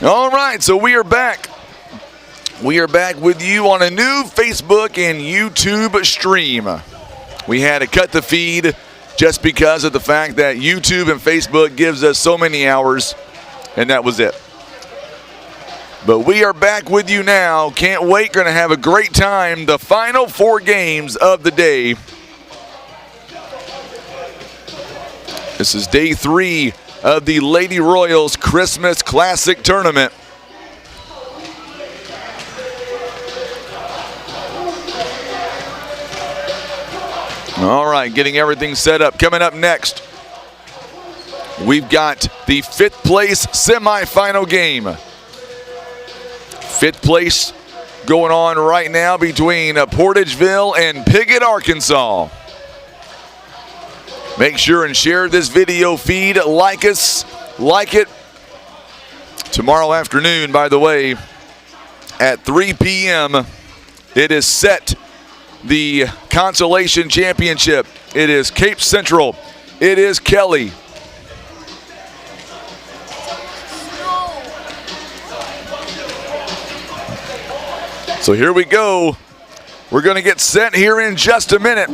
All right, so we are back. We are back with you on a new Facebook and YouTube stream. We had to cut the feed just because of the fact that YouTube and Facebook gives us so many hours, and that was it. But we are back with you now. Can't wait. Going to have a great time. The final 4 games of the day. This is day 3 of the Lady Royals Christmas Classic Tournament. All right, getting everything set up. Coming up next, we've got the 5th place semifinal game. 5th place going on right now between Portageville and Piggott, Arkansas. Make sure and share this video feed. Like it. Tomorrow afternoon, by the way, at 3 p.m., it is set. The Consolation Championship. It is Cape Central. It is Kelly. So here we go. We're going to get set here in just a minute.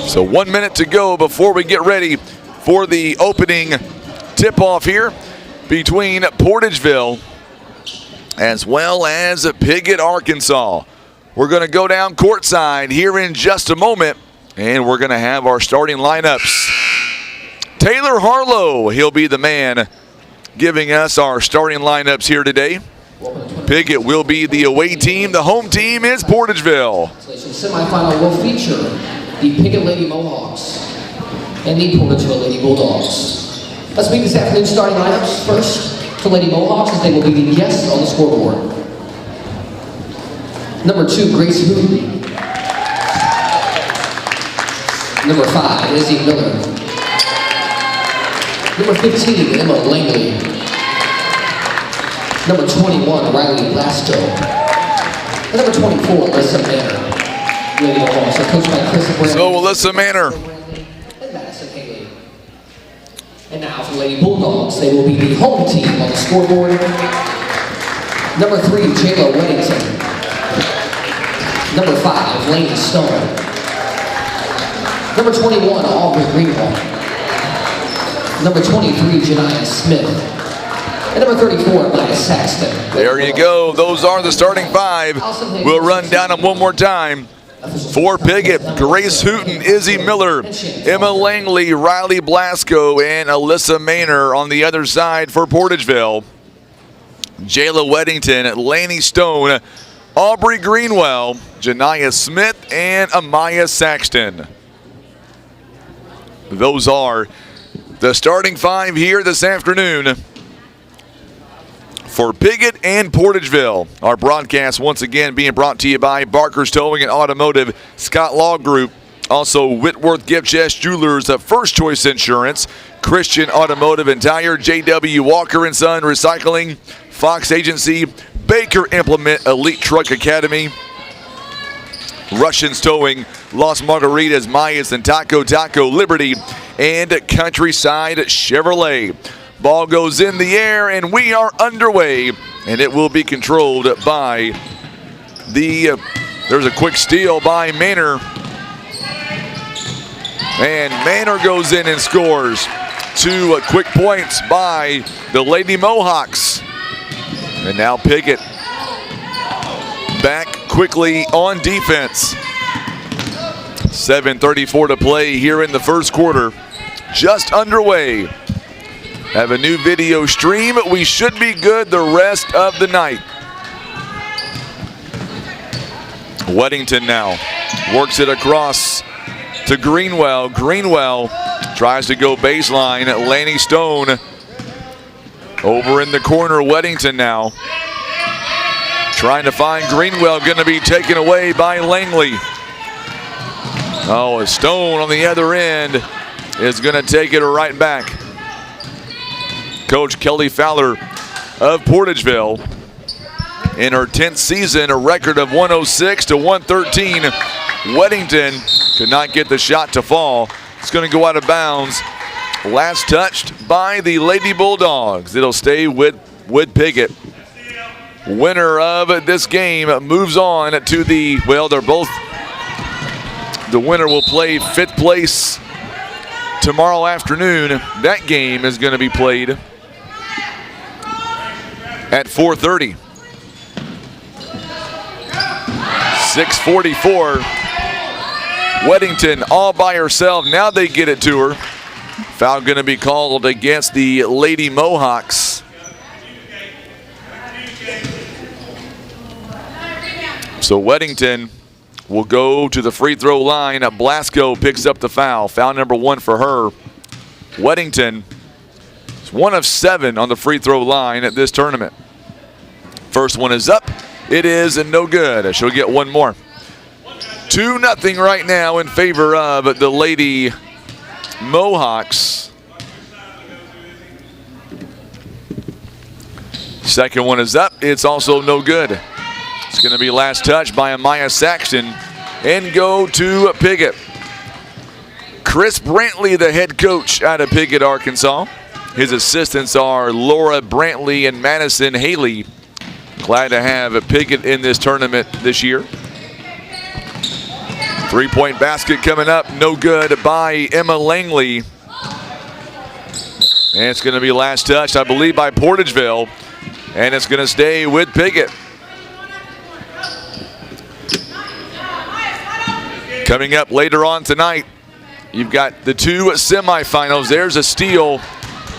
So 1 minute to go before we get ready for the opening tip-off here between Portageville as well as Piggott, Arkansas. We're going to go down courtside here in just a moment, and we're going to have our starting lineups. Taylor Harlow, he'll be the man giving us our starting lineups here today. Piggott will be the away team. The home team is Portageville. The semifinal will feature the Piggott Lady Mohawks and the Portageville Lady Bulldogs. Let's meet this afternoon's starting lineups. First, to Lady Mohawks, as they will be the guests on the scoreboard. Number 2, Grace Hooten. Number 5, Izzy Miller. Number 15, Emma Langley. Number 21, Riley Blasco. And number 24, Alyssa Manor. Lady Mohawks are coached by Chris Brandon. So Alyssa Manor. And Madison Haley. And now for Lady Bulldogs, they will be the home team on the scoreboard. Number 3, Jayla Weddington. Number 5, Lane Stone. Number 21, Aubrey Greenwald. Number 23, Janiah Smith. And number 34, Maya Saxton. There you go. Those are the starting 5. We'll run down them one more time. For Piggott, Grace Hooten, Izzy Miller, Emma Langley, Riley Blasco, and Alyssa Manor. On the other side for Portageville, Jayla Weddington, Laney Stone, Aubrey Greenwell, Janiah Smith, and Amaya Saxton. Those are the starting 5 here this afternoon for Piggott and Portageville. Our broadcast once again being brought to you by Barker's Towing and Automotive, Scott Law Group, also Whitworth Gift Chest Jewelers, First Choice Insurance, Christian Automotive and Tire, J.W. Walker & Son Recycling, Fox Agency, Baker Implement, Elite Truck Academy, Russians Towing, Las Margaritas, Mayas and Taco Liberty, and Countryside Chevrolet. Ball goes in the air, and we are underway, and it will be controlled by there's a quick steal by Manor. And Manor goes in and scores. 2 quick points by the Lady Mohawks. And now Piggott back quickly on defense. 7:34 to play here in the first quarter. Just underway. Have a new video stream. We should be good the rest of the night. Weddington now works it across to Greenwell. Greenwell tries to go baseline. Laney Stone over in the corner. Weddington now trying to find Greenwell. Going to be taken away by Langley. Oh, Stone on the other end is going to take it right back. Coach Kelly Fowler of Portageville, in her 10th season, a record of 106 to 113. Weddington could not get the shot to fall. It's going to go out of bounds last touched by the Lady Bulldogs. It'll stay with Piggott. Winner of this game moves on to the, well, they're both, the winner will play 5th place tomorrow afternoon. That game is going to be played at 4:30. 6:44. Weddington all by herself. Now they get it to her. Foul going to be called against the Lady Mohawks. So Weddington will go to the free throw line. Blasco picks up the foul. Foul number 1 for her. Weddington is 1 of 7 on the free throw line at this tournament. First one is up. It is no good. She'll get one more. 2-0 right now in favor of the Lady Mohawks. Second one is up. It's also no good. It's going to be last touch by Amaya Saxton and go to Piggott. Chris Brantley, the head coach out of Piggott, Arkansas. His assistants are Laura Brantley and Madison Haley. Glad to have Piggott in this tournament this year. 3-point basket coming up, no good by Emma Langley. And it's going to be last touch, I believe, by Portageville. And it's going to stay with Piggott. Coming up later on tonight, you've got the 2 semifinals. There's a steal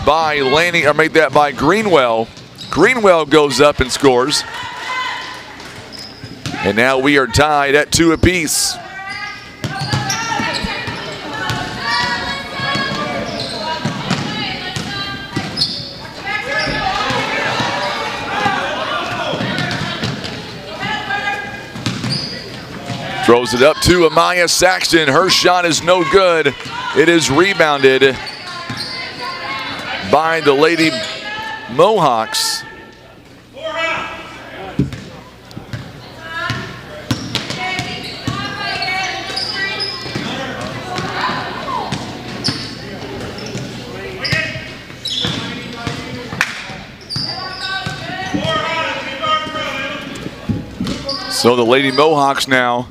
by Lanning, or made that by Greenwell. Greenwell goes up and scores. And now we are tied at 2 apiece. Throws it up to Amaya Saxton. Her shot is no good. It is rebounded by the Lady Mohawks. So the Lady Mohawks now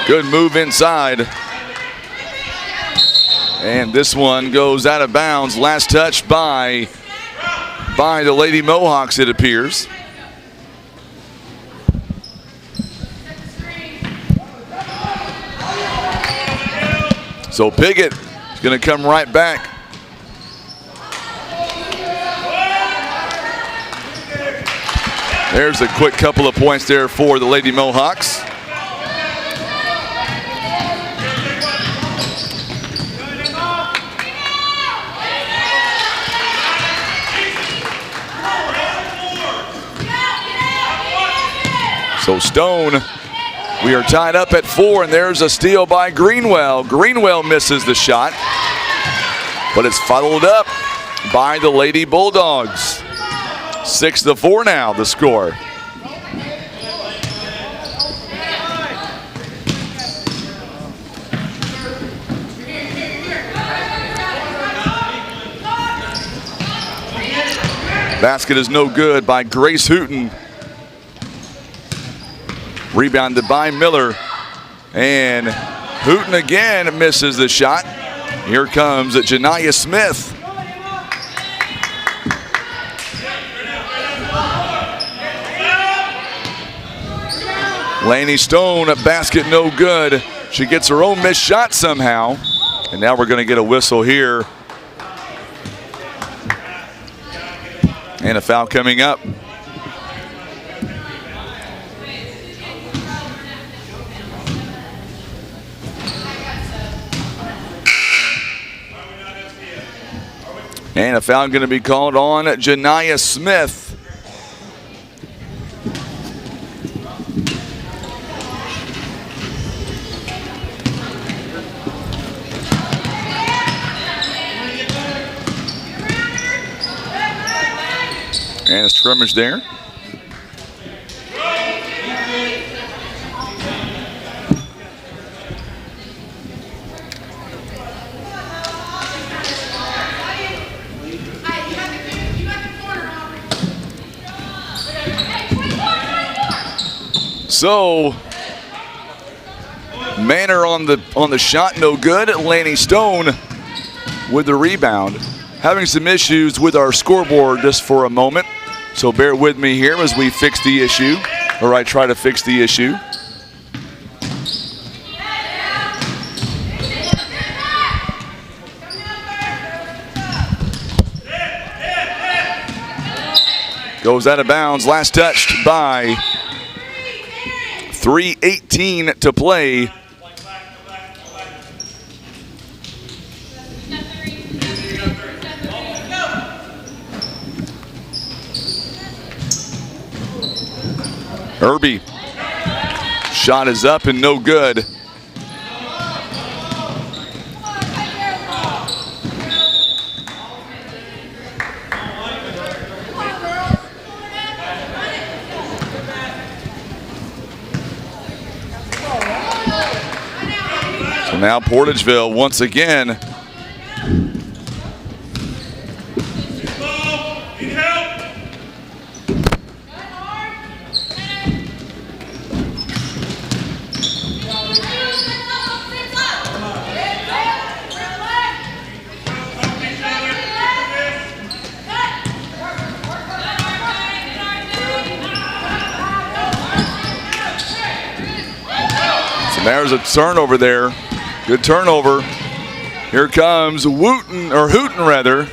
good move inside. And this one goes out of bounds. Last touch by the Lady Mohawks, it appears. So Piggott is going to come right back. There's a quick couple of points there for the Lady Mohawks. So Stone, we are tied up at 4, and there's a steal by Greenwell. Greenwell misses the shot, but it's followed up by the Lady Bulldogs. 6-4 now, the score. Basket is no good by Grace Hooten. Rebounded by Miller. And Hooten again misses the shot. Here comes Janiyah Smith. Laney Stone, a basket no good. She gets her own missed shot somehow. And now we're going to get a whistle here. And a foul coming up. And a foul going to be called on Janiyah Smith. And a scrimmage there. So, Manor on the shot, no good. Lanny Stone with the rebound. Having some issues with our scoreboard just for a moment. So bear with me here as we fix the issue, or I try to fix the issue. Goes out of bounds, last touched by 3:18 to play. Irby, shot is up and no good. So now Portageville once again. There's a turnover there. Good turnover. Here comes Hooten rather.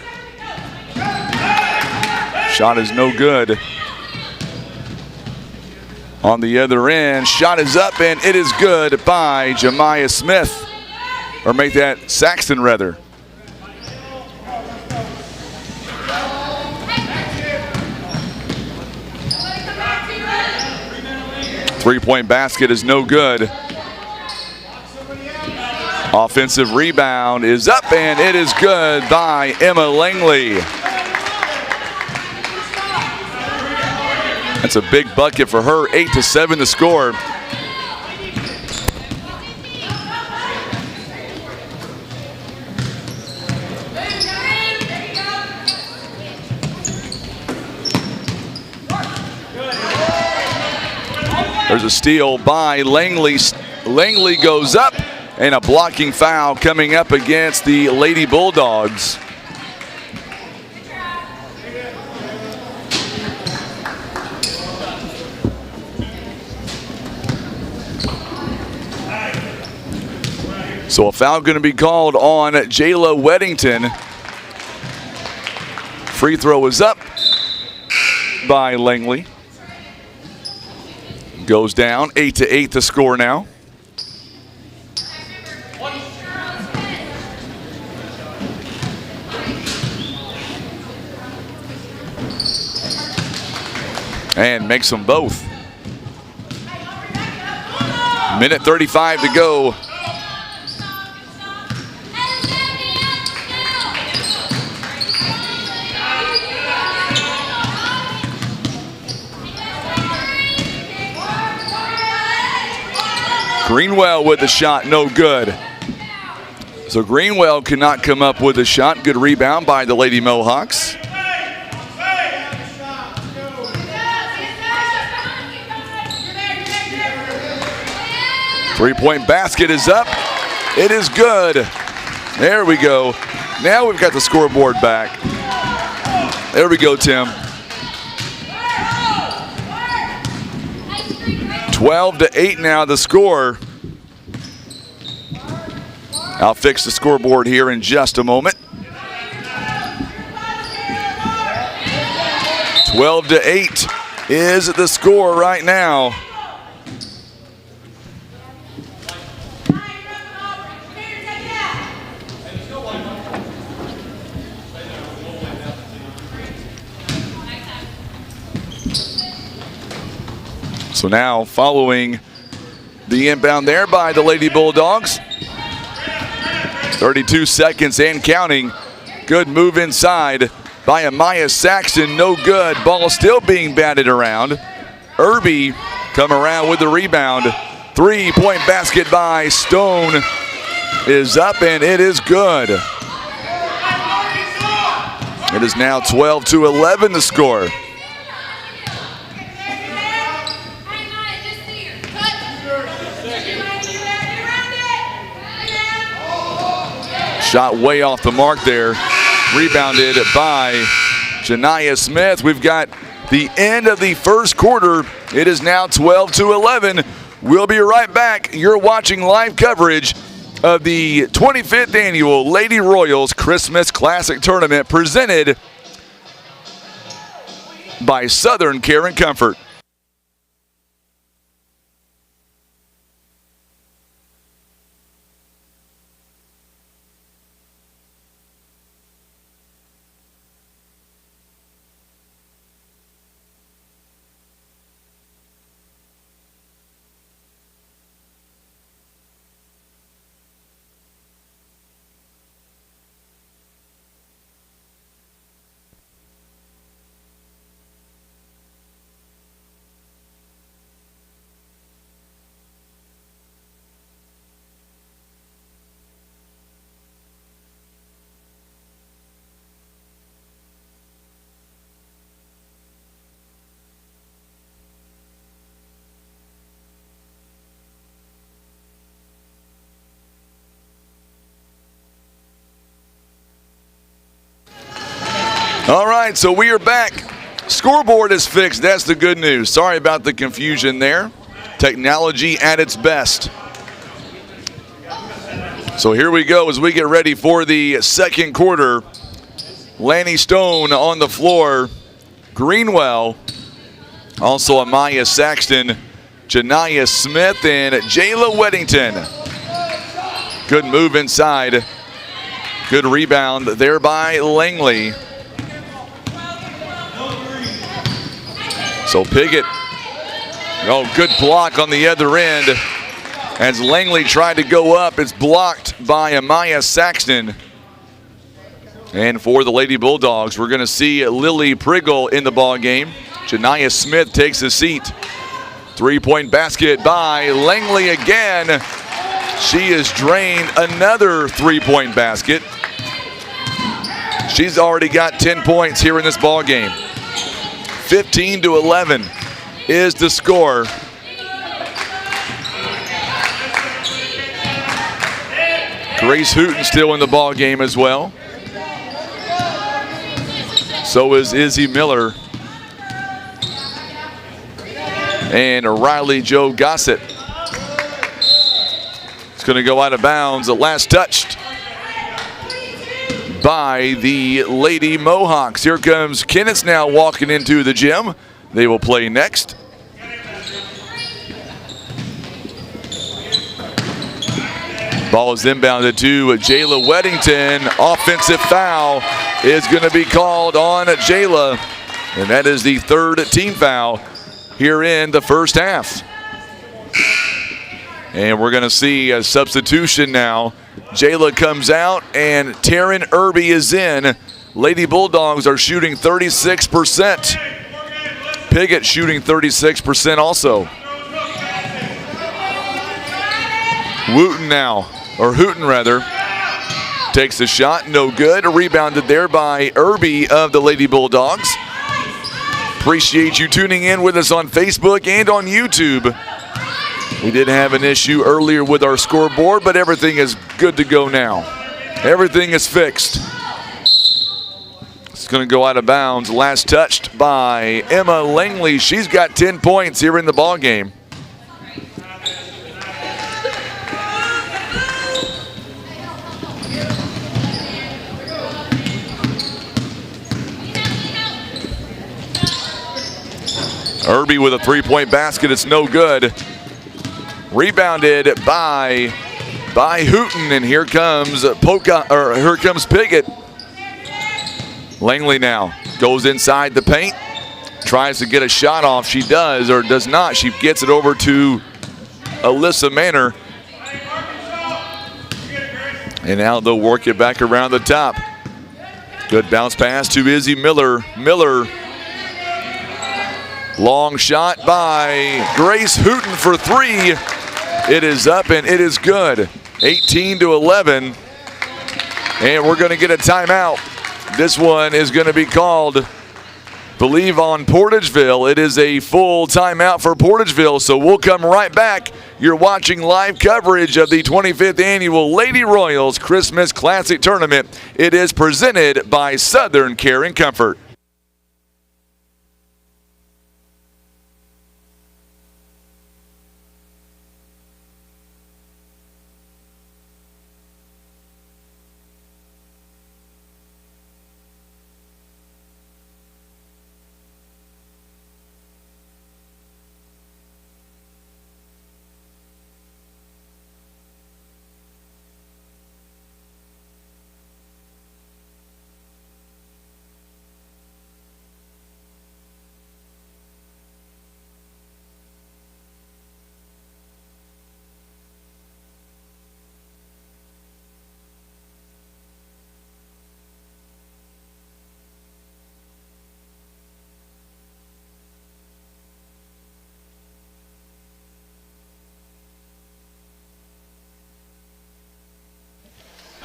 Shot is no good. On the other end, shot is up and it is good by Jemiah Smith. Or make that Saxton rather. Three-point basket is no good. Offensive rebound is up and it is good by Emma Langley. That's a big bucket for her, 8-7 to score. There's a steal by Langley. Langley goes up. And a blocking foul coming up against the Lady Bulldogs. So a foul going to be called on Jayla Weddington. Free throw is up by Langley. Goes down, 8-8 to score now. And makes them both. Minute 35 to go. Greenwell with the shot, no good. So Greenwell cannot come up with a shot. Good rebound by the Lady Mohawks. Three-point basket is up. It is good. There we go. Now we've got the scoreboard back. There we go, Tim. 12-8 now the score. I'll fix the scoreboard here in just a moment. 12-8 is the score right now. So now following the inbound there by the Lady Bulldogs. 32 seconds and counting. Good move inside by Amaya Saxton, no good. Ball still being batted around. Irby come around with the rebound. 3-point basket by Stone is up, and it is good. It is now 12-11 the score. Shot way off the mark there. Rebounded by Janiyah Smith. We've got the end of the first quarter. It is now 12-11. We'll be right back. You're watching live coverage of the 25th Annual Lady Royals Christmas Classic Tournament presented by Southern Care and Comfort. All right, so we are back. Scoreboard is fixed. That's the good news. Sorry about the confusion there. Technology at its best. So here we go as we get ready for the second quarter. Lanny Stone on the floor. Greenwell. Also Amaya Saxton, Janiyah Smith, and Jayla Weddington. Good move inside. Good rebound there by Langley. So Piggott, good block on the other end. As Langley tried to go up, it's blocked by Amaya Saxton. And for the Lady Bulldogs, we're going to see Lily Priggle in the ball game. Janiyah Smith takes a seat. 3-point basket by Langley again. She has drained another 3-point basket. She's already got 10 points here in this ball game. 15-11 is the score. Grace Hooten still in the ball game as well. So is Izzy Miller. And Riley Joe Gossett. It's going to go out of bounds. The last touched by the Lady Mohawks. Here comes Kennett's now walking into the gym. They will play next. Ball is inbounded to Jayla Weddington. Offensive foul is going to be called on Jayla, and that is the third team foul here in the first half. And we're going to see a substitution now. Jayla comes out and Taryn Irby is in. Lady Bulldogs are shooting 36%. Piggott shooting 36% also. Hooten rather, takes the shot, no good. Rebounded there by Irby of the Lady Bulldogs. Appreciate you tuning in with us on Facebook and on YouTube. We did have an issue earlier with our scoreboard, but everything is good to go now. Everything is fixed. It's going to go out of bounds. Last touched by Emma Langley. She's got 10 points here in the ball game. Irby with a 3-point basket. It's no good. Rebounded by Hooten, and here comes Piggott. Langley now goes inside the paint, tries to get a shot off. She does, or does not. She gets it over to Alyssa Manor, and now they'll work it back around the top. Good bounce pass to Izzy Miller. Miller. Long shot by Grace Hooten for 3. It is up and it is good. 18-11. And we're going to get a timeout. This one is going to be called, believe, on Portageville. It is a full timeout for Portageville, so we'll come right back. You're watching live coverage of the 25th Annual Lady Royals Christmas Classic Tournament. It is presented by Southern Care and Comfort.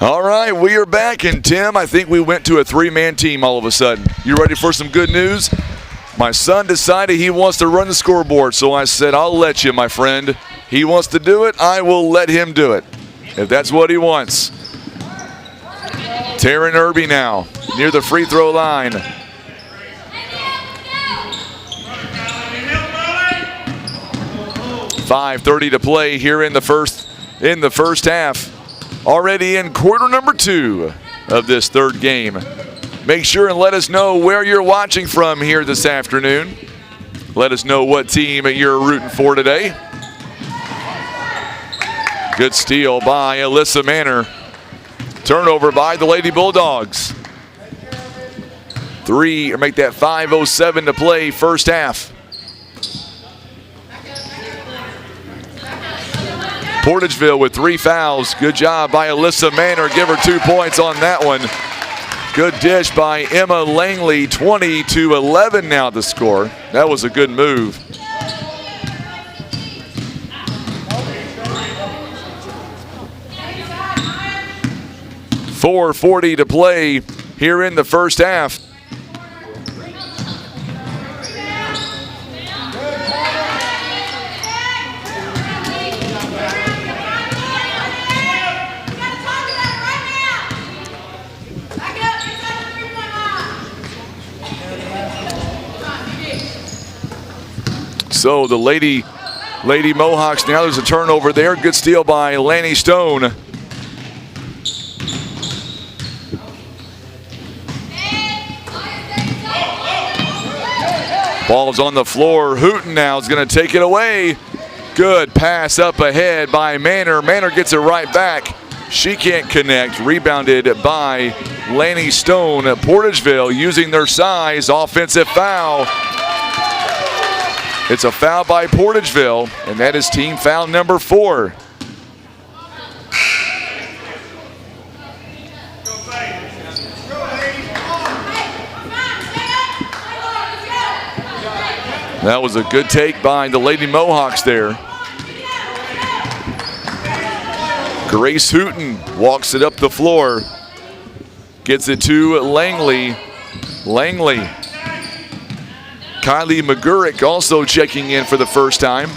All right, we are back, and Tim, I think we went to a 3-man team all of a sudden. You ready for some good news? My son decided he wants to run the scoreboard, so I said, I'll let you, my friend. He wants to do it, I will let him do it, if that's what he wants. Taryn Irby now, near the free throw line. .5:30 to play here in the first half. Already in quarter number 2 of this third game. Make sure and let us know where you're watching from here this afternoon. Let us know what team you're rooting for today. Good steal by Alyssa Manor. Turnover by the Lady Bulldogs. Make that 5:07 to play first half. Portageville with 3 fouls. Good job by Alyssa Manor. Give her 2 points on that one. Good dish by Emma Langley. 20-11 now the score. That was a good move. .440 to play here in the first half. So the Lady Mohawks, now there's a turnover there. Good steal by Lanny Stone. Ball's on the floor. Hooten now is going to take it away. Good pass up ahead by Manor. Manor gets it right back. She can't connect. Rebounded by Lanny Stone. Portageville using their size. Offensive foul. It's a foul by Portageville, and that is team foul number 4. That was a good take by the Lady Mohawks there. Grace Hooten walks it up the floor. Gets it to Langley. Langley. Kylie McGurrick also checking in for the first time.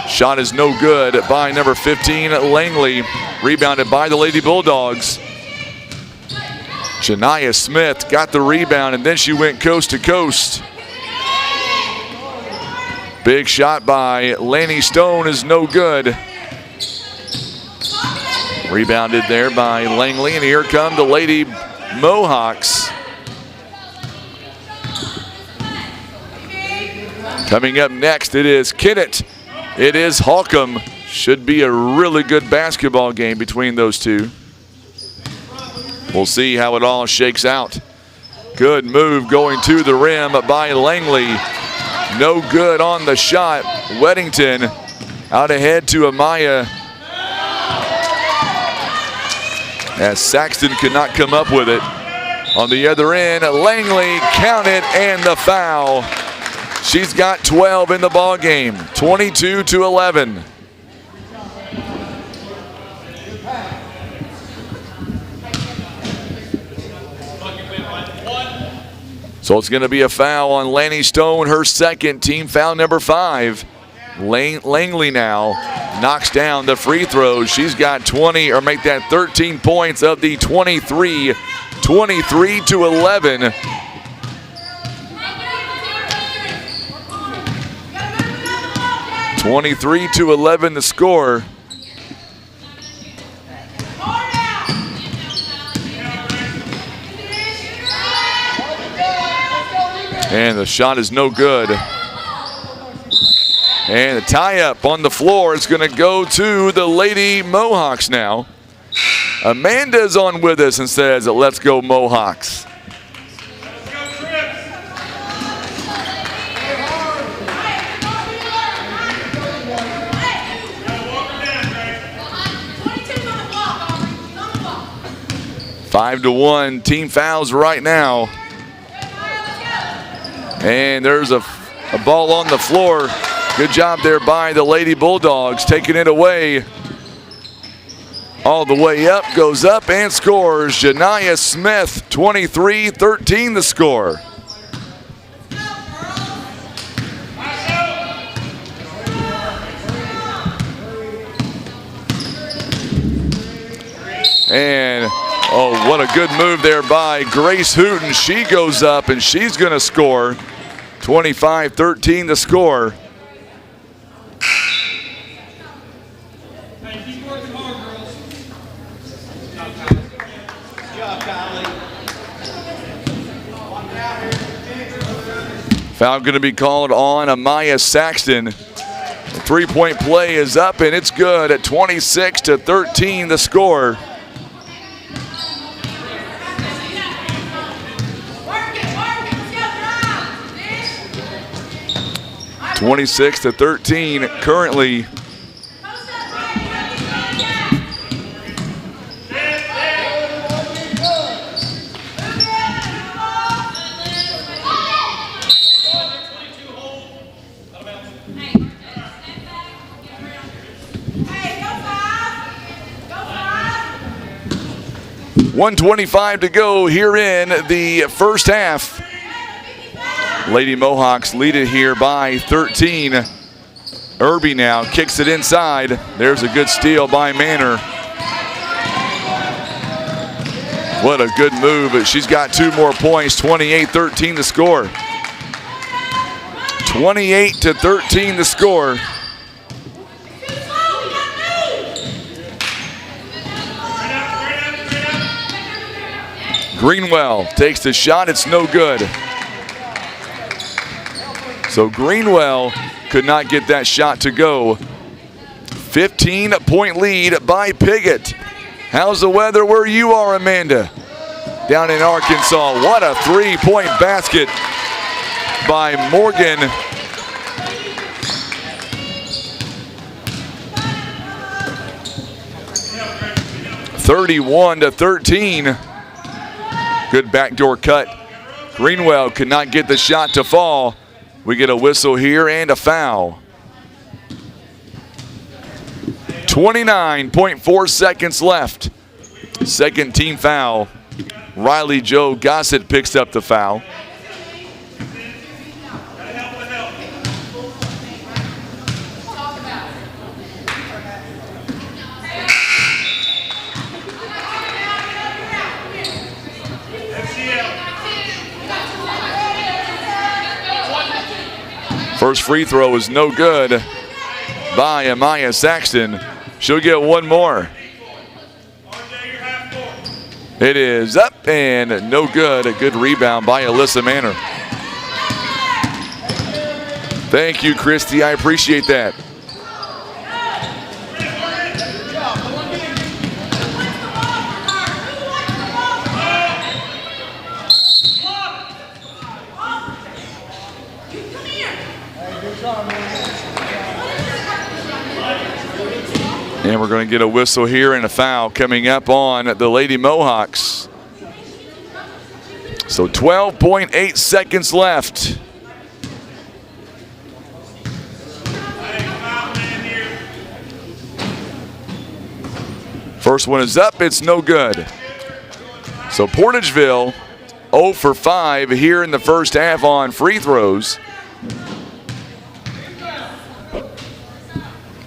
Shot is no good by number 15, Langley. Rebounded by the Lady Bulldogs. Janiyah Smith got the rebound, and then she went coast to coast. Big shot by Lanny Stone is no good. Rebounded there by Langley, and here come the Lady Mohawks. Coming up next, it is Kennett. It is Holcomb. Should be a really good basketball game between those two. We'll see how it all shakes out. Good move going to the rim by Langley. No good on the shot. Weddington out ahead to Amaya. As Saxton could not come up with it. On the other end, Langley counted and the foul. She's got 12 in the ball game, 22-11. So it's going to be a foul on Lanny Stone, her second, team foul number 5. Langley now knocks down the free throws. She's got 20, or make that 13 points of the 23, 23-11. (23-11) the score. And the shot is no good. And the tie-up on the floor is going to go to the Lady Mohawks now. Amanda's on with us and says, let's go Mohawks. Five to 1, team fouls right now. And there's a ball on the floor. Good job there by the Lady Bulldogs, taking it away. All the way up, goes up and scores. Janiyah Smith, 23-13 the score. And, oh, what a good move there by Grace Hooten. She goes up and she's going to score. 25-13 the score. Foul going to be called on Amaya Saxton. The three-point play is up and it's good at 26-13 the score. (26-13) currently. .125 to go here in the first half. Lady Mohawks lead it here by 13. Irby now kicks it inside. There's a good steal by Manor. What a good move, but she's got 2 more points. 28-13 the score. 28-13 the score. Greenwell takes the shot, it's no good. So Greenwell could not get that shot to go. 15-point lead by Piggott. How's the weather where you are, Amanda? Down in Arkansas. What a three-point basket by Morgan. (31-13). Good backdoor cut. Greenwell could not get the shot to fall. We get a whistle here and a foul. 29.4 seconds left. Second team foul. Riley Joe Gossett picks up the foul. First free throw is no good by Amaya Saxton. She'll get one more. It is up and no good. A good rebound by Alyssa Manor. Thank you, Christy. I appreciate that. And we're going to get a whistle here and a foul coming up on the Lady Mohawks. So 12.8 seconds left. First one is up, it's no good. So Portageville 0 for 5 here in the first half on free throws.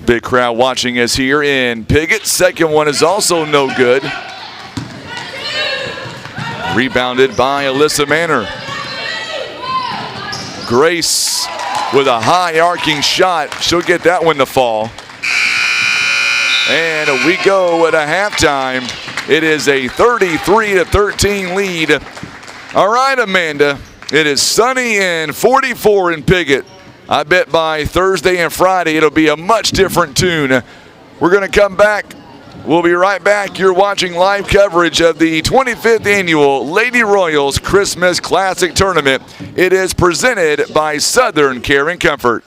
Big crowd watching us here in Piggott. Second one is also no good. Rebounded by Alyssa Manor. Grace with a high arcing shot. She'll get that one to fall. And we go at a halftime. It is a 33-13 lead. All right, Amanda. It is sunny and 44 in Piggott. I bet by Thursday and Friday it'll be a much different tune. We're going to come back. We'll be right back. You're watching live coverage of the 25th Annual Lady Royals Christmas Classic Tournament. It is presented by Southern Care and Comfort.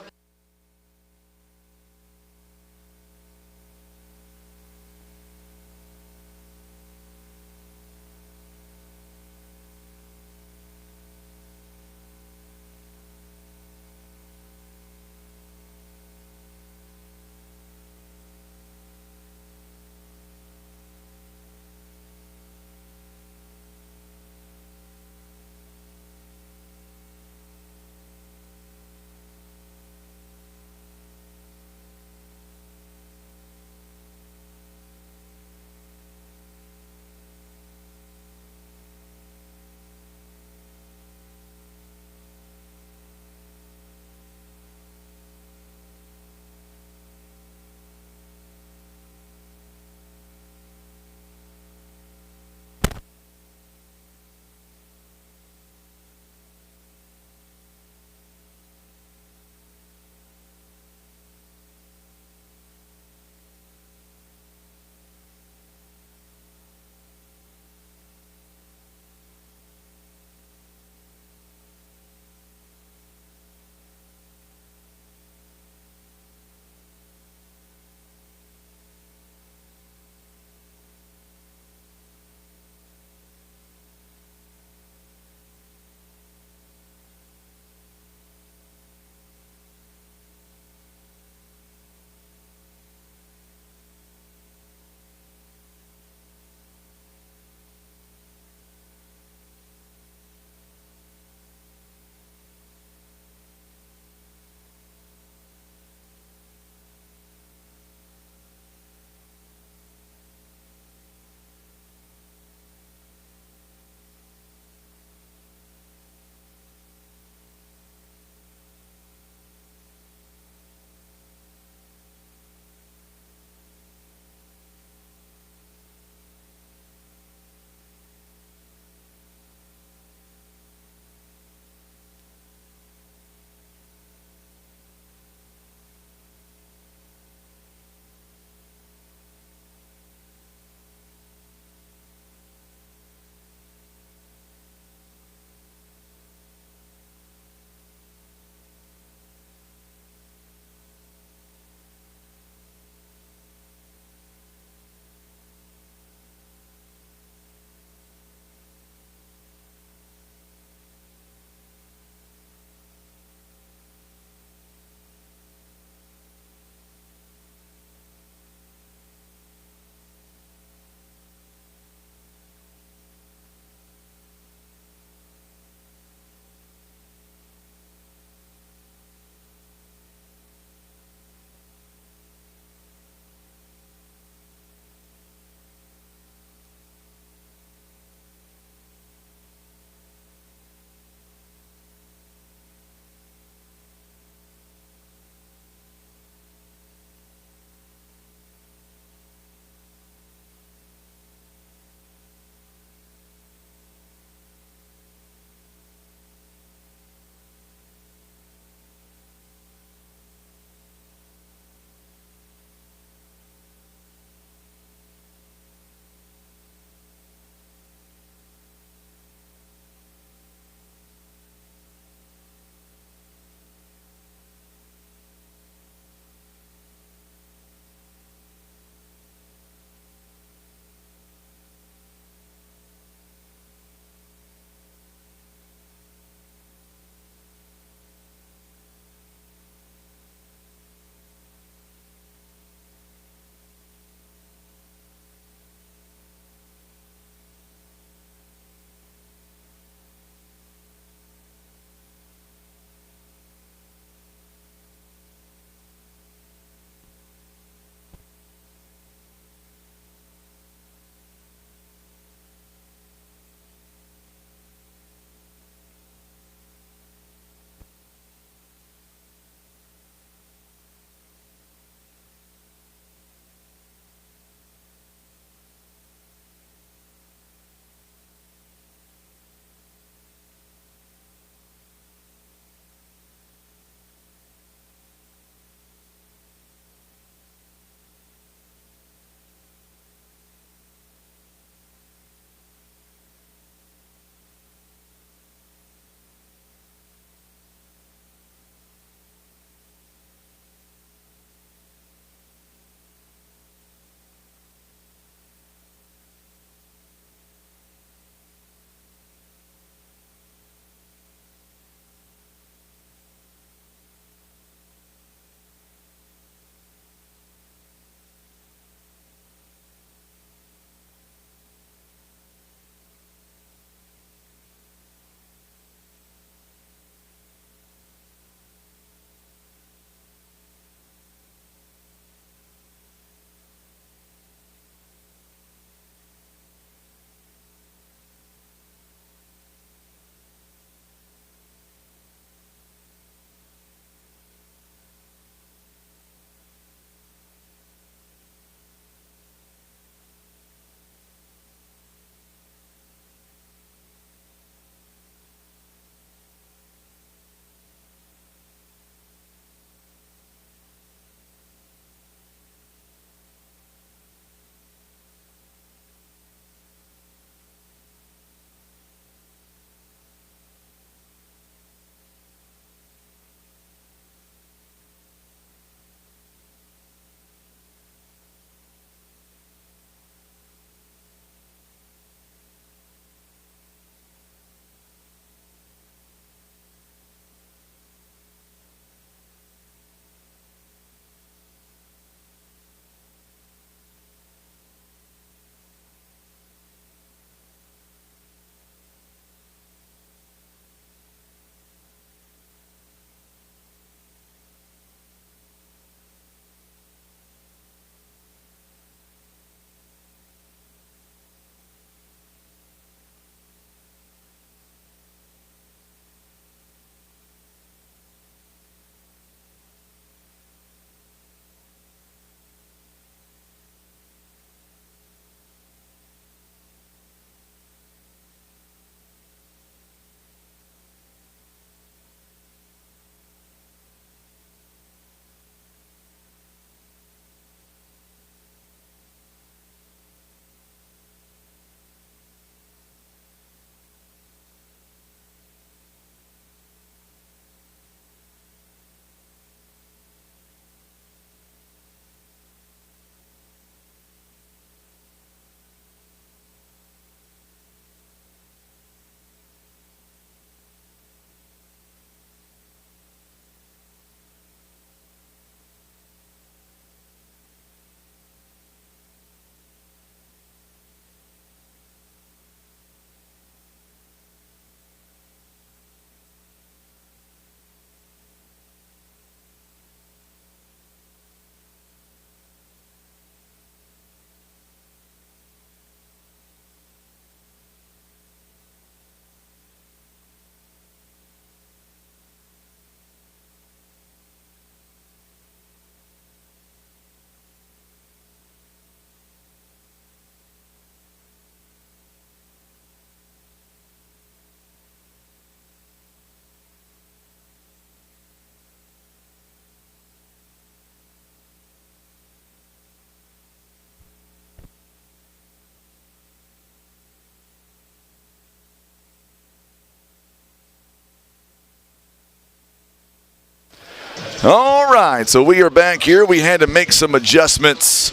All right, so we are back here. We had to make some adjustments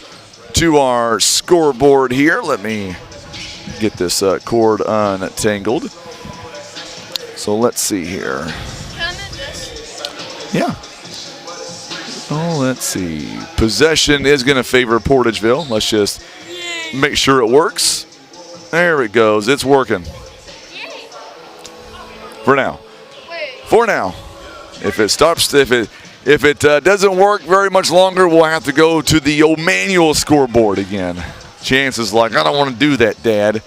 to our scoreboard here. Let me get this cord untangled. So let's see here. Yeah. Oh, let's see. Possession is going to favor Portageville. Let's just make sure it works. There it goes. It's working. For now. For now. If it stops, if it doesn't work very much longer, we'll have to go to the old manual scoreboard again. Chance is like, I don't want to do that, Dad.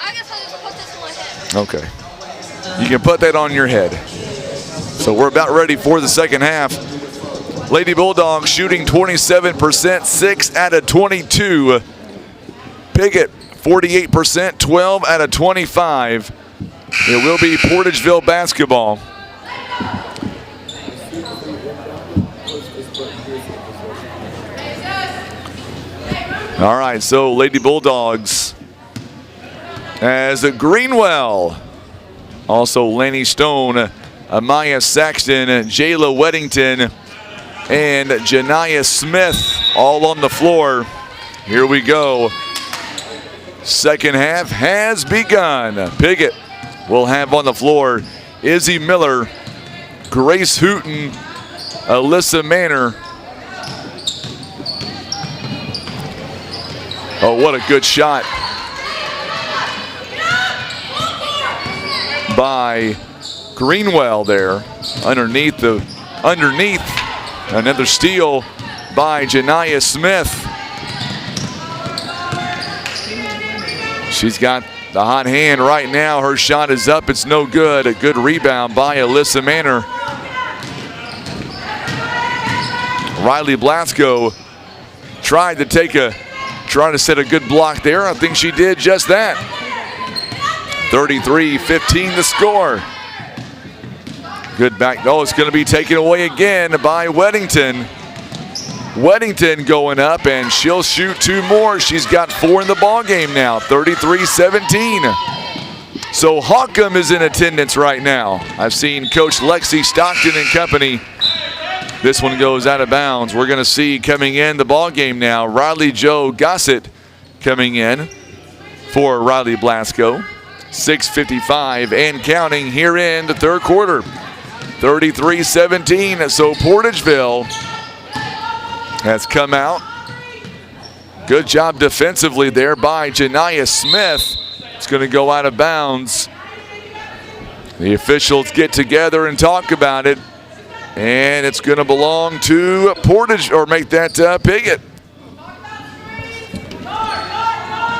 I guess I'll just put this on my head. Okay. You can put that on your head. So we're about ready for the second half. Lady Bulldogs shooting 27%, 6 out of 22. Piggott, 48%, 12 out of 25. It will be Portageville basketball. All right, so Lady Bulldogs as a Greenwell, also Laney Stone, Amaya Saxton, Jayla Weddington, and Janiyah Smith all on the floor. Here we go. Second half has begun. Piggott will have on the floor Izzy Miller, Grace Hooten, Alyssa Manor. Oh, what a good shot by Greenwell there. Underneath. Another steal by Janiyah Smith. She's got the hot hand right now. Her shot is up. It's no good. A good rebound by Alyssa Manor. Riley Blasco tried to set a good block there. I think she did just that. 33-15 the score. Good back. Oh, it's going to be taken away again by Weddington. Weddington going up, and she'll shoot 2 more. She's got 4 in the ball game now. 33-17. So Holcomb is in attendance right now. I've seen Coach Lexi Stockton and company. This one goes out of bounds. We're going to see coming in the ball game now, Riley Joe Gossett coming in for Riley Blasco. 6:55 and counting here in the third quarter. 33-17. So Portageville has come out. Good job defensively there by Janiyah Smith. It's going to go out of bounds. The officials get together and talk about it. And it's going to belong to make that Piggott.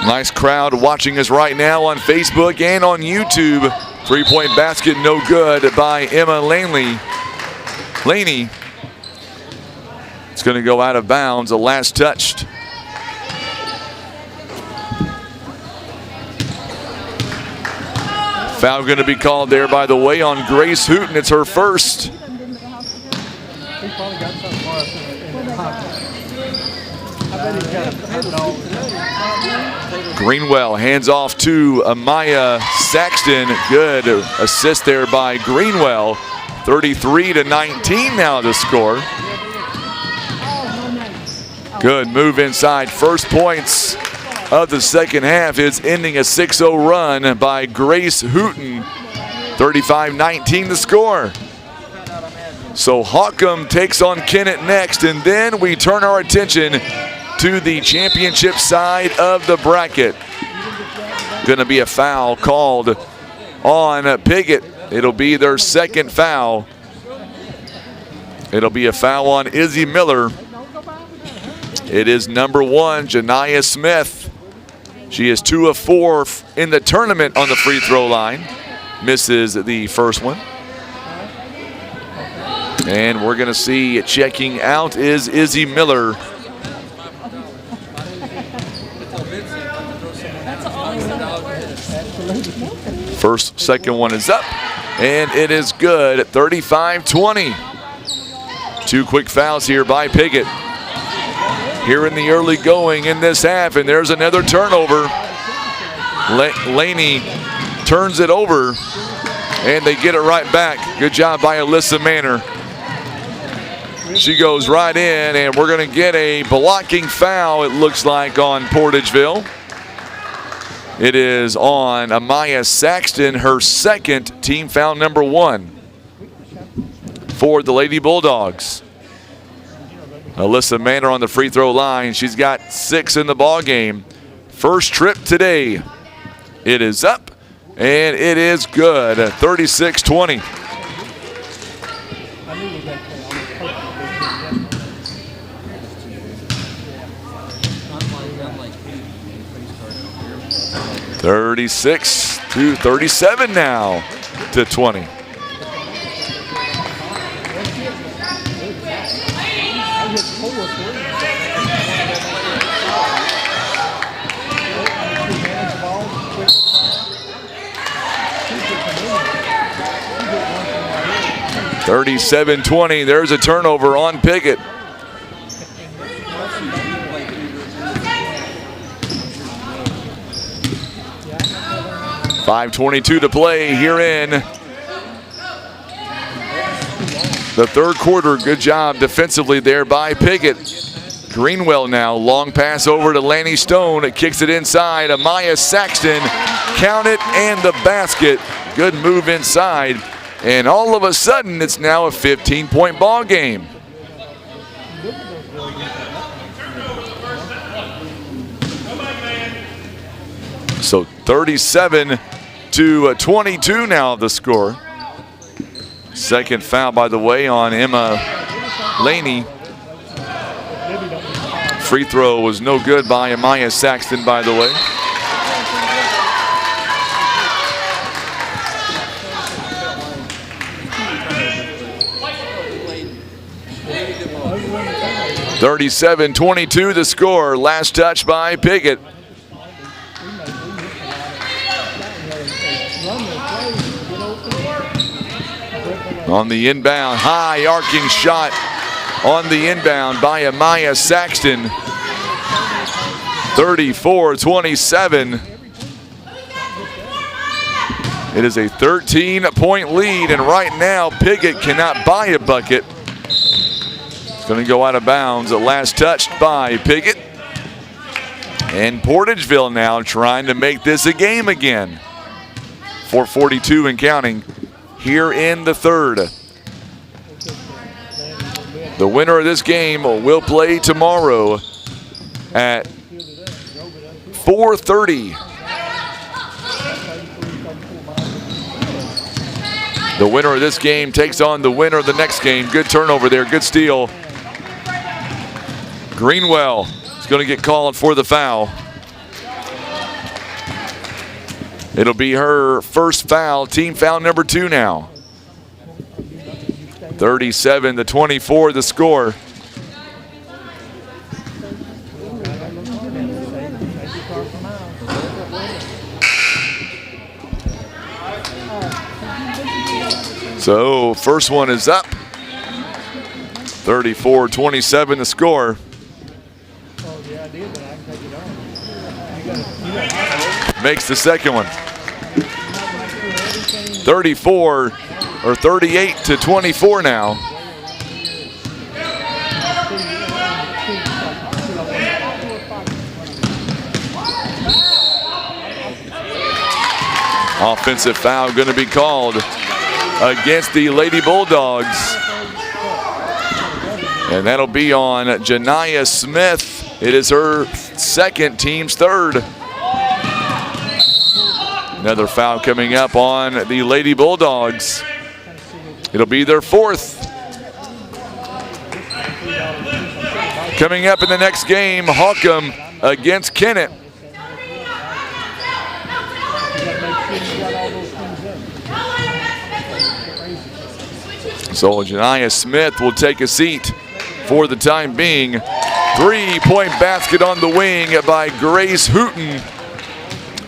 Nice crowd watching us right now on Facebook and on YouTube. 3-point basket no good by Emma Laney. It's going to go out of bounds. The last touched. Foul going to be called there, by the way, on Grace Hooten. It's her first. Greenwell hands off to Amaya Saxton. Good assist there by Greenwell. 33-19 now the score. Good move inside. First points of the second half is ending a 6-0 run by Grace Hooten. 35-19 the score. So Holcomb takes on Kennett next, and then we turn our attention to the championship side of the bracket. Going to be a foul called on Piggott. It'll be their second foul. It'll be a foul on Izzy Miller. It is number 1, Janiyah Smith. She is 2 of 4 in the tournament on the free throw line. Misses the first one. And we're going to see checking out is Izzy Miller. Second one is up, and it is good. 35-20. 2 quick fouls here by Piggott. Here in the early going in this half, and there's another turnover. Laney turns it over, and they get it right back. Good job by Alyssa Manor. She goes right in, and we're going to get a blocking foul, it looks like, on Portageville. It is on Amaya Saxton, her second, team foul number 1 for the Lady Bulldogs. Alyssa Manor on the free throw line. She's got 6 in the ball game. First trip today. It is up, and it is good. 36-20. $36-37 now to 20. $37-20. There's a turnover on Piggott. .5:22 to play here in the third quarter. Good job defensively there by Piggott. Greenwell now, long pass over to Lanny Stone. It kicks it inside. Amaya Saxton, count it, and the basket. Good move inside. And all of a sudden, it's now a 15-point ball game. So 37-22 now the score. Second foul, by the way, on Emma Laney. Free throw was no good by Amaya Saxton, by the way. $37-22 the score. Last touch by Piggott. On the inbound, high arcing shot on the inbound by Amaya Saxton. 34-27. It is a 13-point lead, and right now Piggott cannot buy a bucket. It's going to go out of bounds. Last touched by Piggott. And Portageville now trying to make this a game again. 4:42 and counting here in the third. The winner of this game will play tomorrow at 4:30. The winner of this game takes on the winner of the next game. Good turnover there, good steal. Greenwell is going to get called for the foul. It'll be her first foul, team foul number 2 now. 37-24 the score. So first one is up. 34-27 the score. Makes the second one. 38-24 now. Offensive foul going to be called against the Lady Bulldogs. And that'll be on Janiyah Smith. It is her second, team's third. Another foul coming up on the Lady Bulldogs. It'll be their fourth. Coming up in the next game, Holcomb against Kennett. So Janiyah Smith will take a seat for the time being. 3-point basket on the wing by Grace Hooten.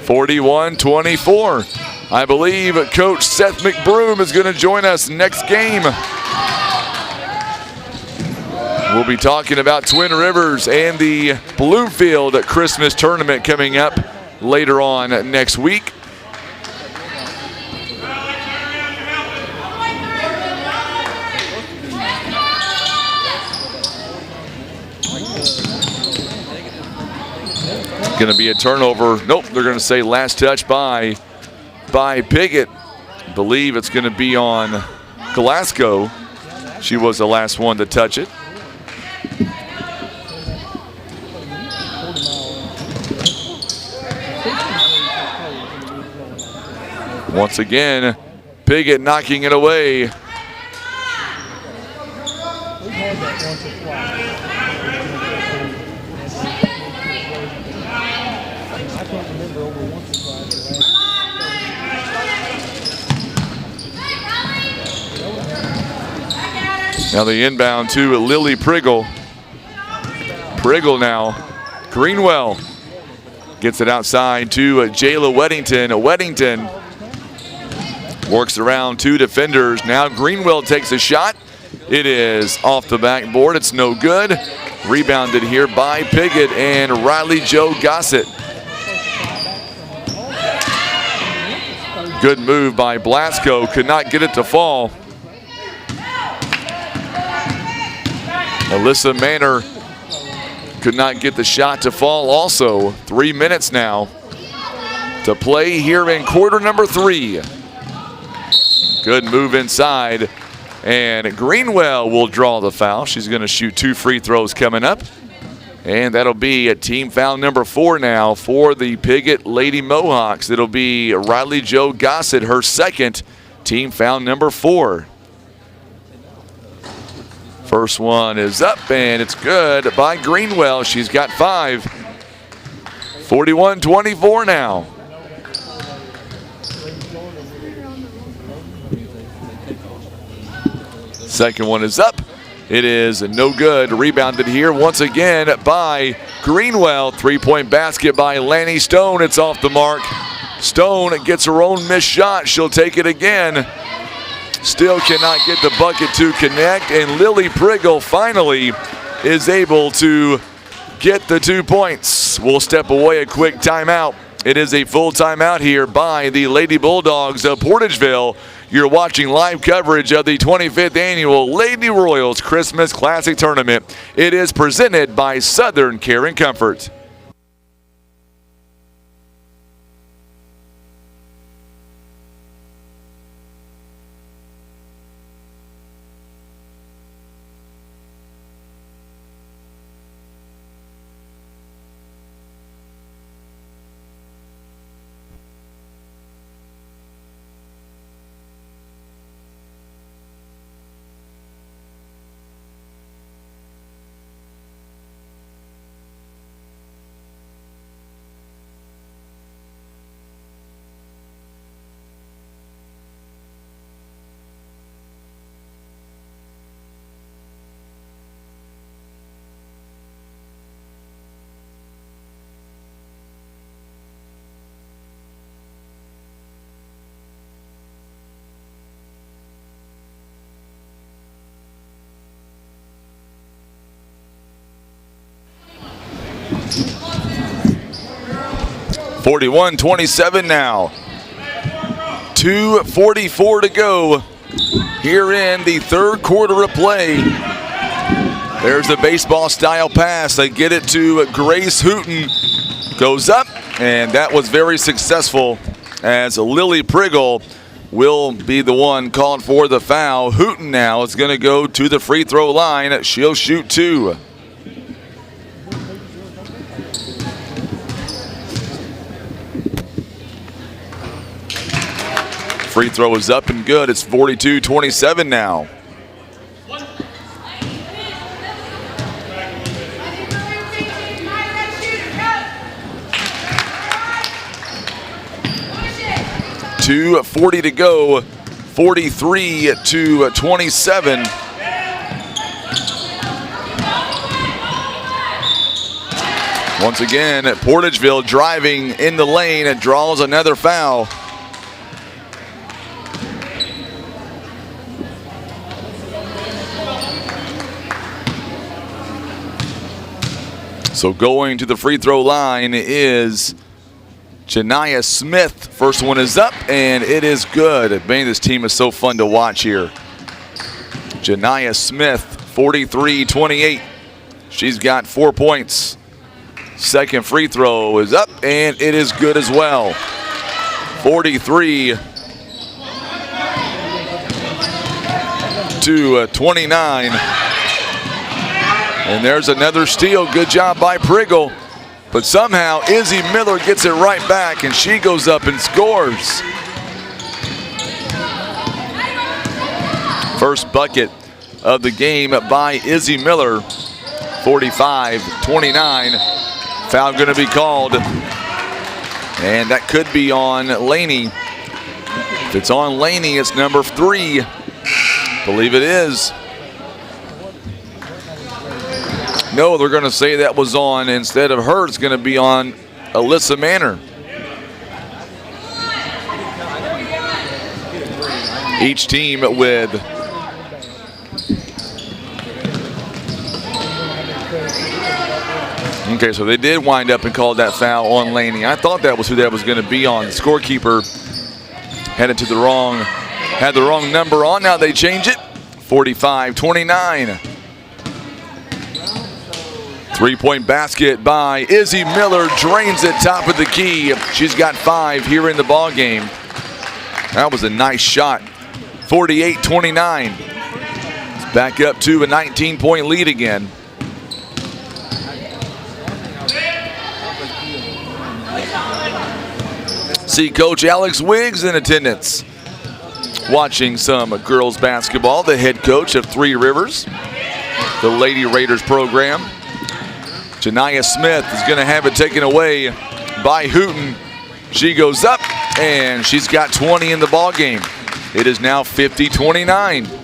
41-24. I believe Coach Seth McBroom is going to join us next game. We'll be talking about Twin Rivers and the Bloomfield Christmas tournament coming up later on next week. Going to be a turnover. Nope, they're going to say last touch by Piggott. I believe it's going to be on Glasgow. She was the last one to touch it. Once again, Piggott knocking it away. Now the inbound to Lily Priggle. Priggle now. Greenwell gets it outside to Jayla Weddington. Weddington works around two defenders. Now Greenwell takes a shot. It is off the backboard. It's no good. Rebounded here by Piggott and Riley Joe Gossett. Good move by Blasco. Could not get it to fall. Alyssa Manor could not get the shot to fall also. 3 minutes now to play here in quarter number 3. Good move inside. And Greenwell will draw the foul. She's going to shoot 2 free throws coming up. And that'll be a team foul number 4 now for the Piggott Lady Mohawks. It'll be Riley Joe Gossett, her second, team foul number 4. First one is up, and it's good by Greenwell. She's got 5. 41-24 now. Second one is up. It is no good. Rebounded here once again by Greenwell. 3-point basket by Lanny Stone. It's off the mark. Stone gets her own missed shot. She'll take it again. Still cannot get the bucket to connect, and Lily Priggle finally is able to get the 2 points. We'll step away, a quick timeout. It is a full timeout here by the Lady Bulldogs of Portageville. You're watching live coverage of the 25th Annual Lady Royals Christmas Classic Tournament. It is presented by Southern Care and Comfort. (41-27) now. 2:44 to go here in the third quarter of play. There's the baseball style pass. They get it to Grace Hooten. Goes up, and that was very successful as Lily Priggle will be the one called for the foul. Hooten now is going to go to the free throw line. She'll shoot 2. Free throw is up and good. It's 42-27 now. .240 to go. 43-27. Once again, Portageville driving in the lane and draws another foul. So going to the free throw line is Janiyah Smith. First one is up, and it is good. Man, this team is so fun to watch here. Janiyah Smith, 43-28. She's got 4 points. Second free throw is up, and it is good as well. 43 to 29. And there's another steal. Good job by Piggott. But somehow Izzy Miller gets it right back, and she goes up and scores. First bucket of the game by Izzy Miller. 45-29. Foul going to be called. And that could be on Laney. If it's on Laney, it's number 3. Believe it is. No, they're going to say that was on, instead of her, it's going to be on Alyssa Manor. Each team with okay, so they did wind up and called that foul on Laney. I thought that was who that was going to be on. The scorekeeper had the wrong number on. Now they change it. 45-29. Three-point basket by Izzy Miller. Drains it top of the key. She's got 5 here in the ball game. That was a nice shot. 48-29. It's back up to a 19-point lead again. See Coach Alex Wiggs in attendance, watching some girls basketball. The head coach of Three Rivers, the Lady Raiders program. Janiyah Smith is going to have it taken away by Hooten. She goes up, and she's got 20 in the ball game. It is now 50-29.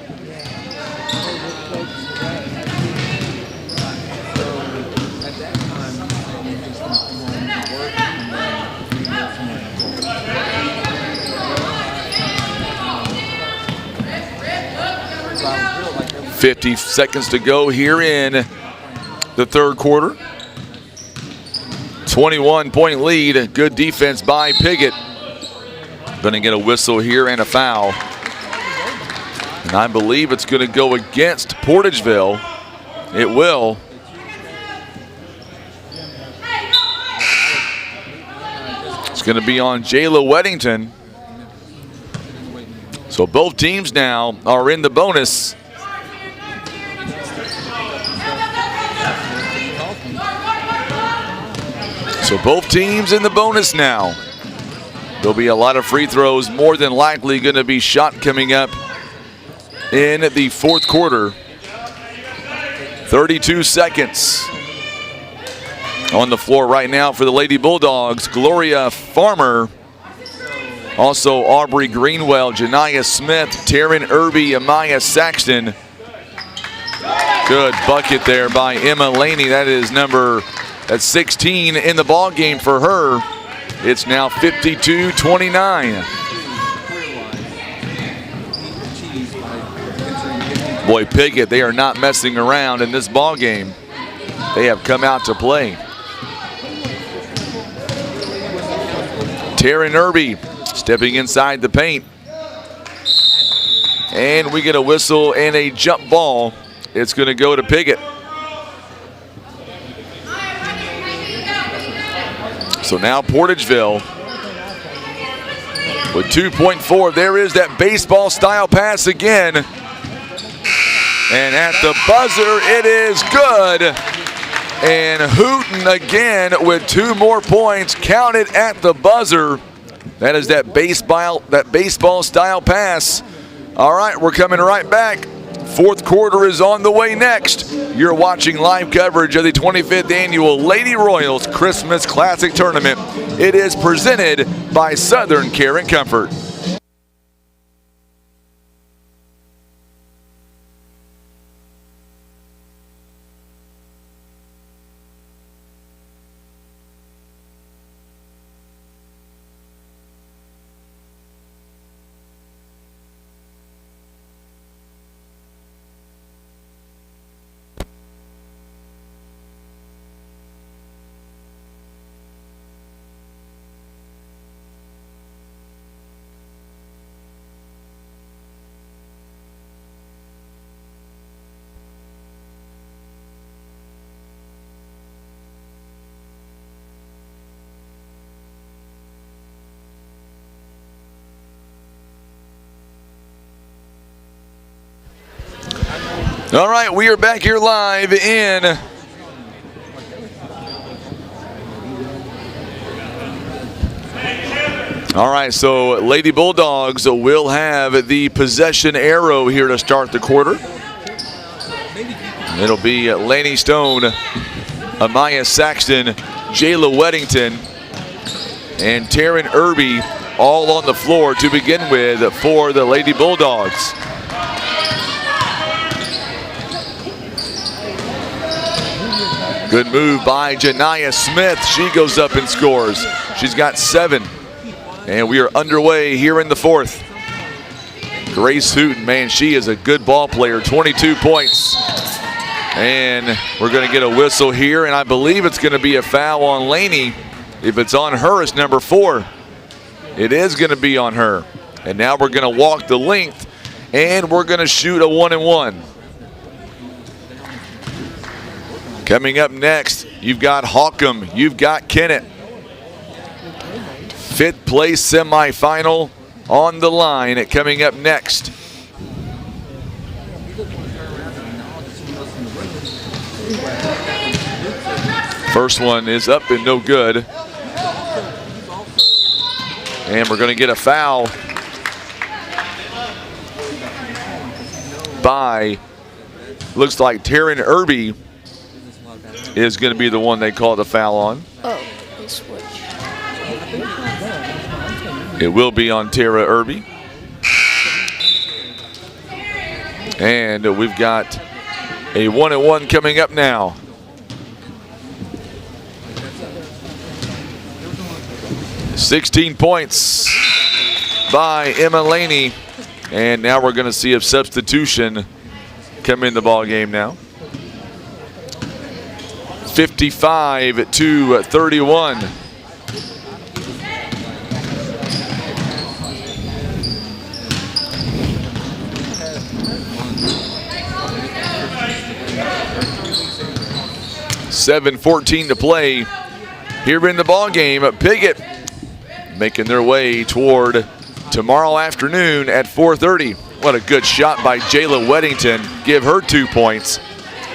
.50 seconds to go here in the third quarter. 21-point lead. Good defense by Piggott. Going to get a whistle here and a foul. And I believe it's going to go against Portageville. It will. It's going to be on Jayla Weddington. So both teams now are in the bonus. So both teams in the bonus now. There'll be a lot of free throws, more than likely going to be shot coming up in the fourth quarter. 32 seconds on the floor right now for the Lady Bulldogs. Gloria Farmer, also Aubrey Greenwell, Janiyah Smith, Taryn Irby, Amaya Saxton. Good bucket there by Emma Laney. That's 16 in the ball game for her. It's now 52-29. Boy, Piggott, they are not messing around in this ball game. They have come out to play. Taryn Irby stepping inside the paint. And we get a whistle and a jump ball. It's going to go to Piggott. So now Portageville with 2.4. There is that baseball style pass again. And at the buzzer, it is good. And Hooten again with 2 more points counted at the buzzer. That is that baseball style pass. All right, we're coming right back. Fourth quarter is on the way next. You're watching live coverage of the 25th Annual Lady Royals Christmas Classic Tournament. It is presented by Southern Care and Comfort. All right, we are back here live in all right, so Lady Bulldogs will have the possession arrow here to start the quarter. It'll be Laney Stone, Amaya Saxton, Jayla Weddington, and Taryn Irby all on the floor to begin with for the Lady Bulldogs. Good move by Janiyah Smith. She goes up and scores. She's got 7. And we are underway here in the fourth. Grace Hooten, man, she is a good ball player. 22 points. And we're going to get a whistle here, and I believe it's going to be a foul on Laney. If it's on her, it's number 4. It is going to be on her. And now we're going to walk the length, and we're going to shoot a 1-and-1. Coming up next, you've got Holcomb, you've got Kennett. 5th place semifinal on the line coming up next. First one is up and no good. And we're going to get a foul by, looks like Taryn Irby is going to be the one they call the foul on. Oh, they switched. It will be on Tara Irby. And we've got a 1-and-1 coming up now. $16 points by Emma Laney. And now we're going to see a substitution come in the ball game now. 55-31. $7:14 to play here in the ball game. Piggott making their way toward tomorrow afternoon at 4:30. What a good shot by Jayla Weddington. Give her 2 points.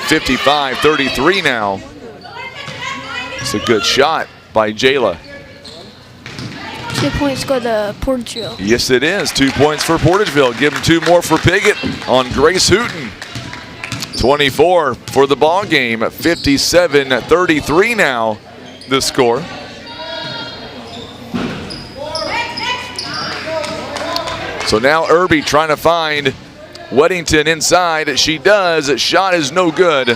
55-33 now. It's a good shot by Jayla. 2 points go to Portageville. Yes, it is. 2 points for Portageville. Give them 2 more for Piggott on Grace Hooten. 24 for the ball game. 57-33 now, the score. So now Irby trying to find Weddington inside. She does. Shot is no good.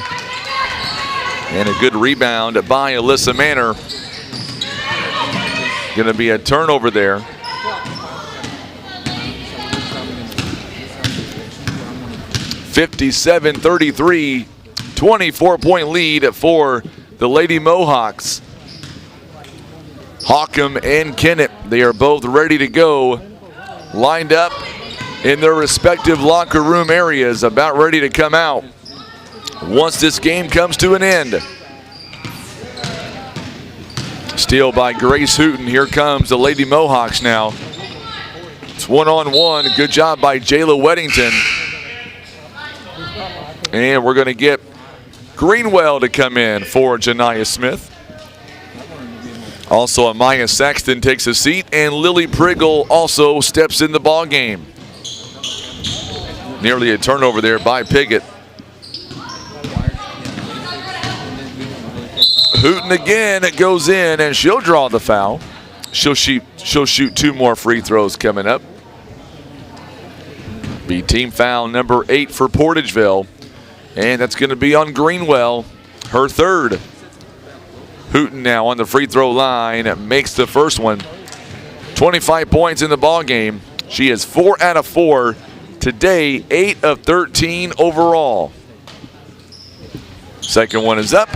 And a good rebound by Alyssa Manor. Going to be a turnover there. (57-33), 24-point lead for the Lady Mohawks. Holcomb and Kennett, they are both ready to go, lined up in their respective locker room areas, about ready to come out once this game comes to an end. Steal by Grace Hooten. Here comes the Lady Mohawks now. It's 1-on-1. Good job by Jayla Weddington. And we're going to get Greenwell to come in for Janiyah Smith. Also, Amaya Saxton takes a seat, and Lily Priggle also steps in the ball game. Nearly a turnover there by Piggott. Hooten again, it goes in, and she'll draw the foul. She'll shoot 2 more free throws coming up. Be team foul number 8 for Portageville. And that's going to be on Greenwell, her 3rd. Hooten now on the free throw line, makes the first one. 25 points in the ball game. She is 4 out of 4 today, 8 of 13 overall. Second one is up.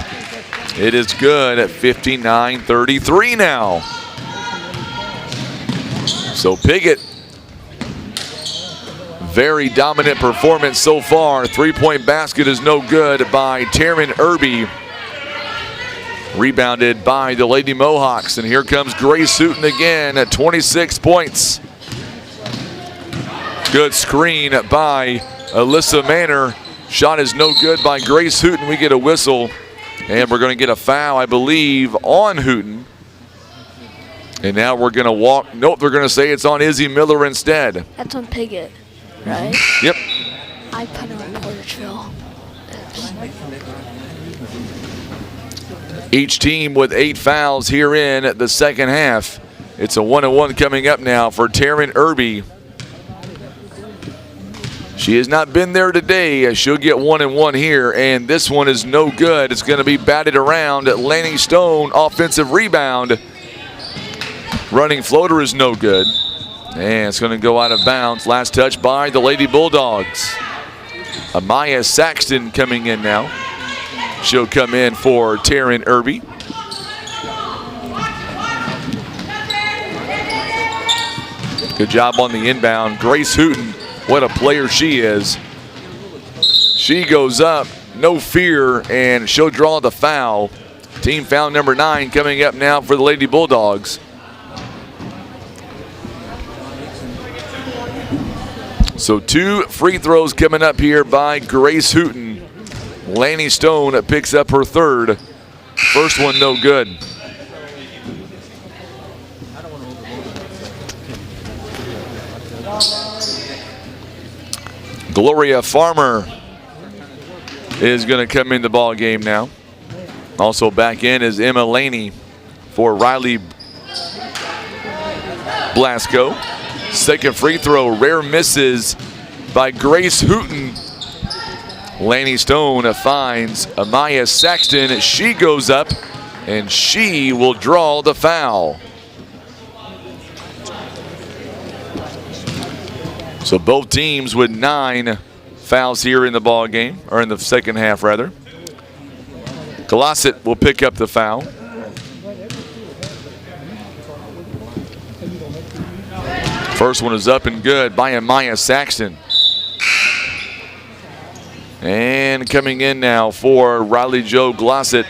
It is good at 59-33 now. So Piggott, very dominant performance so far. 3-point basket is no good by Taryn Irby. Rebounded by the Lady Mohawks. And here comes Grace Hooten again at 26 points. Good screen by Alyssa Manor. Shot is no good by Grace Hooten. We get a whistle, and we're going to get a foul, I believe, on Hooten. And now we're going to walk. Nope, they're going to say it's on Izzy Miller instead. That's on Piggott, right? Yep. I put it on Portageville. Each team with 8 fouls here in the second half. It's a 1-1 coming up now for Taryn Irby. She has not been there today. She'll get 1-1 here, and this one is no good. It's going to be batted around. Lanning Stone, offensive rebound. Running floater is no good. And it's going to go out of bounds. Last touch by the Lady Bulldogs. Amaya Saxton coming in now. She'll come in for Taryn Irby. Good job on the inbound. Grace Hooten, what a player she is. She goes up, no fear, and she'll draw the foul. Team foul number 9 coming up now for the Lady Bulldogs. So 2 free throws coming up here by Grace Hooten. Lanny Stone picks up her 3rd. First one no good. Gloria Farmer is going to come in the ball game now. Also back in is Emma Laney for Riley Blasco. Second free throw, rare misses by Grace Hooten. Laney Stone finds Amaya Saxton. She goes up and she will draw the foul. So both teams with 9 fouls here in the ball game, or in the second half rather. Glossett will pick up the foul. First one is up and good by Amaya Saxton. And coming in now for Riley Joe Glossett,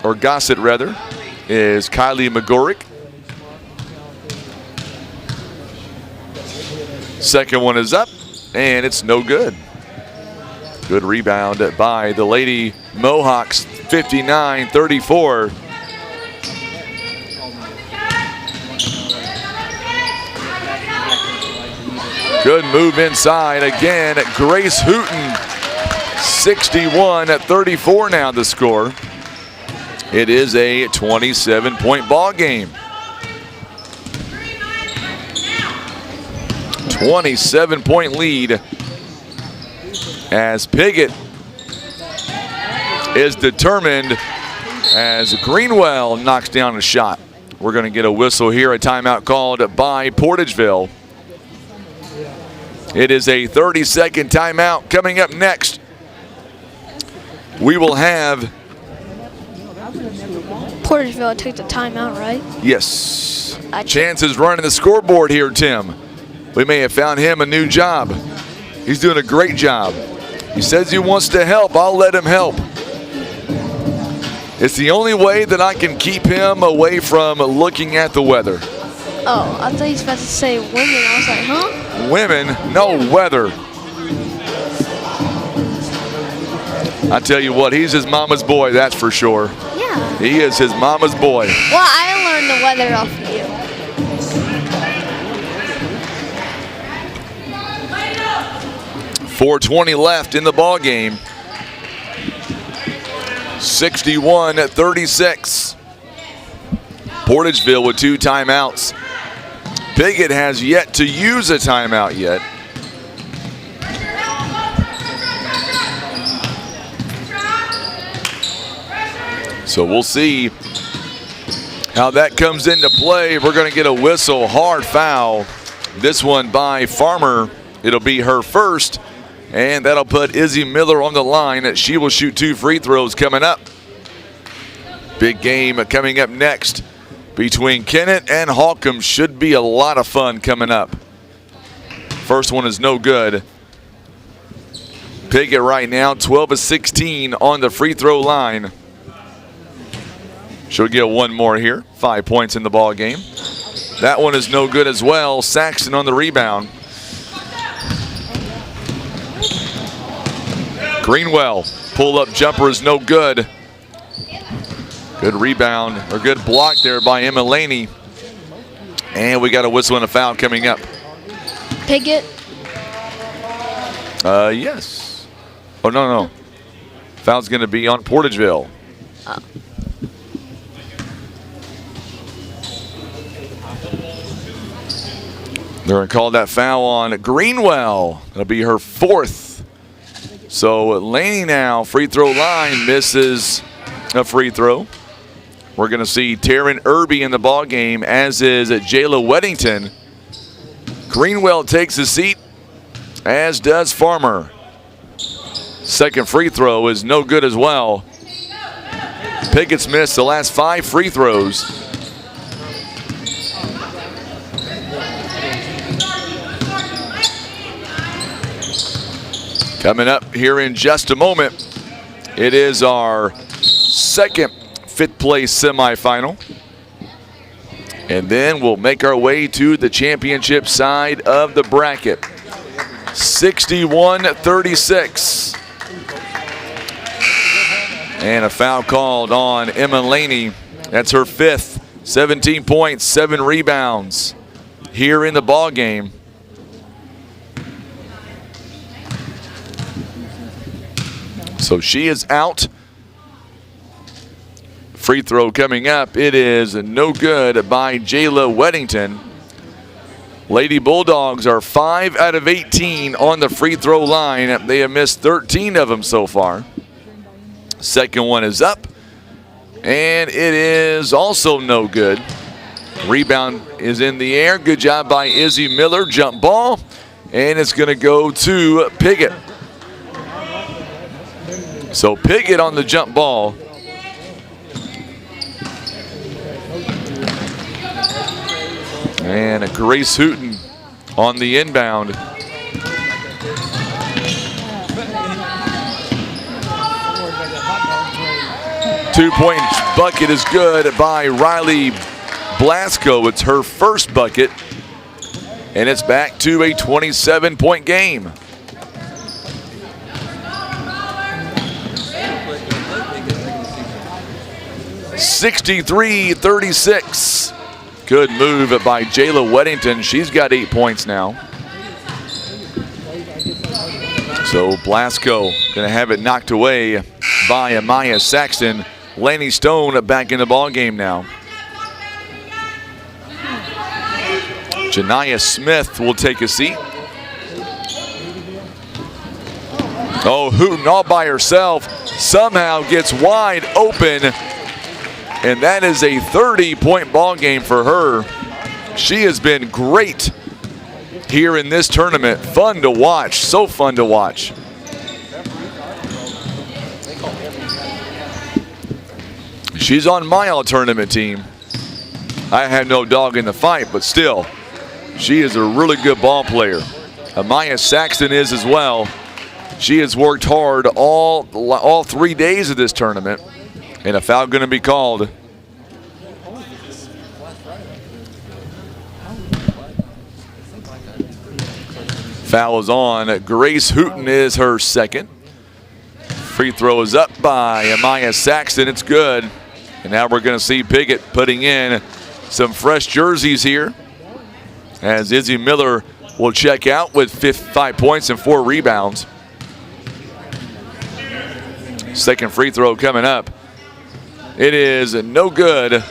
or Gossett rather, is Kylie McGorick. Second one is up, and it's no good. Good rebound by the Lady Mohawks, 59-34. Good move inside again. Grace Hooten, 61-34 now the score. It is a 27-point ball game. 27-point lead as Piggott is determined as Greenwell knocks down a shot. We're going to get a whistle here, a timeout called by Portageville. It is a 30-second timeout. Coming up next, we will have Portageville took the timeout, right? Yes. Chance is running the scoreboard here, Tim. We may have found him a new job. He's doing a great job. He says he wants to help. I'll let him help. It's the only way that I can keep him away from looking at the weather. Oh, I thought he was about to say women. I was like, huh? Women, no weather. I tell you what, he's his mama's boy, that's for sure. Yeah. He is his mama's boy. Well, I learned the weather off of you. 4:20 left in the ball game. 61-36. Portageville with 2 timeouts. Piggott has yet to use a timeout yet. So we'll see how that comes into play. We're going to get a whistle, hard foul. This one by Farmer. It'll be her first, and that'll put Izzy Miller on the line. She will shoot 2 free throws coming up. Big game coming up next between Kennett and Holcomb. Should be a lot of fun coming up. First one is no good. Piggott right now 12 of 16 on the free throw line. She'll get one more here. 5 points in the ball game. That one is no good as well. Saxton on the rebound. Greenwell, pull-up jumper is no good. Good rebound, or good block there by Emma Laney. And we got a whistle and a foul coming up. Piggott. Yes. Oh, no. Foul's going to be on Portageville. Oh. They're going to call that foul on Greenwell. That'll be her 4th. So Laney now, free throw line, misses a free throw. We're going to see Taryn Irby in the ball game, as is Jayla Weddington. Greenwell takes a seat, as does Farmer. Second free throw is no good as well. Piggott's missed the last 5 free throws. Coming up here in just a moment, it is our second 5th place semifinal. And then we'll make our way to the championship side of the bracket. 61-36. And a foul called on Emma Laney. That's her 5th. 17 points, 7 rebounds here in the ball game. So she is out. Free throw coming up. It is no good by Jayla Weddington. Lady Bulldogs are 5 out of 18 on the free throw line. They have missed 13 of them so far. Second one is up, and it is also no good. Rebound is in the air. Good job by Izzy Miller. Jump ball, and it's going to go to Piggott. So Piggott on the jump ball. And Grace Hooten on the inbound. Two-point bucket is good by Riley Blasco. It's her first bucket, and it's back to a 27-point game. (63-36). Good move by Jayla Weddington. She's got 8 points now. So Blasco gonna have it knocked away by Amaya Saxton. Laney Stone back in the ball game now. Janiyah Smith will take a seat. Oh, Hooten all by herself somehow gets wide open. And that is a 30-point ball game for her. She has been great here in this tournament. Fun to watch, so fun to watch. She's on my all-tournament team. I have no dog in the fight, but still, she is a really good ball player. Amaya Saxton is as well. She has worked hard all 3 days of this tournament. And a foul going to be called. Foul is on. Grace Hooten is her second. Free throw is up by Amaya Saxton. It's good. And now we're going to see Piggott putting in some fresh jerseys here, as Izzy Miller will check out with 5 points and 4 rebounds. Second free throw coming up. It is no good.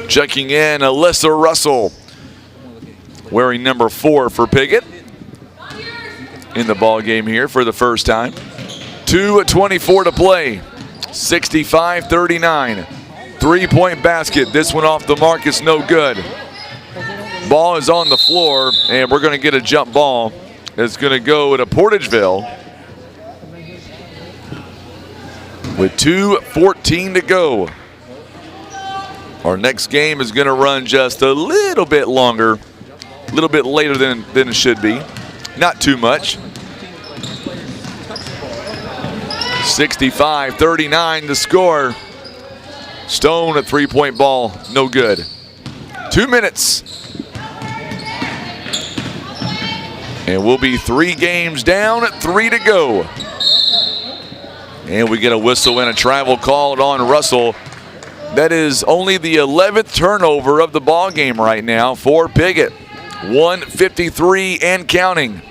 Checking in, Alyssa Russell, wearing number 4 for Piggott in the ball game here for the first time. 2:24 to play. 65-39. 3-point basket. This one off the mark is no good. Ball is on the floor, and we're going to get a jump ball. It's going to go to Portageville with 2:14 to go. Our next game is going to run just a little bit longer, a little bit later than it should be. Not too much. 65-39 the score. Stone, a 3-point ball, no good. 2 minutes. And we'll be 3 games down, 3 to go. And we get a whistle and a travel called on Russell. That is only the 11th turnover of the ball game right now for Piggott. 1:53 and counting.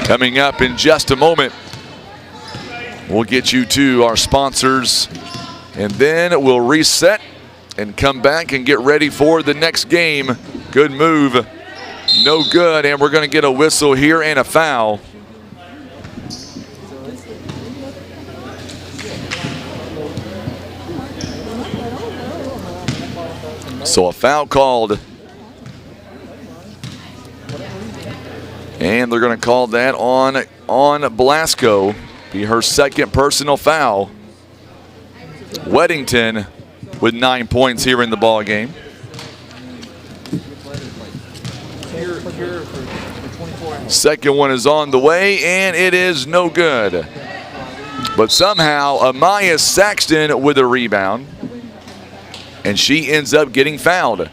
Coming up in just a moment, we'll get you to our sponsors, and then we'll reset and come back and get ready for the next game. Good move, no good, and we're going to get a whistle here and a foul. So a foul called. And they're going to call that on Blasco. Be her second personal foul. Weddington with 9 points here in the ball game. Second one is on the way, and it is no good. But somehow Amaya Saxton with a rebound, and she ends up getting fouled.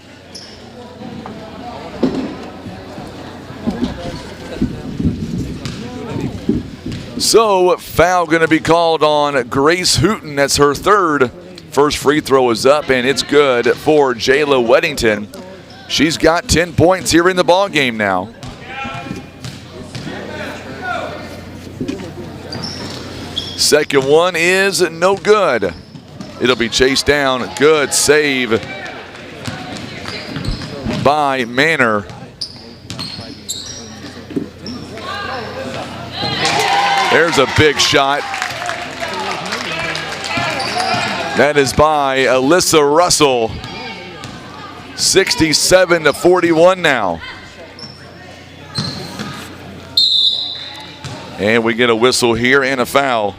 So foul going to be called on Grace Hooten. That's her third. First free throw is up, and it's good for Jayla Weddington. She's got 10 points here in the ball game now. Second one is no good. It'll be chased down. Good save by Manor. There's a big shot. That is by Alyssa Russell. 67-41 now. And we get a whistle here and a foul.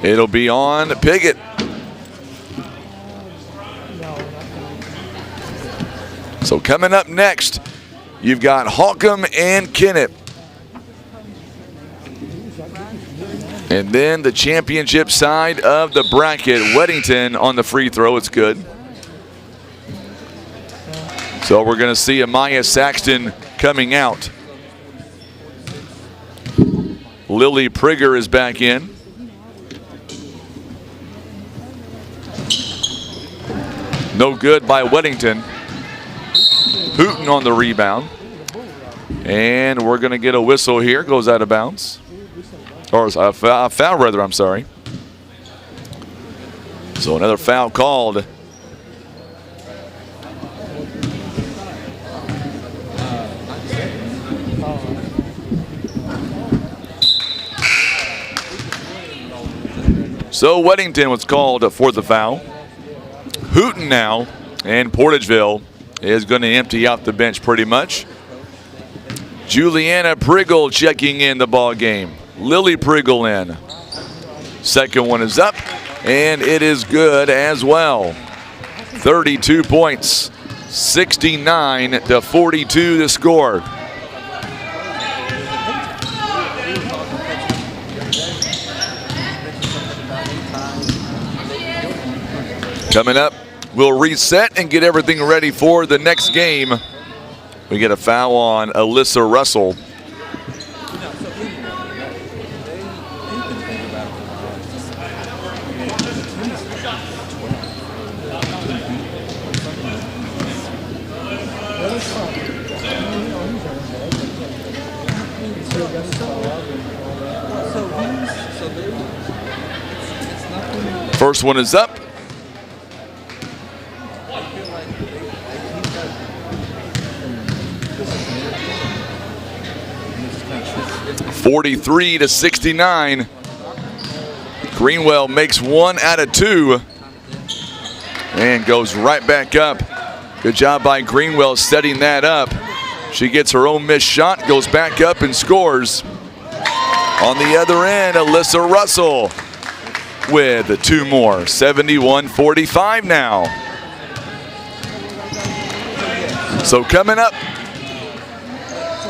It'll be on Piggott. So coming up next, you've got Holcomb and Kennett. And then the championship side of the bracket, Weddington on the free throw. It's good. So we're going to see Amaya Saxton coming out. Lily Prigger is back in. No good by Weddington. Hooten on the rebound. And we're going to get a whistle here. Goes out of bounds. Or a foul, rather, I'm sorry. So another foul called. So Weddington was called for the foul. Hooten now, and Portageville is going to empty out the bench pretty much. Juliana Priggle checking in the ball game. Lily Priggle in. Second one is up, and it is good as well. 32 points, 69-42 the score. Coming up, we'll reset and get everything ready for the next game. We get a foul on Alyssa Russell. First one is up. (43-69). Greenwell makes 1 out of 2 and goes right back up. Good job by Greenwell setting that up. She gets her own missed shot, goes back up and scores. On the other end, Alyssa Russell with 2 more. 71-45 now. So coming up,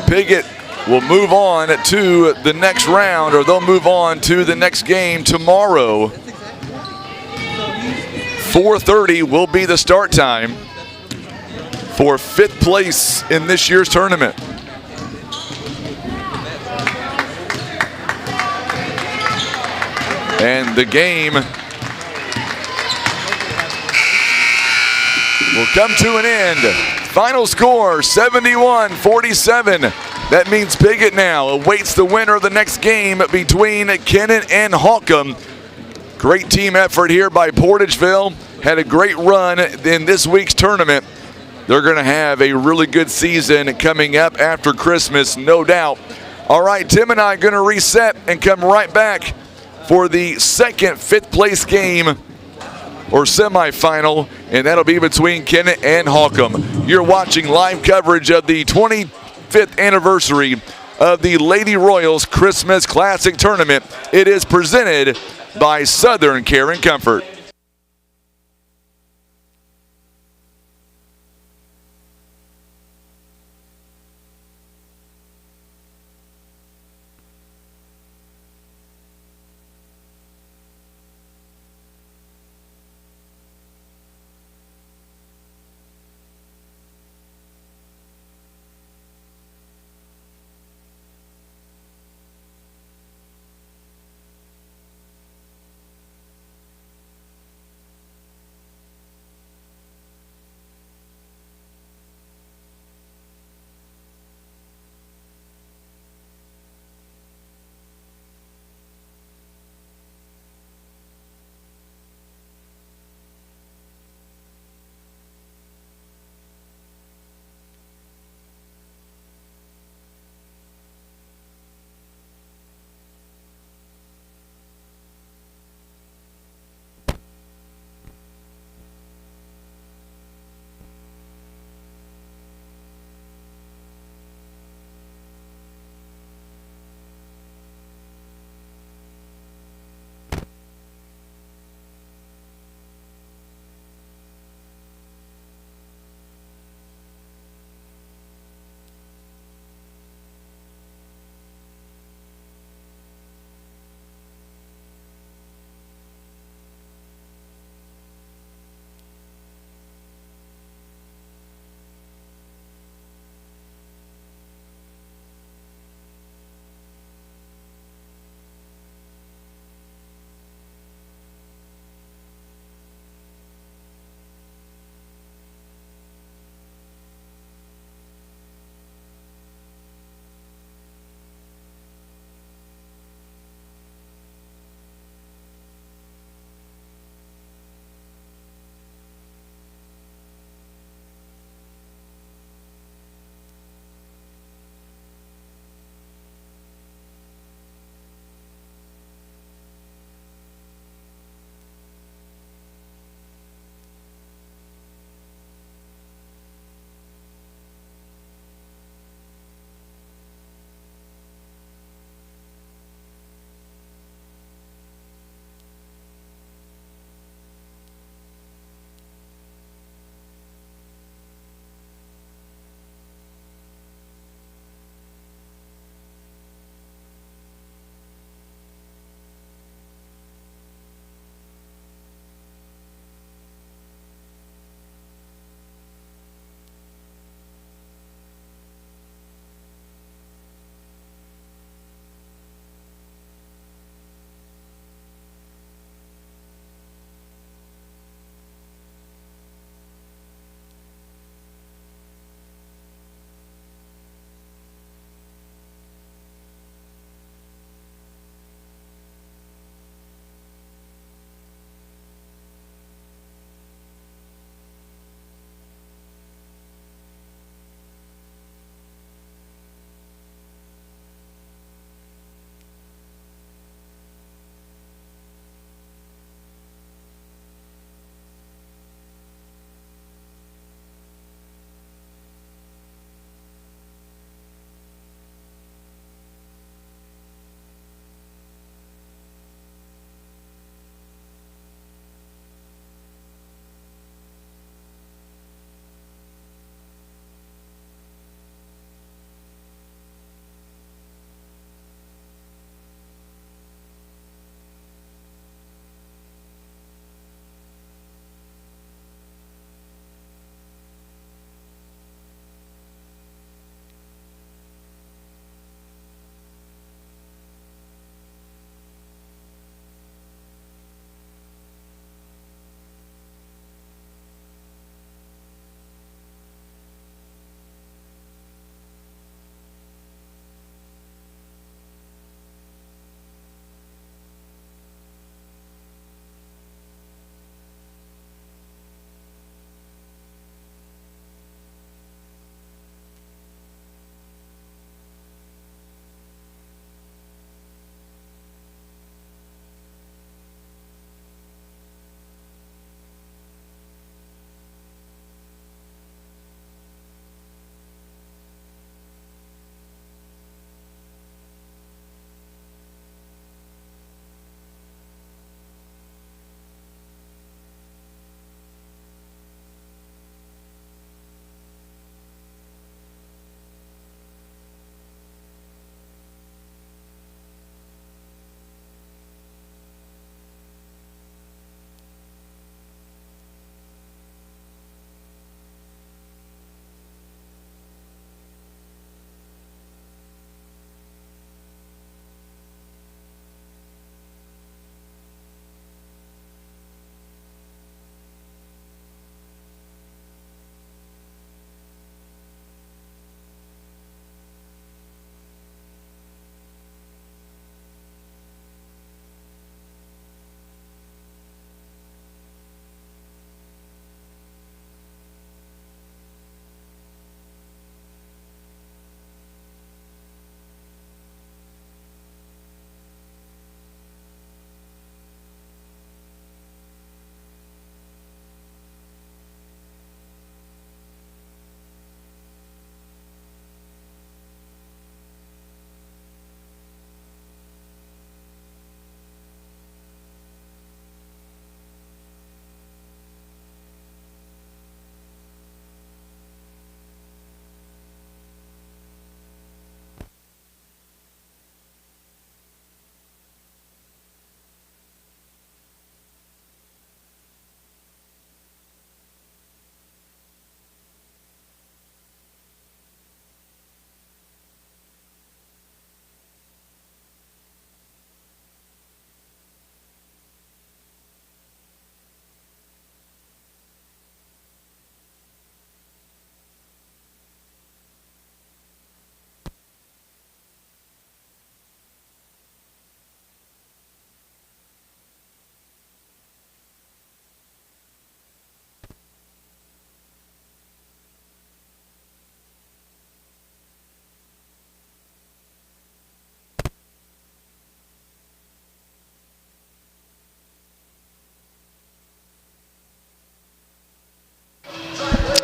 Piggott will move on to the next round, or they'll move on to the next game tomorrow. 4:30 will be the start time. for 5th place in this year's tournament. And the game will come to an end. Final score, 71-47. That means Piggott now awaits the winner of the next game between Kennett and Holcomb. Great team effort here by Portageville. Had a great run in this week's tournament. They're going to have a really good season coming up after Christmas, no doubt. All right, Tim and I are going to reset and come right back for the second 5th place game or semifinal, and that'll be between Kennett and Holcomb. You're watching live coverage of the 25th anniversary of the Lady Royals Christmas Classic Tournament. It is presented by Southern Care and Comfort.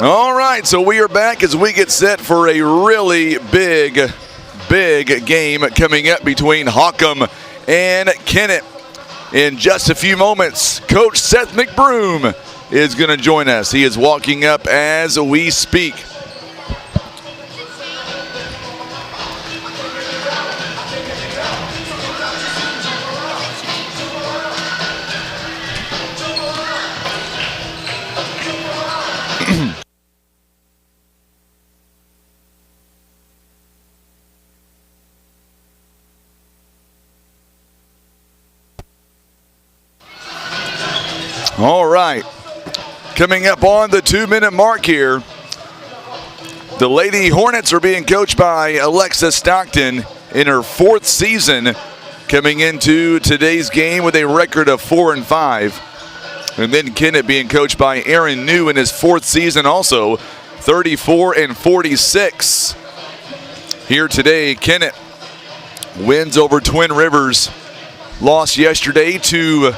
All right, so we are back as we get set for a really big game coming up between Holcomb and Kennett. In just a few moments, Coach Seth McBroom is going to join us. He is walking up as we speak. All right, coming up on the 2-minute mark here, the Lady Hornets are being coached by Alexa Stockton in her 4th season, coming into today's game with a record of 4-5. And then Kennett being coached by Aaron New in his 4th season also, 34-46. Here today, Kennett wins over Twin Rivers, lost yesterday to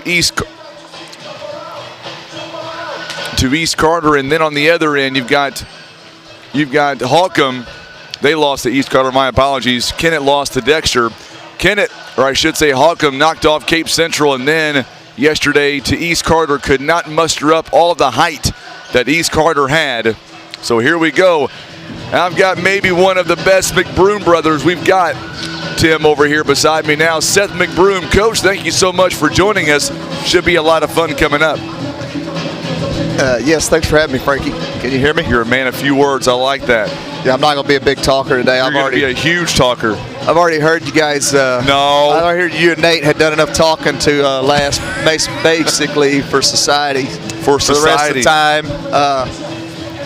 East Carter, and then on the other end you've got Holcomb. They lost to East Carter. My apologies. Kennett lost to Dexter. Kennett, or I should say Holcomb, knocked off Cape Central, and then yesterday to East Carter could not muster up all the height that East Carter had. So here we go. I've got maybe one of the best McBroom brothers we've got. Tim over here beside me now. Seth McBroom. Coach, thank you so much for joining us. Should be a lot of fun coming up. Yes, thanks for having me, Frankie. Can you hear me? You're a man of few words. I like that. Yeah, I'm not going to be a big talker today. You're going to be a huge talker. I've already heard you guys. No. I heard you and Nate had done enough talking to last basically for society. For the rest of the time. I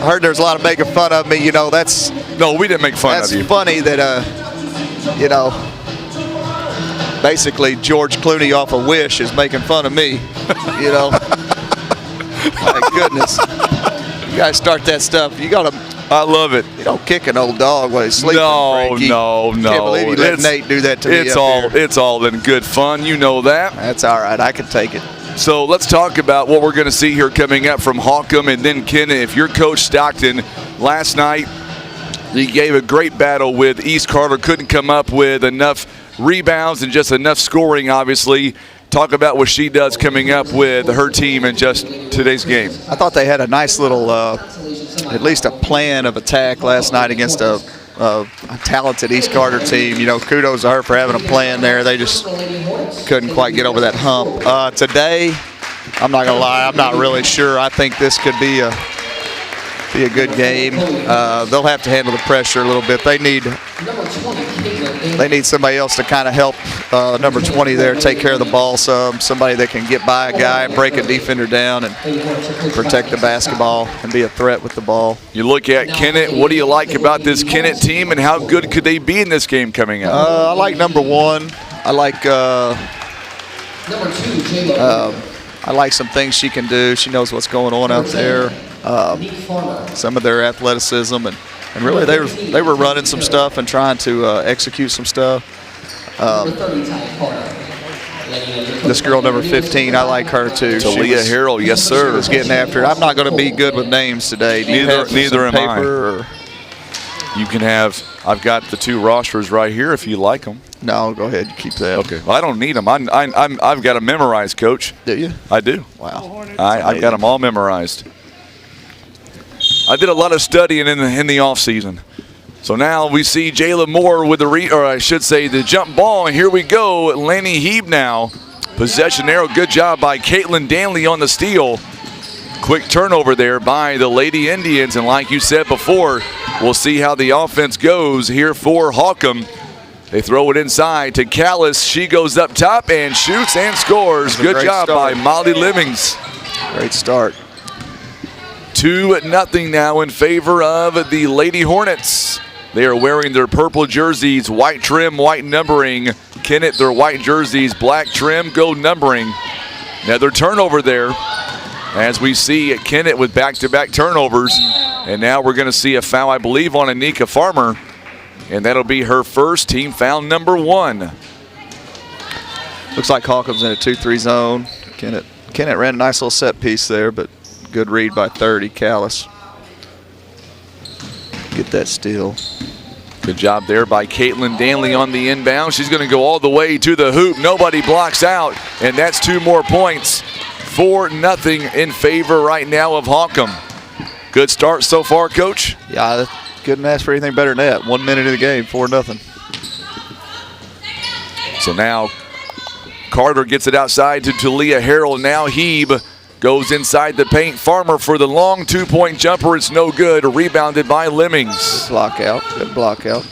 heard there's a lot of making fun of me. You know, that's. No, we didn't make fun of you. That's funny that, you know, basically George Clooney off of Wish is making fun of me. You know. My goodness. You guys start that stuff. You got to. I love it. You don't kick an old dog while he's sleeping, Frankie. No. Can't believe you let Nate do that to me. It's all in good fun. You know that. That's all right. I can take it. So let's talk about what we're going to see here coming up from Holcomb and then Kennett. If you're Coach Stockton, last night he gave a great battle with East Carter. Couldn't come up with enough rebounds and just enough scoring, obviously. Talk about what she does coming up with her team in just today's game. I thought they had a nice little, at least a plan of attack last night against a talented East Carter team. You know, kudos to her for having a plan there. They just couldn't quite get over that hump. Today, I'm not going to lie, I'm not really sure. I think this could be a good game. They'll have to handle the pressure a little bit. They need somebody else to kind of help number 20 there take care of the ball some. Somebody that can get by a guy, break a defender down, and protect the basketball and be a threat with the ball. You look at Kennett. What do you like about this Kennett team, and how good could they be in this game coming up? I like number 1. I like I like some things she can do. She knows what's going on out there. Some of their athleticism, and really they were running some stuff and trying to execute some stuff. This girl, number 15, I like her too. Talia Harrell, yes sir. She was getting after it. I'm not going to be good with names today. Neither am I. You can have. I've got the 2 rosters right here if you like them. No, go ahead. You keep that. Okay. Well, I don't need them. I've got them memorized, Coach. Do you? I do. Wow. I've got them all memorized. I did a lot of studying in the off season. So now we see Jayla Moore with the jump ball, and here we go. Lanny Heeb now. Possession arrow. Good job by Caitlin Danley on the steal. Quick turnover there by the Lady Indians, and like you said before, we'll see how the offense goes here for Holcomb. They throw it inside to Callis. She goes up top and shoots and scores. Good job by Molly Lemmings. Great start. 2-0 now in favor of the Lady Hornets. They are wearing their purple jerseys, white trim, white numbering. Kennett, their white jerseys, black trim, gold numbering. Another turnover there. As we see Kennett with back-to-back turnovers. And now we're going to see a foul, I believe, on Anika Farmer. And that'll be her first, team foul number 1. Looks like Holcomb's in a 2-3 zone. Kennett ran a nice little set piece there, but Good read by 30, Callis. Get that steal. Good job there by Caitlin Danley on the inbound. She's going to go all the way to the hoop. Nobody blocks out, and that's 2 more points. 4-0 in favor right now of Holcomb. Good start so far, Coach? Yeah, couldn't ask for anything better than that. 1 minute in the game, 4-0. So now Carter gets it outside to Talia Harrell. Now Hebe goes inside the paint. Farmer for the long 2-point jumper. It's no good. Rebounded by Lemmings. Good block out. Good block out.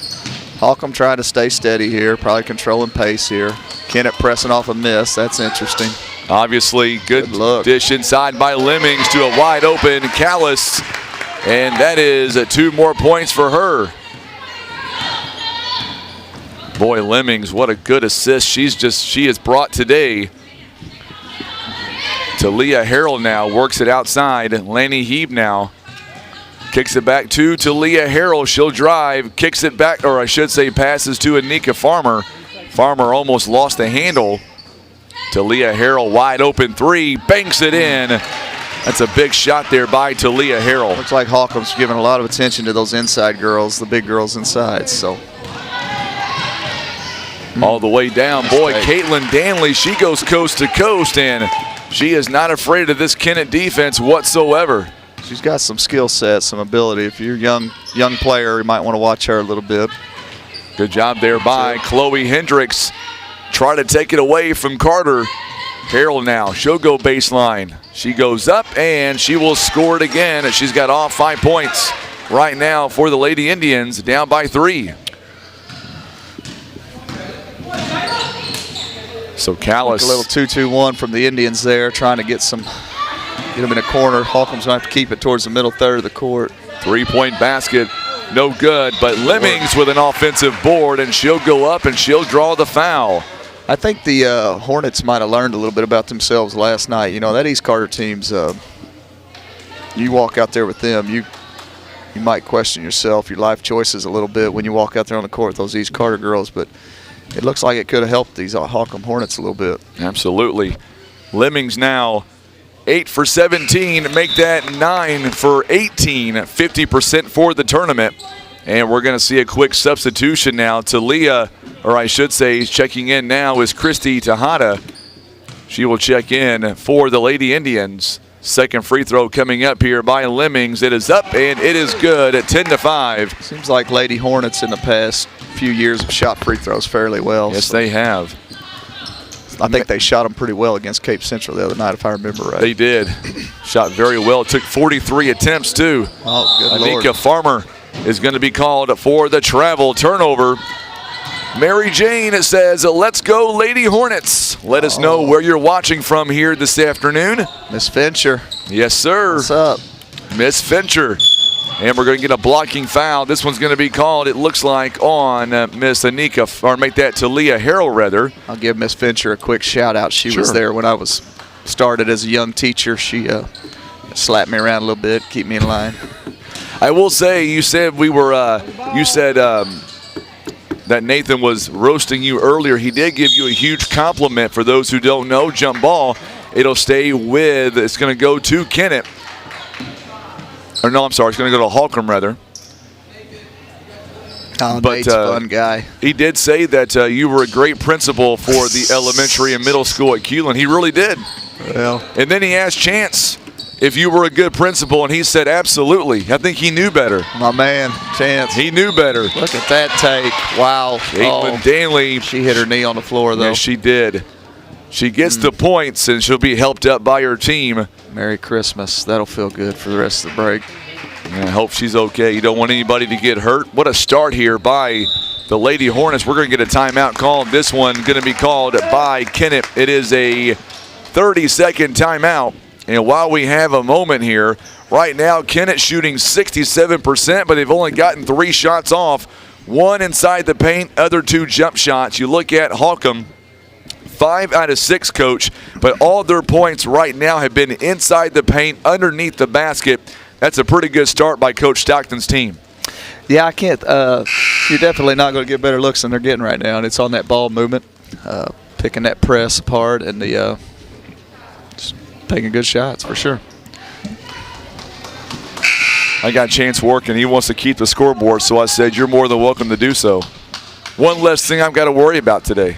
Holcomb trying to stay steady here. Probably controlling pace here. Kennett pressing off a miss. That's interesting. Obviously, good look. Dish inside by Lemmings to a wide open Callis. And that is 2 more points for her. Boy, Lemmings, what a good assist she has brought today. Talia Harrell now works it outside. Lanny Hebe now kicks it back to Talia Harrell. She'll drive, kicks it back, or I should say passes to Anika Farmer. Farmer almost lost the handle. Talia Harrell wide open 3, banks it in. That's a big shot there by Talia Harrell. Looks like Holcomb's giving a lot of attention to those inside girls, the big girls inside, so. All the way down. Boy, Caitlin Danley, she goes coast to coast, and she is not afraid of this Kennett defense whatsoever. She's got some skill set, some ability. If you're a young player, you might want to watch her a little bit. Good job there by Chloe Hendricks. Try to take it away from Carter. Harrell now, she'll go baseline. She goes up, and she will score it again. She's got all 5 points right now for the Lady Indians, down by 3. So Callis. A little 2-2-1 from the Indians there, trying to get them in a corner. Holcomb's going to have to keep it towards the middle third of the court. 3-point basket, no good, but Lemmings with an offensive board, and she'll go up and she'll draw the foul. I think the Hornets might have learned a little bit about themselves last night. You know, that East Carter team's, you walk out there with them, you might question yourself, your life choices a little bit when you walk out there on the court with those East Carter girls, but it looks like it could have helped these Holcomb Hornets a little bit. Absolutely. Lemmings now 8 for 17, make that 9 for 18, 50% for the tournament. And we're going to see a quick substitution now. Talia, or I should say, checking in now is Christy Tejada. She will check in for the Lady Indians. Second free throw coming up here by Lemmings. It is up and it is good at 10-5. Seems like Lady Hornets in the past few years have shot free throws fairly well. Yes, they have. I think they shot them pretty well against Cape Central the other night, if I remember right. They did. Shot very well. It took 43 attempts, too. Oh, good Lord. Anika Farmer is going to be called for the travel turnover. Mary Jane says, let's go Lady Hornets. Let us know where you're watching from here this afternoon. Miss Fincher. Yes, sir. What's up? Miss Fincher. And we're going to get a blocking foul. This one's going to be called, it looks like, on Miss Anika, or make that Talia Harrell, rather. I'll give Miss Fincher a quick shout out. She was there when I was started as a young teacher. She slapped me around a little bit, keep me in line. I will say, you said we were, that Nathan was roasting you earlier. He did give you a huge compliment. For those who don't know, jump ball, it'll stay with, it's going to go to Kennett. Or no, I'm sorry, it's going to go to Holcomb, rather. Oh, but Nate's a fun guy. He did say that you were a great principal for the elementary and middle school at Kewland. He really did. Well. And then he asked Chance if you were a good principal, and he said absolutely. I think he knew better. My man, Chance. He knew better. Look at that take. Wow. Caitlin Danley. She hit her knee on the floor, though. Yes, she did. She gets the points, and she'll be helped up by her team. Merry Christmas. That'll feel good for the rest of the break. I hope she's okay. You don't want anybody to get hurt. What a start here by the Lady Hornets. We're going to get a timeout called. This one going to be called by Kennett. It is a 30-second timeout. And while we have a moment here, right now Kennett shooting 67%, but they've only gotten 3 shots off. 1 inside the paint, other 2 jump shots. You look at Holcomb, 5 out of 6, Coach, but all their points right now have been inside the paint, underneath the basket. That's a pretty good start by Coach Stockton's team. Yeah, I can't. You're definitely not going to get better looks than they're getting right now, and it's on that ball movement, picking that press apart, and the just taking good shots for sure. I got Chance working. He wants to keep the scoreboard, so I said, you're more than welcome to do so. One less thing I've got to worry about today.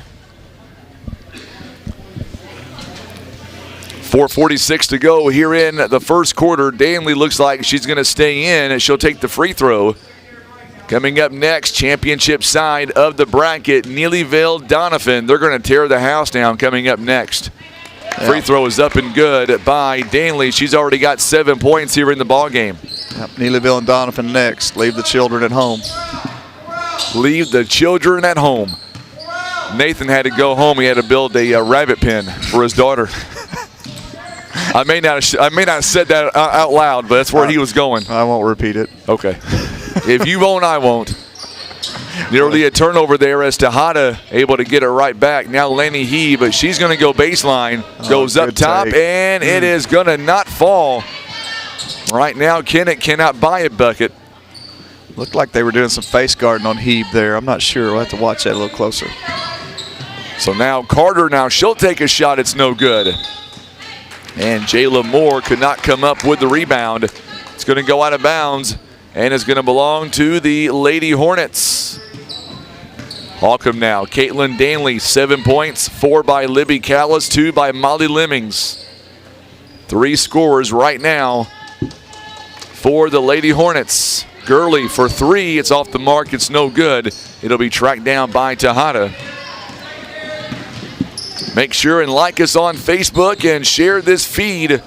4:46 to go here in the first quarter. Danley looks like she's going to stay in, and she'll take the free throw. Coming up next, championship side of the bracket, Neelyville, Doniphan. They're going to tear the house down coming up next. Yeah. Free throw is up and good by Danley. She's already got 7 points here in the ballgame. Yep, Neelyville and Doniphan next. Leave the children at home. Leave the children at home. Nathan had to go home. He had to build a rabbit pen for his daughter. I may not have said that out loud, but that's where he was going. I won't repeat it. Okay. If you won't, I won't. Nearly a turnover there as Tejada able to get it right back. Now Lenny He, but she's going to go baseline. Goes up top, take. And it is going to not fall. Right now, Kennett cannot buy a bucket. Looked like they were doing some face guarding on Hebe there. I'm not sure. We'll have to watch that a little closer. So now Carter, she'll take a shot. It's no good. And Jayla Moore could not come up with the rebound. It's going to go out of bounds. And it's going to belong to the Lady Hornets. Holcomb now. Caitlin Danley, 7 points. 4 by Libby Callis, 2 by Molly Lemmings. 3 scorers right now for the Lady Hornets. Gurley for 3. It's off the mark. It's no good. It'll be tracked down by Tejada. Make sure and like us on Facebook and share this feed.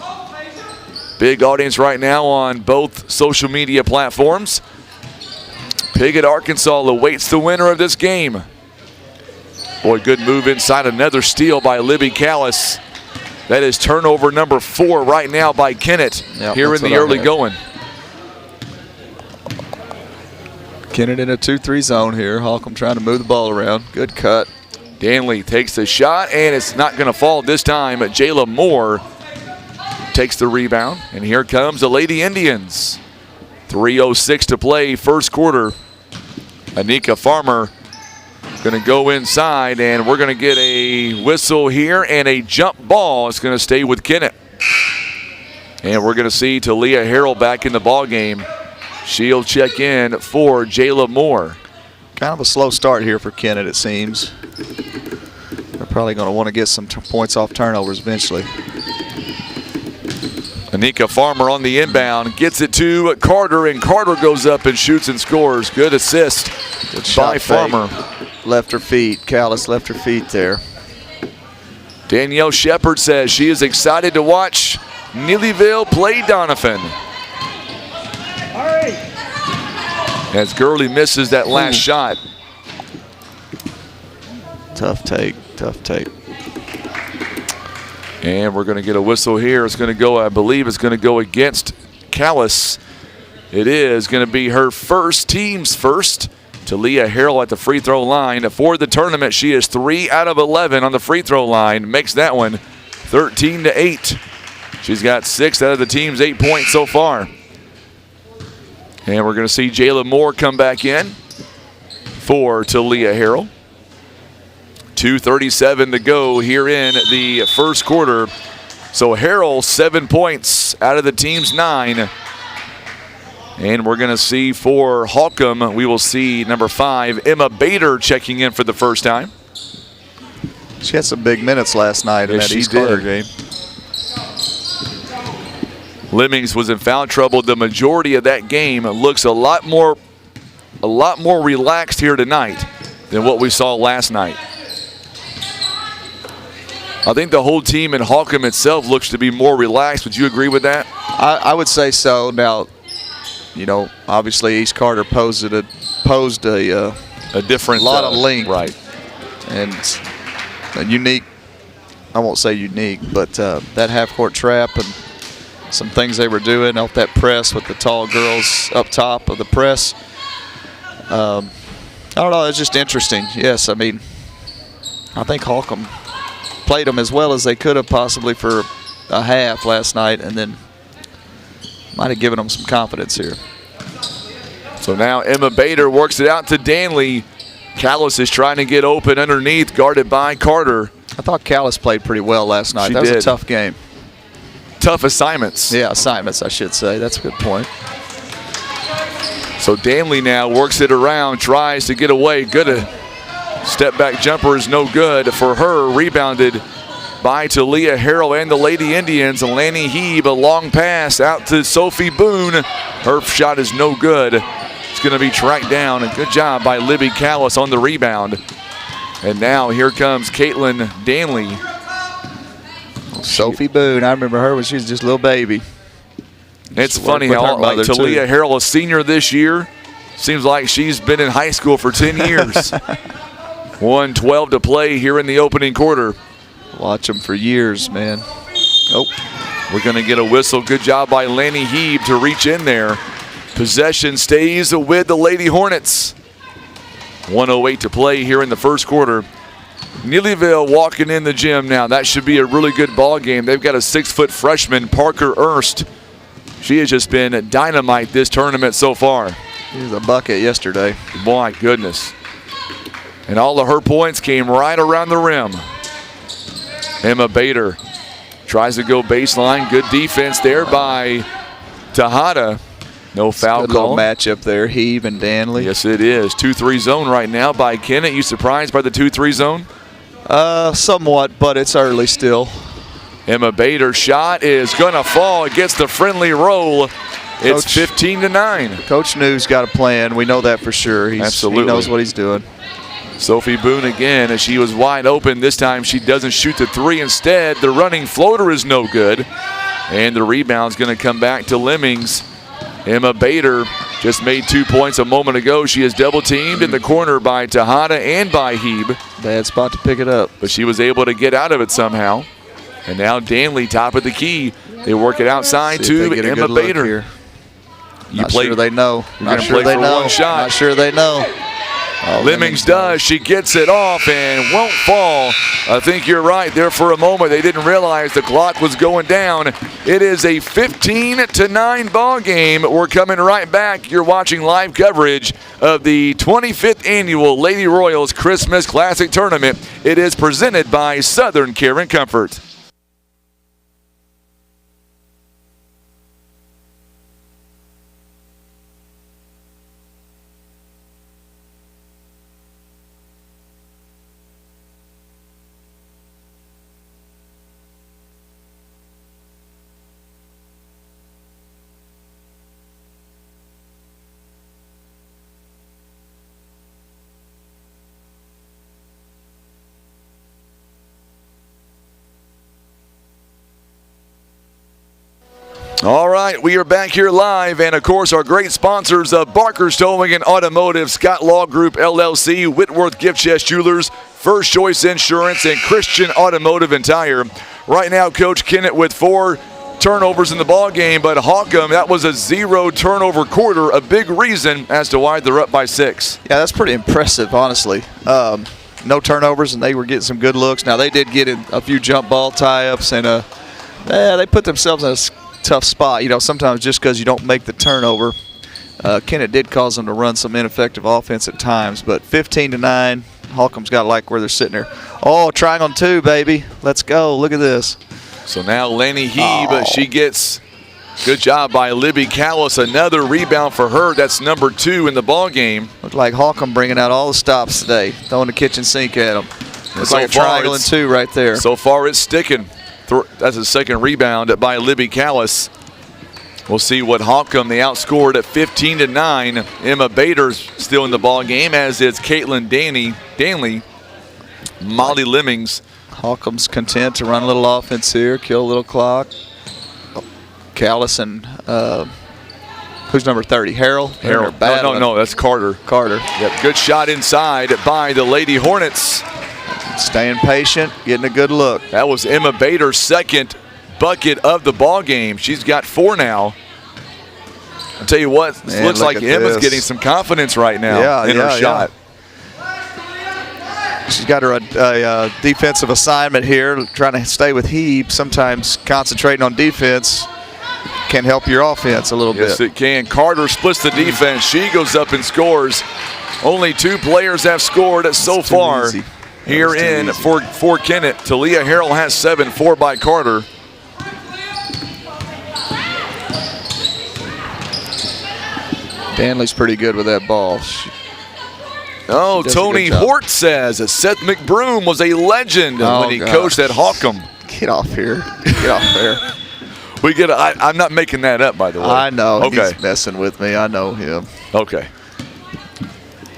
Big audience right now on both social media platforms. Piggott, Arkansas awaits the winner of this game. Boy, good move inside. Another steal by Libby Callis. That is turnover number 4 right now by Kennett here in the early going. Kennett in a 2-3 zone here. Holcomb trying to move the ball around. Good cut. Danley takes the shot, and it's not going to fall this time. Jayla Moore takes the rebound, and here comes the Lady Indians. 3:06 to play, first quarter. Anika Farmer going to go inside, and we're going to get a whistle here and a jump ball. It's going to stay with Kennett. And we're going to see Talia Harrell back in the ball game. She'll check in for Jayla Moore. Kind of a slow start here for Kennett, it seems. They're probably going to want to get some points off turnovers eventually. Anika Farmer on the inbound, gets it to Carter, and Carter goes up and shoots and scores. Good assist by Farmer. Left her feet. Callis left her feet there. Danielle Shepard says she is excited to watch Neelyville play Doniphan. All right. As Gurley misses that last shot. Tough take, tough take. And we're going to get a whistle here. It's going to go, I believe it's going to go against Callis. It is going to be her team's first. Talia Harrell at the free throw line. For the tournament, she is 3 out of 11 on the free throw line. Makes that one 13-8. She's got 6 out of the team's 8 points so far. And we're going to see Jayla Moore come back in for Talia Harrell. 2:37 to go here in the first quarter. So Harrell, 7 points out of the team's 9. And we're going to see for Holcomb, we will see number 5, Emma Bader, checking in for the first time. She had some big minutes last night in that East Carter game. Lemmings was in foul trouble the majority of that game. It looks a lot more relaxed here tonight than what we saw last night. I think the whole team in Holcomb itself looks to be more relaxed. Would you agree with that? I would say so. Now, you know, obviously East Carter posed a different lot of length, right, and a unique. I won't say unique, but that half-court trap and some things they were doing off that press with the tall girls up top of the press. I don't know. It's just interesting. Yes, I mean, I think Holcomb played them as well as they could have possibly for a half last night, and then might have given them some confidence here. So now Emma Bader works it out to Danley. Callis is trying to get open underneath, guarded by Carter. I thought Callis played pretty well last night. That was a tough game. Tough assignments. Yeah, assignments, I should say. That's a good point. So Danley now works it around, tries to get away. Good. Step back jumper is no good for her. Rebounded by Talia Harrell and the Lady Indians. And Lanny Heeb, a long pass out to Sophie Boone. Her shot is no good. It's going to be tracked down. A good job by Libby Callis on the rebound. And now here comes Caitlin Danley. Sophie Boone, I remember her when she was just a little baby. It's funny how like Talia Harrell, a senior this year, seems like she's been in high school for 10 years. 1:12 to play here in the opening quarter. Watch them for years, man. Oh, we're going to get a whistle. Good job by Lanny Heeb to reach in there. Possession stays with the Lady Hornets. 1:08 to play here in the first quarter. Neelyville walking in the gym now. That should be a really good ball game. They've got a 6-foot freshman, Parker Erst. She has just been dynamite this tournament so far. He was a bucket yesterday. My goodness. And all of her points came right around the rim. Emma Bader tries to go baseline. Good defense there by Tejada. No foul good call. Little matchup there, Heeb and Danley. Yes, it is. 2-3 zone right now by Kennett. You surprised by the 2-3 zone? Somewhat, but it's early still. Emma Bader's shot is going to fall. It gets the friendly roll. It's 15-9. Coach New's got a plan. We know that for sure. Absolutely. He knows what he's doing. Sophie Boone again, as she was wide open. This time she doesn't shoot the three. Instead, the running floater is no good. And the rebound's going to come back to Lemmings. Emma Bader just made 2 points a moment ago. She is double teamed in the corner by Tejada and by Heeb. Bad spot to pick it up. But she was able to get out of it somehow. And now Danley, top of the key. They work it outside to Emma Bader. Not sure they know. Not sure they know. One shot. Not sure they know. Oh, Lemmings does. She gets it off and won't fall. I think you're right there for a moment. They didn't realize the clock was going down. It is a 15-9 ball game. We're coming right back. You're watching live coverage of the 25th Annual Lady Royals Christmas Classic Tournament. It is presented by Southern Care and Comfort. All right, we are back here live, and of course our great sponsors of Barker's Towing and Automotive, Scott Law Group LLC, Whitworth Gift Chest Jewelers, First Choice Insurance, and Christian Automotive and Tire. Right now, Coach Kennett with 4 turnovers in the ball game, but Holcomb, that was a 0 turnover quarter, a big reason as to why they're up by 6. Yeah, that's pretty impressive, honestly. No turnovers, and they were getting some good looks. Now, they did get in a few jump ball tie-ups, and they put themselves in a tough spot. You know, sometimes just because you don't make the turnover. Kennett did cause them to run some ineffective offense at times, but 15-9, Holcomb's got to like where they're sitting there. Oh, triangle 2, baby. Let's go. Look at this. So now Lanny Heeb, she gets good job by Libby Callis. Another rebound for her. That's number 2 in the ball game. Looked like Holcomb bringing out all the stops today, throwing the kitchen sink at them. It's like a triangle 2 right there. So far it's sticking. That's a second rebound by Libby Callis. We'll see what Holcomb, they outscored at 15-9. Emma Bader's still in the ball game, as is Caitlin Danley, Molly Lemmings. Holcomb's content to run a little offense here, kill a little clock. Callis and who's number 30? Harold. No, that's Carter. Yep, good shot inside by the Lady Hornets. Staying patient, getting a good look. That was Emma Bader's second bucket of the ball game. She's got 4 now. I'll tell you what, it looks like Emma's getting some confidence right now in her shot. Yeah. She's got her defensive assignment here, trying to stay with Heeb. Sometimes concentrating on defense can help your offense a little bit. Yes, it can. Carter splits the defense. She goes up and scores. Only 2 players have scored so far. Easy. Here in for Kennett. Talia Harrell has 7, 4 by Carter. Danley's pretty good with that ball. Oh, does a Tony good job. Hort says that Seth McBroom was a legend Oh, when he gosh. coached at Holcomb. Get off here. Get off there. I'm not making that up, by the way. I know. Okay. He's messing with me. I know him. Okay.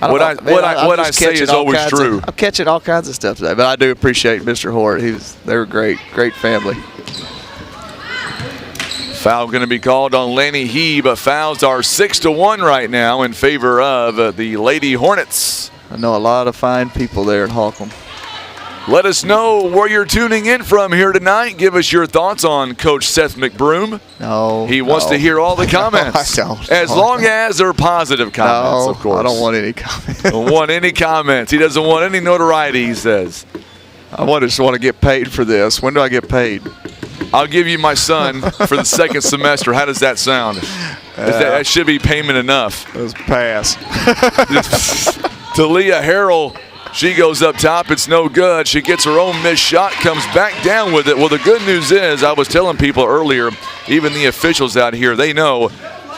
I What don't know, I- what man, I- I'm what I just say catching is all always kinds of- true. I'm catching all kinds of stuff today, but I do appreciate Mr. Hort. They're great family. Foul going to be called on Lanny Heeb. Fouls are 6-1 right now in favor of the Lady Hornets. I know a lot of fine people there at Holcomb. Let us know where you're tuning in from here tonight. Give us your thoughts on Coach Seth McBroom. No. He wants to hear all the comments. I don't. As long as they're positive comments, No, of course. I don't want any comments. Don't want any comments. He doesn't want any notoriety, he says. I just want to get paid for this. When do I get paid? I'll give you my son for the second semester. How does that sound? That should be payment enough. Let's pass. Talia Harrell, she goes up top. It's no good. She gets her own missed shot, comes back down with it. Well, the good news is, I was telling people earlier, even the officials out here, they know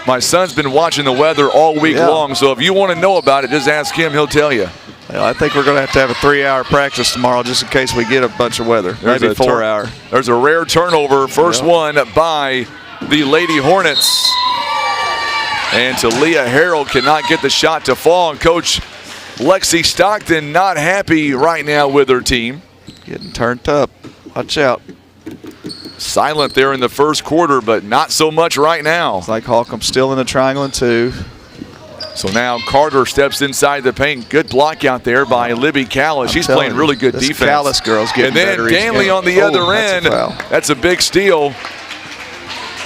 my son's been watching the weather all week long. So if you want to know about it, just ask him. He'll tell you. Well, I think we're going to have a 3-hour practice tomorrow just in case we get a bunch of weather. Maybe 4 hour. There's a rare turnover. First one by the Lady Hornets. And Talia Harrell cannot get the shot to fall. And Coach Lexi Stockton not happy right now with her team. Getting turned up. Watch out. Silent there in the first quarter, but not so much right now. It's like Holcomb still in the triangle in 2. So now Carter steps inside the paint. Good block out there by Libby Callis. She's telling playing you, really good this defense. Callis girl's getting and then better each Danley game. on the other That's end. a foul. That's a big steal.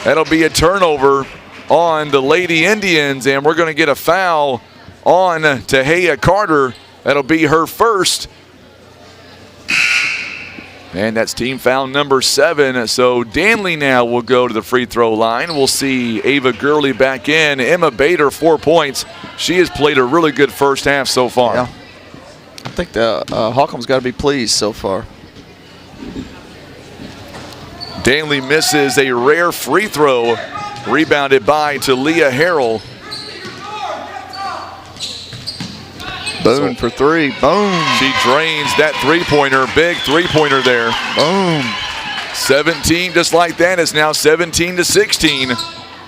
That'll be a turnover on the Lady Indians, and we're going to get a foul on Tahia Carter. That'll be her first. And that's team foul number 7. So Danley now will go to the free throw line. We'll see Ava Gurley back in. Emma Bader, 4 points. She has played a really good first half so far. Yeah. I think the Holcomb's got to be pleased so far. Danley misses a rare free throw. Rebounded by Talia Harrell. Boone for 3. Boom. She drains that three-pointer. Big three-pointer there. Boom. 17, just like that. It's now 17-16.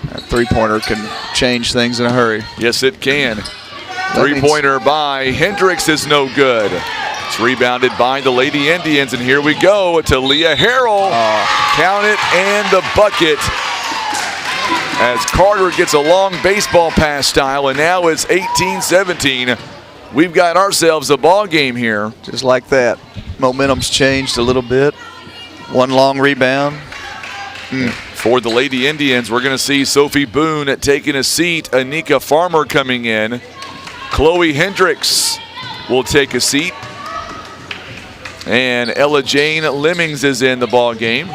That three-pointer can change things in a hurry. Yes, it can. Three-pointer by Hendricks is no good. It's rebounded by the Lady Indians, and here we go. Talia Harrell. Count it and the bucket. As Carter gets a long baseball pass style, and now it's 18-17. We've got ourselves a ball game here. Just like that. Momentum's changed a little bit. One long rebound. For the Lady Indians, we're going to see Sophie Boone taking a seat. Anika Farmer coming in. Chloe Hendricks will take a seat. And Ella Jane Lemmings is in the ball game.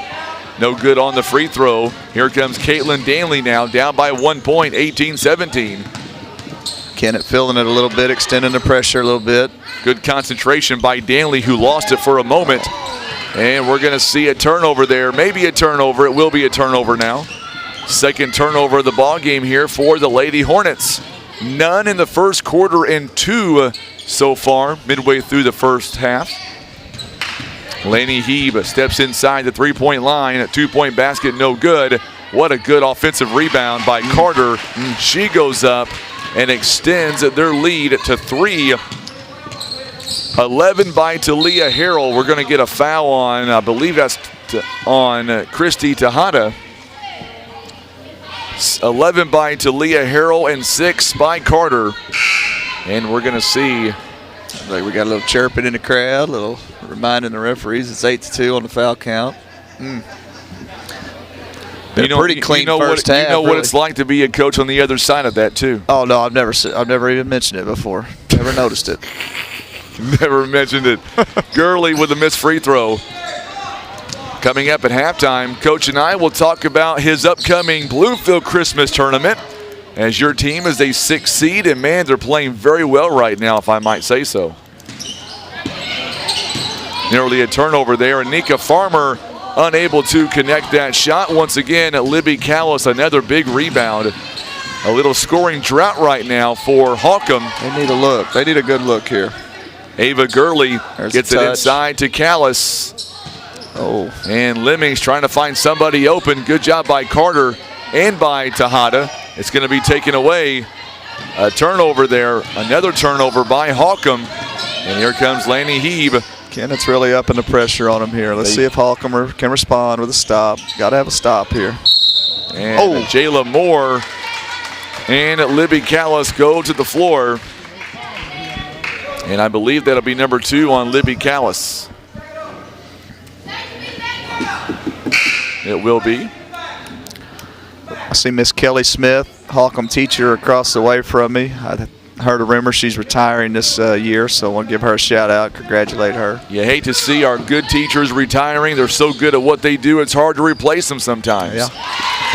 No good on the free throw. Here comes Caitlin Danley now, down by 1 point, 18-17. Kennett filling it a little bit, extending the pressure a little bit. Good concentration by Danley, who lost it for a moment. And we're going to see a turnover there. Maybe a turnover. It will be a turnover now. Second turnover of the ball game here for the Lady Hornets. None in the first quarter and 2 so far, midway through the first half. Laney Heeb steps inside the three-point line. A 2-point basket, no good. What a good offensive rebound by Carter. She goes up and extends their lead to 3. 11 by Talia Harrell. We're going to get a foul on, I believe that's on Christy Tejada. 11 by Talia Harrell and 6 by Carter. And we're going to see. Like we got a little chirping in the crowd, a little reminding the referees it's 8-2 on the foul count. Been a pretty clean first half. You know what it's like to be a coach on the other side of that too. Oh no, I've never even mentioned it before. Never noticed it. Never mentioned it. Gurley with a missed free throw. Coming up at halftime, Coach and I will talk about his upcoming Bloomfield Christmas tournament. As your team is a 6th seed, and man, they're playing very well right now, if I might say so. Nearly a turnover there. Anika Farmer unable to connect that shot. Once again, Libby Callis, another big rebound. A little scoring drought right now for Holcomb. They need a look. They need a good look here. Ava Gurley There's gets a it touch. inside to Callis. Oh, And Lemmings trying to find somebody open. Good job by Carter and by Tejada. It's going to be taken away. A turnover there. Another turnover by Holcomb. And here comes Lanny Heeb. Kennett's really upping the pressure on him here. Let's see if Holcomb can respond with a stop. Got to have a stop here. And Jayla Moore and Libby Callis go to the floor. And I believe that'll be number 2 on Libby Callis. It will be. I see Miss Kelly Smith, Holcomb teacher, across the way from me. I heard a rumor she's retiring this year, so I want to give her a shout out, congratulate her. You hate to see our good teachers retiring. They're so good at what they do, it's hard to replace them sometimes. Yeah.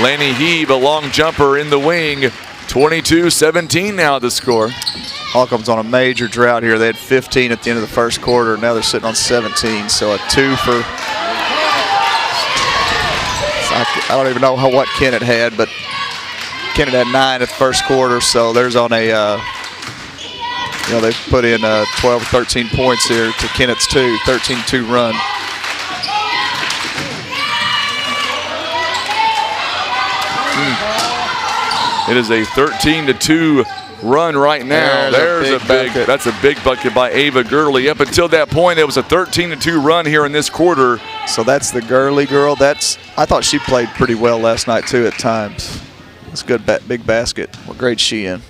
Lanny Heeb, a long jumper in the wing. 22-17 now the score. Holcomb's on a major drought here. They had 15 at the end of the first quarter. Now they're sitting on 17, so a 2 for... I don't even know what Kennett had, but Kennett had 9 at the first quarter, so there's on a, they've put in 12 or 13 points here to Kennett's 13-2 run. It is a 13-2 run right now. That's a big bucket by Ava Gurley. Up until that point, it was a 13-2 run here in this quarter. So that's the Gurley girl. I thought she played pretty well last night too at times. It's a good big basket. What grade she in?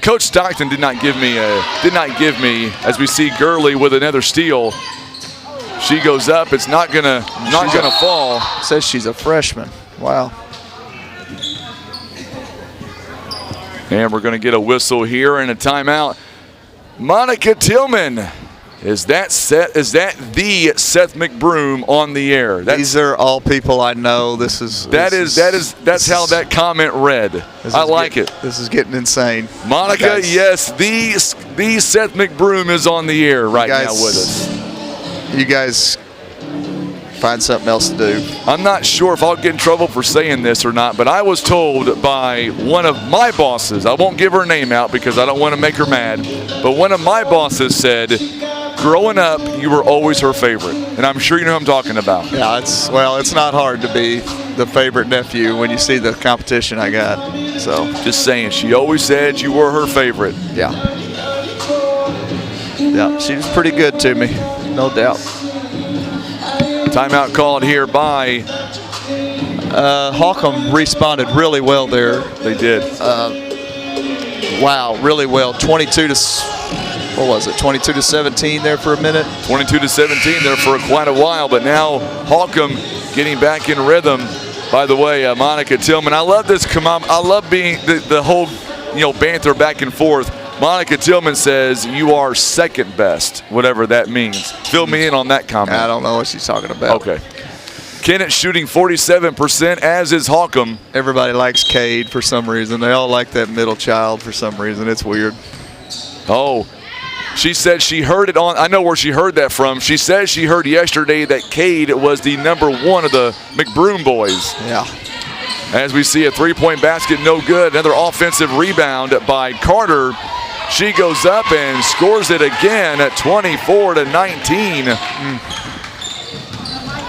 Coach Stockton did not give me as we see Gurley with another steal. She goes up. It's not gonna fall. Says she's a freshman. Wow. And we're gonna get a whistle here and a timeout. Monica Tillman. Is that the Seth McBroom on the air? These are all people I know. That's how that comment read. I like it. This is getting insane. Monica, yes, the Seth McBroom is on the air right now with us. You guys find something else to do. I'm not sure if I'll get in trouble for saying this or not, but I was told by one of my bosses, I won't give her name out because I don't want to make her mad, but one of my bosses said, growing up, you were always her favorite. And I'm sure you know who I'm talking about. Yeah, it's not hard to be the favorite nephew when you see the competition I got. So just saying, she always said you were her favorite. Yeah. Yeah, she was pretty good to me, no doubt. Timeout called here by Holcomb responded really well there. They did. Wow, really well. 22-17 there for a minute. 22-17 there for quite a while, but now Holcomb getting back in rhythm. By the way, Monica Tillman, I love this. I love being the whole banter back and forth. Monica Tillman says you are second best, whatever that means. Fill me in on that comment. I don't know what she's talking about. Okay. Kennett shooting 47%, as is Holcomb. Everybody likes Cade for some reason. They all like that middle child for some reason. It's weird. Oh, she said she heard it on, I know where she heard that from. She says she heard yesterday that Cade was the number 1 of the McBroom boys. Yeah. As we see a three-point basket, no good. Another offensive rebound by Carter. She goes up and scores it again at 24-19.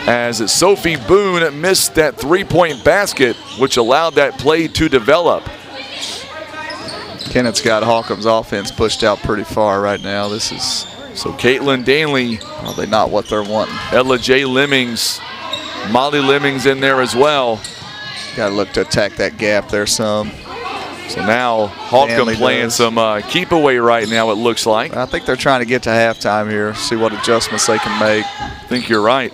As Sophie Boone missed that three-point basket, which allowed that play to develop. Kennett's got Holcomb's offense pushed out pretty far right now. This is so Caitlin Danley, probably not what they're wanting. Ella J. Lemmings, Molly Lemmings in there as well. Got to look to attack that gap there some. So now Holcomb playing some keep away right now, it looks like. I think they're trying to get to halftime here, see what adjustments they can make. I think you're right.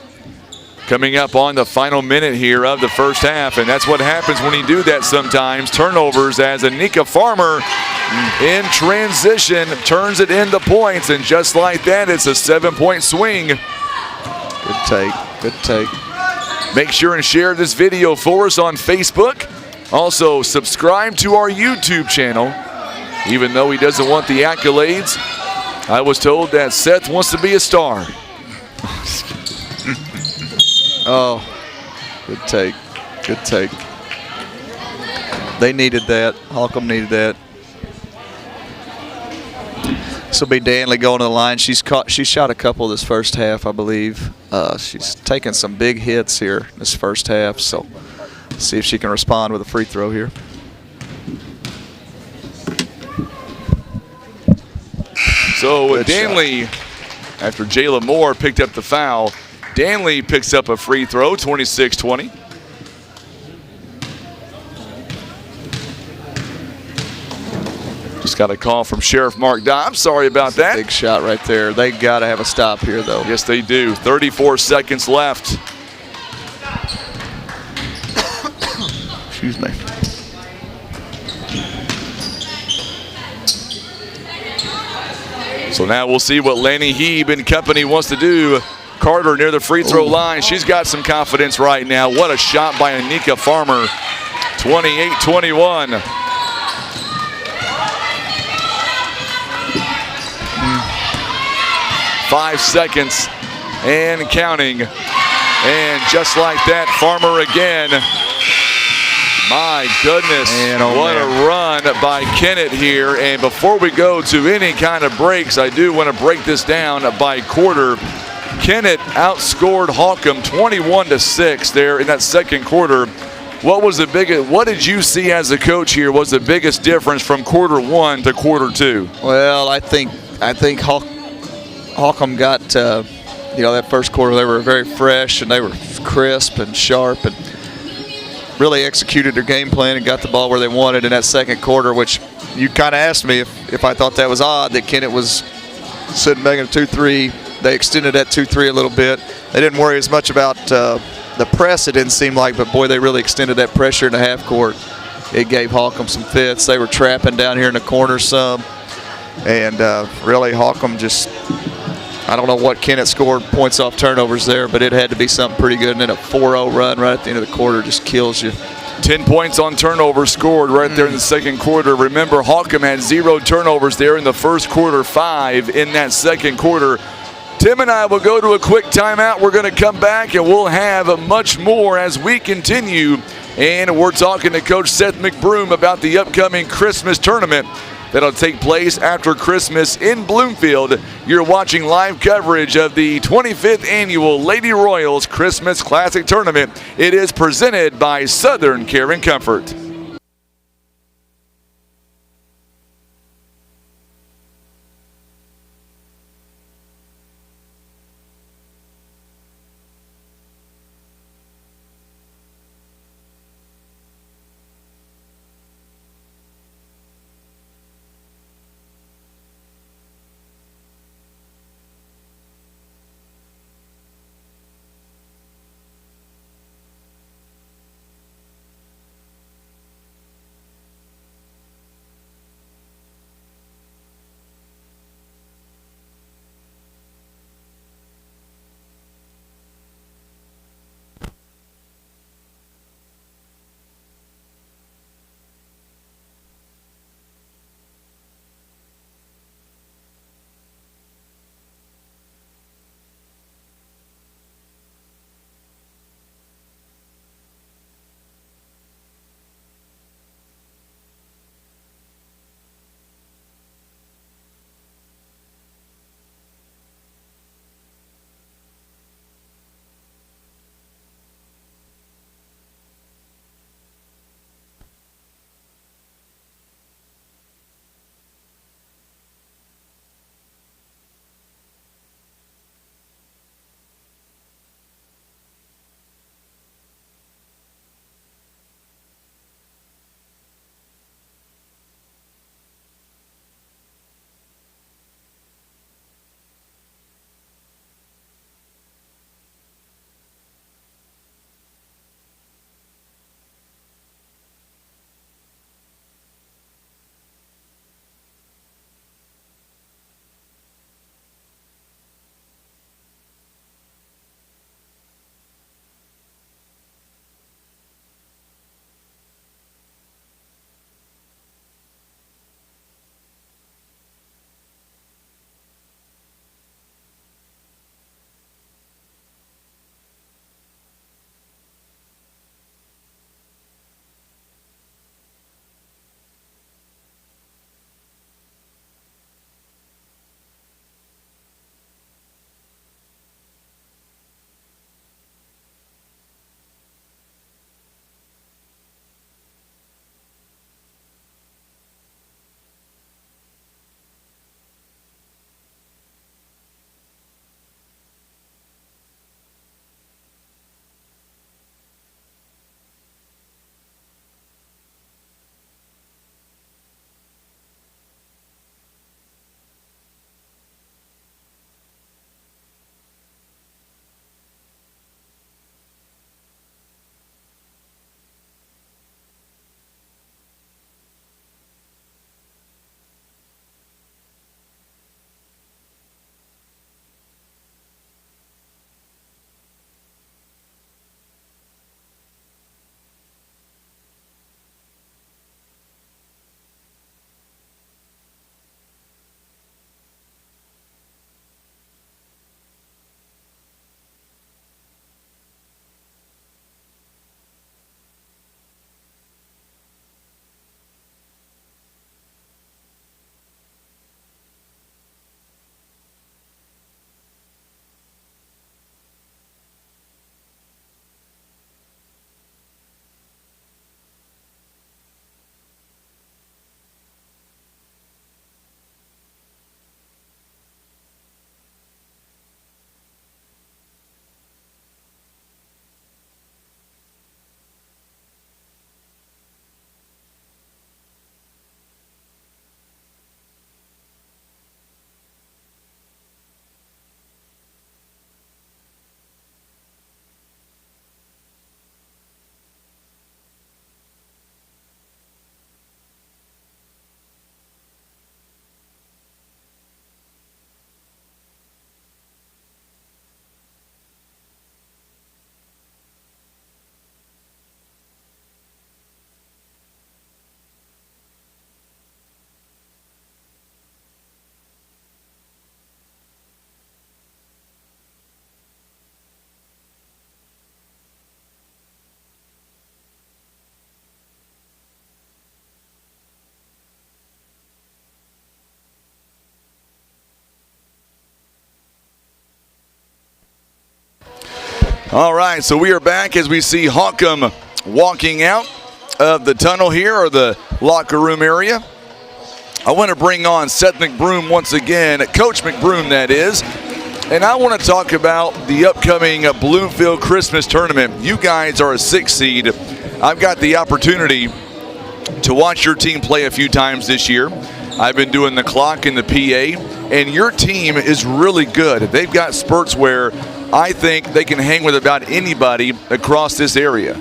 Coming up on the final minute here of the first half, and that's what happens when you do that sometimes. Turnovers as Anika Farmer in transition turns it into points, and just like that, it's a 7-point swing. Good take, good take. Make sure and share this video for us on Facebook. Also, subscribe to our YouTube channel. Even though he doesn't want the accolades, I was told that Seth wants to be a star. Oh, good take. Good take. They needed that. Holcomb needed that. This will be Danley going to the line. She shot a couple this first half, I believe. She's taken some big hits here this first half, so see if she can respond with a free throw here. So Good Danley, after Jayla Moore picked up the foul, Danley picks up a free throw, 26-20. Just got a call from Sheriff Mark Dobbs. Sorry about that. Big shot right there. They got to have a stop here, though. Yes, they do. 34 seconds left. Excuse me. So now we'll see what Lanny Heeb and company wants to do. Carter near the free throw line. She's got some confidence right now. What a shot by Anika Farmer. 28-21. 5 seconds and counting. And just like that, Farmer again. My goodness, what a run by Kennett here. And before we go to any kind of breaks, I do want to break this down by quarter. Kennett outscored Holcomb 21-6 there in that second quarter. What did you see as a coach here was the biggest difference from quarter one to quarter two? Well, I think Holcomb got, that first quarter, they were very fresh and they were crisp and sharp and really executed their game plan and got the ball where they wanted in that second quarter, which you kind of asked me if I thought that was odd that Kennett was sitting back in a 2-3. They extended that 2-3 a little bit. They didn't worry as much about the press, it didn't seem like, but boy, they really extended that pressure in the half court. It gave Holcomb some fits. They were trapping down here in the corner some. And really, Holcomb just, I don't know what Kennett scored points off turnovers there, but it had to be something pretty good. And then a 4-0 run right at the end of the quarter just kills you. 10 points on turnovers scored right there in the second quarter. Remember, Holcomb had 0 turnovers there in the first quarter, 5 in that second quarter. Tim and I will go to a quick timeout. We're going to come back and we'll have much more as we continue. And we're talking to Coach Seth McBroom about the upcoming Christmas tournament that'll take place after Christmas in Bloomfield. You're watching live coverage of the 25th Annual Lady Royals Christmas Classic Tournament. It is presented by Southern Care and Comfort. All right, so we are back as we see Holcomb walking out of the tunnel here, or the locker room area. I want to bring on Seth McBroom once again, Coach McBroom that is, and I want to talk about the upcoming Bloomfield Christmas tournament. You guys are a 6 seed. I've got the opportunity to watch your team play a few times this year. I've been doing the clock and the PA, and your team is really good. They've got spurts where I think they can hang with about anybody across this area.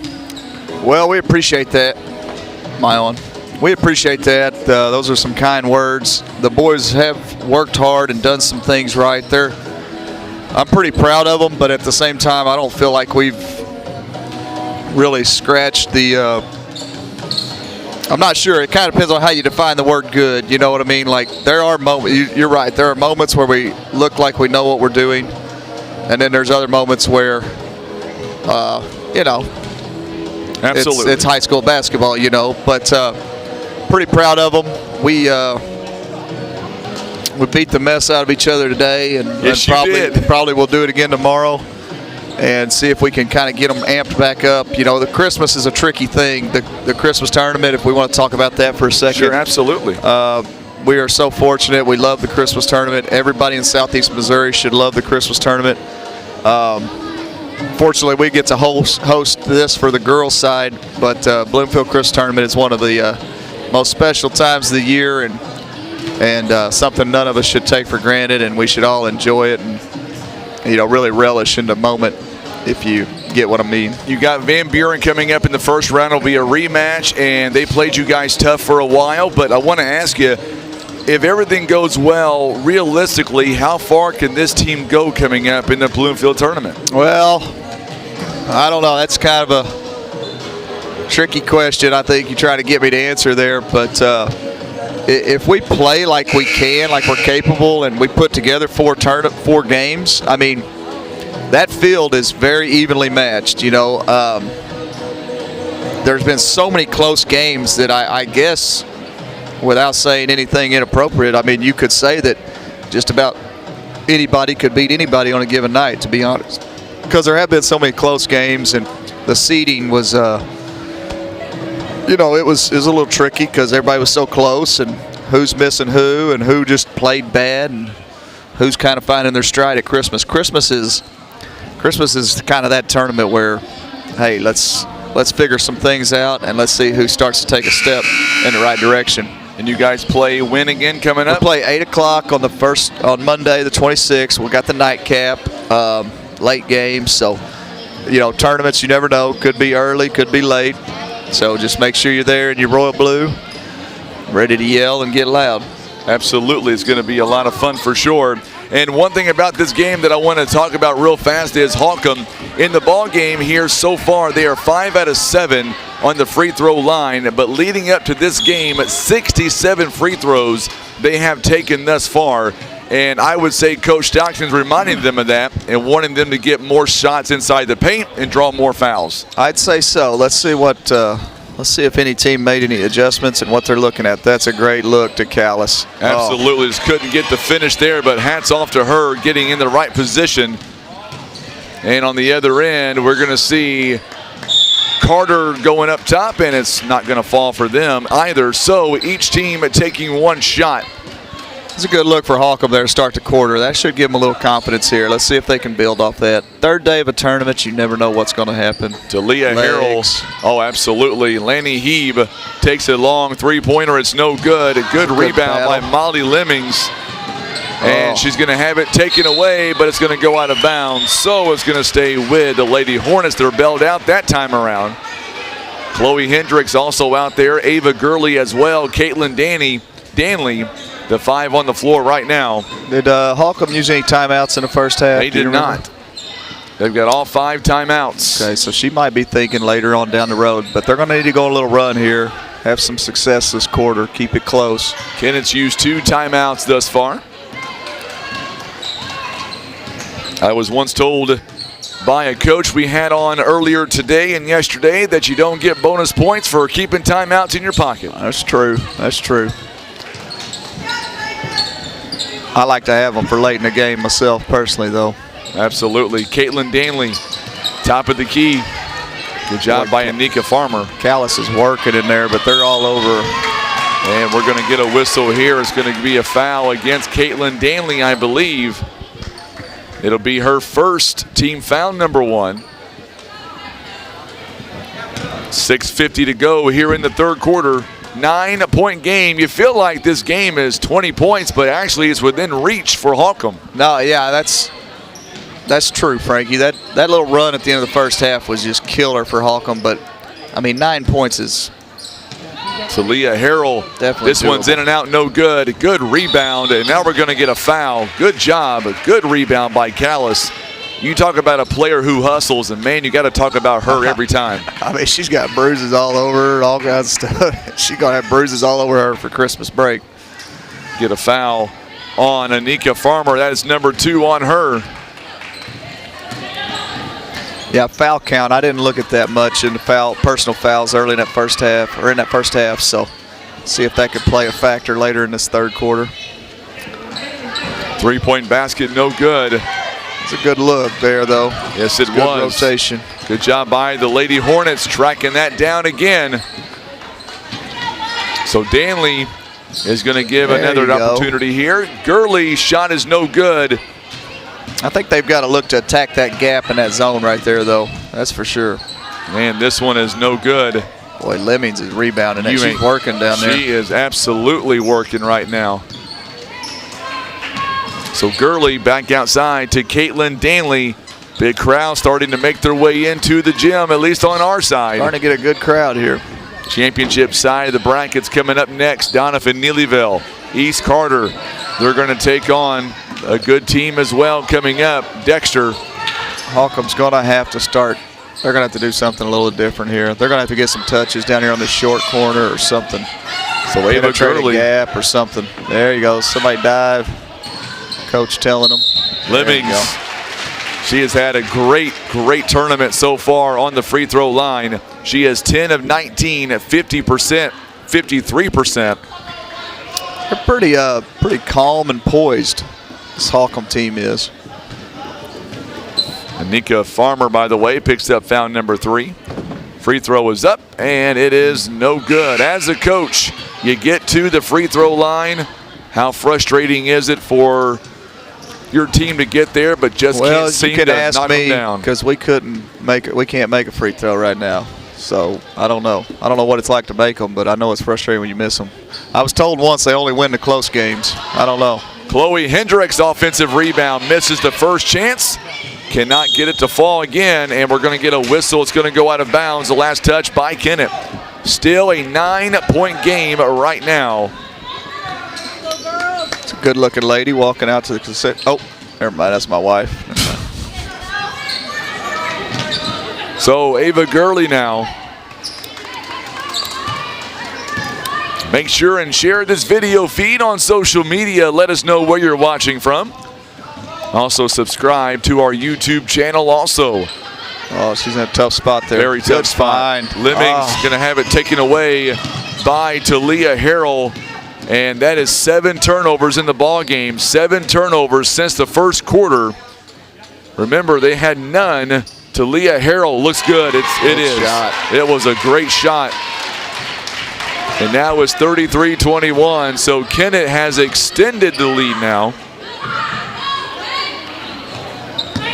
Well, we appreciate that, Mylon. We appreciate that. Those are some kind words. The boys have worked hard and done some things right. I'm pretty proud of them, but at the same time, I don't feel like we've really scratched the I'm not sure. It kind of depends on how you define the word good. You know what I mean? Like, there are moments, you're right, there are moments where we look like we know what we're doing, and then there's other moments where, you know, absolutely, it's high school basketball, you know, but pretty proud of them. We beat the mess out of each other today, and, yes, probably we'll do it again tomorrow and see if we can kind of get them amped back up. You know, the Christmas is a tricky thing, the Christmas tournament, if we want to talk about that for a second. Sure, absolutely. We are so fortunate. We love the Christmas tournament. Everybody in Southeast Missouri should love the Christmas tournament. Fortunately, we get to host this for the girls' side, but Bloomfield Christmas tournament is one of the most special times of the year, and something none of us should take for granted, and we should all enjoy it and, you know, really relish in the moment, if you get what I mean. You got Van Buren coming up in the first round. It'll be a rematch, and they played you guys tough for a while, but I want to ask you, if everything goes well, realistically, how far can this team go coming up in the Bloomfield tournament? Well, I don't know. That's kind of a tricky question. I think you try to get me to answer there, but if we play like we can, like we're capable, and we put together 4 games, I mean, that field is very evenly matched. You know, there's been so many close games that I guess, without saying anything inappropriate, I mean, you could say that just about anybody could beat anybody on a given night, to be honest, because there have been so many close games, and the seeding was, you know, it was a little tricky because everybody was so close, and who's missing who, and who just played bad, and who's kind of finding their stride at Christmas. Christmas is kind of that tournament where, hey, let's figure some things out, and let's see who starts to take a step in the right direction. And you guys play when again coming up? We play 8 o'clock on Monday the 26th. We got the nightcap, late games. So, you know, tournaments, you never know. Could be early, could be late. So just make sure you're there in your royal blue, ready to yell and get loud. Absolutely. It's going to be a lot of fun for sure. And one thing about this game that I want to talk about real fast is Holcomb. In the ball game here so far, they are 5 out of 7 on the free throw line. But leading up to this game, 67 free throws they have taken thus far. And I would say Coach Stockton's reminding them of that and wanting them to get more shots inside the paint and draw more fouls. I'd say so. Let's see if any team made any adjustments and what they're looking at. That's a great look to Callis. Absolutely. Just couldn't get the finish there, but hats off to her getting in the right position. And on the other end, we're going to see Carter going up top, and it's not going to fall for them either. So each team taking one shot. It's a good look for Holcomb there to start the quarter. That should give them a little confidence here. Let's see if they can build off that. Third day of a tournament, you never know what's going to happen. To Leah Harrell. Oh, absolutely. Lanny Heeb takes a long three-pointer. It's no good. A good rebound by Molly Lemmings. And she's going to have it taken away, but it's going to go out of bounds. So it's going to stay with the Lady Hornets. They're bailed out that time around. Chloe Hendricks also out there. Ava Gurley as well. Caitlin Danley. The 5 on the floor right now. Did Holcomb use any timeouts in the first half? They did not. They've got all 5 timeouts. Okay, so she might be thinking later on down the road, but they're going to need to go on a little run here, have some success this quarter, keep it close. Kennett's used 2 timeouts thus far. I was once told by a coach we had on earlier today and yesterday that you don't get bonus points for keeping timeouts in your pocket. That's true. That's true. I like to have them for late in the game myself personally, though. Absolutely. Caitlin Danley Top of the key. Good job by Anika Farmer. Callis is working in there, but they're all over. And we're going to get a whistle here. It's going to be a foul against Caitlin Danley, I believe. It'll be her first team foul, number 1. 6:50 to go here in the third quarter. 9-point game. You feel like this game is 20 points, but actually it's within reach for Holcomb. No, yeah, that's true, Frankie. That little run at the end of the first half was just killer for Holcomb, but I mean 9 points is Talia Harrell. Definitely this one's doable. in and out, no good. Good rebound, and now we're going to get a foul. Good job, a good rebound by Callis. You talk about a player who hustles, and man, you got to talk about her every time. I mean, she's got bruises all over her, all kinds of stuff. She's going to have bruises all over her for Christmas break. Get a foul on Anika Farmer. That is number 2 on her. Yeah, foul count. I didn't look at that much in the personal fouls early in that first half, so see if that could play a factor later in this third quarter. 3-point basket, no good. It's a good look there, though. Yes, it Good was. rotation. Good job by the Lady Hornets tracking that down again. So Danley is going to give There another you go. opportunity here. Gurley's shot is no good. I think they've got to look to attack that gap in that zone right there, though. That's for sure. Man, this one is no good. Boy, Lemmings is rebounding. You She's ain't- working down there. She is absolutely working right now. So Gurley back outside to Caitlin Danley. Big crowd starting to make their way into the gym, at least on our side. Starting to get a good crowd here. Championship side of the brackets coming up next. Doniphan, Neelyville, East Carter. They're going to take on a good team as well coming up. Dexter. Holcomb's going to have to start. They're going to have to do something a little different here. They're going to have to get some touches down here on the short corner or something. So Ava Penetrate a Gurley. gap or something. There you go. Somebody dive. Coach telling them. There you Lemmings. go. She has had a great tournament so far on the free throw line. She has 10 of 19 at 50%, 53%. They're pretty calm and poised, this Holcomb team is. Anika Farmer, by the way, picks up foul number 3. Free throw is up, and it is no good. As a coach, you get to the free throw line. How frustrating is it for your team to get there, but just can't seem to knock them down? Because we can't make a free throw right now. So I don't know. I don't know what it's like to make them, but I know it's frustrating when you miss them. I was told once they only win the close games. I don't know. Chloe Hendricks, offensive rebound, misses the first chance. Cannot get it to fall again, and we're going to get a whistle. It's going to go out of bounds. The last touch by Kennett. Still a 9-point game right now. It's a good-looking lady walking out to the cassette. Oh, never mind. That's my wife. So Ava Gurley now. Make sure and share this video feed on social media. Let us know where you're watching from. Also subscribe to our YouTube channel also. Oh, she's in a tough spot there. Very tough spot. Find. Lemmings going to have it taken away by Talia Harrell. And that is 7 turnovers in the ball game. 7 turnovers since the first quarter. Remember, they had none. Talia Harrell looks good. It is. Shot. It was a great shot. And now it's 33-21. So Kennett has extended the lead now.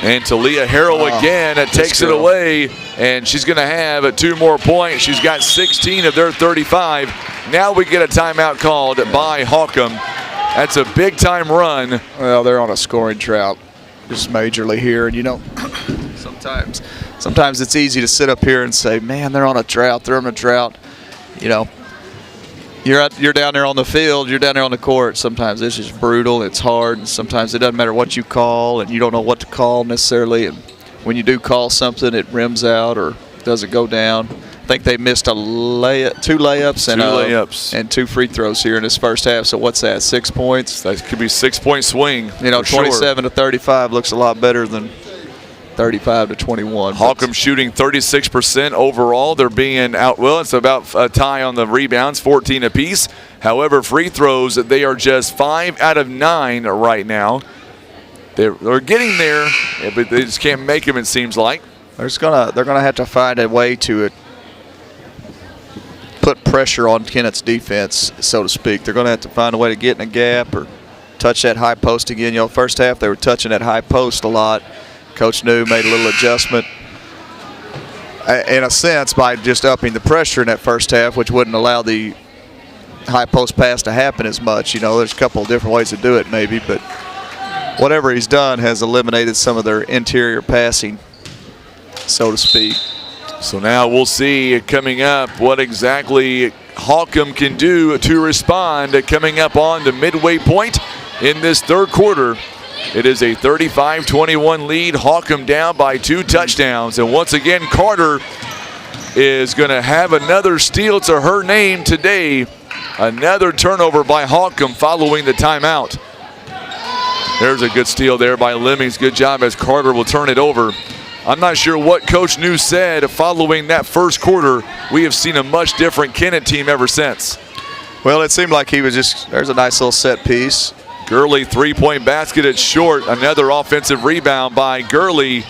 And Talia Harrell again takes it away, and she's going to have 2 more points. She's got 16 of their 35. Now we get a timeout called by Holcomb. That's a big-time run. Well, they're on a scoring drought, just majorly here. And, you know, sometimes it's easy to sit up here and say, man, they're on a drought. They're on a drought. You know, you're down there on the field, you're down there on the court. Sometimes it's just brutal, it's hard, and sometimes it doesn't matter what you call, and you don't know what to call necessarily. And when you do call something, it rims out or doesn't go down. I think they missed a 2 layups and 2 free throws here in this first half. So what's that, 6 points? That could be a 6-point swing. You know, 27 to 35 looks a lot better than 35 to 21. Holcomb shooting 36% overall. They're being out. Well, it's about a tie on the rebounds, 14 apiece. However, free throws, they are just 5 out of 9 right now. They're getting there, but they just can't make them, it seems like. They're gonna have to find a way to put pressure on Kennett's defense, so to speak. They're gonna have to find a way to get in a gap or touch that high post again. You know, first half they were touching that high post a lot. Coach New made a little adjustment, in a sense, by just upping the pressure in that first half, which wouldn't allow the high post pass to happen as much. You know, there's a couple of different ways to do it maybe, but whatever he's done has eliminated some of their interior passing, so to speak. So now we'll see coming up what exactly Holcomb can do to respond coming up on the midway point in this third quarter. It is a 35-21 lead. Holcomb down by 2 touchdowns. And once again, Carter is going to have another steal to her name today. Another turnover by Holcomb following the timeout. There's a good steal there by Lemmings. Good job as Carter will turn it over. I'm not sure what Coach New said following that first quarter. We have seen a much different Kennett team ever since. Well, it seemed like he was just, there's a nice little set piece. Gurley, 3-point basket at short. Another offensive rebound by Gurley,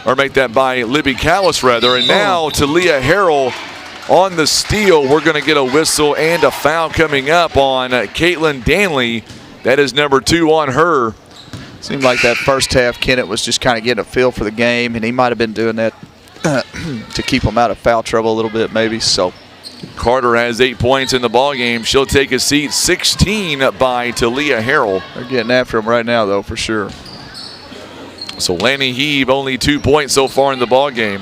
or make that by Libby Callis rather. And now Talia Harrell on the steal. We're going to get a whistle and a foul coming up on Caitlin Danley. That is number 2 on her. Seemed like that first half Kennett was just kind of getting a feel for the game, and he might have been doing that to keep them out of foul trouble a little bit maybe. So Carter has 8 points in the ball game. She'll take a seat. 16 by Talia Harrell. They're getting after him right now, though, for sure. So Lanny Heave only 2 points so far in the ball game.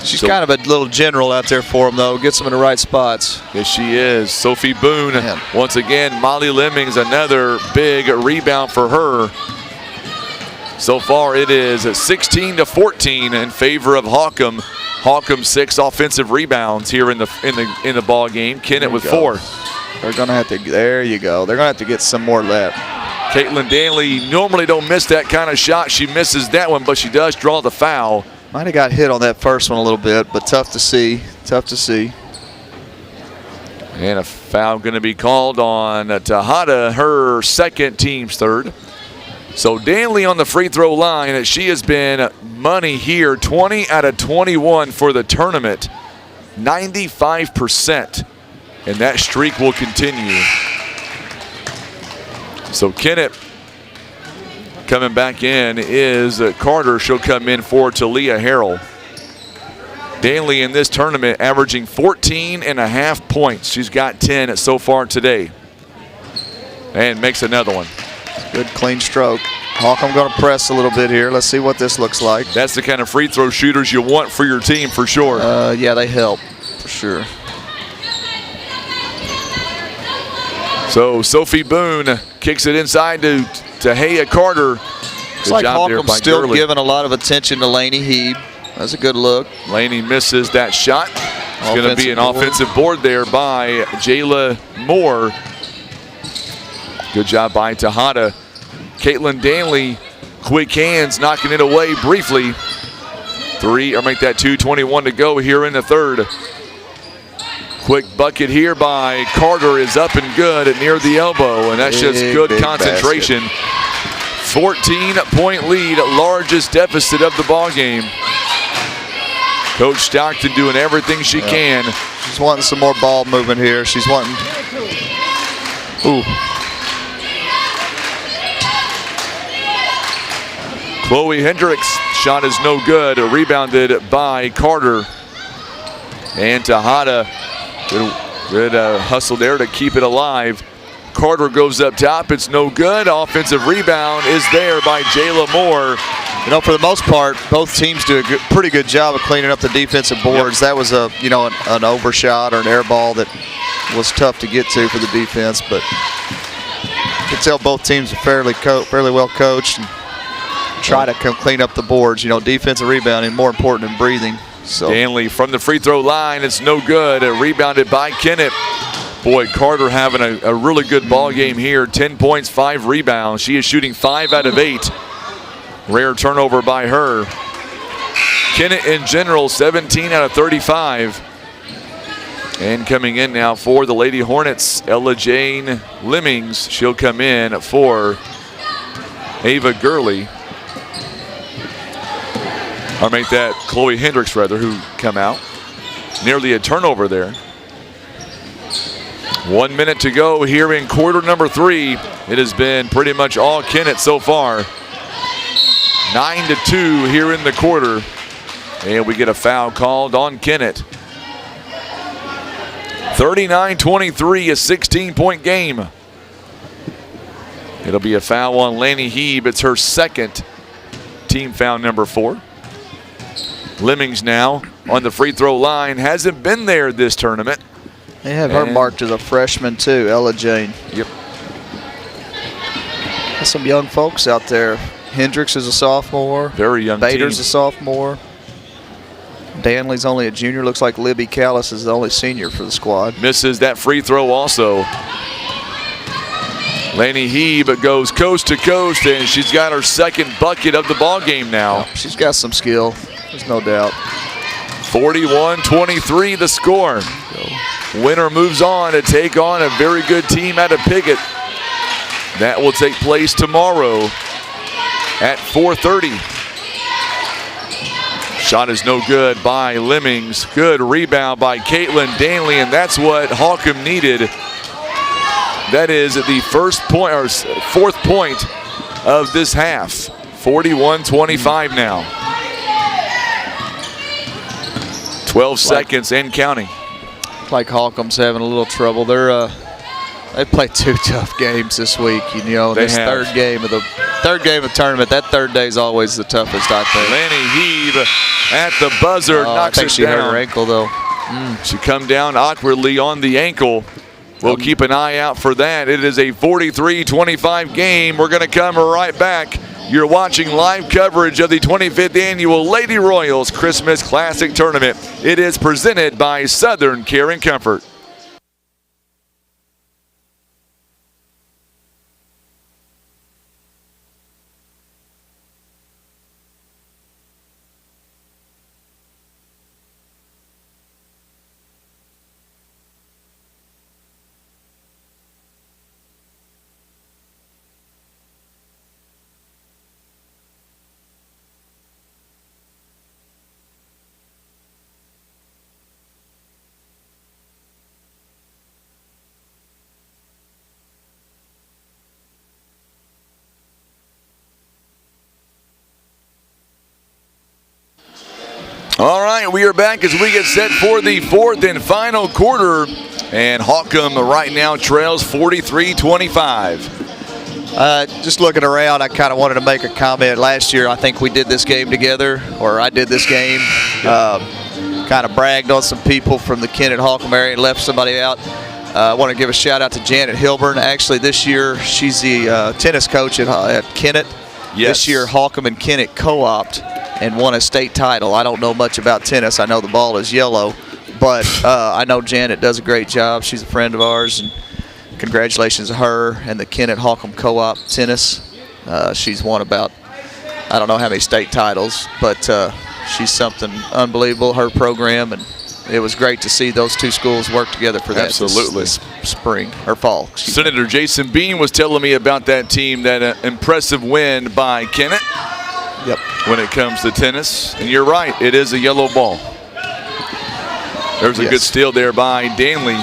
She's kind of a little general out there for him, though. Gets them in the right spots. Yes, she is. Sophie Boone, once again. Molly Lemmings, another big rebound for her. So far, it is 16-14 in favor of Holcomb. Holcomb 6 offensive rebounds here in the ball game. Kennett with 4. They're gonna have to. There you go. They're gonna have to get some more left. Caitlin Danley normally don't miss that kind of shot. She misses that one, but she does draw the foul. Might have got hit on that first one a little bit, but tough to see. Tough to see. And a foul going to be called on Tejada, her second, team's third. So Danley on the free throw line. She has been money here. 20 out of 21 for the tournament. 95%. And that streak will continue. So Kennett coming back in is Carter. She'll come in for Talia Harrell. Danley in this tournament averaging 14.5 points. She's got 10 so far today. And makes another one. Good clean stroke. Holcomb going to press a little bit here. Let's see what this looks like. That's the kind of free throw shooters you want for your team for sure. Yeah, they help for sure. So Sophie Boone kicks it inside to Tahia Carter. Looks like Holcomb's still giving a lot of attention to Laney Heeb. That's a good look. Laney misses that shot. It's going to be an offensive board there by Jayla Moore. Good job by Tejada. Caitlin Danley, quick hands, knocking it away briefly. 2:21 to go here in the third. Quick bucket here by Carter is up and good at near the elbow, and that's just good concentration. 14-point lead, largest deficit of the ball game. Coach Stockton doing everything she can. She's wanting some more ball movement here. She's wanting. Ooh. Chloe Hendricks, shot is no good. Rebounded by Carter. And Tejada, good hustle there to keep it alive. Carter goes up top. It's no good. Offensive rebound is there by Jayla Moore. You know, for the most part, both teams do a pretty good job of cleaning up the defensive boards. Yep. That was an overshot or an air ball that was tough to get to for the defense, but you can tell both teams are fairly well coached and try to clean up the boards. You know, defensive rebounding more important than breathing. So Danley from the free throw line. It's no good. Rebounded by Kennett. Boy, Carter having a really good ball game here. 10 points, 5 rebounds. She is shooting 5 out of 8. Rare turnover by her. Kennett in general, 17 out of 35. And coming in now for the Lady Hornets, Ella Jane Lemmings. She'll come in for Ava Gurley. Or make that Chloe Hendricks, rather, who come out. Nearly a turnover there. 1 minute to go here in quarter number 3. It has been pretty much all Kennett so far. 9-2 here in the quarter. And we get a foul called on Kennett. 39-23, a 16-point game. It'll be a foul on Lanny Heeb. It's her second team foul, number 4. Lemmings now on the free throw line. Hasn't been there this tournament. They have her marked as a freshman too, Ella Jane. Yep. There's some young folks out there. Hendricks is a sophomore. Very young Bader's team. a sophomore. Danley's only a junior. Looks like Libby Callis is the only senior for the squad. Misses that free throw also. Lanny Heeb goes coast to coast, and she's got her second bucket of the ball game now. She's got some skill. There's no doubt. 41-23 the score. Winner moves on to take on a very good team out of Piggott. That will take place tomorrow at 4:30. Shot is no good by Lemmings. Good rebound by Caitlin Danley, and that's what Holcomb needed. That is the first point or fourth point of this half. 41-25 now. 12 seconds and counting. Like Holcomb's having a little trouble. They played 2 tough games this week. You know, They this have. third game of the tournament. That third day is always the toughest, I think. Lanny Heeb at the buzzer knocks I think it she down. hurt her ankle though. She come down awkwardly on the ankle. We'll keep an eye out for that. It is a 43-25 game. We're going to come right back. You're watching live coverage of the 25th Annual Lady Royals Christmas Classic Tournament. It is presented by Southern Care and Comfort. All right, we are back as we get set for the fourth and final quarter. And Holcomb right now trails 43-25. Just looking around, I kind of wanted to make a comment. Last year, I think we did this game together, or I did this game. Kind of bragged on some people from the Kennett Holcomb area and left somebody out. I want to give a shout out to Janet Hilburn. Actually, this year, she's the tennis coach at Kennett. Yes. This year, Holcomb and Kennett co-opted and won a state title. I don't know much about tennis. I know the ball is yellow, but I know Janet does a great job. She's a friend of ours, and congratulations to her and the Kennett Holcomb co-op tennis. She's won about, I don't know how many state titles, but she's something unbelievable, her program, and it was great to see those two schools work together for that Absolutely. this spring, or fall. Senator Jason Bean was telling me about that team, that impressive win by Kennett. Yep. When it comes to tennis. And you're right, it is a yellow ball. There's a good steal there by Danley.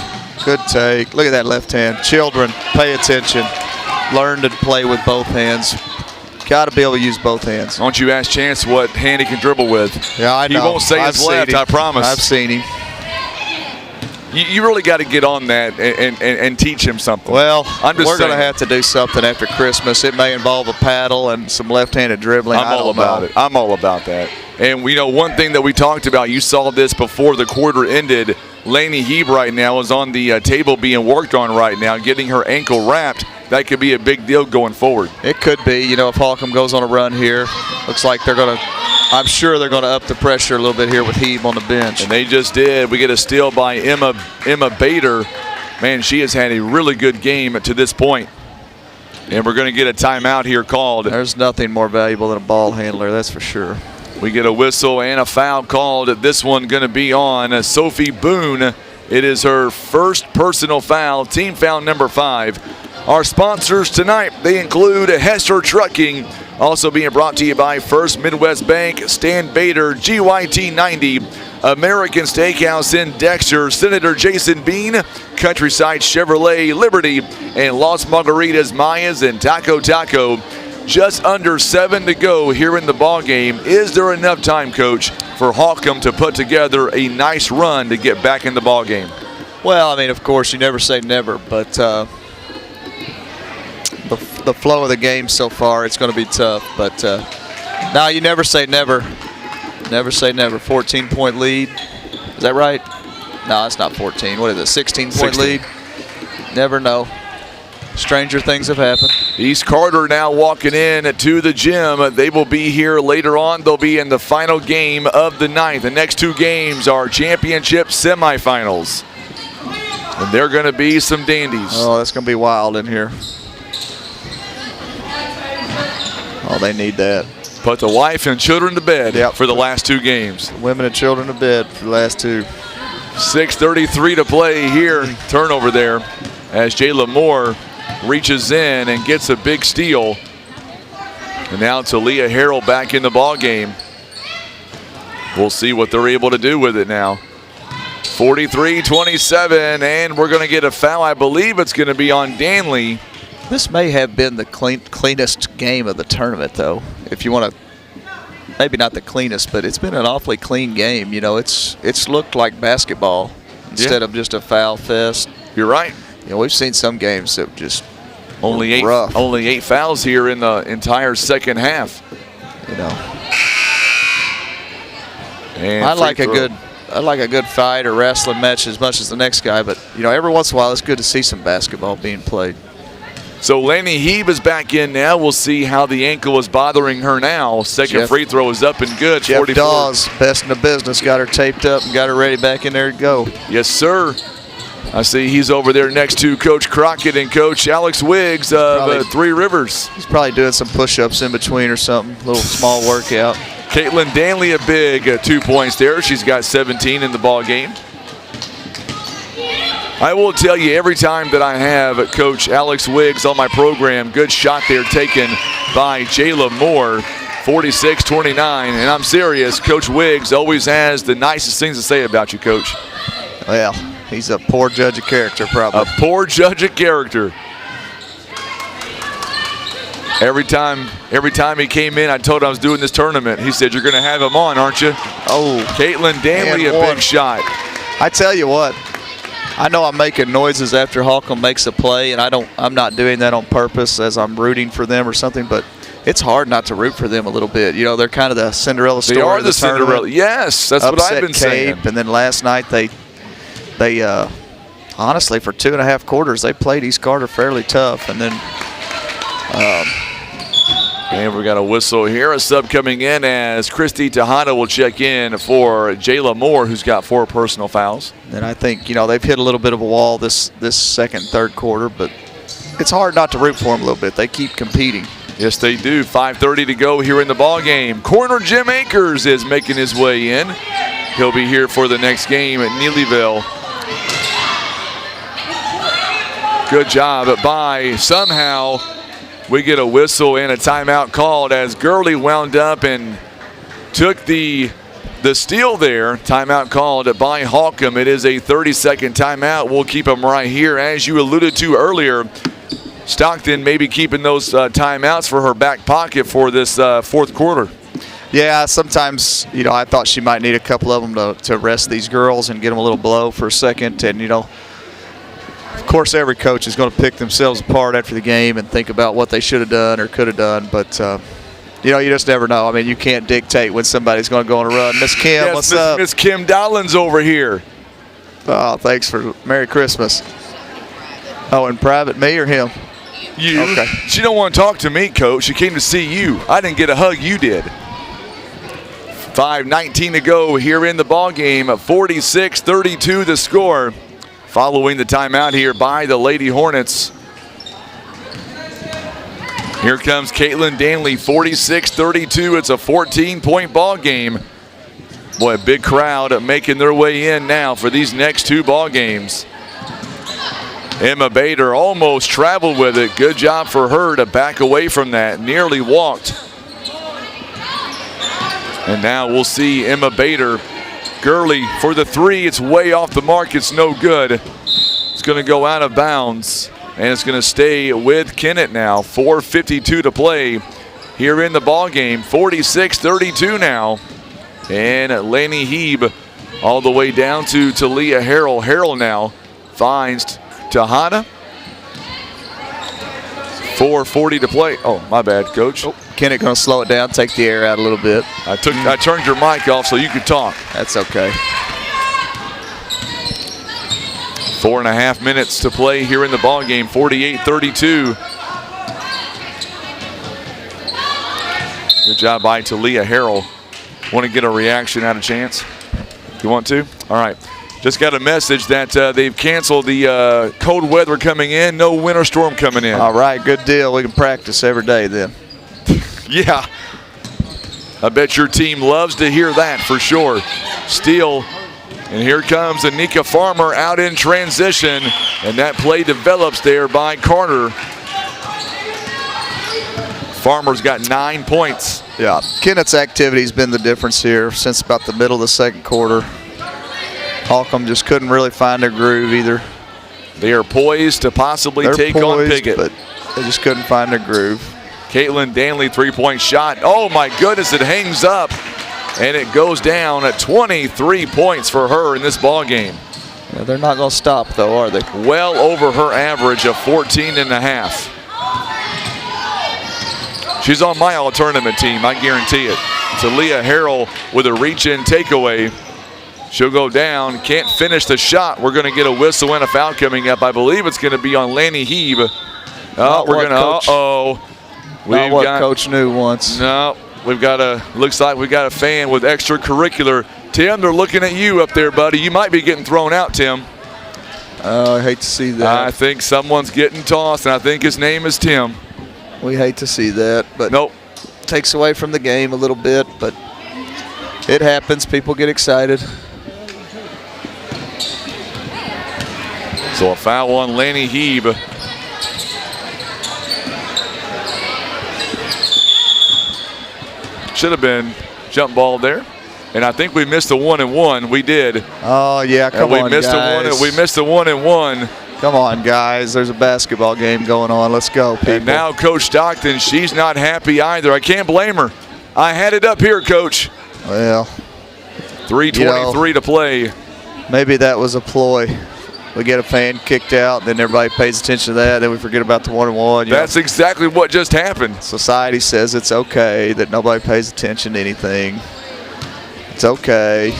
Good take. Look at that left hand. Children, pay attention. Learn to play with both hands. Got to be able to use both hands. Why don't you ask Chance what hand he can dribble with? Yeah, I know. He won't say his left, I promise. I've seen him. You really got to get on that and teach him something. Well, I'm just we're going to saying. have to do something after Christmas. It may involve a paddle and some left-handed dribbling. I'm all about it. I'm all about that. And we know one thing that we talked about, you saw this before the quarter ended. Laney Heeb right now is on the table being worked on right now, getting her ankle wrapped. That could be a big deal going forward. It could be. You know, if Holcomb goes on a run here, looks like they're going to, I'm sure they're going to up the pressure a little bit here with Heeb on the bench. And they just did. We get a steal by Emma Bader. Man, she has had a really good game to this point. And we're going to get a timeout here called. There's nothing more valuable than a ball handler, that's for sure. We get a whistle and a foul called. This one going to be on Sophie Boone. It is her first personal foul, team foul number 5. Our sponsors tonight, they include Hester Trucking, Also being brought to you by First Midwest Bank, Stan Bader, GYT 90, American Steakhouse in Dexter, Senator Jason Bean, Countryside Chevrolet, Liberty, and Las Margaritas, Mayas, and Taco Taco. Just under 7 to go here in the ball game. Is there enough time, Coach, for Holcomb to put together a nice run to get back in the ball game? Well, I mean, of course, you never say never, but the flow of the game so far, it's going to be tough. But no, you never say never. Never say never. 14-point lead. Is that right? No, it's not 14. What is it, 16-point lead? Never know. Stranger things have happened. East Carter now walking in to the gym. They will be here later on. They'll be in the final game of the ninth. The next 2 games are championship semifinals. And they're going to be some dandies. Oh, that's going to be wild in here. Oh, they need that. Put the wife and children to bed for the last 2 games. Women and children to bed for the last 2. 6:33 to play here. Turnover there as Jayla Moore reaches in and gets a big steal. And now it's Aaliyah Harrell back in the ball game. We'll see what they're able to do with it now. 43-27, and we're going to get a foul. I believe it's going to be on Danley. This may have been the cleanest game of the tournament, though. If you want to, maybe not the cleanest, but it's been an awfully clean game. You know, it's looked like basketball instead of just a foul fest. You're right. You know, we've seen some games that just only 8 fouls here in the entire second half. You know, and I like a good fight or wrestling match as much as the next guy, but you know, every once in a while it's good to see some basketball being played. So Laney Heeb is back in now. We'll see how the ankle is bothering her now. Second free throw is up and good. Jeff 44. Dawes, best in the business, got her taped up and got her ready back in there to go. Yes, sir. I see he's over there next to Coach Crockett and Coach Alex Wiggs of 3 Rivers. He's probably doing some push-ups in between or something, a little small workout. Caitlin Danley a big 2 points there. She's got 17 in the ball game. I will tell you, every time that I have Coach Alex Wiggs on my program, good shot there taken by Jayla Moore, 46-29. And I'm serious, Coach Wiggs always has the nicest things to say about you, Coach. Well, he's a poor judge of character, probably. A poor judge of character. Every time he came in, I told him I was doing this tournament. He said, "You're going to have him on, aren't you?" Oh, Caitlin Danley, a big shot. I tell you what, I know I'm making noises after Holcomb makes a play, and I'm not doing that on purpose as I'm rooting for them or something, but it's hard not to root for them a little bit. You know, they're kind of the Cinderella story. They are of the Cinderella. Yes, that's what I've been saying. And then last night they honestly, for 2.5 quarters, they played East Carter fairly tough, and then. And we got a whistle here. A sub coming in as Christy Tejada will check in for Jayla Moore, who's got 4 personal fouls. And I think, you know, they've hit a little bit of a wall this second, third quarter, but it's hard not to root for them a little bit. They keep competing. Yes, they do. 5:30 to go here in the ball game. Corner Jim Akers is making his way in. He'll be here for the next game at Neelyville. Good job by somehow. We get a whistle and a timeout called as Gurley wound up and took the steal there. Timeout called by Holcomb. It is a 30-second timeout. We'll keep them right here. As you alluded to earlier, Stockton may be keeping those timeouts for her back pocket for this fourth quarter. Yeah, sometimes, you know, I thought she might need a couple of them to rest these girls and get them a little blow for a second. And, you know, of course, every coach is going to pick themselves apart after the game and think about what they should have done or could have done. But, you know, you just never know. I mean, you can't dictate when somebody's going to go on a run. Miss Kim, what's up? Miss Kim Dollins over here. Oh, thanks for Merry Christmas. Oh, in private, me or him? You. Okay. She don't want to talk to me, Coach. She came to see you. I didn't get a hug. You did. 5:19 to go here in the ball game. 46-32 the score. Following the timeout here by the Lady Hornets. Here comes Caitlin Danley, 46-32. It's a 14-point ball game. Boy, a big crowd making their way in now for these next 2 ball games. Emma Bader almost traveled with it. Good job for her to back away from that. Nearly walked. And now we'll see Emma Bader. Gurley for the three. It's way off the mark. It's no good. It's going to go out of bounds. And it's going to stay with Kennett now. 4:52 to play here in the ball game. 46-32 now. And Laney Heeb all the way down to Talia Harrell. Harrell now finds Tahana. 4:40 to play. Oh, my bad, Coach. Kennett going to slow it down, take the air out a little bit. I turned your mic off so you could talk. That's okay. 4.5 minutes to play here in the ball game. 48-32. Good job by Talia Harrell. Want to get a reaction out of Chance? You want to? All right. Just got a message that they've canceled the cold weather coming in. No winter storm coming in. All right, good deal. We can practice every day then. Yeah. I bet your team loves to hear that for sure. Steele. And here comes Anika Farmer out in transition. And that play develops there by Carter. Farmer's got 9 points. Yeah, Kennett's activity's been the difference here since about the middle of the second quarter. Holcomb just couldn't really find their groove either. They are poised to possibly take on Piggott. But they just couldn't find their groove. Caitlin Danley, three-point shot. Oh my goodness, it hangs up and it goes down at 23 points for her in this ball game. Yeah, they're not going to stop though, are they? Well over her average of 14.5. She's on my all-tournament team, I guarantee it. Talia Harrell with a reach-in takeaway. She'll go down, can't finish the shot. We're going to get a whistle and a foul coming up. I believe it's going to be on Laney Heeb. Oh, we're going to, Not what Coach knew once. No, we've got looks like we've got a fan with extracurricular. Tim, they're looking at you up there, buddy. You might be getting thrown out, Tim. I hate to see that. I think someone's getting tossed, and I think his name is Tim. We hate to see that, but nope. Takes away from the game a little bit, but it happens. People get excited. So a foul on Laney Heeb. Should have been jump ball there. And I think we missed a 1-and-1. We did. Oh, yeah, come on, guys. We missed a 1-and-1. Come on, guys. There's a basketball game going on. Let's go, people. And now Coach Stockton, she's not happy either. I can't blame her. I had it up here, Coach. Well. 3:23 to play. Maybe that was a ploy. We get a fan kicked out, then everybody pays attention to that, then we forget about the 1-and-1. That's exactly what just happened. Society says it's okay that nobody pays attention to anything. It's okay.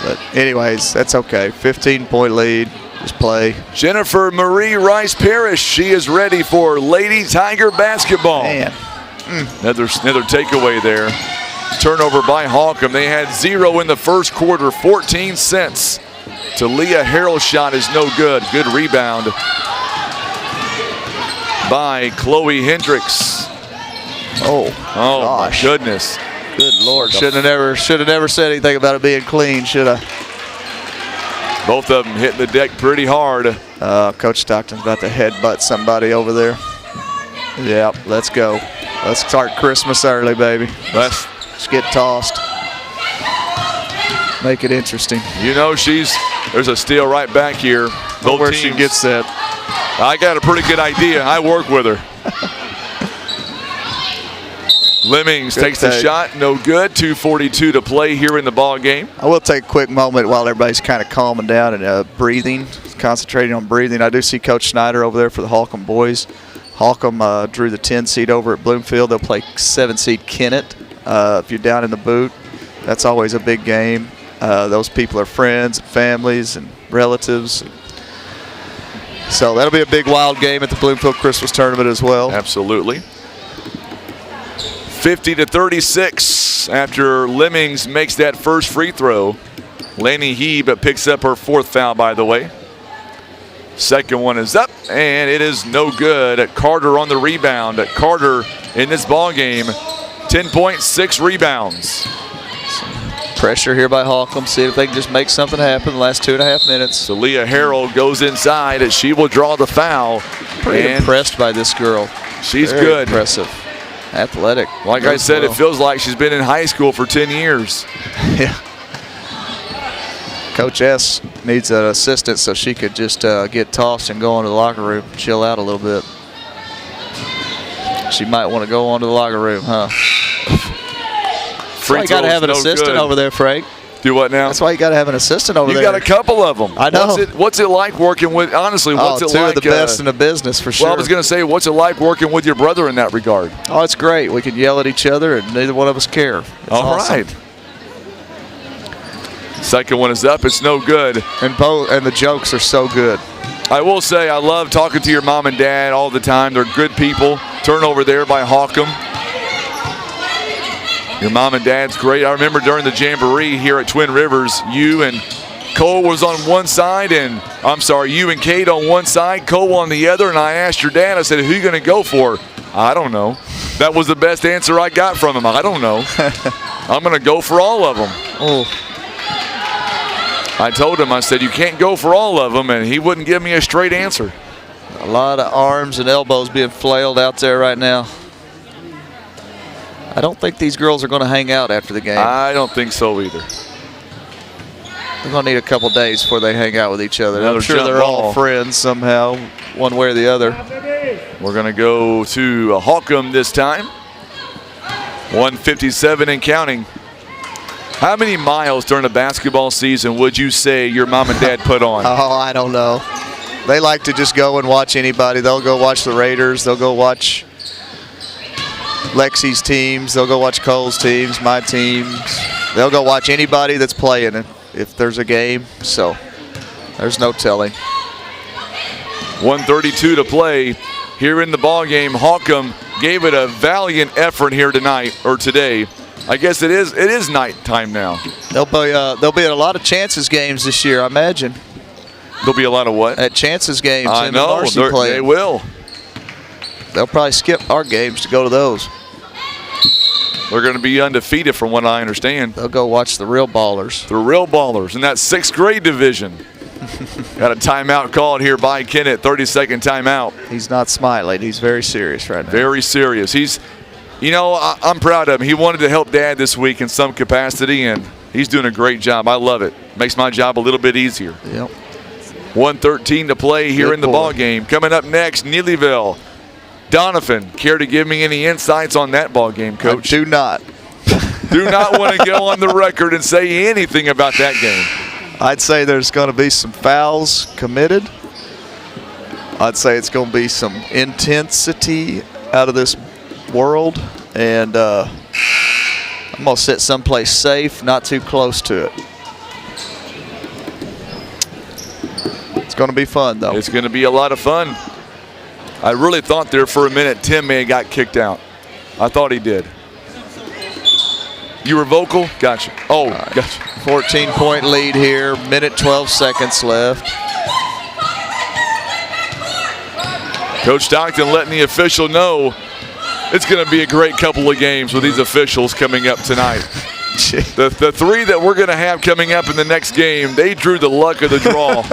But anyways, that's okay. 15-point lead. Just play. Jennifer Marie Rice Parrish, she is ready for Lady Tiger basketball. Man. Another takeaway there. Turnover by Holcomb. They had 0 in the first quarter, 14 cents. Talia Harrell's shot is no good. Good rebound by Chloe Hendricks. Oh gosh. My goodness. Good Lord. Should have never said anything about it being clean, should I? Both of them hitting the deck pretty hard. Coach Stockton's about to headbutt somebody over there. Yeah, let's go. Let's start Christmas early, baby. Let's get tossed. Make it interesting. You know, there's a steal right back here. Both where teams. She gets that. I got a pretty good idea. I work with her. Lemmings takes the shot, no good. 2:42 to play here in the ball game. I will take a quick moment while everybody's kind of calming down and breathing, concentrating on breathing. I do see Coach Snyder over there for the Holcomb boys. Holcomb drew the 10 seed over at Bloomfield. They'll play 7 seed Kennett. If you're down in the boot, that's always a big game. Those people are friends, and families, and relatives. So that'll be a big wild game at the Bloomfield Christmas tournament as well. Absolutely. 50-36 after Lemmings makes that first free throw. Laney Heeb picks up her 4th foul, by the way. Second one is up, and it is no good. Carter on the rebound. Carter in this ball game, 10 points, 6 rebounds. Pressure here by Holcomb. See if they can just make something happen in the last 2.5 minutes. So Leah Harrell goes inside and she will draw the foul. Pretty impressed by this girl. She's Very good. Impressive. Athletic. Like I said, it feels like she's been in high school for 10 years. Yeah. Coach S needs an assistant so she could just get tossed and go into the locker room, chill out a little bit. She might want to go on to the locker room, huh? That's why you got to have an assistant over there, Frank. Do what now? That's why you got to have an assistant over there. You got a couple of them. I know. What's it like working with, honestly, what's it like? Two of the best in the business, for sure. Well, I was going to say, what's it like working with your brother in that regard? Oh, it's great. We can yell at each other and neither one of us care. All right. Second one is up. It's no good. And the jokes are so good. I will say I love talking to your mom and dad all the time. They're good people. Turnover there by Holcomb. Your mom and dad's great. I remember during the Jamboree here at Twin Rivers, you and Cole was on one side, and you and Kate on one side, Cole on the other, and I asked your dad, I said, who are you going to go for? I don't know. That was the best answer I got from him. I don't know. I'm going to go for all of them. Oh. I told him, I said, you can't go for all of them, and he wouldn't give me a straight answer. A lot of arms and elbows being flailed out there right now. I don't think these girls are going to hang out after the game. I don't think so either. They're going to need a couple days before they hang out with each other. Another I'm sure they're all friends somehow, one way or the other. We're going to go to Holcomb this time. 157 and counting. How many miles during a basketball season would you say your mom and dad put on? Oh, I don't know. They like to just go and watch anybody. They'll go watch the Raiders. They'll go watch Lexi's teams. They'll go watch Cole's teams, my teams. They'll go watch anybody that's playing if there's a game. So there's no telling. 1:32 to play here in the ball game. Holcomb gave it a valiant effort here today. I guess it is nighttime now. They'll be at a lot of chances games this year, I imagine. There'll be a lot of what? At chances games. I know, they will. They'll probably skip our games to go to those. They're going to be undefeated from what I understand. They'll go watch the real ballers. The real ballers in that 6th grade division. Got a timeout called here by Kennett, 30-second timeout. He's not smiling. He's very serious right now. Very serious. I'm proud of him. He wanted to help Dad this week in some capacity, and he's doing a great job. I love it. Makes my job a little bit easier. Yep. 1:13 to play here in the ball game. Coming up next, Neelyville. Doniphan, care to give me any insights on that ball game, Coach? I do not. Do not want to go on the record and say anything about that game. I'd say there's going to be some fouls committed. I'd say it's going to be some intensity out of this world, and I'm going to sit someplace safe, not too close to it. It's going to be fun, though. It's going to be a lot of fun. I really thought there for a minute Tim may have got kicked out. I thought he did. You were vocal? Gotcha. Oh, gotcha. 14-point lead here, minute 12 seconds left. Coach Stockton letting the official know it's going to be a great couple of games with these officials coming up tonight. The three that we're going to have coming up in the next game, they drew the luck of the draw.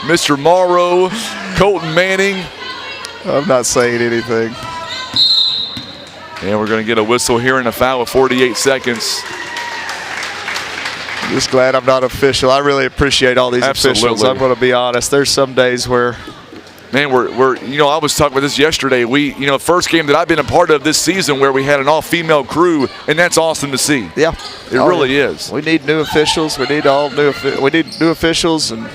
Mr. Morrow, Colton Manning. I'm not saying anything. And we're going to get a whistle here and a foul with 48 seconds. I'm just glad I'm not official. I really appreciate all these officials. I'm going to be honest. There's some days where, man, we're I was talking about this yesterday. First game that I've been a part of this season where we had an all-female crew, and that's awesome to see. Yeah, it really is. We need new officials. We need new officials, and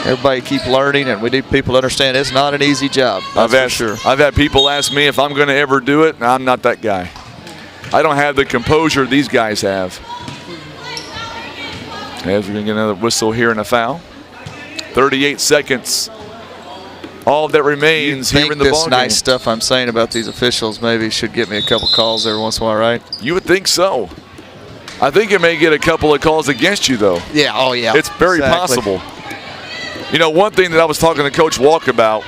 everybody keep learning, and we need people to understand it's not an easy job. I've had people ask me if I'm going to ever do it, and I'm not that guy. I don't have the composure these guys have. As we're going to get another whistle here and a foul. 38 seconds. All that remains here in the ballgame. This nice stuff I'm saying about these officials maybe should get me a couple calls every once in a while, right? You would think so. I think it may get a couple of calls against you, though. Yeah, oh yeah. It's very possible. One thing that I was talking to Coach Walk about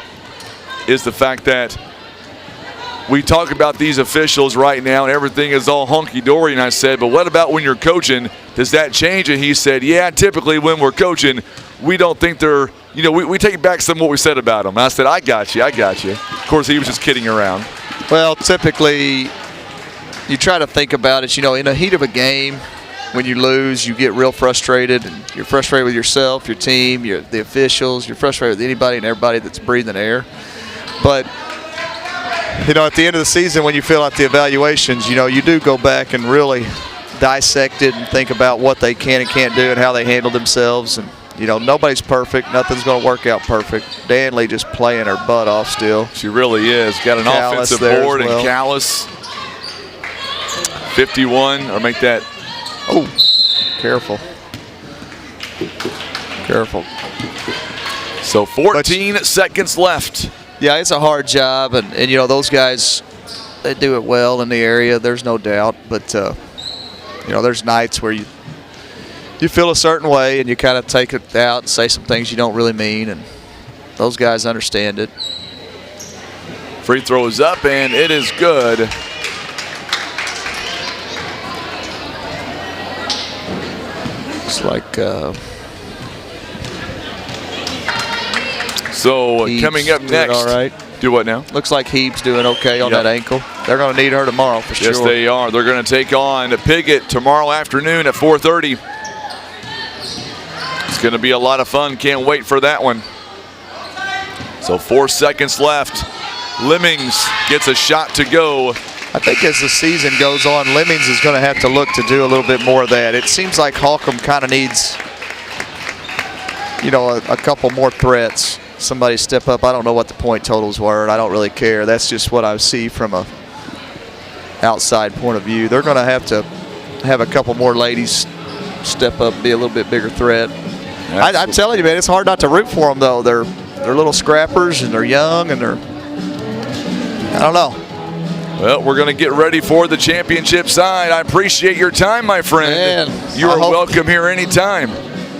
is the fact that we talk about these officials right now and everything is all hunky-dory, and I said, but what about when you're coaching? Does that change? And he said, yeah, typically when we're coaching, we don't think they're, we take back some of what we said about them. And I said, I got you. Of course, he was just kidding around. Well, typically, you try to think about it, in the heat of a game, when you lose, you get real frustrated. And you're frustrated with yourself, your team, the officials. You're frustrated with anybody and everybody that's breathing air. But at the end of the season, when you fill out the evaluations, you do go back and really dissect it and think about what they can and can't do and how they handle themselves. And, nobody's perfect. Nothing's going to work out perfect. Danley just playing her butt off still. She really is. Got an Callis offensive board and Callis. 51, or make that. Oh, careful. So 14 seconds left. Yeah, it's a hard job, and those guys, they do it well in the area. There's no doubt, but there's nights where you feel a certain way and you kind of take it out and say some things you don't really mean, and those guys understand it. Free throw is up, and it is good. Looks like. So Heaps coming up next, all right. Do what now? Looks like Heap's doing okay on that ankle. They're going to need her tomorrow for sure. Yes, they are. They're going to take on Piggott tomorrow afternoon at 4:30. It's going to be a lot of fun. Can't wait for that one. So 4 seconds left. Lemmings gets a shot to go. I think as the season goes on, Lemmings is going to have to look to do a little bit more of that. It seems like Holcomb kind of needs, a couple more threats. Somebody step up. I don't know what the point totals were, and I don't really care. That's just what I see from a outside point of view. They're going to have a couple more ladies step up, be a little bit bigger threat. I'm telling you, man, it's hard not to root for them, though. They're little scrappers, and they're young, and I don't know. Well, we're going to get ready for the championship side. I appreciate your time, my friend. Man, you are welcome here anytime.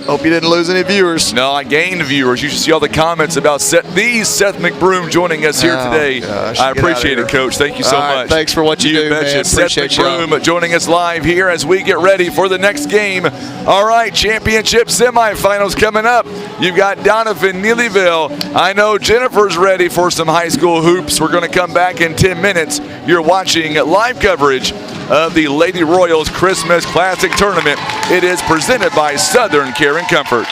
Hope you didn't lose any viewers. No, I gained viewers. You should see all the comments about Seth McBroom joining us here today. Gosh, I appreciate it, Coach. Thank you so much. Thanks for what you do, man. Seth McBroom joining us live here as we get ready for the next game. All right, championship semifinals coming up. You've got Doniphan, Neelyville. I know Jennifer's ready for some high school hoops. We're going to come back in 10 minutes. You're watching live coverage of the Lady Royals Christmas Classic Tournament. It is presented by Southern Care and Comfort.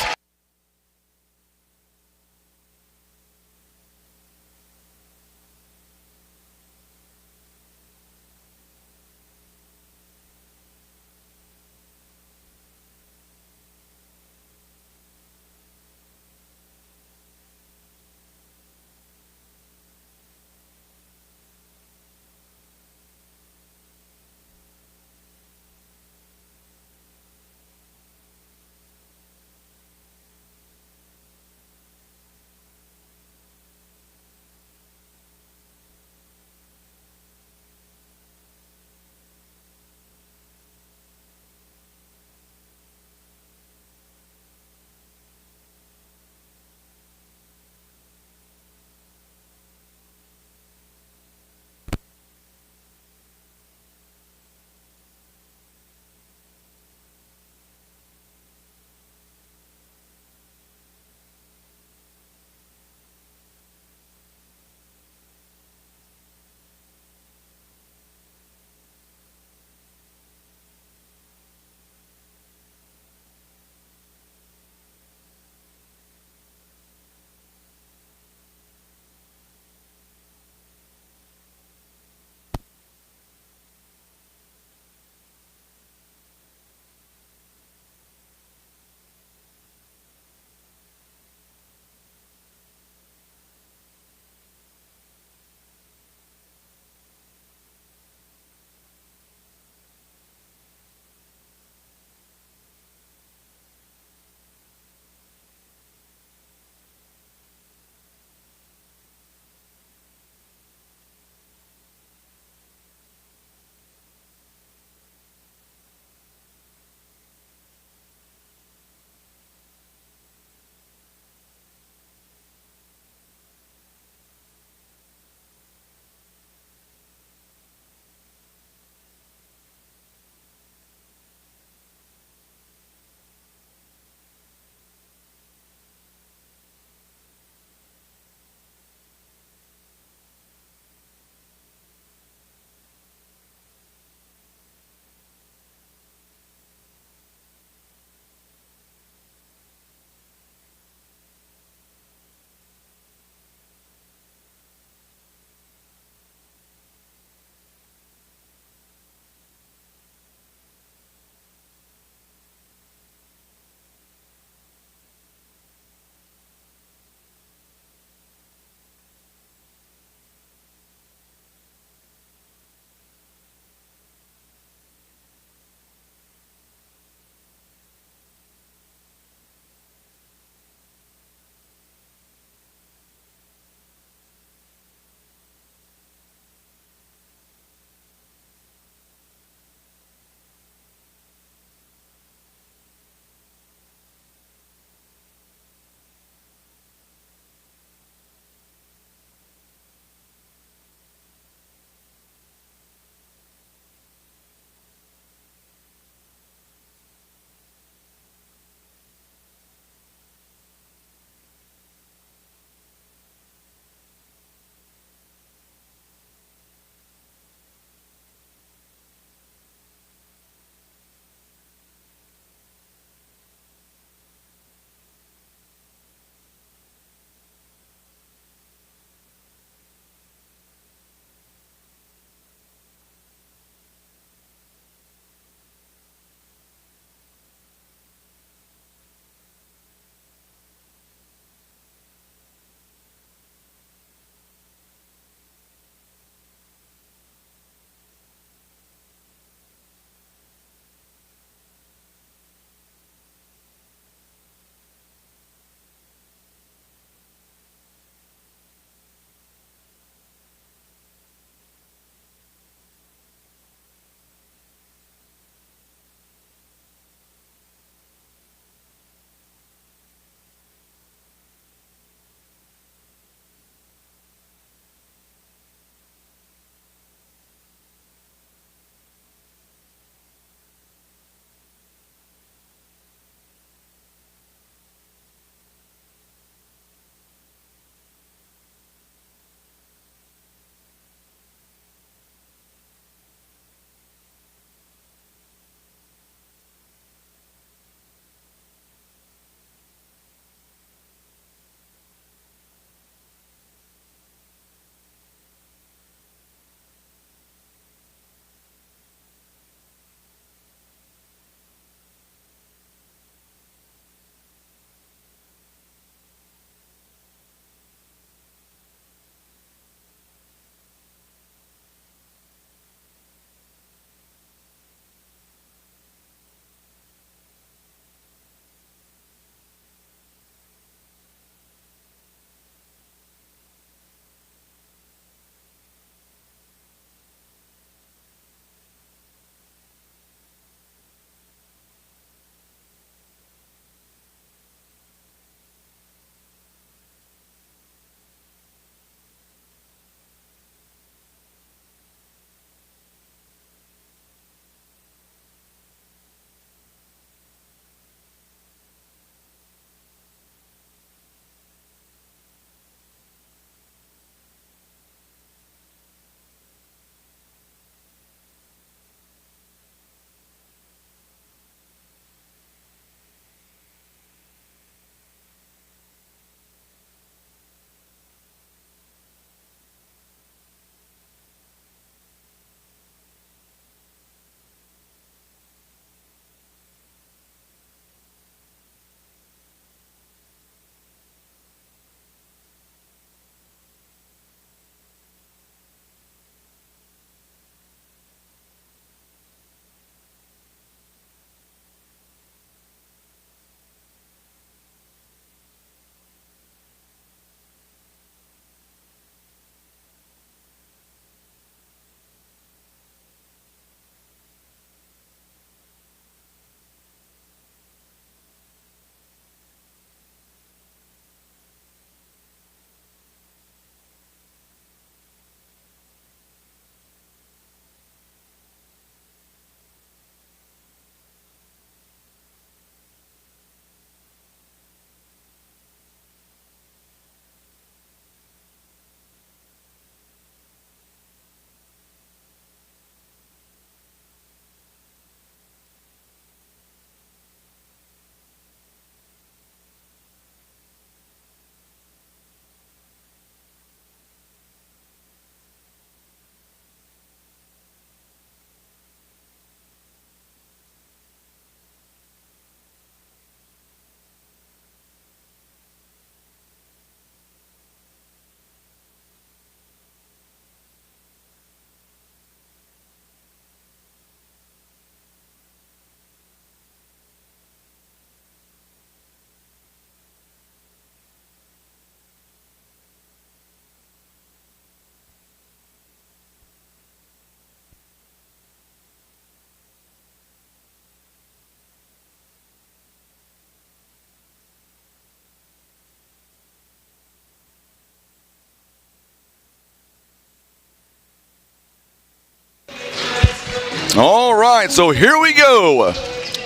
All right, so here we go.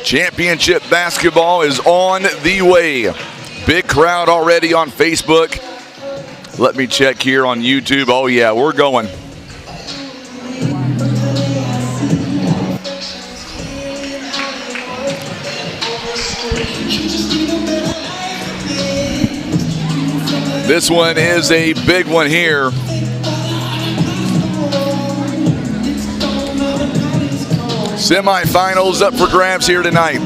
Championship basketball is on the way. Big crowd already on Facebook. Let me check here on YouTube. Oh yeah, we're going. This one is a big one here. Semifinals up for grabs here tonight.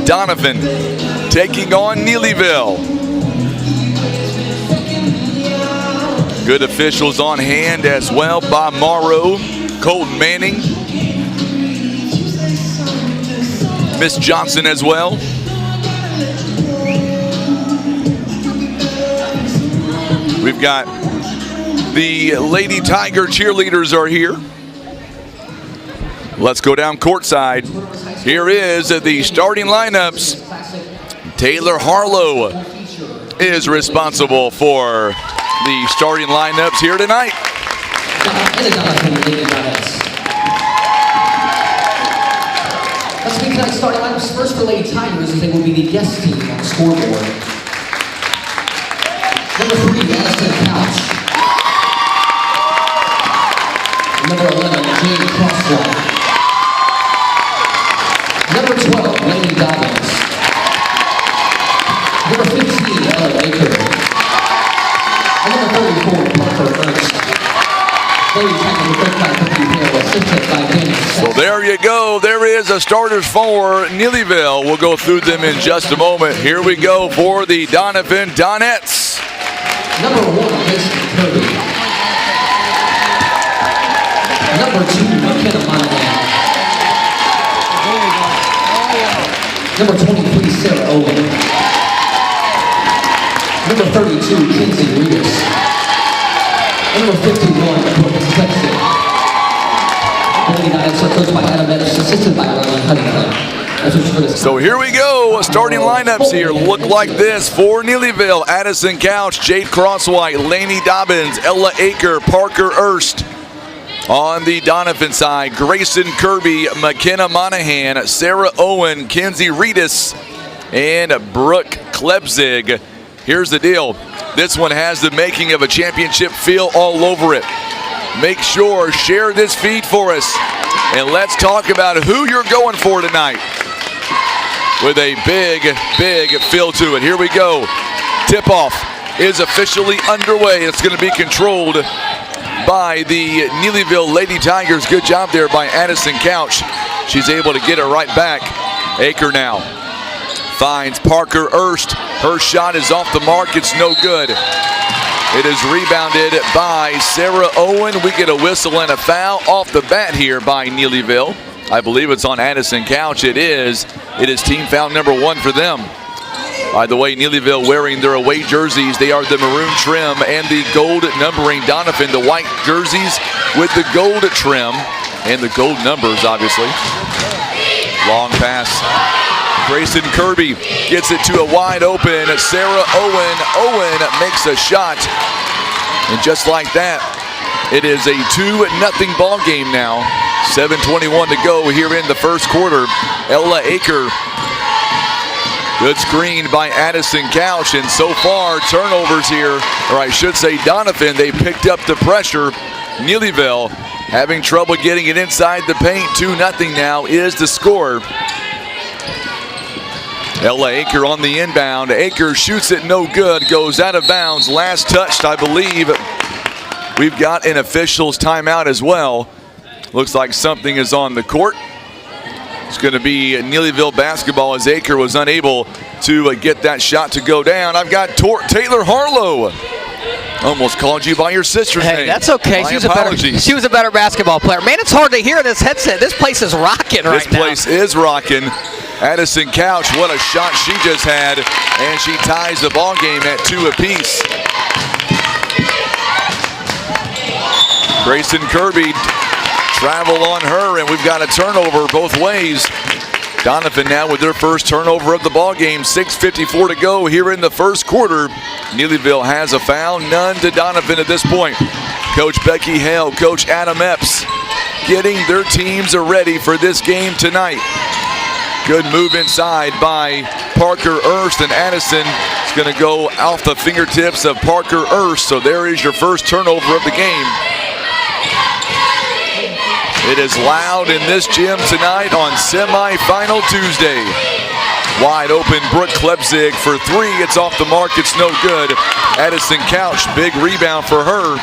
Doniphan taking on Neelyville. Good officials on hand as well. Bob Morrow, Colton Manning, Miss Johnson as well. We've got the Lady Tiger cheerleaders are here. Let's go down courtside. Here is the starting lineups. Taylor Harlow is responsible for the starting lineups here tonight. Let's begin tonight's starting lineups. First for Lady Tigers, as they will be the guest team on the scoreboard. Number 3, Madison Couch. Number 11, Jane Crosswell. Number 12, Lady Dobbins. Number 15, Ella Baker. And number 34, Parker Ernst. Lady Tigers with 35-50 pair, assisted by Dennis. So there you go. There is a starters for Neelyville. We'll go through them in just a moment. Here we go for the Doniphan Donettes. Number 1, Mason Kirby. Number 2, McKenna Monahan. Number 23, Sarah Owen. Number 32, Kinsey Regas. And number 51, Dexter. Lady Knights are coached by Adam Edis, assisted by Ryan Huntington. So here we go. Starting lineups here look like this for Neelyville. Addison Couch, Jade Crosswhite, Lainey Dobbins, Ella Aker, Parker Erst. On the Doniphan side, Grayson Kirby, McKenna Monahan, Sarah Owen, Kinsey Reedus, and Brooke Klebzig. Here's the deal. This one has the making of a championship feel all over it. Make sure, share this feed for us. And let's talk about who you're going for tonight. With a big, big feel to it. Here we go. Tip-off is officially underway. It's going to be controlled by the Neelyville Lady Tigers. Good job there by Addison Couch. She's able to get it right back. Aker now finds Parker Erst. Her shot is off the mark. It's no good. It is rebounded by Sarah Owen. We get a whistle and a foul off the bat here by Neelyville. I believe it's on Addison Couch. It is. It is team foul number 1 for them. By the way, Neelyville wearing their away jerseys. They are the maroon trim and the gold numbering. Doniphan, the white jerseys with the gold trim and the gold numbers, obviously. Long pass. Grayson Kirby gets it to a wide open Sarah Owen. Owen makes a shot. And just like that, it is a 2-0 ball game now. 7:21 to go here in the first quarter. Ella Aker. Good screen by Addison Couch, and so far turnovers here, or I should say Doniphan, they picked up the pressure. Neelyville having trouble getting it inside the paint. 2-0 now is the score. Ella Aker on the inbound. Aker shoots it no good, goes out of bounds. Last touched, I believe. We've got an official's timeout as well. Looks like something is on the court. It's going to be Neelyville basketball as Aker was unable to get that shot to go down. I've got Taylor Harlow. Almost called you by your sister's name. Hey, that's okay. She was a better basketball player. Man, it's hard to hear this headset. This place is rocking right now. This place is rocking. Addison Couch, what a shot she just had. And she ties the ball game at 2 apiece. Grayson Kirby, travel on her, and we've got a turnover both ways. Doniphan now with their first turnover of the ball game. 6:54 to go here in the first quarter. Neelyville has a foul, none to Doniphan at this point. Coach Becky Hale, Coach Adam Epps getting their teams ready for this game tonight. Good move inside by Parker Erst, and Addison is going to go off the fingertips of Parker Erst. So there is your first turnover of the game. It is loud in this gym tonight on Semifinal Tuesday. Wide open, Brooke Klepzig for three. It's off the mark. It's no good. Addison Couch, big rebound for her.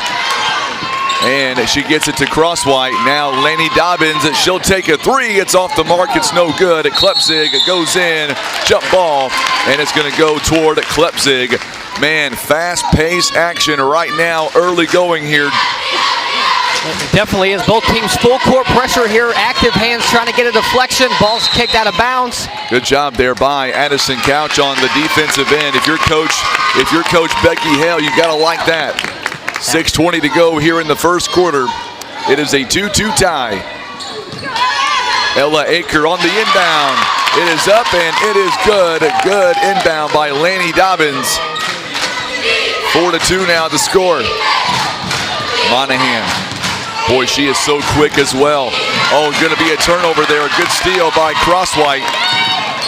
And she gets it to Crosswhite. Now Laney Dobbins, she'll take a three. It's off the mark. It's no good. Klepzig, it goes in. Jump ball, and it's going to go toward Klepzig. Man, fast-paced action right now. Early going here. It definitely is. Both teams full court pressure here. Active hands trying to get a deflection. Ball's kicked out of bounds. Good job there by Addison Couch on the defensive end. If you're coach Becky Hale, you got to like that. 6:20 to go here in the first quarter. It is a 2-2 tie. Ella Aker on the inbound. It is up and it is good. Good inbound by Laney Dobbins. 4-2 now the score. Monahan. Boy, she is so quick as well. Oh, going to be a turnover there. A good steal by Crosswhite.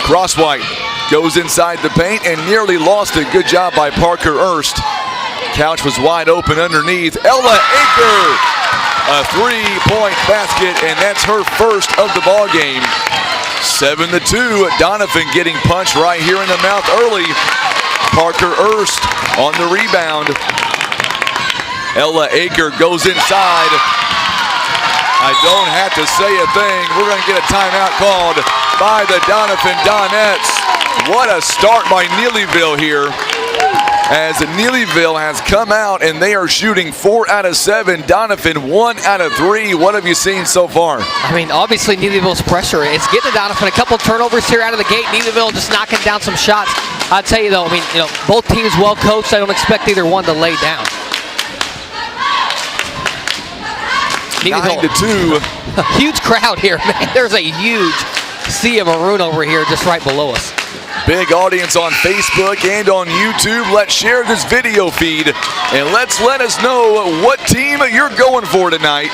Crosswhite goes inside the paint and nearly lost it. Good job by Parker Erst. Couch was wide open underneath. Ella Aker, a three-point basket, and that's her first of the ball game. 7-2. Doniphan getting punched right here in the mouth early. Parker Erst on the rebound. Ella Aker goes inside. I don't have to say a thing. We're going to get a timeout called by the Doniphan Donettes. What a start by Neelyville here, as Neelyville has come out and they are shooting 4 out of 7. Doniphan 1 out of 3. What have you seen so far? I mean, obviously Neelyville's pressure. It's getting to Doniphan. A couple turnovers here out of the gate. Neelyville just knocking down some shots. I'll tell you though, I mean, both teams well coached. I don't expect either one to lay down. 9-2. Huge crowd here, man. There's a huge sea of maroon over here just right below us. Big audience on Facebook and on YouTube. Let's share this video feed and let us know what team you're going for tonight.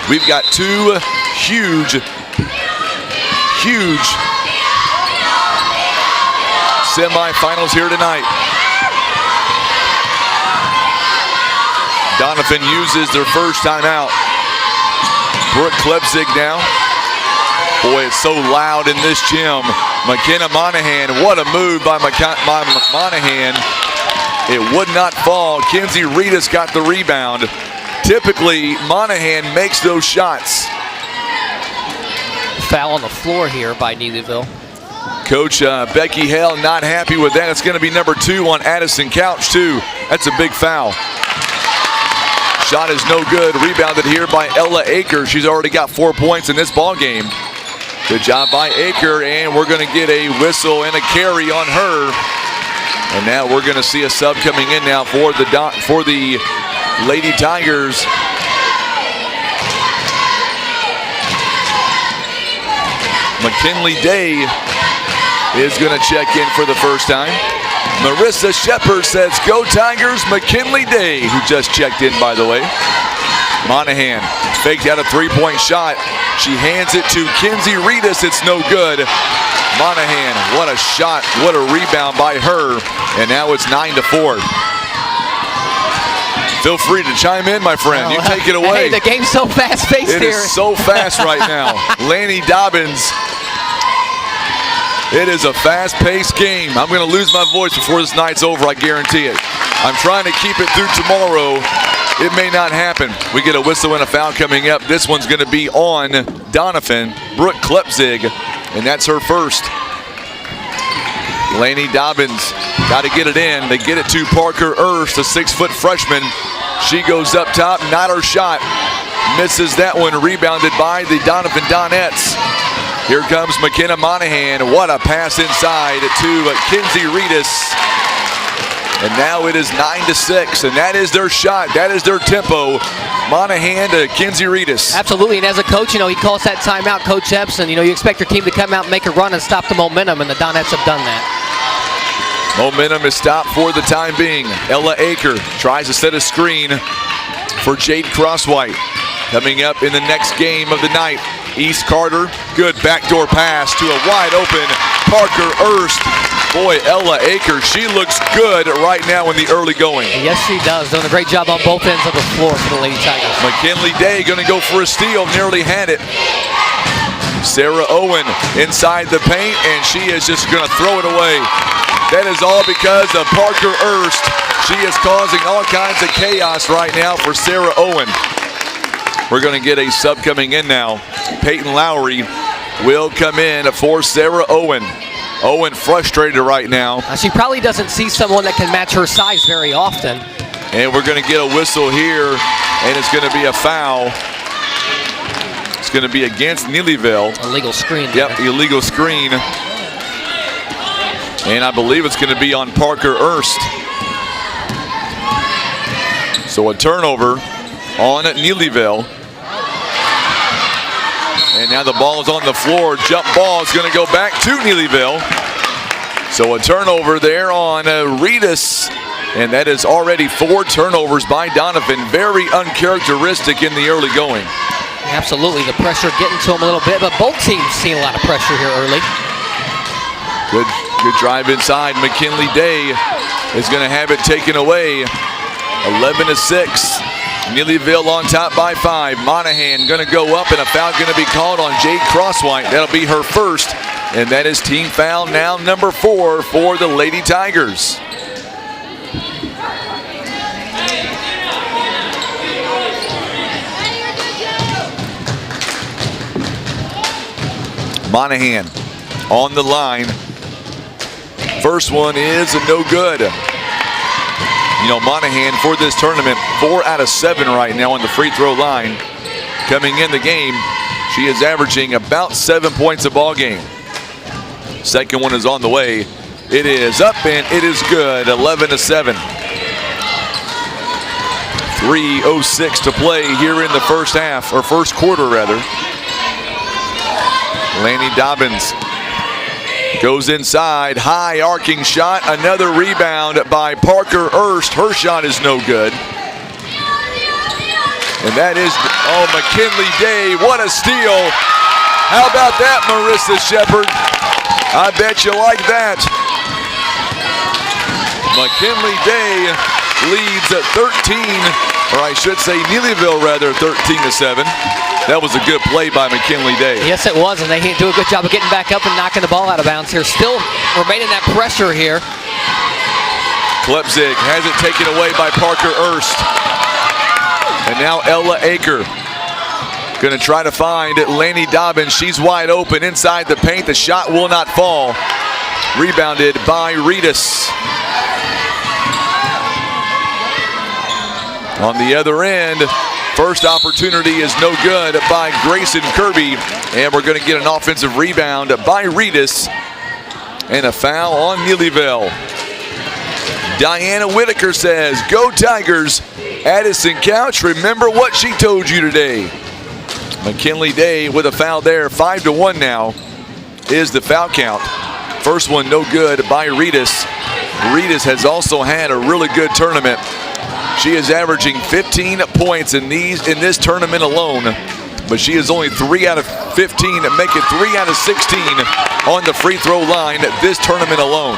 We've got two huge semifinals here tonight. Doniphan uses their first timeout. Brooke Klepzig now. Boy, it's so loud in this gym. McKenna Monahan, what a move by Monahan. It would not fall. Kenzie Reedus got the rebound. Typically, Monahan makes those shots. Foul on the floor here by Neelyville. Coach Becky Hale not happy with that. It's going to be number 2 on Addison Couch, too. That's a big foul. Shot is no good. Rebounded here by Ella Aker. She's already got 4 points in this ball game. Good job by Aker, and we're going to get a whistle and a carry on her. And now we're going to see a sub coming in now for the Lady Tigers. McKinley Day is going to check in for the first time. Marissa Shepard says, "Go Tigers." McKinley Day, who just checked in, by the way. Monahan faked out a three-point shot. She hands it to Kenzie Reedus. It's no good. Monahan, what a shot. What a rebound by her. And now it's 9-4. Feel free to chime in, my friend. You take it away. Hey, the game's so fast-paced here. It is so fast right now. Laney Dobbins. It is a fast-paced game. I'm going to lose my voice before this night's over, I guarantee it. I'm trying to keep it through tomorrow. It may not happen. We get a whistle and a foul coming up. This one's going to be on Doniphan, Brooke Klepzig, and that's her first. Laney Dobbins got to get it in. They get it to Parker Erst, a 6-foot freshman. She goes up top, not her shot. Misses that one, rebounded by the Doniphan Donettes. Here comes McKenna Monahan. What a pass inside to Kenzie Reedus. And now it is 9-6, and that is their shot. That is their tempo. Monahan to Kenzie Reedus. Absolutely, and as a coach, he calls that timeout, Coach Epson. You expect your team to come out and make a run and stop the momentum, and the Donettes have done that. Momentum is stopped for the time being. Ella Aker tries to set a screen for Jade Crosswhite. Coming up in the next game of the night, East Carter, good backdoor pass to a wide open Parker Erst. Boy, Ella Akers, she looks good right now in the early going. Yes, she does. Doing a great job on both ends of the floor for the Lady Tigers. McKinley Day going to go for a steal, nearly had it. Sarah Owen inside the paint, and she is just going to throw it away. That is all because of Parker Erst. She is causing all kinds of chaos right now for Sarah Owen. We're going to get a sub coming in now. Peyton Lowry will come in for Sarah Owen. Owen frustrated right now. She probably doesn't see someone that can match her size very often. And we're going to get a whistle here, and it's going to be a foul. It's going to be against Neelyville. Illegal screen. Yep, illegal screen. And I believe it's going to be on Parker Erst. So a turnover on Neelyville. And now the ball is on the floor. Jump ball is going to go back to Neelyville. So a turnover there on Reedus. And that is already 4 turnovers by Doniphan. Very uncharacteristic in the early going. Absolutely, the pressure getting to him a little bit, but both teams seeing a lot of pressure here early. Good drive inside. McKinley Day is going to have it taken away. 11-6. Neelyville on top by 5. Monahan going to go up, and a foul going to be called on Jade Crosswhite. That'll be her first, and that is team foul now number 4 for the Lady Tigers. Monahan on the line. First one is no good. You know, Monahan for this tournament, 4 out of 7 right now on the free throw line. Coming in the game, she is averaging about 7 points a ball game. Second one is on the way. It is up and it is good, 11-7. 3:06 to play here in the first half, or first quarter rather. Lanny Dobbins goes inside, high arcing shot, another rebound by Parker Erst. Her shot is no good. And that is, oh, McKinley Day, what a steal. How about that, Marissa Shepard? I bet you like that. McKinley Day leads at 13, or I should say Neelyville rather, 13-7. That was a good play by McKinley Day. Yes, it was, and they do a good job of getting back up and knocking the ball out of bounds here. Still remaining that pressure here. Klepzig has it taken away by Parker Erst. And now Ella Aker going to try to find Lanny Dobbins. She's wide open inside the paint. The shot will not fall. Rebounded by Reedus. On the other end, first opportunity is no good by Grayson Kirby. And we're going to get an offensive rebound by Reedus. And a foul on Neelyville. Diana Whitaker says, "Go Tigers." Addison Couch, remember what she told you today. McKinley Day with a foul there. 5-1 now is the foul count. First one no good by Reedus. Reedus has also had a really good tournament. She is averaging 15 points in this tournament alone, but she is only 3 out of 15 and making 3 out of 16 on the free throw line this tournament alone.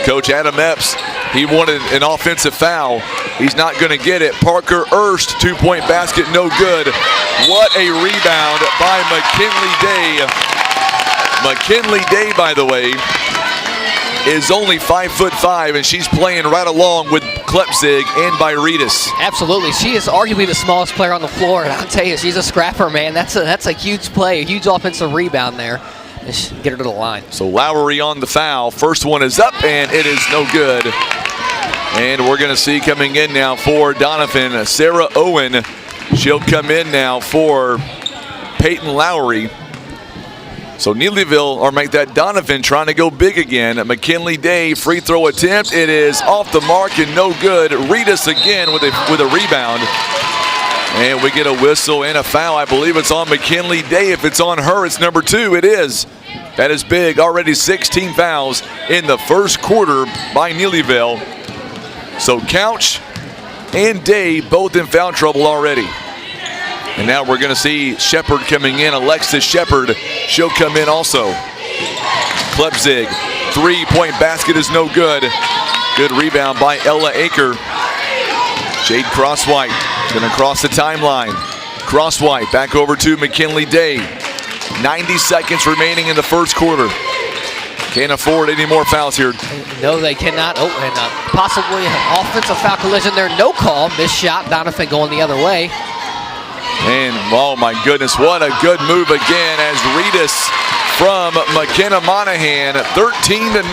Coach Adam Epps, he wanted an offensive foul. He's not going to get it. Parker Erst, 2-point basket, no good. What a rebound by McKinley Day. McKinley Day, by the way, is only 5'5", and she's playing right along with Klepzig and by Reedus. Absolutely, she is arguably the smallest player on the floor, and I'll tell you, she's a scrapper, man. That's a huge play, a huge offensive rebound there. Get her to the line. So Lowry on the foul. First one is up, and it is no good. And we're going to see coming in now for Doniphan, Sarah Owen. She'll come in now for Peyton Lowry. So Neelyville, or make that Doniphan trying to go big again. McKinley Day, free throw attempt. It is off the mark and no good. Reedus again with a rebound. And we get a whistle and a foul. I believe it's on McKinley Day. If it's on her, it's number 2. It is. That is big. Already 16 fouls in the first quarter by Neelyville. So Couch and Day both in foul trouble already. And now we're going to see Shepard coming in. Alexis Shepard, she'll come in also. Klepzig, three-point basket is no good. Good rebound by Ella Aker. Jade Crosswhite going to cross the timeline. Crosswhite back over to McKinley Day. 90 seconds remaining in the first quarter. Can't afford any more fouls here. No, they cannot. Oh, and possibly an offensive foul collision there. No call. Missed shot. Doniphan going the other way. And, oh my goodness, what a good move again as Reedus from McKenna Monahan, 13-9.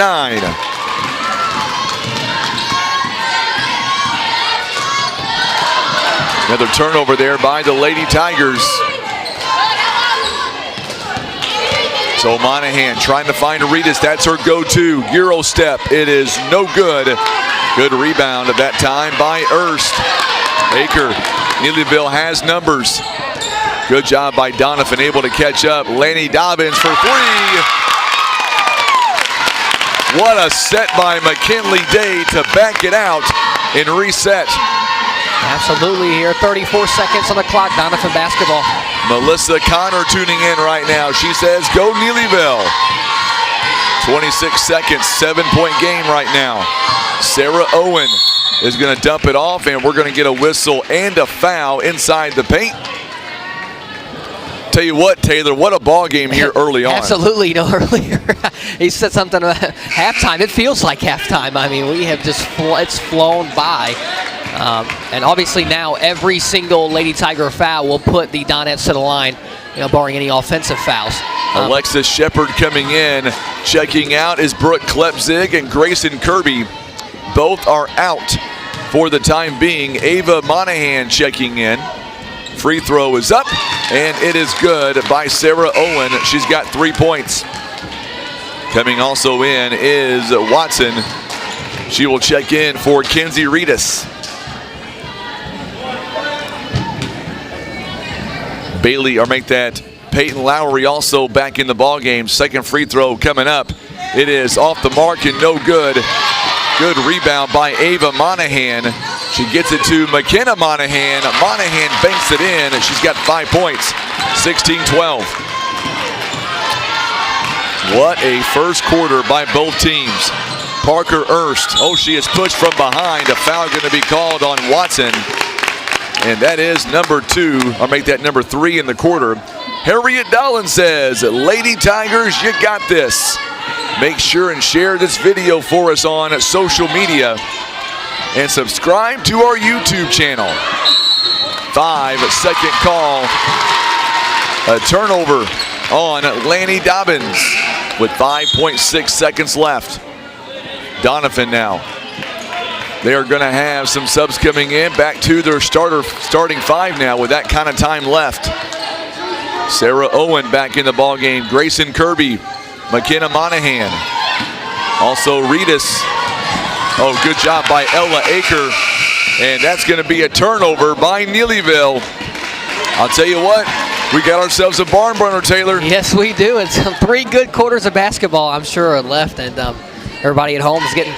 Another turnover there by the Lady Tigers. So Monahan trying to find Reedus. That's her go-to. Euro step. It is no good. Good rebound at that time by Erst. Aker. Neelyville has numbers. Good job by Doniphan, able to catch up. Lanny Dobbins for three. What a set by McKinley Day to back it out and reset. Absolutely here. 34 seconds on the clock. Doniphan basketball. Melissa Connor tuning in right now. She says, go Neelyville. 26 seconds, 7-point game right now. Sarah Owen is going to dump it off, and we're going to get a whistle and a foul inside the paint. Tell you what, Taylor, what a ball game here early on. Absolutely. You know, earlier he said something about halftime. It feels like halftime. I mean, we have just it's flown by. And obviously now every single Lady Tiger foul will put the Donettes to the line, you know, barring any offensive fouls. Alexis Shepard coming in. Checking out is Brooke Klepzig and Grayson Kirby. Both are out for the time being. Ava Monahan checking in. Free throw is up, and it is good by Sarah Owen. She's got 3 points. Coming also in is Watson. She will check in for Kenzie Reedus. Bailey, or make that Peyton Lowry also back in the ball game. Second free throw coming up. It is off the mark and no good. Good rebound by Ava Monahan. She gets it to McKenna Monahan. Monahan banks it in, and she's got 5 points. 16-12. What a first quarter by both teams. Parker Erst. Oh, she is pushed from behind. A foul going to be called on Watson. And that is number 2, or make that number 3 in the quarter. Harriet Dolan says, Lady Tigers, you got this. Make sure and share this video for us on social media. And subscribe to our YouTube channel. 5-second call. A turnover on Lanny Dobbins with 5.6 seconds left. Doniphan now. They are going to have some subs coming in. Back to their starting 5 now with that kind of time left. Sarah Owen back in the ball game. Grayson Kirby, McKenna Monahan. Also Reedus. Oh, good job by Ella Aker. And that's going to be a turnover by Neelyville. I'll tell you what, we got ourselves a barn burner, Taylor. Yes, we do. It's 3 good quarters of basketball, I'm sure, are left. And everybody at home is getting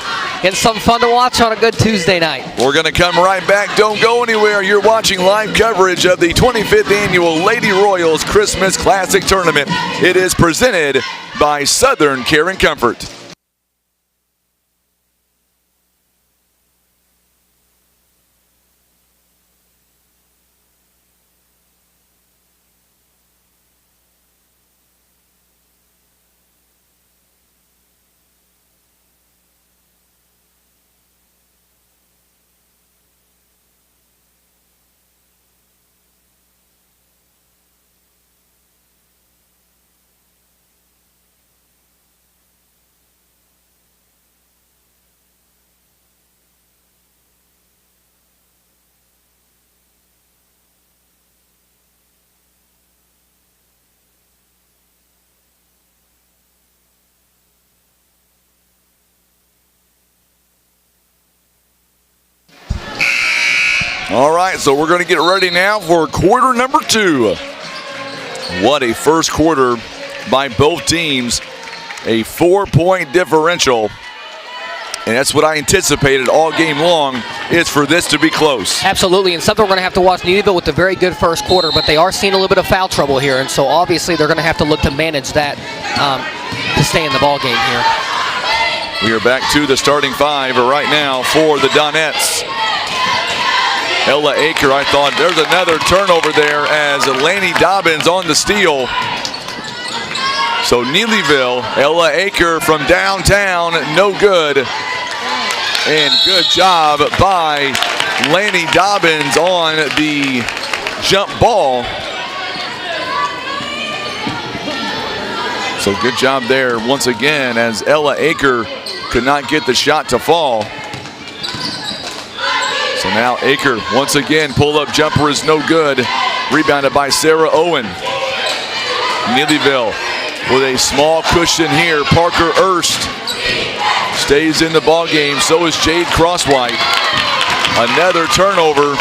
something fun to watch on a good Tuesday night. We're going to come right back. Don't go anywhere. You're watching live coverage of the 25th Annual Lady Royals Christmas Classic Tournament. It is presented by Southern Care and Comfort. All right, so we're going to get ready now for quarter number 2. What a first quarter by both teams. A 4-point differential. And that's what I anticipated all game long, is for this to be close. Absolutely, and something we're going to have to watch. Neelyville with a very good first quarter, but they are seeing a little bit of foul trouble here, and so obviously they're going to have to look to manage that to stay in the ball game here. We are back to the starting five right now for the Donettes. Ella Aker, I thought there's another turnover there as Laney Dobbins on the steal. So Neelyville, Ella Aker from downtown, no good. And good job by Laney Dobbins on the jump ball. So good job there once again as Ella Aker could not get the shot to fall. So now Aker once again, pull-up jumper is no good. Rebounded by Sarah Owen. Neelyville with a small cushion here. Parker Erst stays in the ball game. So is Jade Crosswhite. Another turnover.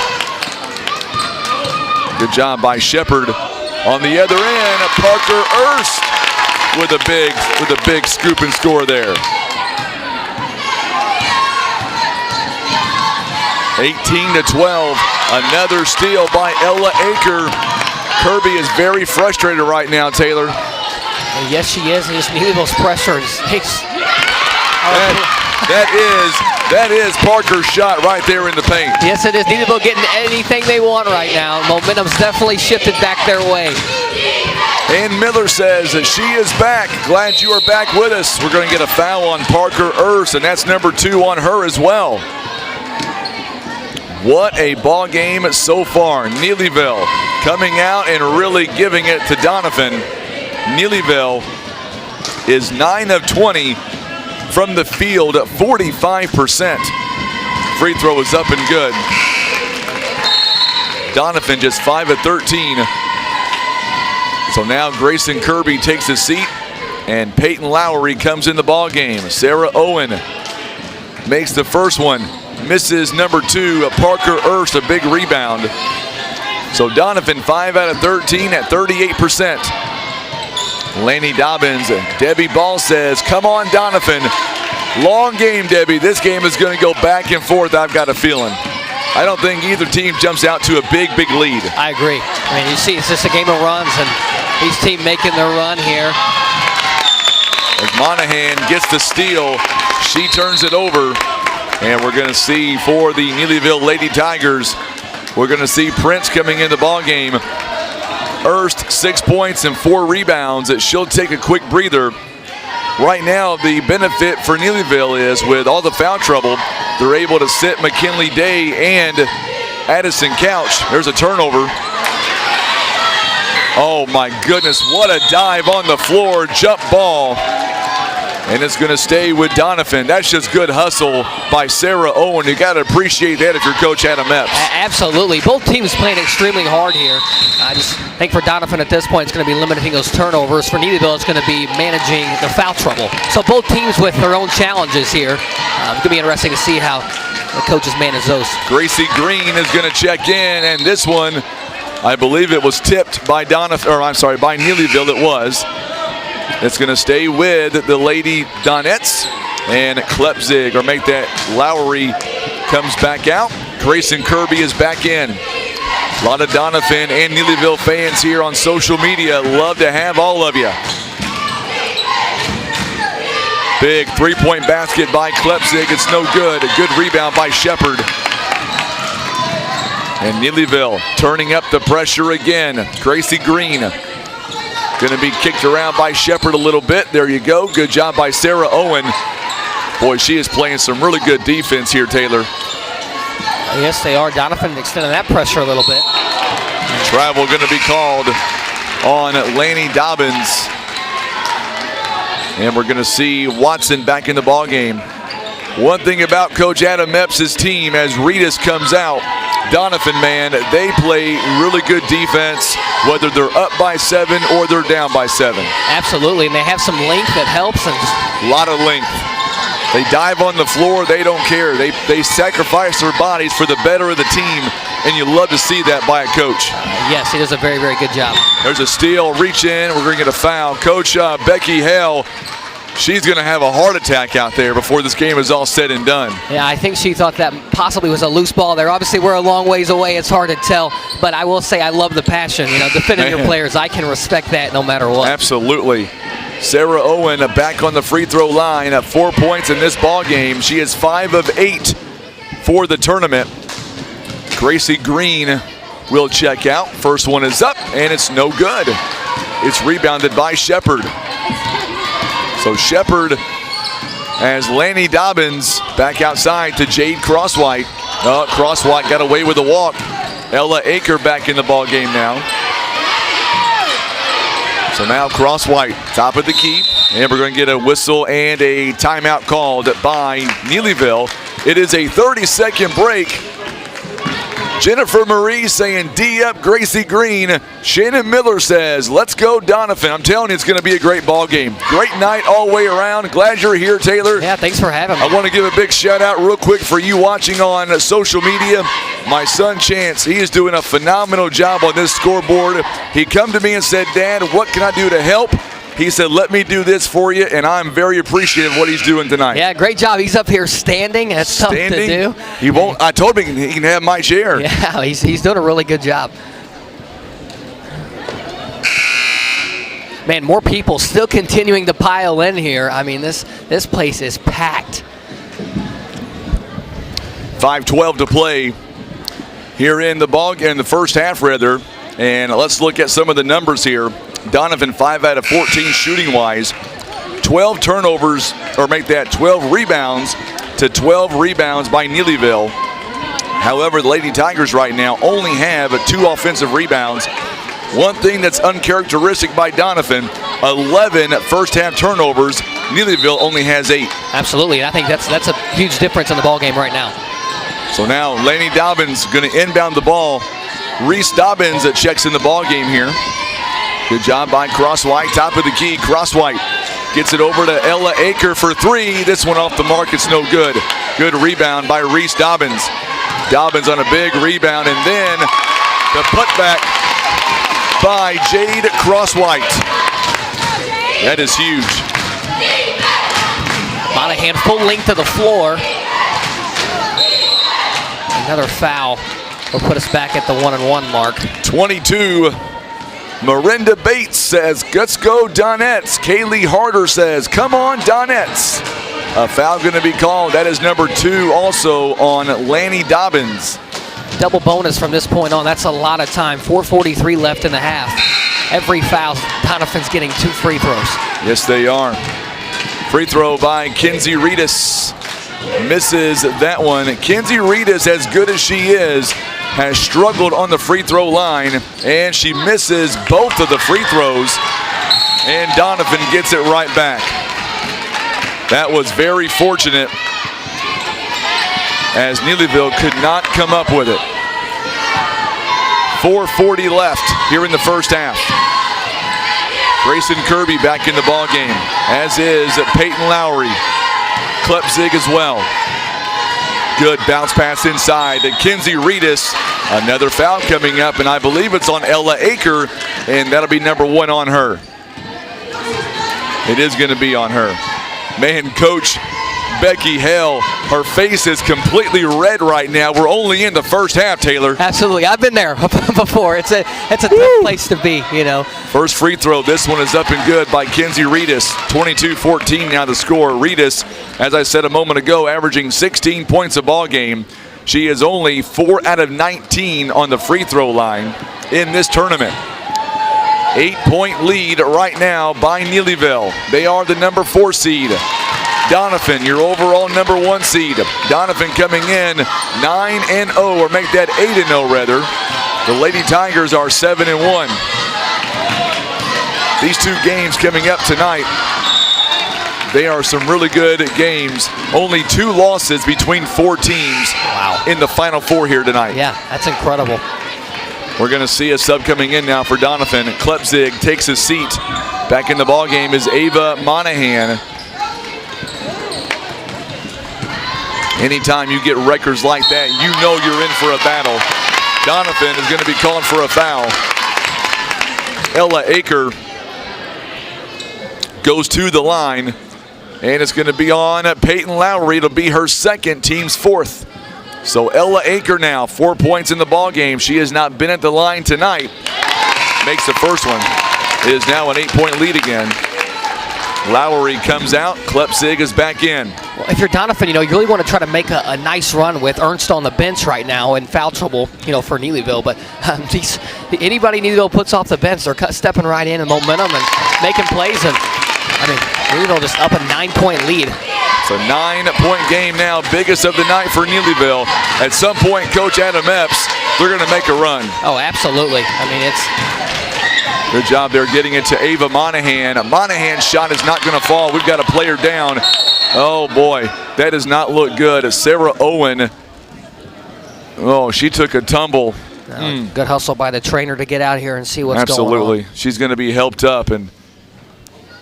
Good job by Shepard. On the other end, Parker Erst with a big scoop and score there. 18-12. Another steal by Ella Aker. Kirby is very frustrated right now, Taylor. Yes, she is. And just Neelyville's pressure takes. That is Parker's shot right there in the paint. Yes, it is. Neelyville getting anything they want right now. Momentum's definitely shifted back their way. And Miller says that she is back. Glad you are back with us. We're going to get a foul on Parker Erst, and that's number 2 on her as well. What a ball game so far. Neelyville coming out and really giving it to Doniphan. Neelyville is 9 of 20 from the field at 45%. Free throw is up and good. Doniphan just 5 of 13. So now Grayson Kirby takes a seat and Peyton Lowry comes in the ball game. Sarah Owen makes the first one. Misses number 2, Parker Erst, a big rebound. So Doniphan 5 out of 13 at 38%. Laney Dobbins, Debbie Ball says, come on Doniphan. Long game, Debbie. This game is going to go back and forth, I've got a feeling. I don't think either team jumps out to a big lead. I agree. I mean, you see, it's just a game of runs, and each team making their run here. As Monahan gets the steal, she turns it over. And we're going to see for the Neelyville Lady Tigers, we're going to see Prince coming in the ball game. Erst 6 points and 4 rebounds. She'll take a quick breather. Right now, the benefit for Neelyville is with all the foul trouble, they're able to sit McKinley Day and Addison Couch. There's a turnover. Oh my goodness, what a dive on the floor, jump ball. And it's going to stay with Doniphan. That's just good hustle by Sarah Owen. You got to appreciate that if you're Coach Adam Epps. Absolutely. Both teams playing extremely hard here. I just think for Doniphan at this point, it's going to be limiting those turnovers. For Neelyville, it's going to be managing the foul trouble. So both teams with their own challenges here. It's going to be interesting to see how the coaches manage those. Gracie Green is going to check in, and this one, I believe it was tipped by by Neelyville. It was. It's going to stay with the Lady Donettes, and Klepzig, or make that Lowry, comes back out. Grayson Kirby is back in. A lot of Doniphan and Neelyville fans here on social media. Love to have all of you. Big three-point basket by Klepzig. It's no good. A good rebound by Shepard. And Neelyville turning up the pressure again. Gracie Green. Going to be kicked around by Shepard a little bit. There you go. Good job by Sarah Owen. Boy, she is playing some really good defense here, Taylor. Yes, they are. Doniphan extending that pressure a little bit. Travel going to be called on Laney Dobbins. And we're going to see Watson back in the ball game. One thing about Coach Adam Epps' team, as Reedus comes out, Doniphan, man, they play really good defense, whether they're up by 7 or they're down by 7. Absolutely, and they have some length that helps. And a lot of length. They dive on the floor, they don't care. They sacrifice their bodies for the better of the team, and you love to see that by a coach. Yes, he does a very, very good job. There's a steal, reach in, we're going to get a foul. Coach Becky Hale, she's going to have a heart attack out there before this game is all said and done. Yeah, I think she thought that possibly was a loose ball there. Obviously, we're a long ways away. It's hard to tell. But I will say I love the passion. You know, defending your players, I can respect that no matter what. Absolutely. Sarah Owen back on the free throw line at 4 points in this ball game. She is 5 of 8 for the tournament. Gracie Green will check out. First one is up, and it's no good. It's rebounded by Shepard. So Shepard as Lanny Dobbins back outside to Jade Crosswhite. Crosswhite got away with the walk. Ella Aker back in the ball game now. So now Crosswhite, top of the key, and we're going to get a whistle and a timeout called by Neelyville. It is a 30-second break. Jennifer Marie saying D up Gracie Green. Shannon Miller says, let's go Doniphan. I'm telling you, it's going to be a great ball game. Great night all the way around. Glad you're here, Taylor. Yeah, thanks for having me. I want to give a big shout out real quick for you watching on social media. My son Chance, he is doing a phenomenal job on this scoreboard. He come to me and said, Dad, what can I do to help? He said, let me do this for you, and I'm very appreciative of what he's doing tonight. Yeah, great job. He's up here standing. That's tough to do. He won't. I told him he can have my chair. Yeah, he's doing a really good job. Man, more people still continuing to pile in here. I mean, this place is packed. 5:12 to play here in the ball game, in the first half, rather. And let's look at some of the numbers here. Doniphan 5 out of 14 shooting wise, 12 turnovers, or make that 12 rebounds to 12 rebounds by Neelyville. However, the Lady Tigers right now only have 2 offensive rebounds. One thing that's uncharacteristic by Doniphan, 11 first half turnovers. Neelyville only has 8. Absolutely. I think that's a huge difference in the ball game right now. So now Laney Dobbins going to inbound the ball. Reese Dobbins checks in the ball game here. Good job by Crosswhite, top of the key. Crosswhite gets it over to Ella Aker for 3. This one off the mark, it's no good. Good rebound by Reese Dobbins. Dobbins on a big rebound, and then the putback by Jade Crosswhite. That is huge. Monahan full length to the floor. Another foul will put us back at the 1-and-1 mark. 22. Miranda Bates says, let's go Donettes. Kaylee Harder says, come on Donettes. A foul going to be called. That is number 2 also on Lanny Dobbins. Double bonus from this point on. That's a lot of time. 4:43 left in the half. Every foul, Doniphan's getting 2 free throws. Yes, they are. Free throw by Kenzie Reedus. Misses that one. Kenzie Reedus, as good as she is, has struggled on the free throw line, and she misses both of the free throws, and Doniphan gets it right back. That was very fortunate, as Neelyville could not come up with it. 4:40 left here in the first half. Grayson Kirby back in the ball game, as is Peyton Lowry. Klepzig as well. Good bounce pass inside to Kenzie Reedus. Another foul coming up, and I believe it's on Ella Aker, and that'll be number 1 on her. It is going to be on her. Man, Coach Becky Hale, her face is completely red right now. We're only in the first half, Taylor. Absolutely. I've been there before. It's a tough place to be, you know. First free throw. This one is up and good by Kenzie Reedus. 22-14 now the score. Reedus, as I said a moment ago, averaging 16 points a ball game. She is only 4 out of 19 on the free throw line in this tournament. 8-point lead right now by Neelyville. They are the number 4 seed. Doniphan, your overall number 1 seed. Doniphan coming in 9-0, or make that 8-0 rather. The Lady Tigers are 7-1. These 2 games coming up tonight, they are some really good games. Only 2 losses between 4 teams in the Final 4 here tonight. Yeah, that's incredible. We're going to see a sub coming in now for Doniphan. Klepzig takes his seat. Back in the ball game is Ava Monahan. Anytime you get records like that, you know you're in for a battle. Doniphan is going to be calling for a foul. Ella Aker goes to the line. And it's going to be on Peyton Lowry. It'll be her second, team's fourth. So Ella Aker now, 4 points in the ball game. She has not been at the line tonight. Makes the first one. It is now an 8-point lead again. Lowry comes out. Klepzig is back in. Well, if you're Doniphan, you really want to try to make a nice run with Ernst on the bench right now in foul trouble, for Neelyville. But anybody Neelyville puts off the bench, they're stepping right in momentum and making plays. And Neelyville just up a 9-point lead. It's a 9-point game now, biggest of the night for Neelyville. At some point, Coach Adam Epps, they're going to make a run. Oh, absolutely. It's good job there getting it to Ava Monahan. Monahan's shot is not going to fall. We've got a player down. Oh, boy, that does not look good. Sarah Owen, she took a tumble. Good hustle by the trainer to get out here and see what's going on. Absolutely. She's going to be helped up. And,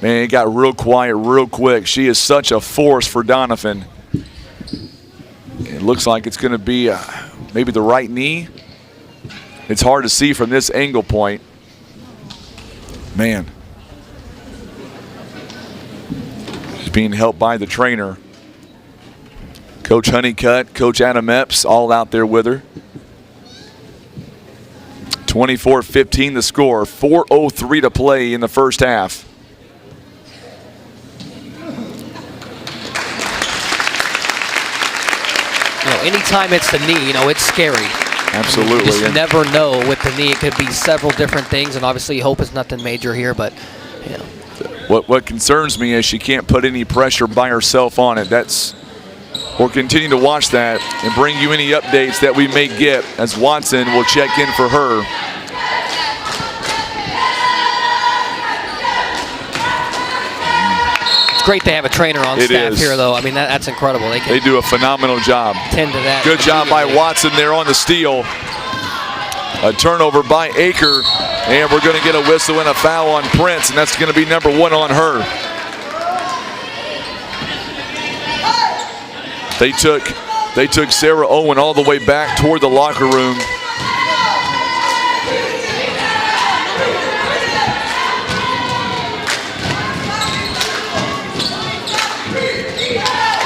man, it got real quiet real quick. She is such a force for Doniphan. It looks like it's going to be maybe the right knee. It's hard to see from this angle point. Man. She's being helped by the trainer. Coach Honeycutt, Coach Adam Epps, all out there with her. 24-15 the score. 4:03 to play in the first half. Anytime it's the knee, it's scary. Absolutely. You just never know with the knee. It could be several different things, and obviously you hope it's nothing major here, but What concerns me is she can't put any pressure by herself on it. We'll continue to watch that and bring you any updates that we may get as Watson will check in for her. It's great to have a trainer on staff here, though. That's incredible. They do a phenomenal job. Tend to that. Good job by Watson there on the steal. A turnover by Aker, and we're going to get a whistle and a foul on Prince, and that's going to be number 1 on her. They took Sarah Owen all the way back toward the locker room.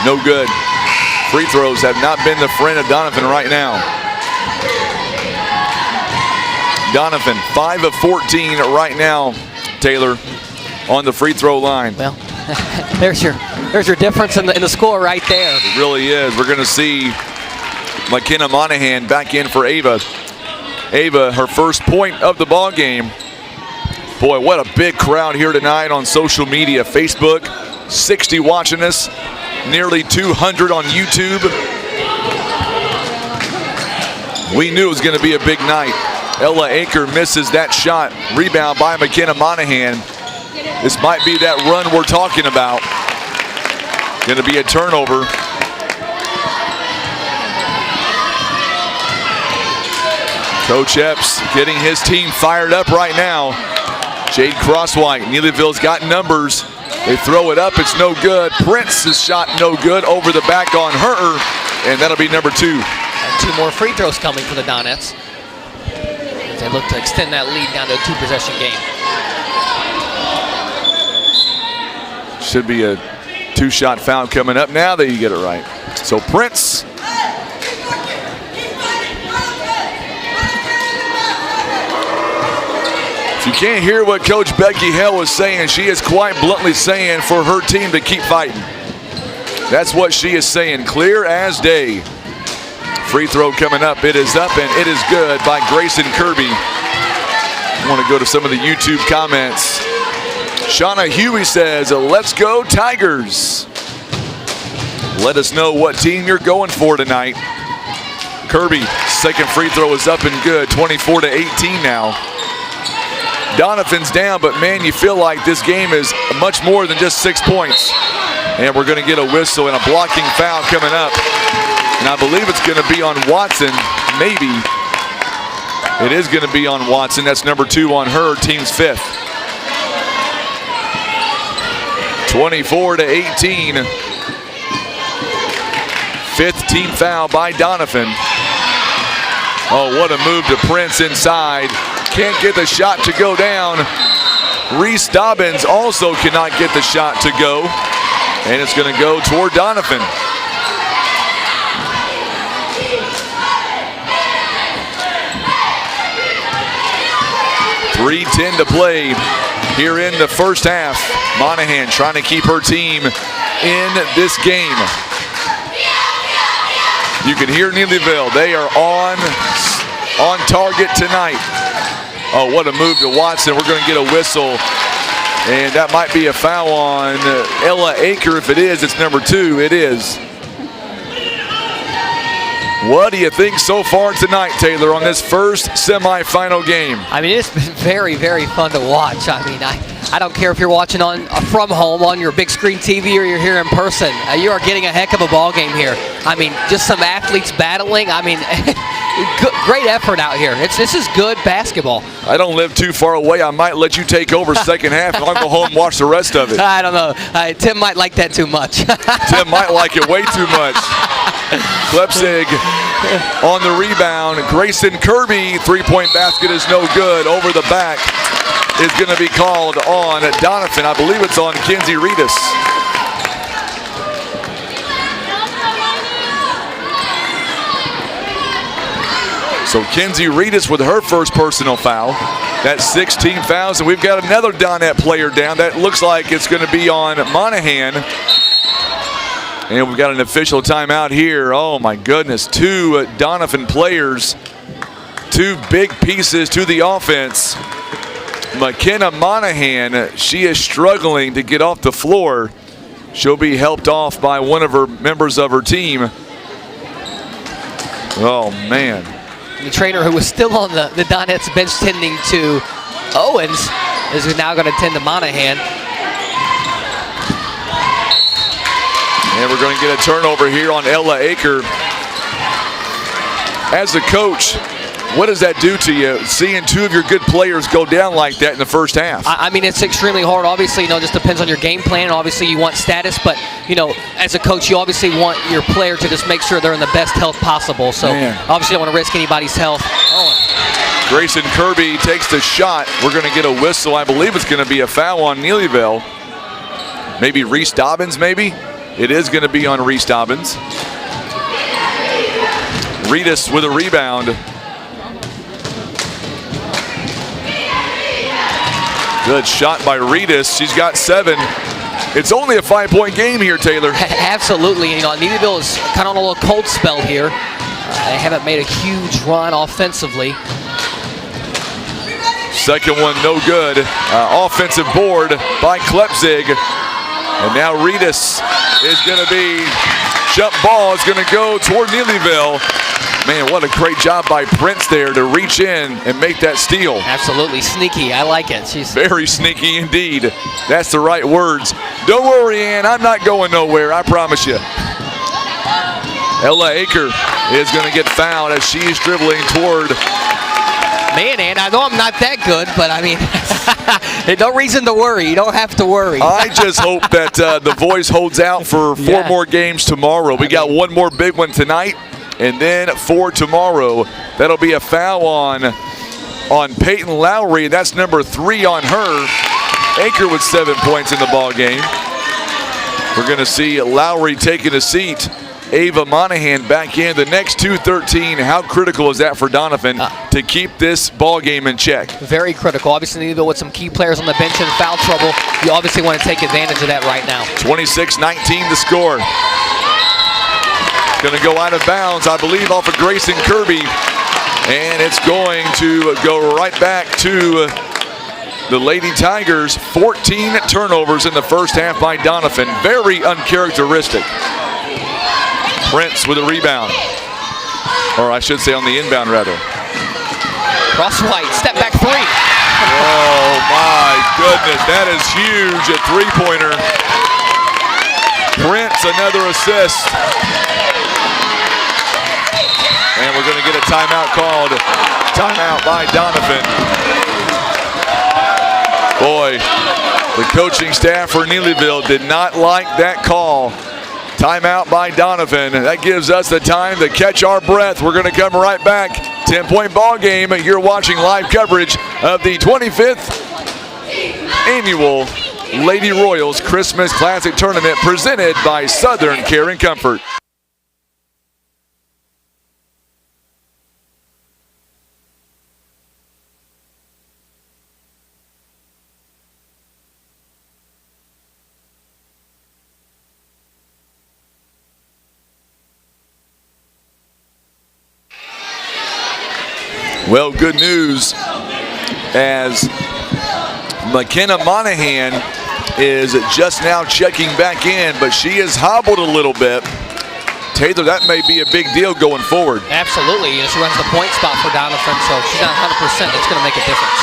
No good. Free throws have not been the friend of Doniphan right now. Doniphan, 5 of 14 right now, Taylor, on the free throw line. Well, there's your difference in the score right there. It really is. We're going to see McKenna Monahan back in for Ava. Ava, her first point of the ball game. Boy, what a big crowd here tonight on social media. Facebook, 60 watching us. Nearly 200 on YouTube. We knew it was going to be a big night. Ella Aker misses that shot. Rebound by McKenna Monahan. This might be that run we're talking about. Going to be a turnover. Coach Epps getting his team fired up right now. Jade Crosswhite, Neelyville's got numbers. They throw it up, it's no good. Prince's shot no good, over the back on her, and that'll be number 2. And 2 more free throws coming for the Donettes. They look to extend that lead down to a 2-possession game. Should be a 2-shot foul coming up now that you get it right. So Prince. If you can't hear what Coach Becky Hale was saying, she is quite bluntly saying for her team to keep fighting. That's what she is saying, clear as day. Free throw coming up. It is up and it is good by Grayson Kirby. I want to go to some of the YouTube comments. Shauna Huey says, let's go Tigers. Let us know what team you're going for tonight. Kirby, second free throw is up and good, 24-18 now. Doniphan's down, but man, you feel like this game is much more than just 6 points. And we're going to get a whistle and a blocking foul coming up. And I believe it's going to be on Watson, maybe. It is going to be on Watson. That's number 2 on her, team's 5th. 24-18. 5th team foul by Doniphan. Oh, what a move to Prince inside. Can't get the shot to go down. Reese Dobbins also cannot get the shot to go. And it's going to go toward Doniphan. .3:10 to play here in the first half. Monahan trying to keep her team in this game. You can hear Neelyville. They are on target tonight. Oh, what a move to Watson. We're going to get a whistle. And that might be a foul on Ella Aker. If it is, it's number 2. It is. What do you think so far tonight, Taylor, on this first semifinal game? I mean, it's been very, very fun to watch. I mean, I don't care if you're watching from home on your big screen TV or you're here in person. You are getting a heck of a ball game here. I mean, just some athletes battling. I mean, great effort out here. This is good basketball. I don't live too far away. I might let you take over second half and I'll go home and watch the rest of it. I don't know. Tim might like that too much. Tim might like it way too much. Klepzig on the rebound. Grayson Kirby, three-point basket is no good. Over the back is going to be called on Doniphan. I believe it's on Kenzie Reedus. So Kenzie Reedus with her first personal foul. That's 16 fouls, and we've got another Donette player down. That looks like it's going to be on Monahan. And we've got an official timeout here. Oh my goodness, 2 Doniphan players, 2 big pieces to the offense. McKenna Monahan, she is struggling to get off the floor. She'll be helped off by one of her members of her team. Oh man. The trainer, who was still on the Donette's bench tending to Owens, is now going to tend to Monahan. And we're going to get a turnover here on Ella Aker. As a coach, what does that do to you, seeing 2 of your good players go down like that in the first half? I mean, it's extremely hard. Obviously, it just depends on your game plan. Obviously, you want status, but, as a coach, you obviously want your player to just make sure they're in the best health possible. So, obviously, don't want to risk anybody's health. Grayson Kirby takes the shot. We're going to get a whistle. I believe it's going to be a foul on Neelyville. Maybe Reese Dobbins, maybe? It is going to be on Reese Dobbins. Reedus with a rebound. Good shot by Reedus. She's got 7. It's only a 5-point game here, Taylor. Absolutely. Neelyville is kind of on a little cold spell here. They haven't made a huge run offensively. Second one, no good. Offensive board by Klepzig. And now Reedus is going to be, jump ball is going to go toward Neelyville. Man, what a great job by Prince there to reach in and make that steal. Absolutely sneaky. I like it. She's very sneaky indeed. That's the right words. Don't worry, Ann. I'm not going nowhere. I promise you. Ella Aker is going to get fouled as she's dribbling toward. Man, Ann, I know I'm not that good, but I mean, no reason to worry. You don't have to worry. I just hope that the voice holds out for 4 more games tomorrow. We got one more big one tonight, and then 4 tomorrow. That'll be a foul on Peyton Lowry, and that's number 3 on her. Aker with 7 points in the ball game. We're going to see Lowry taking a seat. Ava Monahan back in. The next 2:13. How critical is that for Doniphan to keep this ball game in check? Very critical. Obviously, Neelyville with some key players on the bench in foul trouble. You obviously want to take advantage of that right now. 26-19 to score. Going to go out of bounds, I believe, off of Grayson Kirby. And it's going to go right back to the Lady Tigers. 14 turnovers in the first half by Doniphan. Very uncharacteristic. Prince with a rebound. Or I should say on the inbound, rather. Cross White, step back 3. Oh my goodness, that is huge, a 3-pointer. Prince, another assist. And we're going to get a timeout called. Timeout by Doniphan. Boy, the coaching staff for Neelyville did not like that call. Timeout by Doniphan. That gives us the time to catch our breath. We're going to come right back. 10-point ball game. You're watching live coverage of the 25th Annual Lady Royals Christmas Classic Tournament presented by Southern Care and Comfort. Well, good news as McKenna Monahan is just now checking back in, but she is hobbled a little bit. Taylor, that may be a big deal going forward. Absolutely. She runs the point spot for Doniphan, so she's not 100%. It's going to make a difference.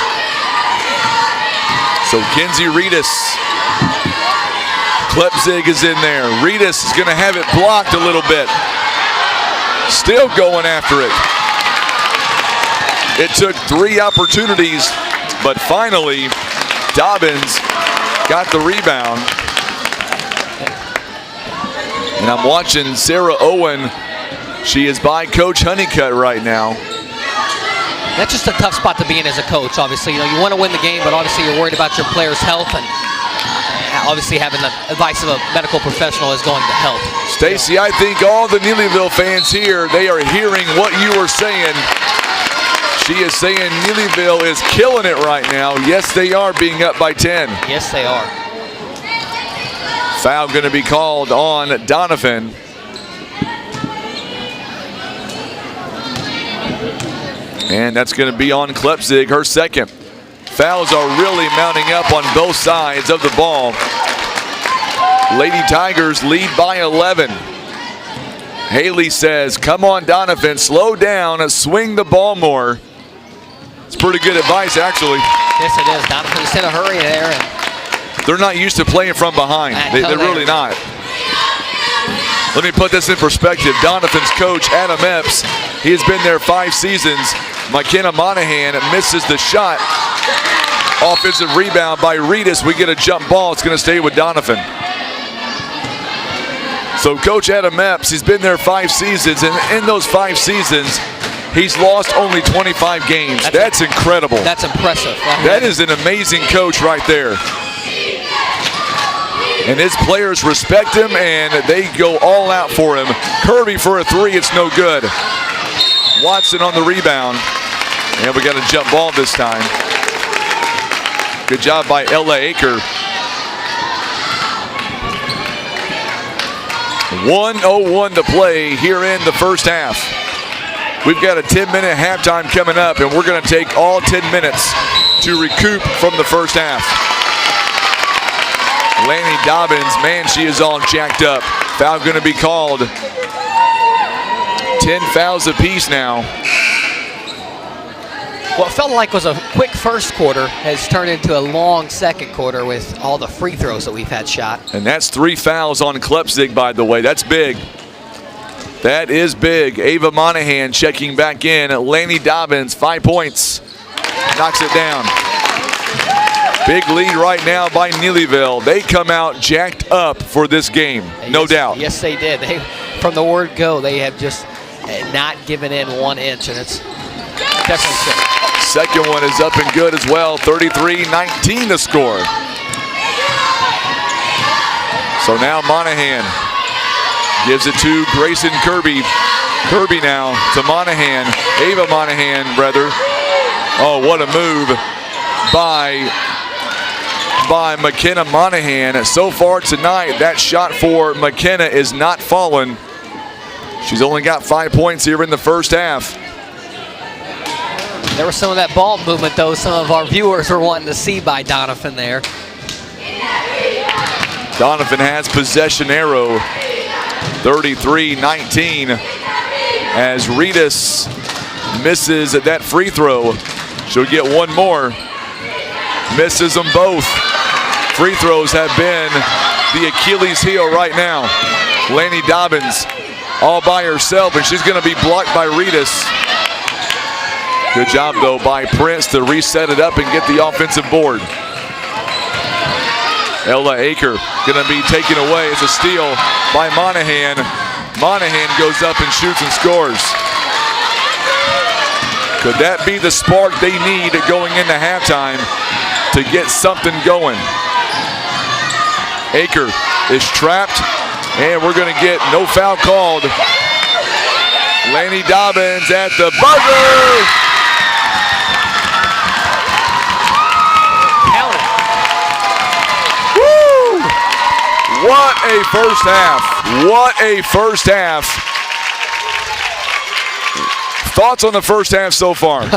So Kenzie Reedus. Klepzig is in there. Reedus is going to have it blocked a little bit. Still going after it. It took 3 opportunities, but finally Dobbins got the rebound. And I'm watching Sarah Owen. She is by Coach Honeycutt right now. That's just a tough spot to be in as a coach, obviously. You know, you want to win the game, but obviously you're worried about your players' health, and obviously having the advice of a medical professional is going to help. Stacy, I think all the Neelyville fans here, they are hearing what you were saying. She is saying Neelyville is killing it right now. Yes, they are, being up by 10. Yes, they are. Foul going to be called on Doniphan. And that's going to be on Klepzig, her second. Fouls are really mounting up on both sides of the ball. Lady Tigers lead by 11. Haley says, come on, Doniphan, slow down, swing the ball more. It's pretty good advice, actually. Yes, it is. Doniphan's in a hurry there. And they're not used to playing from behind. They're really not. Let me put this in perspective. Doniphan's coach, Adam Epps, he has been there 5 seasons. McKenna Monahan misses the shot. Offensive rebound by Reedus. We get a jump ball. It's going to stay with Doniphan. So Coach Adam Epps, he's been there 5 seasons, and in those 5 seasons, he's lost only 25 games. That's incredible. That's impressive. That is an amazing coach right there. And his players respect him, and they go all out for him. Kirby for a 3, it's no good. Watson on the rebound. And we got a jump ball this time. Good job by Ella Aker. 1:01 to play here in the first half. We've got a 10-minute halftime coming up, and we're going to take all 10 minutes to recoup from the first half. Lanny Dobbins, man, she is all jacked up. Foul going to be called. 10 fouls apiece now. What felt like was a quick first quarter has turned into a long second quarter with all the free throws that we've had shot. And that's 3 fouls on Klepzig, by the way. That's big. That is big. Ava Monahan checking back in. Lanny Dobbins, 5 points. Knocks it down. Big lead right now by Neelyville. They come out jacked up for this game, no doubt. Yes, they did. From the word go, they have just not given in 1 inch, and it's definitely good. Second one is up and good as well. 33-19 to score. So now Monahan gives it to Grayson Kirby. Kirby now to Monahan. Ava Monahan, rather. Oh, what a move by McKenna Monahan. So far tonight, that shot for McKenna is not fallen. She's only got 5 points here in the first half. There was some of that ball movement, though, some of our viewers were wanting to see by Doniphan there. Doniphan has possession arrow. 33-19 as Reedus misses that free throw. She'll get 1 more. Misses them both. Free throws have been the Achilles heel right now. Lanny Dobbins all by herself, and she's going to be blocked by Reedus. Good job, though, by Prince to reset it up and get the offensive board. Ella Aker going to be taken away. It's a steal by Monahan. Monahan goes up and shoots and scores. Could that be the spark they need going into halftime to get something going? Aker is trapped, and we're going to get no foul called. Laney Dobbins at the buzzer. Count it. Woo! What a first half. What a first half. Thoughts on the first half so far?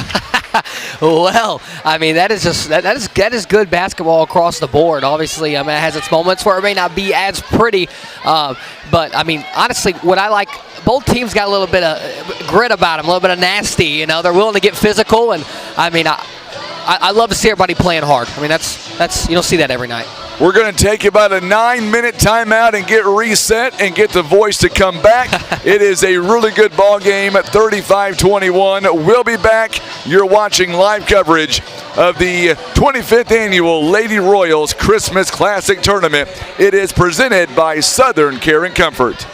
Well, I mean, that is good basketball across the board. Obviously, I mean, it has its moments where it may not be as pretty, but I mean, honestly, what I like, both teams got a little bit of grit about them, a little bit of nasty. You know, they're willing to get physical, and I mean, I love to see everybody playing hard. I mean, that's you don't see that every night. We're going to take about a 9-minute timeout and get reset and get the voice to come back. It is a really good ball game at 35-21. We'll be back. You're watching live coverage of the 25th Annual Lady Royals Christmas Classic Tournament. It is presented by Southern Care and Comfort.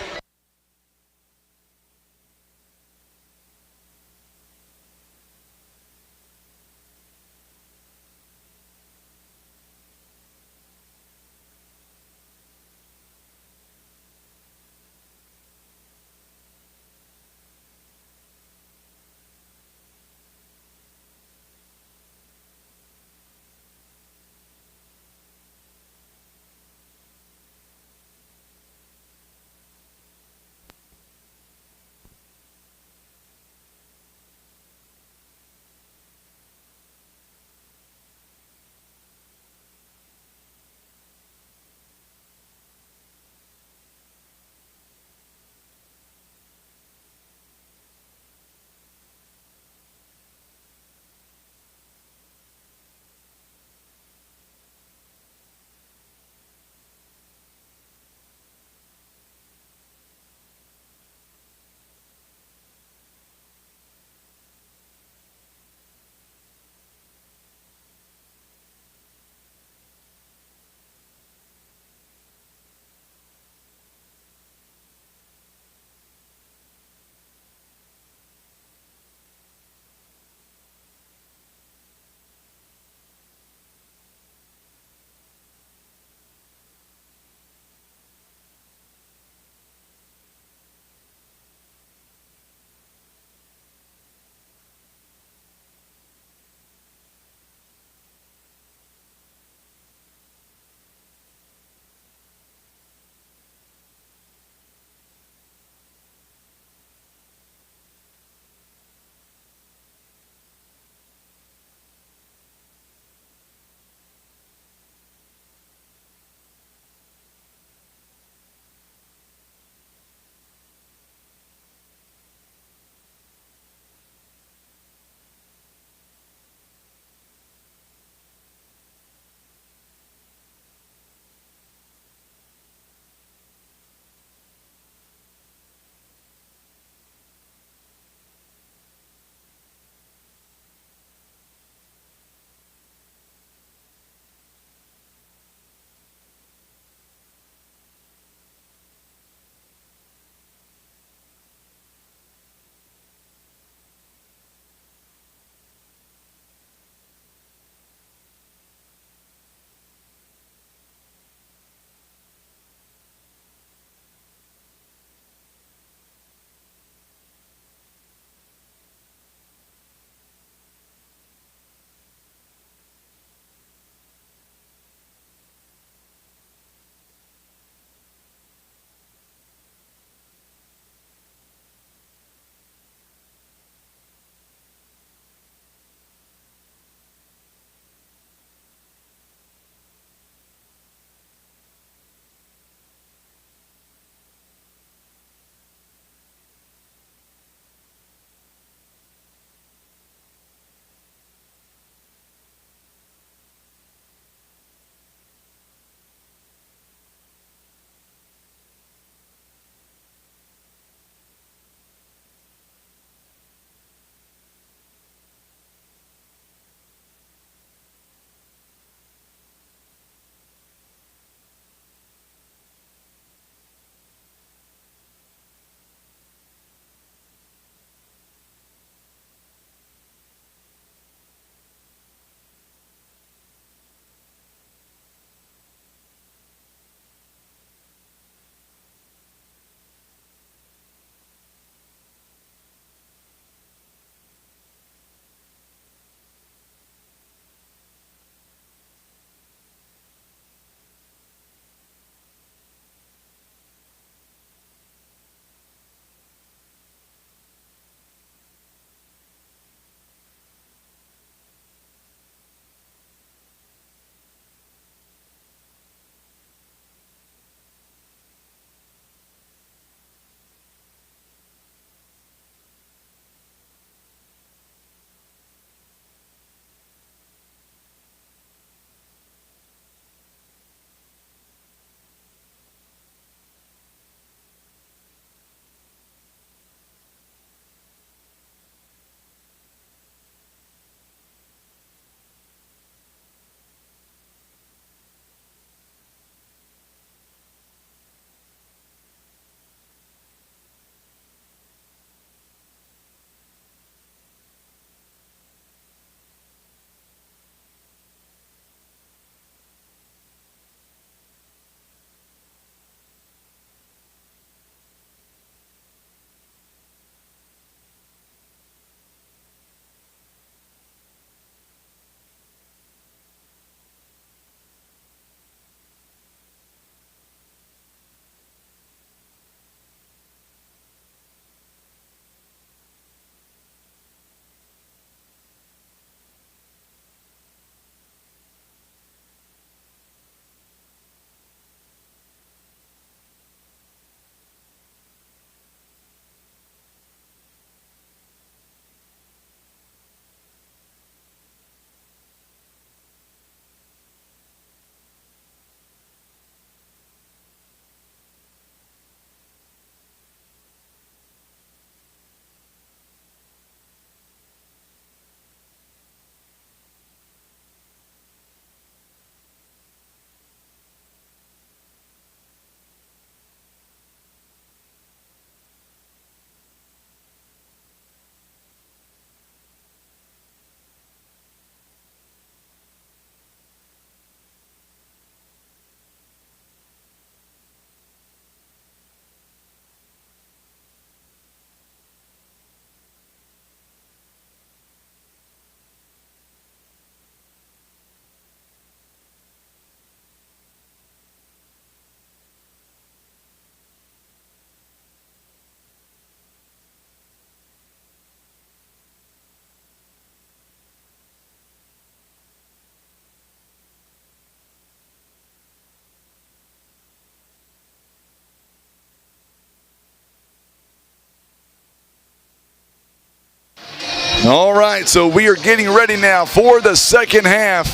All right, so we are getting ready now for the second half.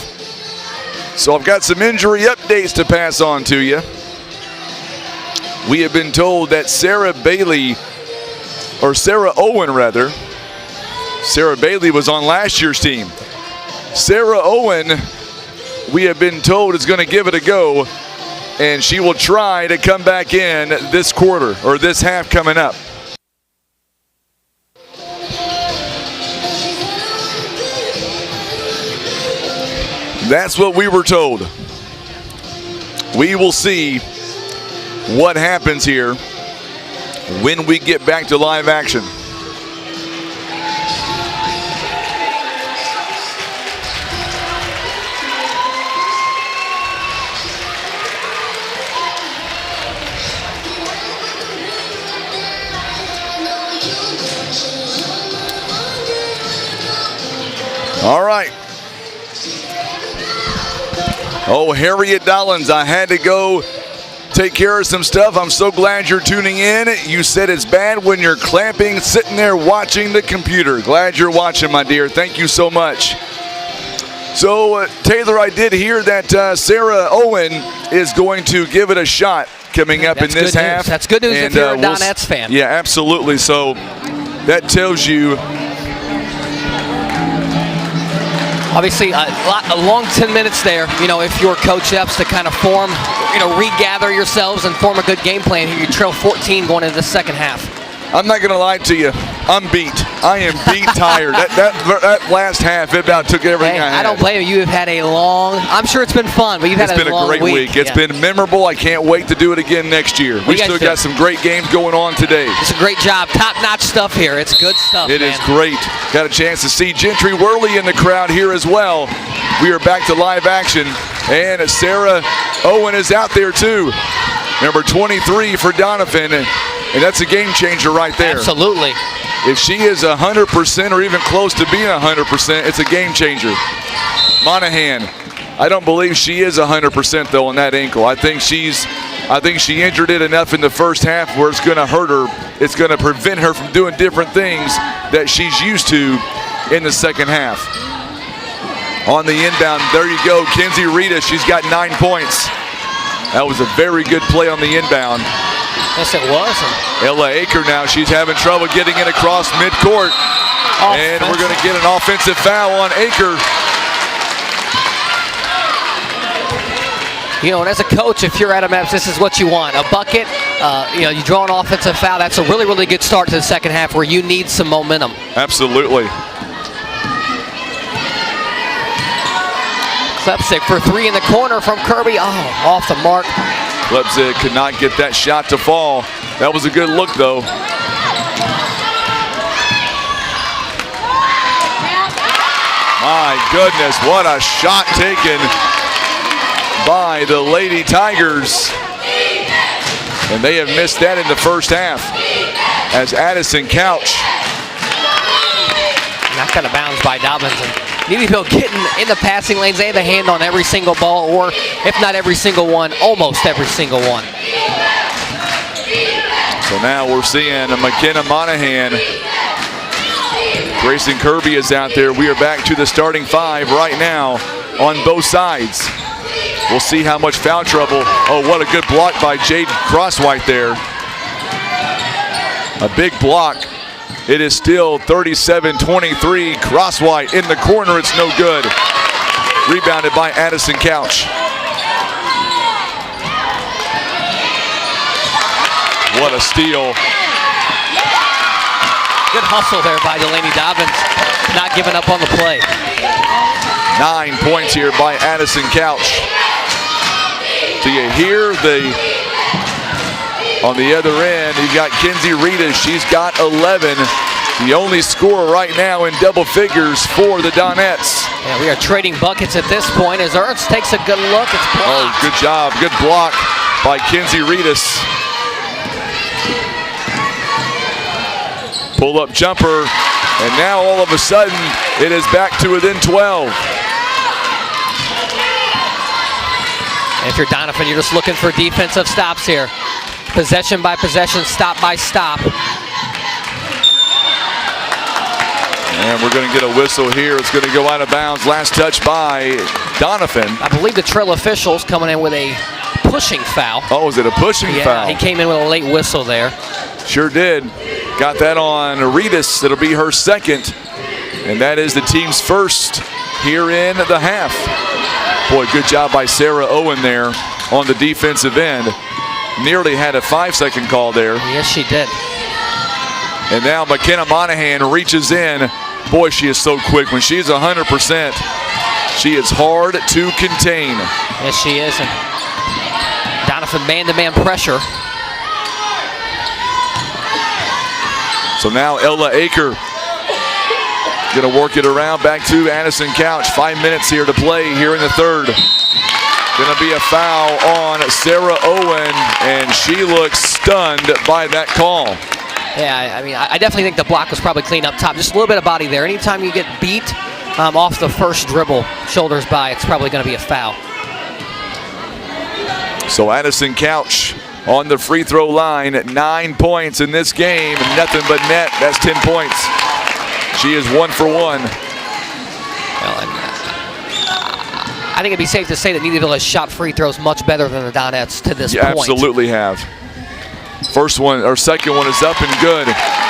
So I've got some injury updates to pass on to you. We have been told that Sarah Owen, Sarah Bailey was on last year's team. Sarah Owen, we have been told, is going to give it a go, and she will try to come back in this quarter, or this half coming up. That's what we were told. We will see what happens here when we get back to live action. All right. Oh, Harriet Dollins, I had to go take care of some stuff. I'm so glad you're tuning in. You said it's bad when you're clamping, sitting there watching the computer. Glad you're watching, my dear. Thank you so much. So, Taylor, I did hear that Sarah Owen is going to give it a shot coming up in this half. That's good news if you're a Donettes fan. Yeah, absolutely. So that tells you. Obviously, a long 10 minutes there, you know, if you're Coach Epps to kind of form, you know, regather yourselves and form a good game plan here. You trail 14 going into the second half. I'm not going to lie to you. I'm beat. I am beat tired. That last half, it about took everything I had. I don't blame you. You've had a long, I'm sure it's been fun, but you've had a long week. It's been a great week. It's been memorable. I can't wait to do it again next year. We still got some great games going on today. It's a great job. Top-notch stuff here. It's good stuff, It is great. Got a chance to see Gentry Worley in the crowd here as well. We are back to live action, and Sarah Owen is out there too. Number 23 for Doniphan, and that's a game changer right there. Absolutely. If she is 100% or even close to being 100%, it's a game changer. Monahan, I don't believe she is 100% though on that ankle. I think she injured it enough in the first half where it's going to hurt her. It's going to prevent her from doing different things that she's used to in the second half. On the inbound, there you go, Kenzie Rita. She's got 9 points. That was a very good play on the inbound. Yes, it was. Ella Aker now, she's having trouble getting it across midcourt. And we're going to get an offensive foul on Aker. You know, and as a coach, if you're Adam Epps, this is what you want. A bucket, you know, you draw an offensive foul. That's a really, really good start to the second half where you need some momentum. Absolutely. Klepsick for three in the corner from Kirby. Oh, off the mark. Klepsick could not get that shot to fall. That was a good look, though. My goodness, what a shot taken by the Lady Tigers. And they have missed that in the first half as Addison Couch. Knocked out of bounds by Dobbins. Neelyville getting in the passing lanes. They have a hand on every single ball, or if not every single one, almost every single one. So now we're seeing a McKenna Monahan. Grayson Kirby is out there. We are back to the starting five right now on both sides. We'll see how much foul trouble. Oh, what a good block by Jade Crosswhite there. A big block. It is still 37-23. Crosswhite in the corner. It's no good. Rebounded by Addison Couch. What a steal. Good hustle there by Delaney Dobbins. Not giving up on the play. 9 points here by Addison Couch. Do you hear on the other end, you've got Kenzie Rita. She's got 11. The only scorer right now in double figures for the Donettes. Yeah, we are trading buckets at this point as Ernst takes a good look. It's blocked. Oh, good job. Good block by Kenzie Ritas. Pull-up jumper, and now all of a sudden, it is back to within 12. If you're Doniphan, you're just looking for defensive stops here. Possession by possession, stop by stop. And we're going to get a whistle here. It's going to go out of bounds. Last touch by Doniphan. I believe the trail official's coming in with a pushing foul. Oh, is it a pushing foul? Yeah, he came in with a late whistle there. Sure did. Got that on Reedus. It'll be her second. And that is the team's first here in the half. Boy, good job by Sarah Owen there on the defensive end. Nearly had a 5-second call there. Yes, she did. And now McKenna Monahan reaches in. Boy, she is so quick. When she's 100%, she is hard to contain. Yes, she is. And Doniphan man-to-man pressure. So now Ella Aker going to work it around back to Addison Couch. 5 minutes here to play here in the third. Going to be a foul on Sarah Owen, and she looks stunned by that call. Yeah, I mean, I definitely think the block was probably clean up top. Just a little bit of body there. Anytime you get beat off the first dribble, shoulders by, it's probably going to be a foul. So Addison Couch on the free throw line at 9 points in this game. Nothing but net. That's 10 points. She is 1 for 1. Well, I think it'd be safe to say that Neelyville has shot free throws much better than the Donettes to this point. Absolutely have. First one, or second one is up and good.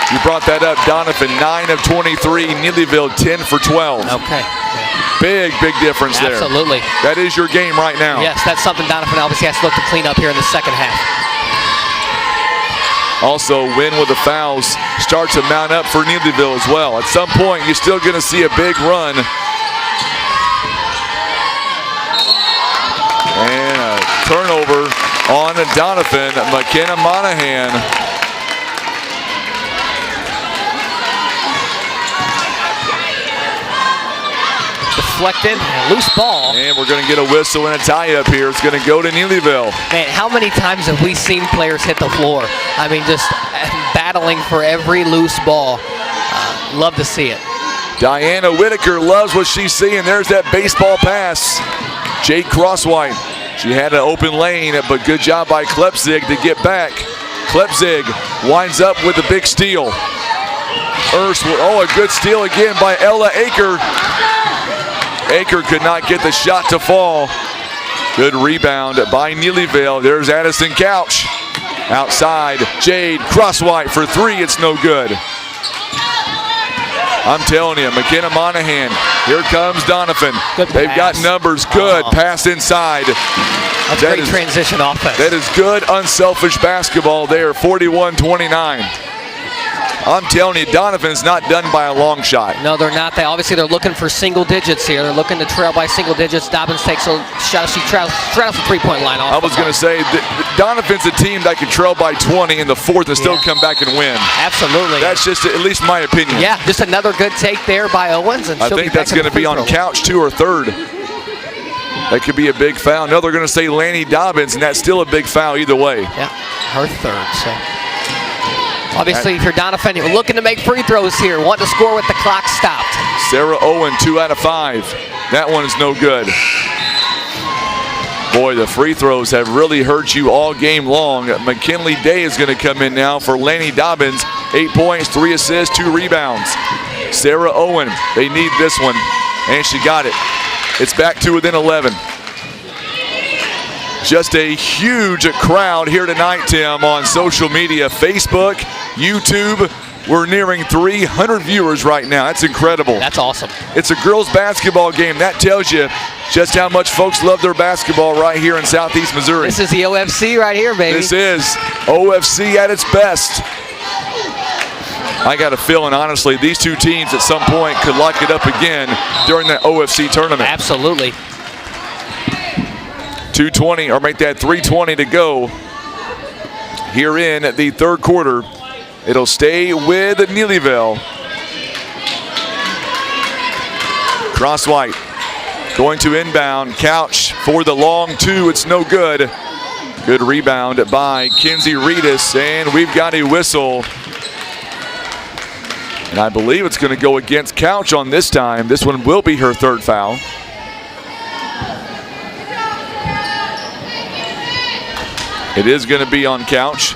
You brought that up, Doniphan, 9 of 23. Neelyville, 10 for 12. Okay. Big difference there. Absolutely. That is your game right now. Yes, that's something Doniphan obviously has to look to clean up here in the second half. Also, win with the fouls start to mount up for Neelyville as well. At some point, you're still going to see a big run. And a turnover on Doniphan. McKenna Monahan. Deflected, loose ball. And we're going to get a whistle and a tie-up here. It's going to go to Neelyville. Man, how many times have we seen players hit the floor? I mean, just battling for every loose ball. Love to see it. Diana Whitaker loves what she's seeing. There's that baseball pass. Jade Crosswhite. She had an open lane, but good job by Klepzig to get back. Klepzig winds up with a big steal. A good steal again by Ella Aker. Aker could not get the shot to fall. Good rebound by Neelyville. There's Addison Couch. Outside, Jade Crosswhite for 3. It's no good. I'm telling you, McKenna Monahan. Here comes Doniphan. They've got numbers. Good pass inside. That's great transition offense. That is good, unselfish basketball there. 41-29. I'm telling you, Doniphan's not done by a long shot. No, they're not. They're looking for single digits here. They're looking to trail by single digits. Dobbins takes a shot. She trails the three-point line. I was going to say, Doniphan's a team that can trail by 20 in the fourth and still come back and win. Absolutely. That's just at least my opinion. Yeah, just another good take there by Owens. And I think that's going to be on Couch 2 or 3rd. That could be a big foul. No, they're going to say Lanny Dobbins, and that's still a big foul either way. Yeah, her 3rd. So obviously, if you're Doniphan, you're looking to make free throws here. Want to score with the clock stopped. Sarah Owen, 2 out of 5. That one is no good. Boy, the free throws have really hurt you all game long. McKinley Day is going to come in now for Lanny Dobbins. 8 points, 3 assists, 2 rebounds. Sarah Owen, they need this one, and she got it. It's back to within 11. Just a huge crowd here tonight, Tim, on social media, Facebook, YouTube. We're nearing 300 viewers right now. That's incredible. That's awesome. It's a girls' basketball game. That tells you just how much folks love their basketball right here in Southeast Missouri. This is the OFC right here, baby. This is OFC at its best. I got a feeling, honestly, these two teams at some point could lock it up again during the OFC tournament. Absolutely. 2:20, or make that 3:20 to go here in the third quarter. It'll stay with Neelyville. Crosswhite going to inbound. Couch for the long 2. It's no good. Good rebound by Kinsey Reedus, and we've got a whistle. And I believe it's going to go against Couch on this time. This one will be her 3rd foul. It is going to be on Couch.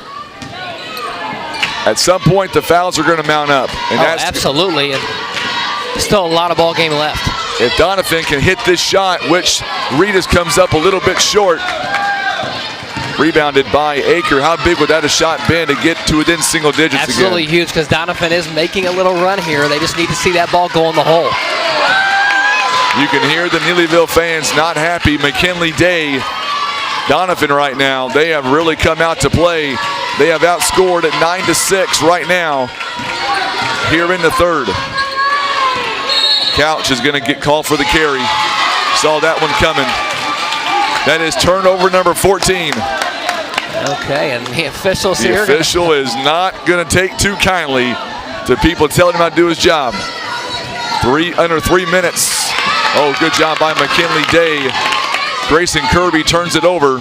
At some point, the fouls are going to mount up. And absolutely. And Still a lot of ball game left. If Doniphan can hit this shot, which Reedus comes up a little bit short. Rebounded by Aker. How big would that a shot been to get to within single digits Absolutely again? huge, because Doniphan is making a little run here. They just need to see that ball go in the hole. You can hear the Neelyville fans not happy. McKinley Day, Doniphan right now, they have really come out to play. They have outscored at 9-6 right now here in the third. Couch is going to get called for the carry. Saw that one coming. That is turnover number 14. Okay, and the officials here. The official is not going to take too kindly to people telling him how to do his job. Under 3 minutes. Oh, good job by McKinley Day. Grayson Kirby turns it over.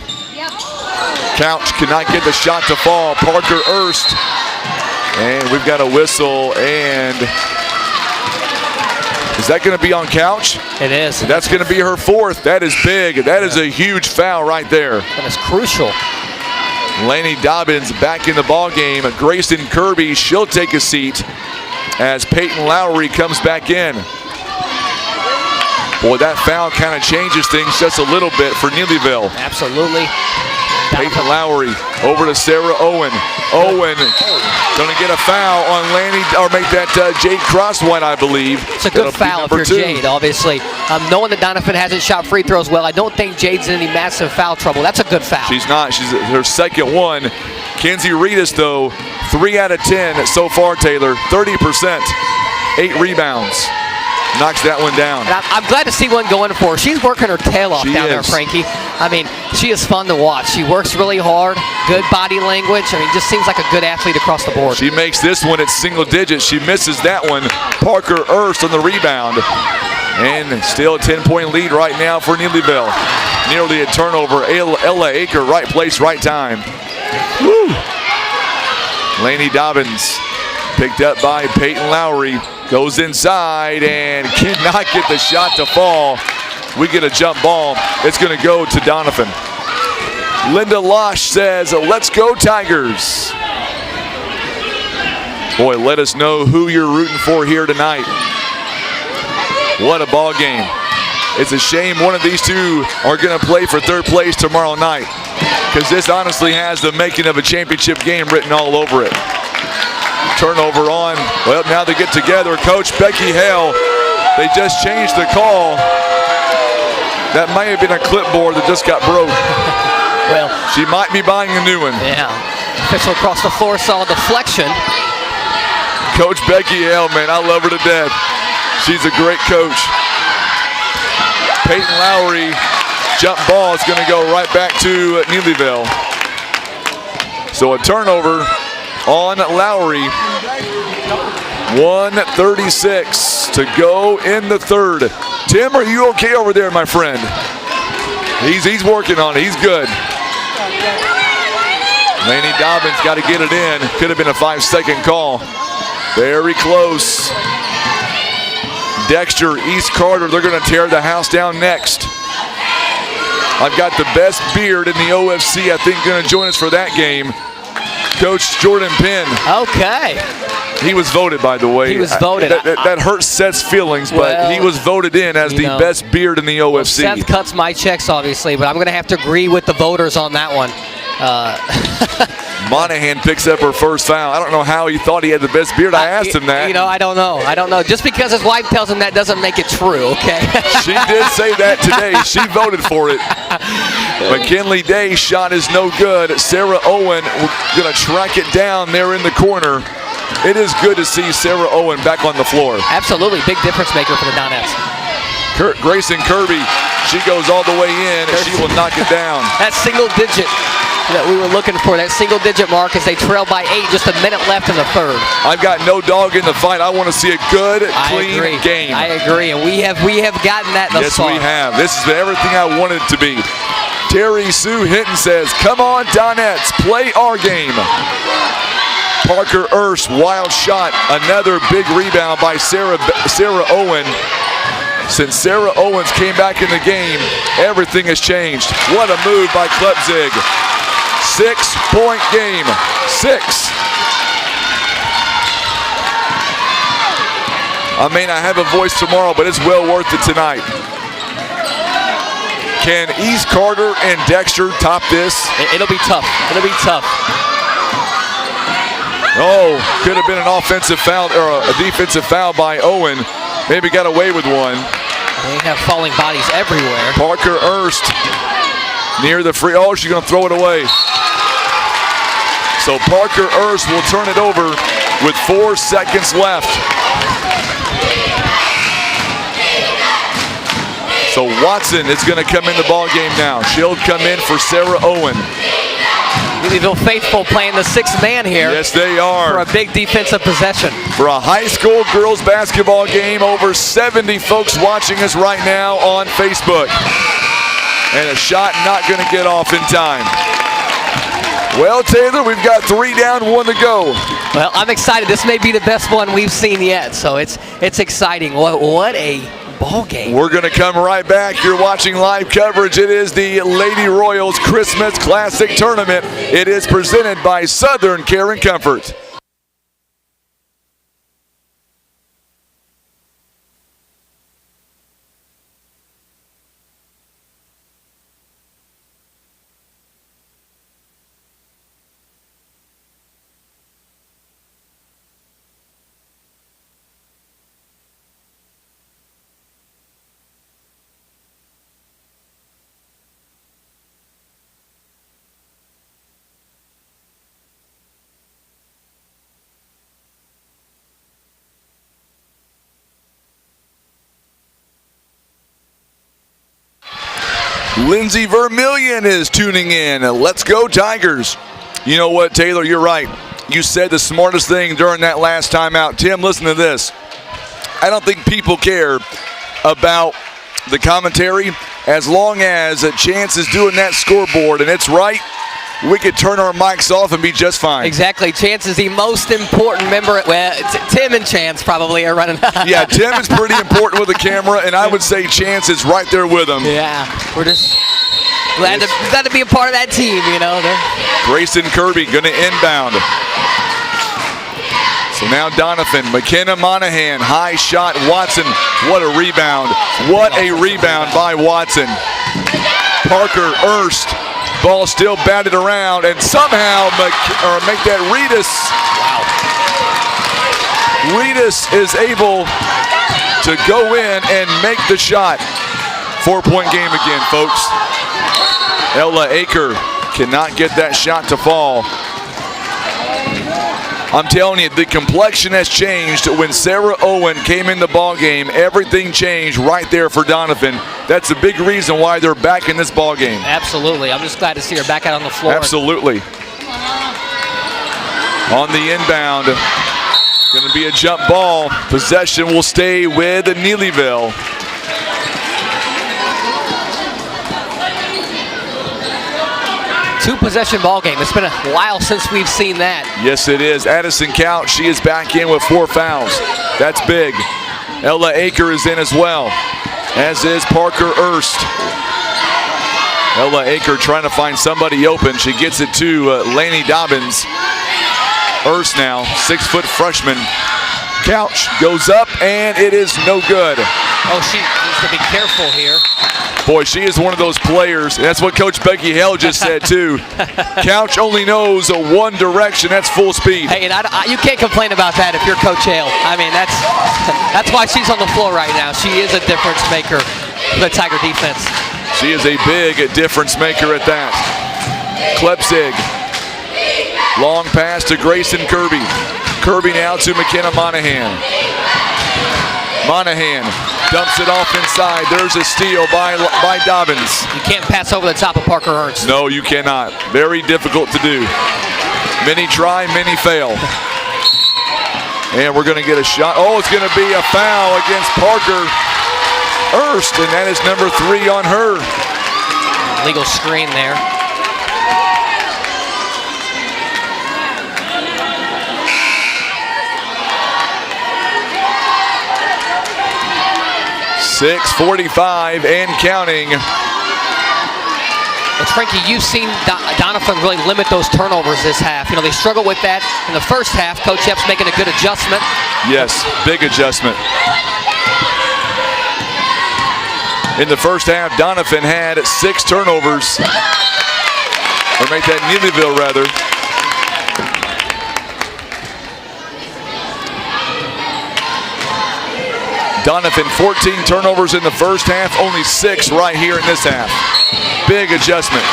Couch cannot get the shot to fall. Parker Erst. And we've got a whistle, and is that going to be on Couch? It is. That's going to be her fourth. That is big. That is a huge foul right there. That is crucial. Laney Dobbins back in the ball game. Grayson Kirby, she'll take a seat as Peyton Lowry comes back in. Boy, that foul kind of changes things just a little bit for Neelyville. Absolutely. Peyton Lowry over to Sarah Owen. Owen going to get a foul on Laney, or make that Jade Crosswhite, I believe. It's a good foul if you're Jade, obviously. Knowing that Doniphan hasn't shot free throws well, I don't think Jade's in any massive foul trouble. That's a good foul. She's not. She's her second one. Kenzie Reedus, though, 3 out of 10 so far, Taylor. 30%. 8 rebounds. Knocks that one down. And I'm glad to see one going for her. She's working her tail off down there, Frankie. I mean, she is fun to watch. She works really hard, good body language. I mean, just seems like a good athlete across the board. She makes this one at single digits. She misses that one. Parker Erst on the rebound. And still a 10-point lead right now for Neelyville. Nearly a turnover. Ella Aker, right place, right time. Woo! Laney Dobbins picked up by Peyton Lowry. Goes inside and cannot get the shot to fall. We get a jump ball. It's going to go to Doniphan. Linda Losh says, let's go Tigers. Boy, let us know who you're rooting for here tonight. What a ball game. It's a shame one of these two are going to play for third place tomorrow night, because this honestly has the making of a championship game written all over it. Turnover on. Well, now they get together. Coach Becky Hale, they just changed the call. That may have been a clipboard that just got broke. Well, she might be buying a new one. Yeah. Official across the floor saw a deflection. Coach Becky Hale, man, I love her to death. She's a great coach. Peyton Lowry, jump ball is going to go right back to Neelyville. So a turnover on Lowry. 1:36 to go in the third. Tim, are you okay over there, my friend? He's working on it. He's good. Laney Dobbins got to get it in. Could have been a 5-second call. Very close. Dexter, East Carter, they're going to tear the house down next. I've got the best beard in the OFC, I think, going to join us for that game. Coach Jordan Penn. Okay. He was voted, by the way. He was voted. That hurts Seth's feelings, but he was voted in as the best beard in the OFC. Well, Seth cuts my checks, obviously, but I'm going to have to agree with the voters on that one. Monahan picks up her first foul. I don't know how he thought he had the best beard. I asked him that. You know, I don't know. Just because his wife tells him that doesn't make it true, okay? She did say that today. She voted for it. McKinley Day shot is no good. Sarah Owen going to track it down there in the corner. It is good to see Sarah Owen back on the floor. Absolutely. Big difference maker for the Donettes. Grayson Kirby, she goes all the way in, and she will knock it down. That single digit that we were looking for, that single digit mark as they trail by 8, just a minute left in the third. I've got no dog in the fight. I want to see a good, clean game. I agree, and we have gotten that thus far. Yes, we have. This is everything I wanted it to be. Terry Sue Hinton says, come on, Donettes, play our game. Parker Erst, wild shot. Another big rebound by Sarah Owen. Since Sarah Owens came back in the game, everything has changed. What a move by Klepzig. 6-point game. 6. I may not have a voice tomorrow, but it's well worth it tonight. Can East Carter and Dexter top this? It'll be tough. It'll be tough. Oh, could have been an offensive foul or a defensive foul by Owen. Maybe got away with one. They have falling bodies everywhere. Parker Erst near the free. Oh, she's going to throw it away. So Parker Erst will turn it over with 4 seconds left. So Watson is going to come in the ball game now. She'll come in for Sarah Owen. Neelyville faithful playing the 6th man here. Yes, they are. For a big defensive possession. For a high school girls basketball game, over 70 folks watching us right now on Facebook. And a shot not going to get off in time. Well, Taylor, we've got 3 down, 1 to go. Well, I'm excited. This may be the best one we've seen yet, so it's exciting. What a ball game. We're going to come right back. You're watching live coverage. It is the Lady Royals Christmas Classic Tournament. It is presented by Southern Care and Comfort. Lindsay Vermillion is tuning in. Let's go Tigers. You know what, Taylor, you're right. You said the smartest thing during that last timeout. Tim, listen to this. I don't think people care about the commentary as long as a Chance is doing that scoreboard and it's right. We could turn our mics off and be just fine. Exactly. Chance is the most important member. Well, Tim and Chance probably are running. Yeah, Tim is pretty important with the camera, and I would say Chance is right there with him. Yeah, we're just glad to be a part of that team, you know. Grayson Kirby going to inbound. So now Doniphan, McKenna Monahan, high shot, Watson. What a rebound. What a rebound by Watson. Parker Erst. Ball still batted around, and somehow make that Reedus. Wow. Reedus is able to go in and make the shot. 4-point game again, folks. Ella Aker cannot get that shot to fall. I'm telling you, the complexion has changed. When Sarah Owen came in the ball game, everything changed right there for Doniphan. That's a big reason why they're back in this ball game. Absolutely. I'm just glad to see her back out on the floor. Absolutely. On the inbound, going to be a jump ball. Possession will stay with Neelyville. Two-possession ball game. It's been a while since we've seen that. Yes, it is. Addison Couch, she is back in with 4 fouls. That's big. Ella Aker is in as well, as is Parker Erst. Ella Aker trying to find somebody open. She gets it to Laney Dobbins. Erst now, 6-foot freshman. Couch goes up, and it is no good. Oh, she needs to be careful here. Boy, she is one of those players. That's what Coach Becky Hale just said, too. Couch only knows one direction. That's full speed. Hey, and you can't complain about that if you're Coach Hale. I mean, that's why she's on the floor right now. She is a difference maker for the Tiger defense. She is a big difference maker at that. Klepsig. Long pass to Grayson Kirby. Kirby now to McKenna Monahan. Monahan dumps it off inside. There's a steal by Dobbins. You can't pass over the top of Parker Ernst. No, you cannot. Very difficult to do. Many try, many fail. And we're going to get a shot. Oh, it's going to be a foul against Parker Erst, and that is number 3 on her. Legal screen there. .6:45 and counting. But Frankie, you've seen Doniphan really limit those turnovers this half. You know, they struggled with that in the first half. Coach Epps making a good adjustment. Yes, big adjustment. In the first half, Doniphan had 6 turnovers. Or make that Neelyville, rather. Doniphan, 14 turnovers in the first half, only 6 right here in this half. Big adjustment.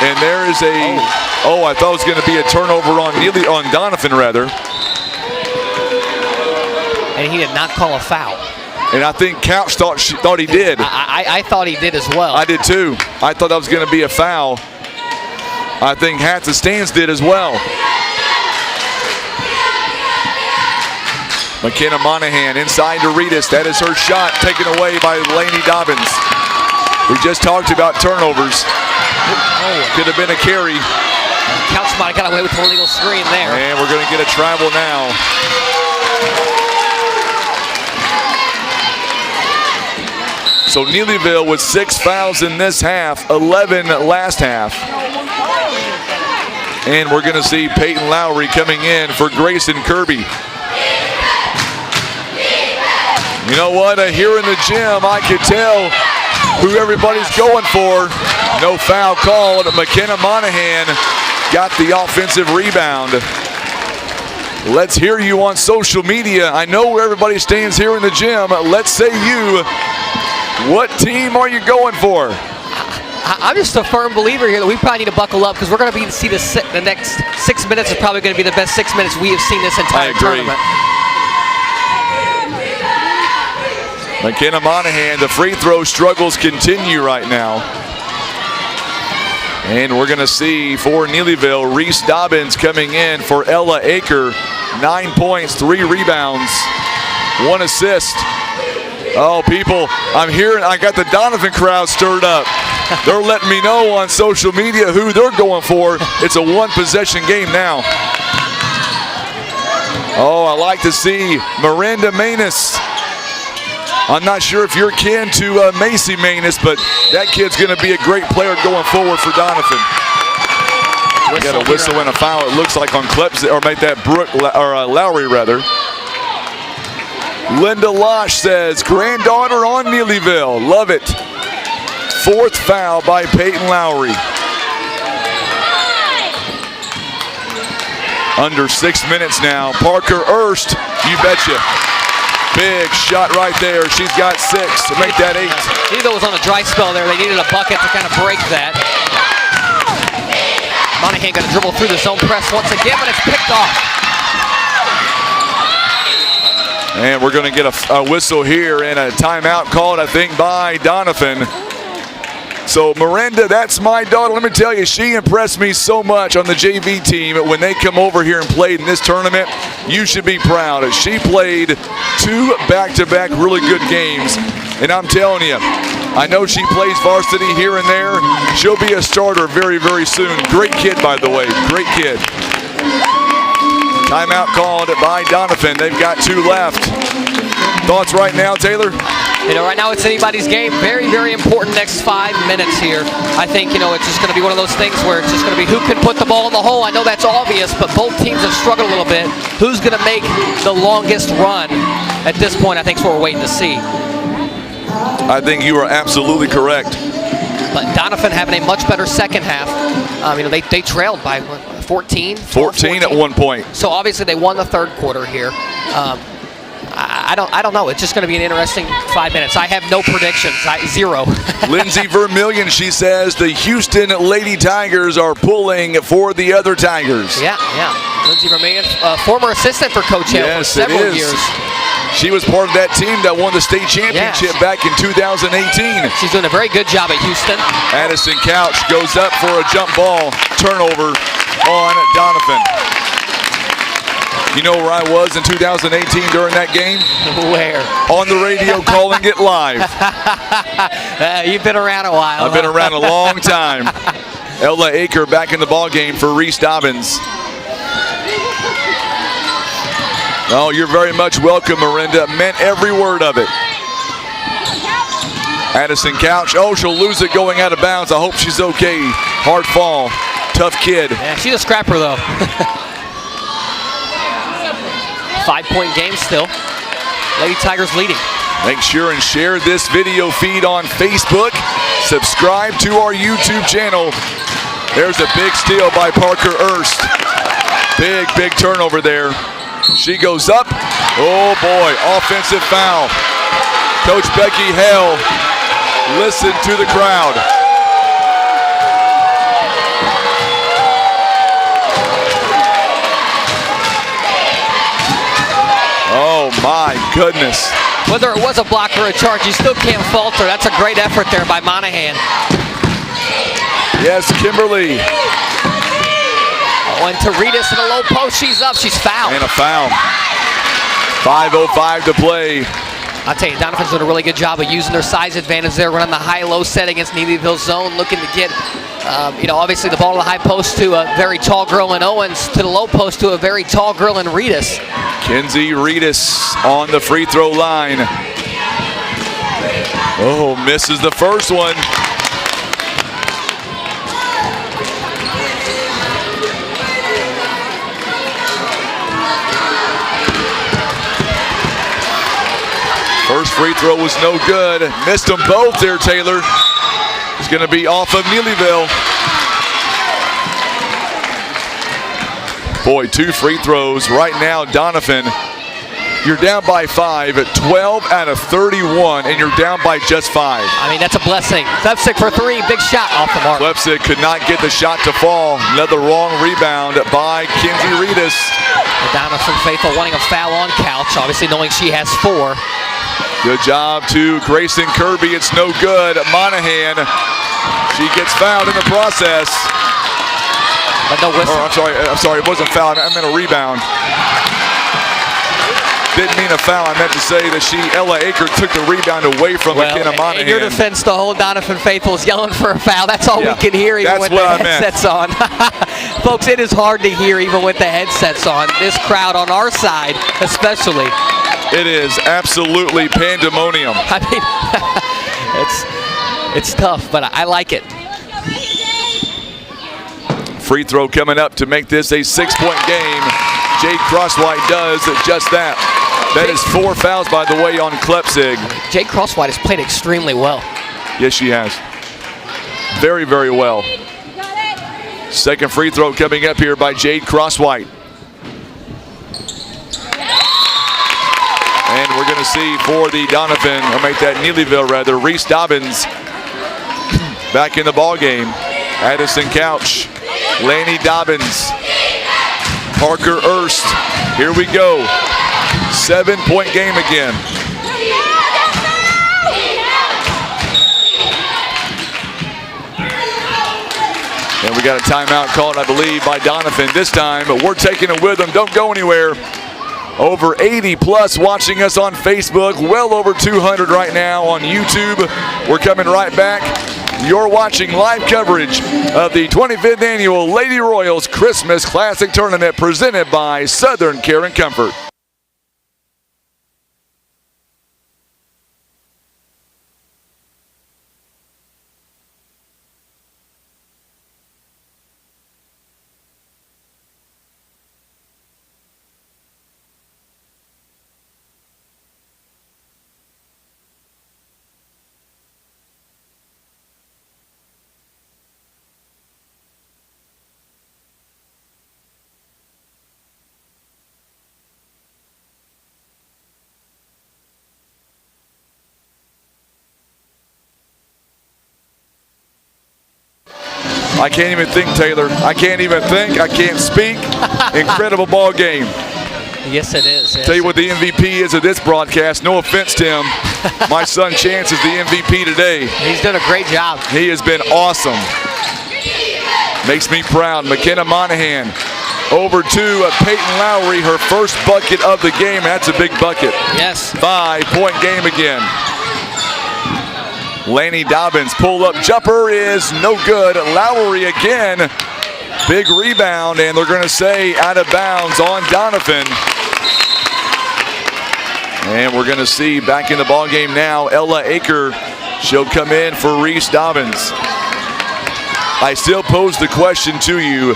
And there is a, I thought it was going to be a turnover on Doniphan, rather. And he did not call a foul. And I think Couch thought he did. I thought he did as well. I did too. I thought that was going to be a foul. I think half the stands did as well. McKenna Monahan inside to Reedus. That is her shot taken away by Lainey Dobbins. We just talked about turnovers. Could have been a carry. Couch might have got away with the illegal screen there. And we're going to get a travel now. So Neelyville with 6 fouls in this half, 11 last half. And we're going to see Peyton Lowry coming in for Grayson Kirby. You know what? Here in the gym, I could tell who everybody's going for. No foul called. McKenna Monahan got the offensive rebound. Let's hear you on social media. I know where everybody stands here in the gym. Let's say you. What team are you going for? I'm just a firm believer here that we probably need to buckle up because we're going to see the next 6 minutes is probably going to be the best 6 minutes we have seen this entire tournament. McKenna Monahan, the free throw struggles continue right now. And we're going to see for Neelyville, Reese Dobbins coming in for Ella Aker. 9 points, 3 rebounds, 1 assist. Oh, people, I'm hearing, I got the Doniphan crowd stirred up. They're letting me know on social media who they're going for. It's a 1-possession game now. Oh, I like to see Miranda Manus. I'm not sure if you're kin to Macy Manus, but that kid's going to be a great player going forward for Doniphan. We got a whistle and a foul, it looks like, on Klepsy, or make that Lowry, rather. Linda Losh says, granddaughter on Neelyville. Love it. 4th foul by Peyton Lowry. Under 6 minutes now. Parker Erst, you betcha. Big shot right there. She's got 6 to make that 8. Neelyville was on a dry spell there. They needed a bucket to kind of break that. Monahan going to dribble through the zone press once again, but it's picked off. And we're going to get a whistle here and a timeout called, I think, by Doniphan. So Miranda, that's my daughter. Let me tell you, she impressed me so much on the JV team. When they come over here and played in this tournament, you should be proud. She played 2 back-to-back really good games. And I'm telling you, I know she plays varsity here and there. She'll be a starter very, very soon. Great kid, by the way. Great kid. Timeout called by Doniphan. They've got 2 left. Thoughts right now, Taylor? You know, right now it's anybody's game. Very, very important next 5 minutes here. I think, you know, it's just going to be one of those things where it's just going to be who can put the ball in the hole. I know that's obvious, but both teams have struggled a little bit. Who's going to make the longest run? At this point, I think is what we're waiting to see. I think you are absolutely correct. But Doniphan having a much better second half. You know, they trailed by 14? 14 at one point. So obviously they won the 3rd quarter here. I don't know. It's just going to be an interesting 5 minutes. I have no predictions. 0. Lindsay Vermillion, she says the Houston Lady Tigers are pulling for the other Tigers. Yeah. Lindsay Vermillion, former assistant for Coach Hill for several years. She was part of that team that won the state championship back in 2018. She's doing a very good job at Houston. Addison Couch goes up for a jump ball turnover on Doniphan. You know where I was in 2018 during that game? Where? On the radio calling it live. You've been around a while. I've been around a long time. Ella Aker back in the ball game for Reese Dobbins. Oh, you're very much welcome, Miranda. Meant every word of it. Addison Couch. Oh, she'll lose it going out of bounds. I hope she's okay. Hard fall. Tough kid. Yeah, she's a scrapper, though. 5-point game still. Lady Tigers leading. Make sure and share this video feed on Facebook. Subscribe to our YouTube channel. There's a big steal by Parker Erst. Big turnover there. She goes up. Oh boy, offensive foul. Coach Becky Hale, listen to the crowd. Oh my goodness. Whether it was a block or a charge, you still can't falter. That's a great effort there by Monahan. Yes, Kimberly. Oh, and Teritas in the low post. She's up. She's fouled. And a foul. 5:05 to play. I'll tell you, Doniphan's doing a really good job of using their size advantage there, running the high-low set against Neelyville zone, looking to get, obviously the ball to the high post to a very tall girl in Owens, to the low post to a very tall girl in Reedus. Kenzie Reedus on the free throw line. Oh, misses the first one. First free throw was no good. Missed them both there, Taylor. It's going to be off of Neelyville. Boy, 2 free throws. Right now, Doniphan, you're down by 5 at 12 out of 31, and you're down by just 5. I mean, that's a blessing. Klepsick for 3, big shot off the mark. Klepsick could not get the shot to fall. Another wrong rebound by Kenzie Reedus. The Doniphan faithful wanting a foul on Couch, obviously knowing she has 4. Good job to Grayson Kirby. It's no good. Monahan, she gets fouled in the process. But no whistle. Oh, I'm sorry. It wasn't foul. I meant a rebound. Didn't mean a foul. I meant to say that Ella Aker took the rebound away from McKenna Monahan. In your defense, the whole Doniphan faithful is yelling for a foul. That's all we can hear even with the headsets on. Folks, it is hard to hear even with the headsets on. This crowd on our side especially. It is absolutely pandemonium. I mean, it's tough, but I like it. Free throw coming up to make this a 6-point game. Jade Crosswhite does just that. That is 4 fouls, by the way, on Klepsick. Jade Crosswhite has played extremely well. Yes, she has. Very well. Second free throw coming up here by Jade Crosswhite. And we're going to see for the Doniphan, or make that Neelyville rather, Reese Dobbins back in the ball game. Addison Couch, Laney Dobbins, Parker Erst. Here we go. 7-point game again. And we got a timeout called, I believe, by Doniphan this time, but we're taking it with them. Don't go anywhere. Over 80 plus watching us on Facebook, well over 200 right now on YouTube. We're coming right back. You're watching live coverage of the 25th Annual Lady Royals Christmas Classic Tournament presented by Southern Care and Comfort. I can't even think, Taylor. I can't even think. I can't speak. Incredible ball game. Yes, it is. Yes. Tell you what the MVP is of this broadcast. No offense, Tim. My son Chance is the MVP today. He's done a great job. He has been awesome. Makes me proud. McKenna Monahan over to Peyton Lowry, her first bucket of the game. That's a big bucket. Yes. 5-point game again. Laney Dobbins pull-up jumper is no good. Lowry again. Big rebound, and they're going to say out of bounds on Doniphan. And we're going to see back in the ball game now, Ella Aker. She'll come in for Reese Dobbins. I still pose the question to you.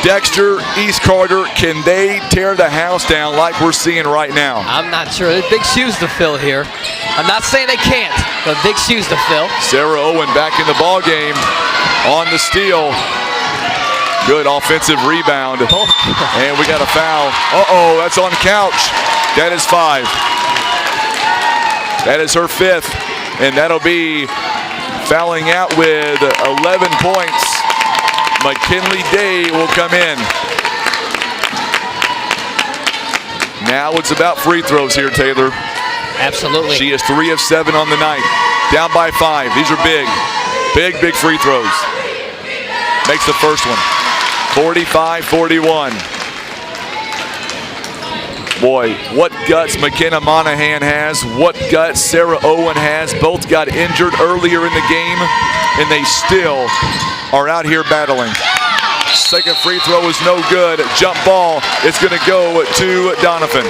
Dexter, East Carter, can they tear the house down like we're seeing right now? I'm not sure. There's big shoes to fill here. I'm not saying they can't, but big shoes to fill. Sarah Owen back in the ball game on the steal. Good offensive rebound. And we got a foul. Uh-oh, that's on couch. That is 5. That is her 5th. And that'll be fouling out with 11 points. McKinley Day will come in. Now it's about free throws here, Taylor. Absolutely. She is 3 of 7 on the night. Down by 5. These are big. Big free throws. Makes the first one. 45-41. Boy, what guts McKenna Monahan has, what guts Sarah Owen has. Both got injured earlier in the game, and they still are out here battling. Second free throw is no good. Jump ball is going to go to Doniphan.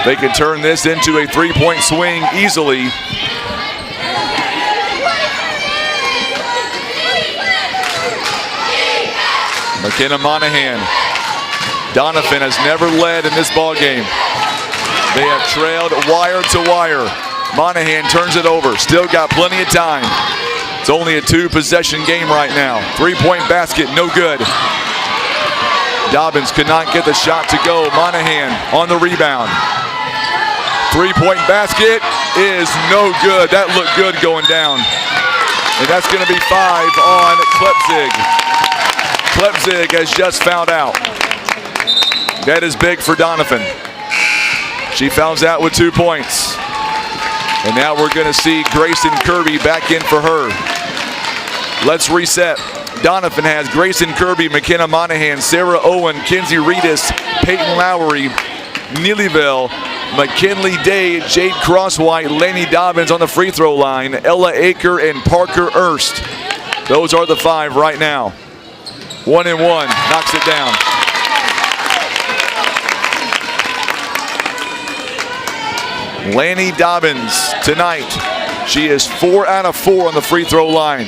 They can turn this into a 3-point swing easily. McKenna Monahan. Doniphan has never led in this ball game. They have trailed wire to wire. Monahan turns it over. Still got plenty of time. It's only a 2-possession game right now. 3-point basket, no good. Dobbins could not get the shot to go. Monahan on the rebound. 3-point basket is no good. That looked good going down. And that's going to be 5 on Klepzig. Klepzig has just fouled out. That is big for Doniphan. She fouls out with 2 points. And now we're going to see Grayson Kirby back in for her. Let's reset. Doniphan has Grayson Kirby, McKenna Monahan, Sarah Owen, Kinsey Reedus, Peyton Lowry, Neelyville, McKinley Day, Jade Crosswhite, Laney Dobbins on the free throw line, Ella Aker, and Parker Erst. Those are the 5 right now. 1 and 1, knocks it down. Laney Dobbins tonight. She is 4 out of 4 on the free throw line.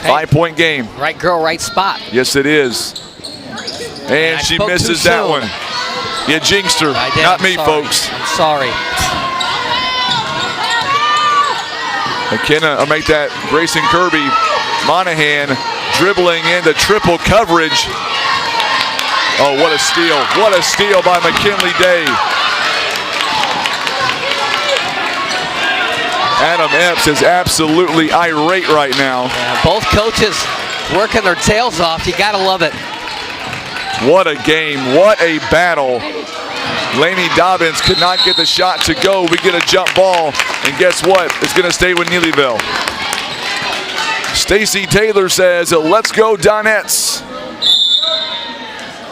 Okay. 5-point game. Right girl, right spot. Yes, it is. And she misses that one. You jinxed her. Not me, folks. I'm sorry. McKenna will make that. Grayson Kirby. Monahan dribbling into triple coverage. Oh, what a steal. What a steal by McKinley Day. Adam Epps is absolutely irate right now. Yeah, both coaches working their tails off. You gotta love it. What a game. What a battle. Laney Dobbins could not get the shot to go. We get a jump ball, and guess what? It's going to stay with Neelyville. Stacy Taylor says, let's go Donettes.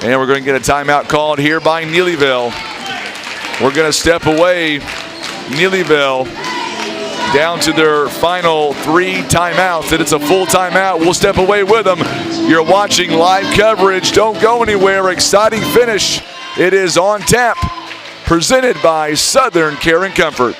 And we're going to get a timeout called here by Neelyville. We're going to step away. Neelyville down to their final 3 timeouts, and it's a full timeout. We'll step away with them. You're watching live coverage. Don't go anywhere. Exciting finish. It is on tap, presented by Southern Care and Comfort.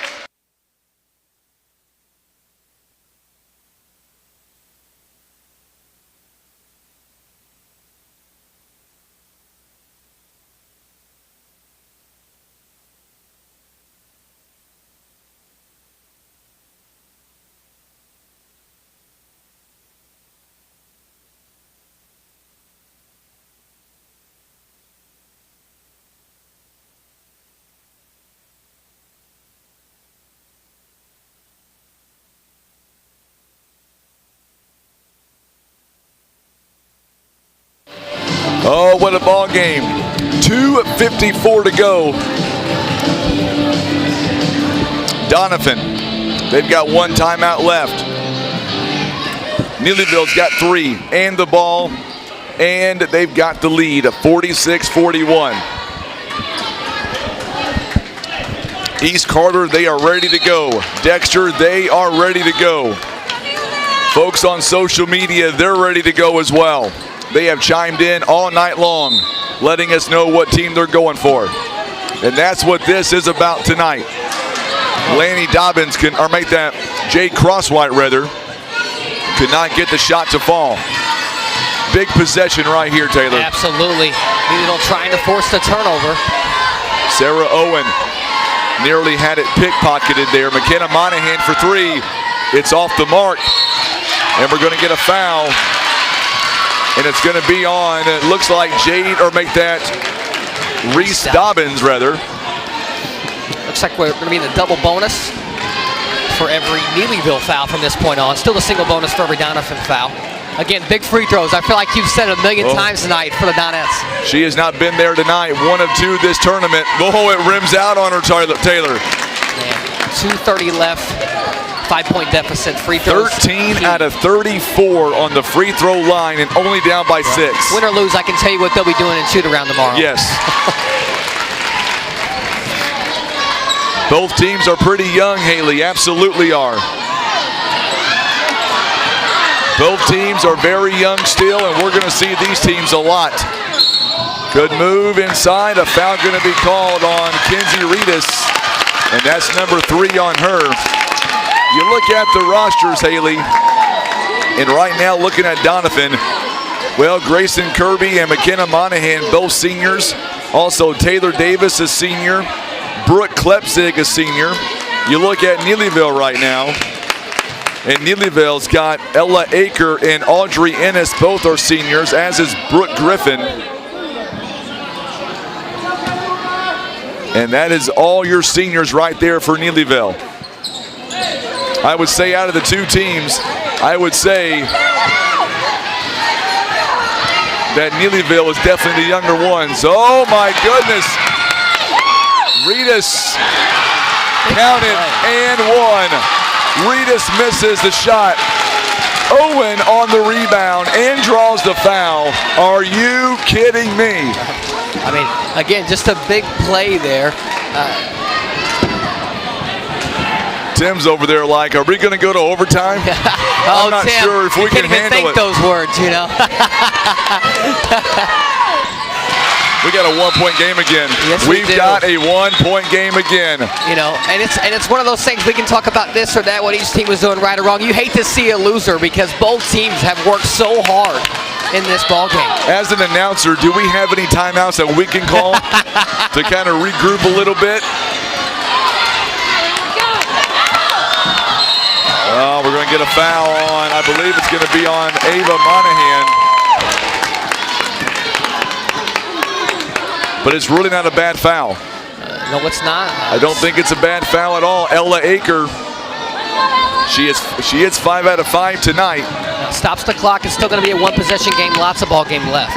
Oh, what a ball game. 2:54 to go. Doniphan, they've got 1 timeout left. Neelyville's got 3 and the ball, and they've got the lead of 46-41. East Carter, they are ready to go. Dexter, they are ready to go. Folks on social media, they're ready to go as well. They have chimed in all night long, letting us know what team they're going for. And that's what this is about tonight. Lanny Dobbins or make that Jade Crosswhite rather, could not get the shot to fall. Big possession right here, Taylor. Absolutely. Neelyville trying to force the turnover. Sarah Owen nearly had it pickpocketed there. McKenna Monahan for three. It's off the mark. And we're going to get a foul. And it's going to be on, it looks like Jade, or make that Reese Dobbins, rather. Looks like we're going to be in the double bonus for every Neelyville foul from this point on. Still a single bonus for every Doniphan foul. Again, big free throws. I feel like you've said it a million times tonight for the Donettes. She has not been there tonight. 1 of 2 this tournament. Oh, it rims out on her, Taylor. Man, 2:30 left. 5-point deficit. Free throws. 13 out of 34 on the free throw line and only down by 6. Win or lose, I can tell you what they'll be doing in shoot-around tomorrow. Yes. Both teams are pretty young, Haley. Absolutely are. Both teams are very young still, and we're going to see these teams a lot. Good move inside. A foul going to be called on Kenzie Reedus, and that's number 3 on her. You look at the rosters, Haley, and right now looking at Doniphan, well, Grayson Kirby and McKenna Monahan, both seniors. Also, Taylor Davis is senior. Brooke Klepzig is senior. You look at Neelyville right now, and Neelyville's got Ella Aker and Audrey Ennis, both are seniors, as is Brooke Griffin. And that is all your seniors right there for Neelyville. I would say out of the 2 teams, I would say that Neelyville is definitely the younger ones. Oh my goodness. Reedus counted and 1. Reedus misses the shot. Owen on the rebound and draws the foul. Are you kidding me? I mean, again, just a big play there. Tim's over there like, are we going to go to overtime? I'm not Tim, sure if we can handle it. think those words, you know. We got a 1-point game again. Yes, We've we do. got a 1-point game again. You know, and it's one of those things we can talk about this or that, what each team was doing right or wrong. You hate to see a loser because both teams have worked so hard in this ball game. As an announcer, do we have any timeouts that we can call to kind of regroup a little bit? Oh, we're going to get a foul on, I believe it's going to be on Ava Monahan. But it's really not a bad foul. No, it's not. I don't think it's a bad foul at all. Ella Aker, she hits 5 out of 5 tonight. Stops the clock. It's still going to be a 1-possession game. Lots of ball game left.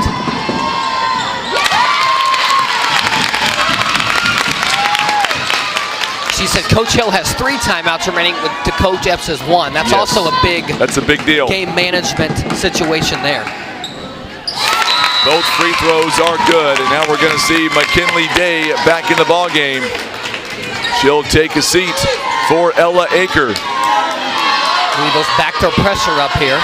She said Coach Hill has 3 timeouts remaining to Coach Epps has 1. That's also a big deal. Game management situation there. Both free throws are good, and now we're going to see McKinley Day back in the ball game. She'll take a seat for Ella Aker. Neelyville's backdoor pressure up here.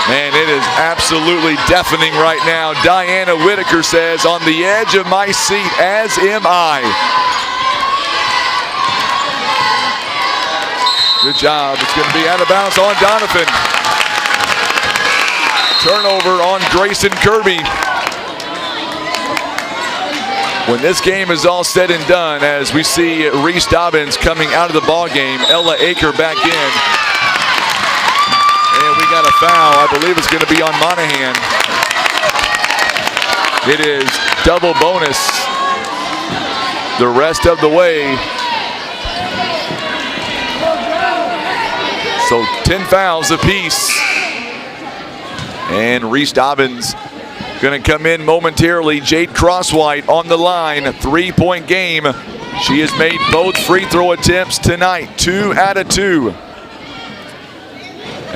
Man, it is absolutely deafening right now. Diana Whitaker says, on the edge of my seat, as am I. Good job. It's going to be out of bounds on Doniphan. Turnover on Grayson Kirby. When this game is all said and done, as we see Reese Dobbins coming out of the ball game, Ella Aker back in. And we got a foul. I believe it's going to be on Monahan. It is double bonus the rest of the way. So 10 fouls apiece. And Reese Dobbins going to come in momentarily. Jade Crosswhite on the line, 3-point game. She has made both free throw attempts tonight, 2 out of 2.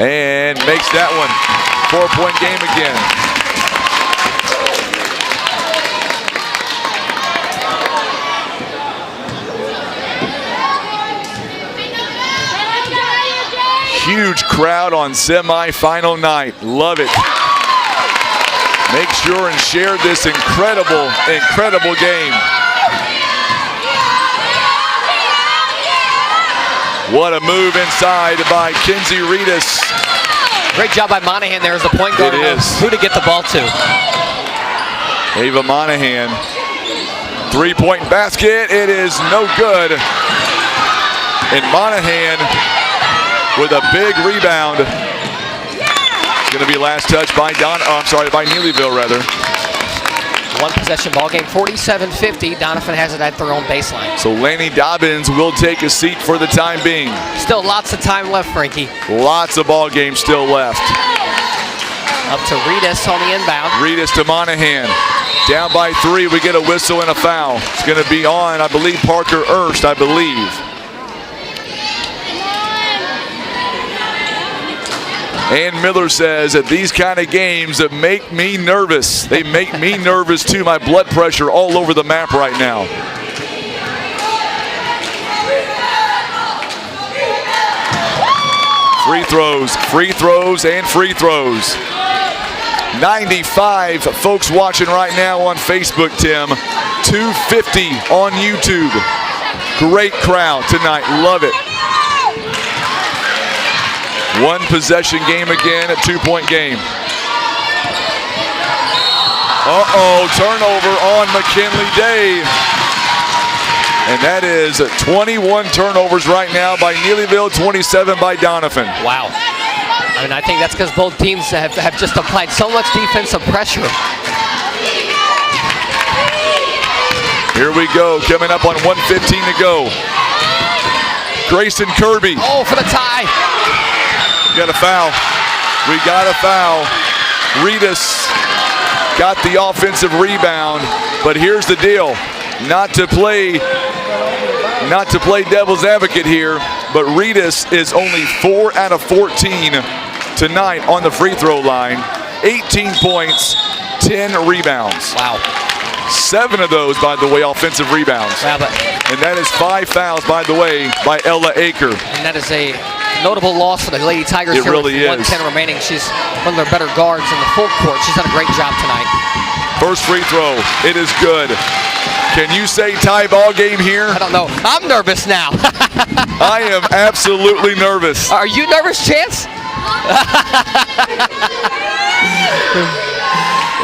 And makes that one. 4-point game again. Huge crowd on semifinal night. Love it. Make sure and share this incredible game. What a move inside by Kinsey Reedus. Great job by Monahan there as the point guard. It is. Who to get the ball to. Ava Monahan. Three-point basket. It is no good. And Monahan with a big rebound. It's going to be last touch by by Neelyville rather. One possession ball game, 47-50. Doniphan has it at their own baseline. So Laney Dobbins will take a seat for the time being. Still lots of time left, Frankie. Lots of ball game still left. Up to Reedus on the inbound. Reedus to Monahan. Down by 3, we get a whistle and a foul. It's going to be on, I believe, Parker Erst, I believe. Ann Miller says that these kind of games that make me nervous. They make me nervous too. My blood pressure all over the map right now. Free throws, and free throws. 95 folks watching right now on Facebook, Tim. 250 on YouTube. Great crowd tonight, love it. One possession game again, a 2-point game. Turnover on McKinley Day. And that is 21 turnovers right now by Neelyville, 27 by Doniphan. Wow. I mean, I think that's because both teams have just applied so much defensive pressure. Here we go, coming up on 1:15 to go. Grayson Kirby. Oh, for the tie. We got a foul. Reedus got the offensive rebound, but here's the deal. Not to play devil's advocate here, but Reedus is only 4 out of 14 tonight on the free throw line. 18 points, 10 rebounds. Wow. 7 of those, by the way, offensive rebounds. Wow, And that is 5 fouls, by the way, by Ella Aker. And that is a notable loss for the Lady Tigers. It really is. 1:10 remaining. She's one of their better guards in the full court. She's done a great job tonight. First free throw, it is good. Can you say tie ball game here? I don't know. I'm nervous now. I am absolutely nervous. Are you nervous, Chance?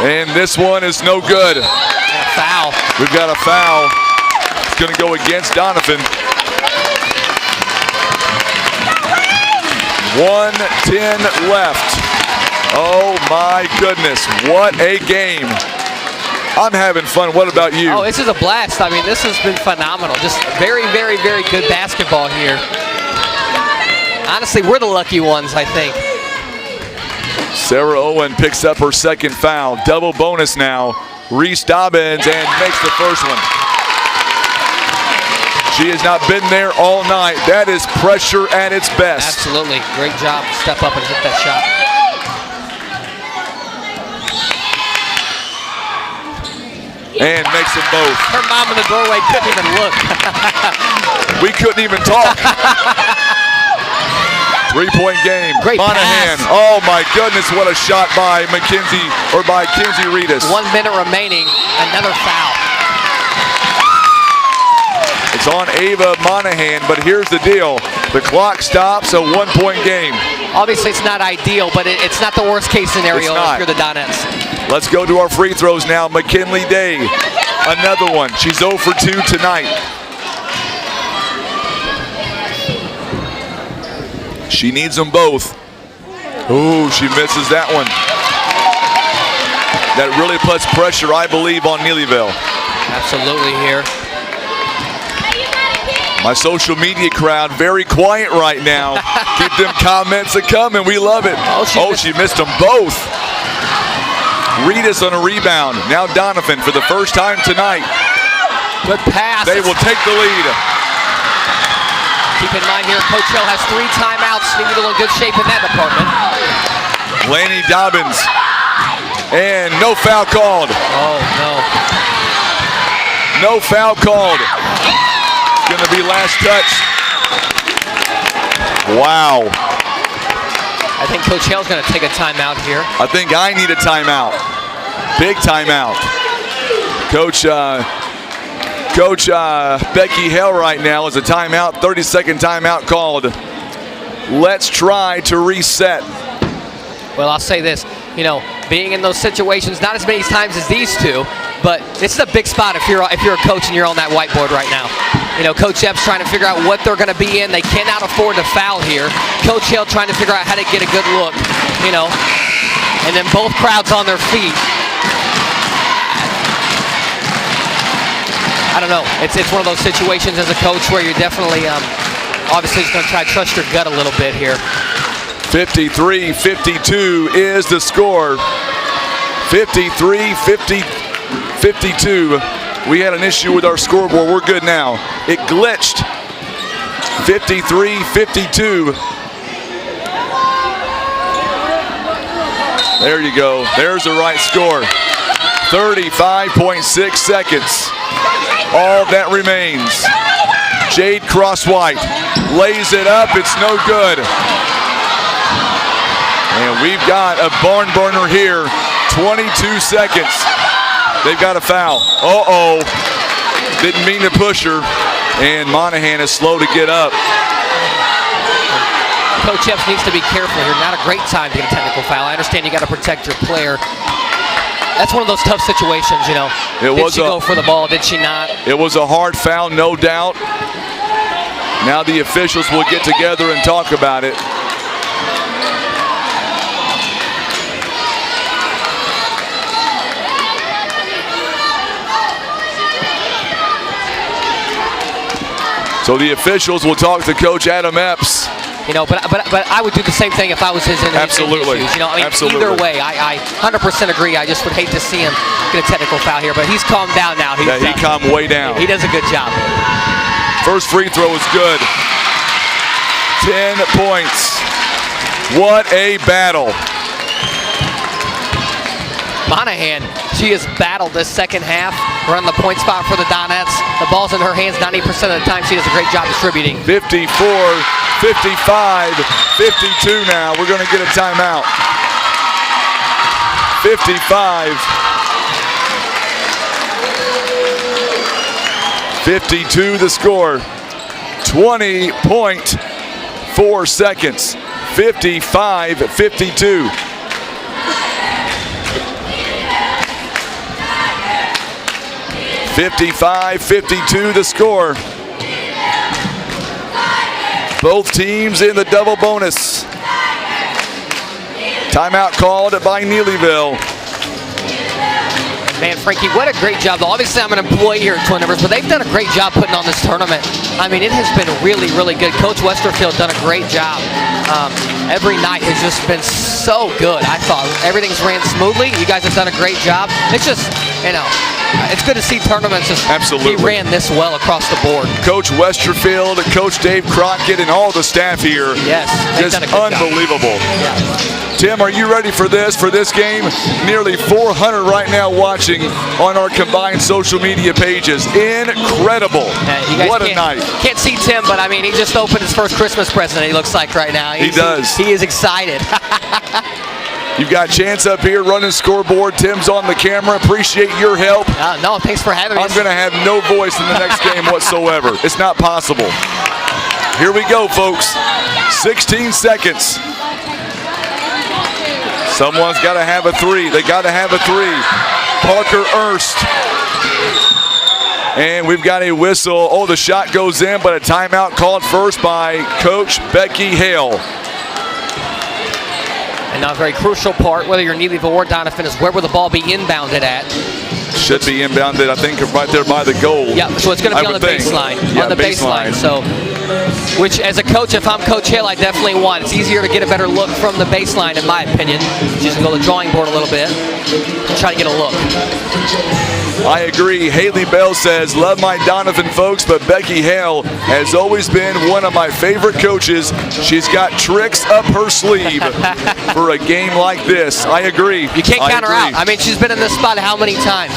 And this one is no good. And a foul. We've got a foul. It's going to go against Doniphan. 1:10 left. Oh my goodness, what a game. I'm having fun. What about you? Oh, this is a blast. I mean, this has been phenomenal. Just very, very, very good basketball here. Honestly, we're the lucky ones, I think. Sarah Owen picks up her second foul. Double bonus now. Reese Dobbins and makes the first one. She has not been there all night. That is pressure at its best. Absolutely. Great job. Step up and hit that shot. And makes them both. Her mom in the doorway couldn't even look. We couldn't even talk. 3-point game. Great Monahan. pass. Oh my goodness, what a shot by Kinsey Reedus. 1 minute remaining. Another foul. It's on Ava Monahan, but here's the deal. The clock stops, a 1-point game. Obviously, it's not ideal, but it's not the worst case scenario if you're the Donettes. Let's go to our free throws now. McKinley Day, another one. She's 0 for 2 tonight. She needs them both. Ooh, she misses that one. That really puts pressure, I believe, on Neelyville. Absolutely here. My social media crowd very quiet right now. Keep them comments coming. We love it. She missed them both. Reedus on a rebound. Now Doniphan for the first time tonight. Good pass. They will take the lead. Keep in mind here, Coach Hill has 3 timeouts. Neelyville in good shape in that department. Laney Dobbins. And no foul called. Oh, no. No foul called. It's going to be last touch. Wow. I think Coach Hill's going to take a timeout here. I think I need a timeout. Big timeout. Coach Coach Becky Hale right now is a timeout, 30-second timeout called. Let's try to reset. Well, I'll say this, being in those situations, not as many times as these two, but this is a big spot if you're a coach and you're on that whiteboard right now. Coach Epps trying to figure out what they're going to be in. They cannot afford to foul here. Coach Hale trying to figure out how to get a good look, and then both crowds on their feet. I don't know. It's one of those situations as a coach where you're definitely, obviously, just going to try to trust your gut a little bit here. 53-52 is the score. 53-52. We had an issue with our scoreboard. We're good now. It glitched. 53-52. There you go. There's the right score. 35.6 seconds. All that remains. Jade Crosswhite lays it up. It's no good. And we've got a barn burner here. 22 seconds. They've got a foul. Uh-oh. Didn't mean to push her. And Monahan is slow to get up. Coach Epps needs to be careful here. Not a great time to get a technical foul. I understand you got to protect your player. That's one of those tough situations, Did she go for the ball? Did she not? It was a hard foul, no doubt. Now the officials will get together and talk about it. So the officials will talk to Coach Adam Epps. But I would do the same thing if I was his in Absolutely. His shoes. Absolutely. Either way, I 100% agree. I just would hate to see him get a technical foul here, but he's calmed down now. He calmed way down. He does a good job. First free throw is good. 10 points. What a battle. Monahan, she has battled this second half. We're on the point spot for the Donettes. The ball's in her hands 90% of the time. She does a great job distributing. 54, 55, 52 now. We're going to get a timeout. 55. 52 the score. 20.4 seconds. 55-52. 55-52 the score. Both teams in the double bonus. Timeout called by Neelyville. Man, Frankie, what a great job. Obviously, I'm an employee here at Twin Rivers, but they've done a great job putting on this tournament. I mean, it has been really, really good. Coach Westerfield done a great job. Every night has just been so good. I thought everything's ran smoothly. You guys have done a great job. It's just, it's good to see tournaments just be ran this well across the board. Coach Westerfield, Coach Dave Crockett, and all the staff here. Yes, just unbelievable. Yeah. Tim, are you ready for this game? Nearly 400 right now watching on our combined social media pages. Incredible. What a night. Can't see Tim, but I mean, he just opened his first Christmas present, he looks like right now. He does. He is excited. You've got Chance up here running scoreboard. Tim's on the camera. Appreciate your help. No, thanks for having me. I'm going to have no voice in the next game whatsoever. It's not possible. Here we go, folks. 16 seconds. Someone's got to have a three. They got to have a three. Parker Erst. And we've got a whistle. Oh, the shot goes in, but a timeout called first by Coach Becky Hale. And now a very crucial part, whether you're Neelyville or Doniphan, is where will the ball be inbounded at? Should be inbounded, I think, right there by the goal. Yeah, so it's going to be on the baseline. Yeah, on the baseline. So, which as a coach, if I'm Coach Hale, I definitely want. It's easier to get a better look from the baseline, in my opinion. Just go to the drawing board a little bit and try to get a look. I agree. Haley Bell says, love my Doniphan folks, but Becky Hale has always been one of my favorite coaches. She's got tricks up her sleeve for a game like this. I agree. You can't count her out. I mean, she's been in this spot how many times,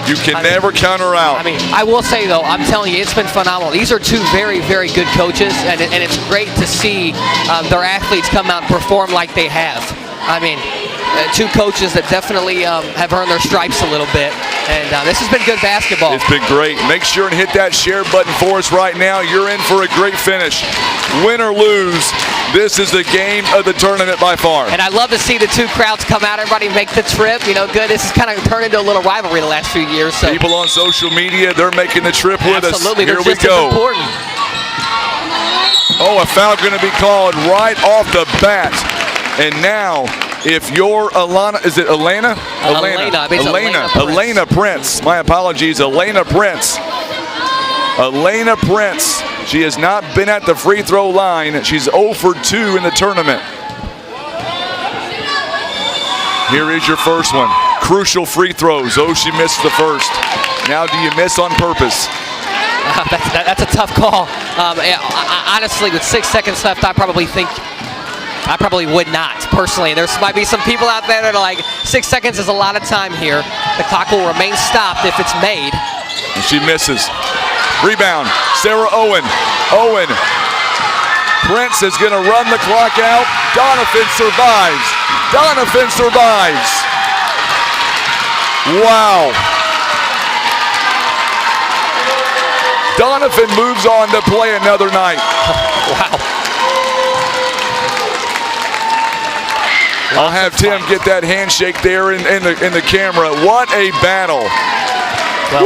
You can never count her out. I mean, I will say, though, I'm telling you, it's been phenomenal. These are two very, very good coaches, and it's great to see their athletes come out and perform like they have. I mean, two coaches that definitely have earned their stripes a little bit. And this has been good basketball. It's been great. Make sure and hit that share button for us right now. You're in for a great finish. Win or lose, this is the game of the tournament by far. And I love to see the two crowds come out, everybody make the trip. You know, good. This has kind of turned into a little rivalry the last few years. So. People on social media, they're making the trip with us. Absolutely, Here they're we just as go. important. Oh, a foul going to be called right off the bat. And now, if you're Alana, is it Elena? Elena. Elena Prince. My apologies, Elena Prince. Elena Prince. She has not been at the free throw line. She's 0 for 2 in the tournament. Here is your first one. Crucial free throws. Oh, she missed the first. Now do you miss on purpose? That's a tough call. Honestly, with 6 seconds left, I probably would not, personally. There might be some people out there that are like, 6 seconds is a lot of time here. The clock will remain stopped if it's made. And she misses. Rebound, Sarah Owen. Owen. Prince is going to run the clock out. Doniphan survives. Doniphan survives. Wow. Doniphan moves on to play another night. Wow. I'll have Tim get that handshake there in the camera. What a battle. Well,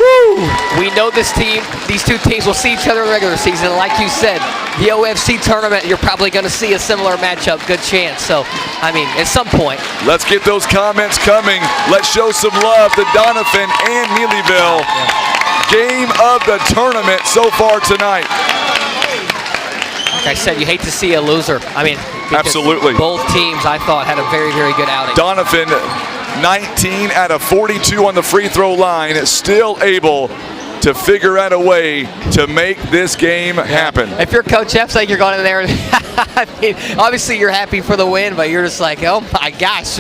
we know these two teams will see each other in the regular season. And like you said, the OFC tournament, you're probably going to see a similar matchup. Good chance. So, I mean, at some point. Let's get those comments coming. Let's show some love to Doniphan and Neelyville. Game of the tournament so far tonight. Like I said, you hate to see a loser. I mean, absolutely. Both teams, I thought, had a very, very good outing. Doniphan, 19 out of 42 on the free throw line, still able to figure out a way to make this game happen. If you're Coach F, like you're going in there, I mean, obviously you're happy for the win, but you're just like, oh my gosh,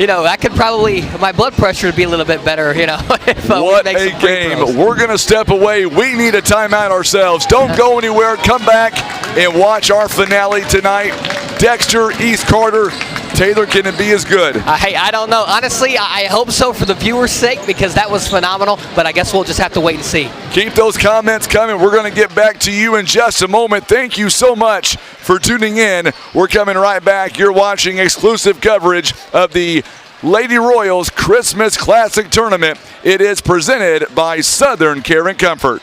you know, I could probably, my blood pressure would be a little bit better, you know. If, what a game. We're going to step away. We need a timeout ourselves. Don't go anywhere. Come back and watch our finale tonight. Dexter, East Carter. Taylor, can it be as good? Hey, I don't know. Honestly, I hope so for the viewers' sake because that was phenomenal, but I guess we'll just have to wait and see. Keep those comments coming. We're going to get back to you in just a moment. Thank you so much for tuning in. We're coming right back. You're watching exclusive coverage of the Lady Royals Christmas Classic Tournament. It is presented by Southern Care and Comfort.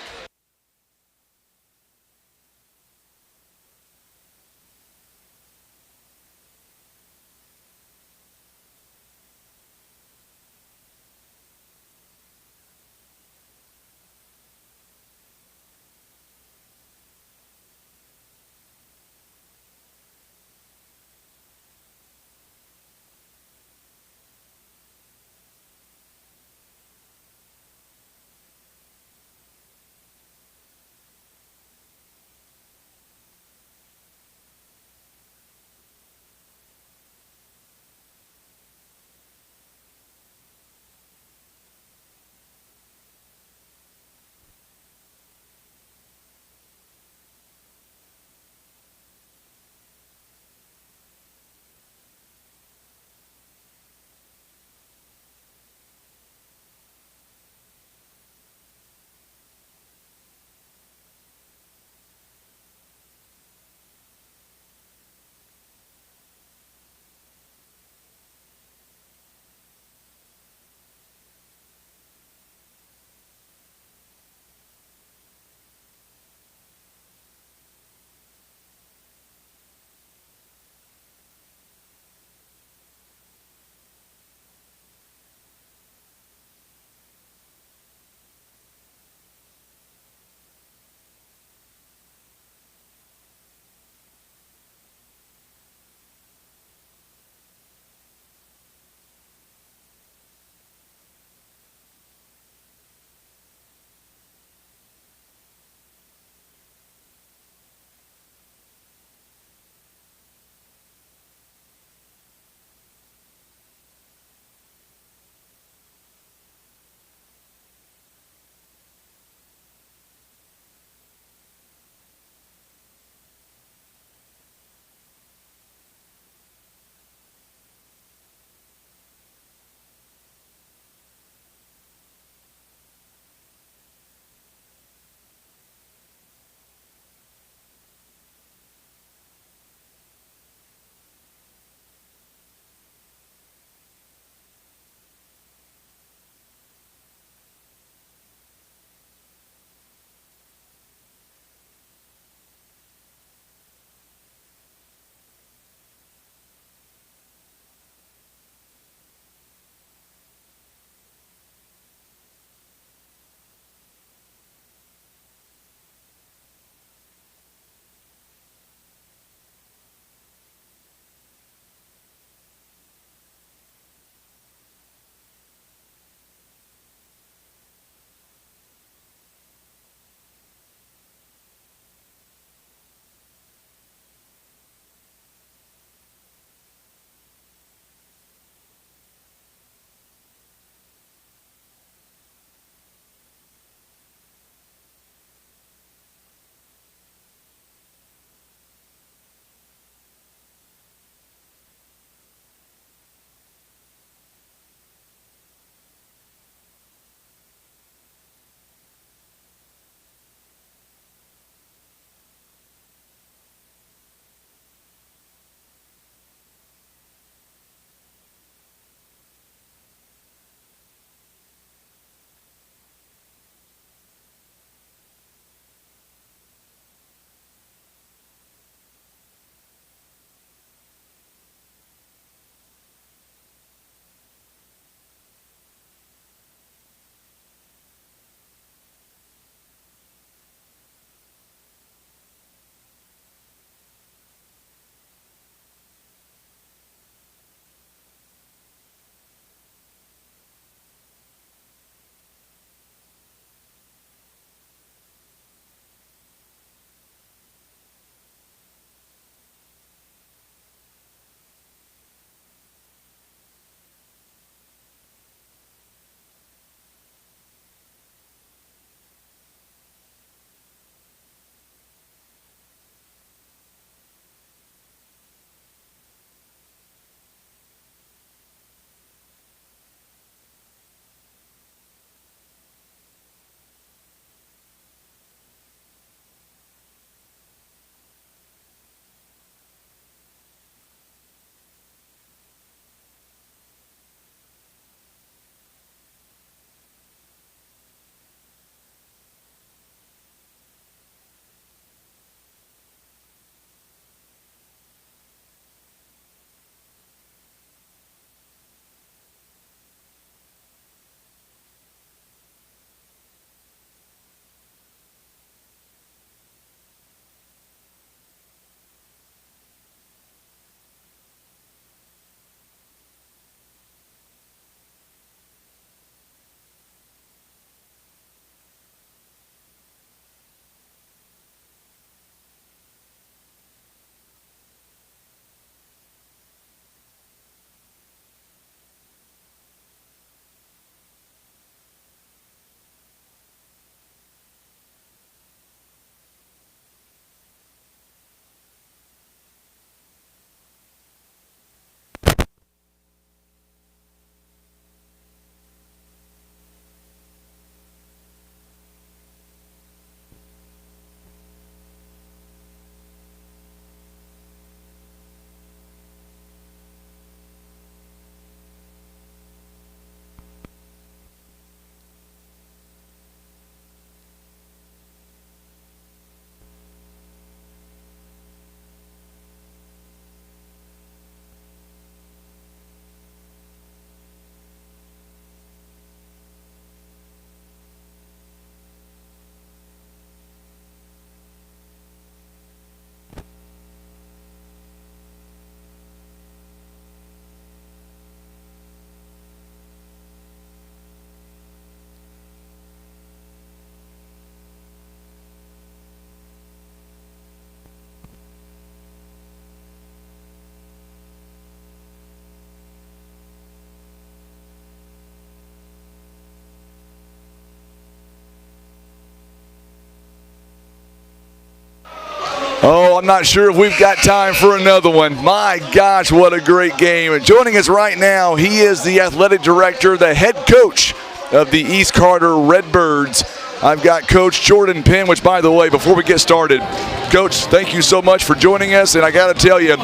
Oh, I'm not sure if we've got time for another one. My gosh, what a great game. And joining us right now, he is the athletic director, the head coach of the East Carter Redbirds. I've got Coach Jordan Penn, which, by the way, before we get started, Coach, thank you so much for joining us. And I got to tell you,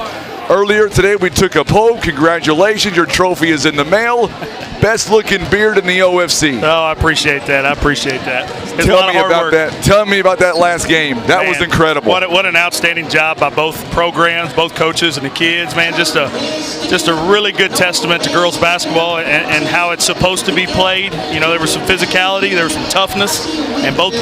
earlier today we took a poll. Congratulations, your trophy is in the mail. Best looking beard in the OFC. Oh, I appreciate that. It's a Tell lot of me hard about work. that. Tell me about that last game. That Man, was incredible. What an outstanding job by both programs, both coaches and the kids, man. Just a really good testament to girls basketball and how it's supposed to be played. You know, there was some physicality, there was some toughness, and both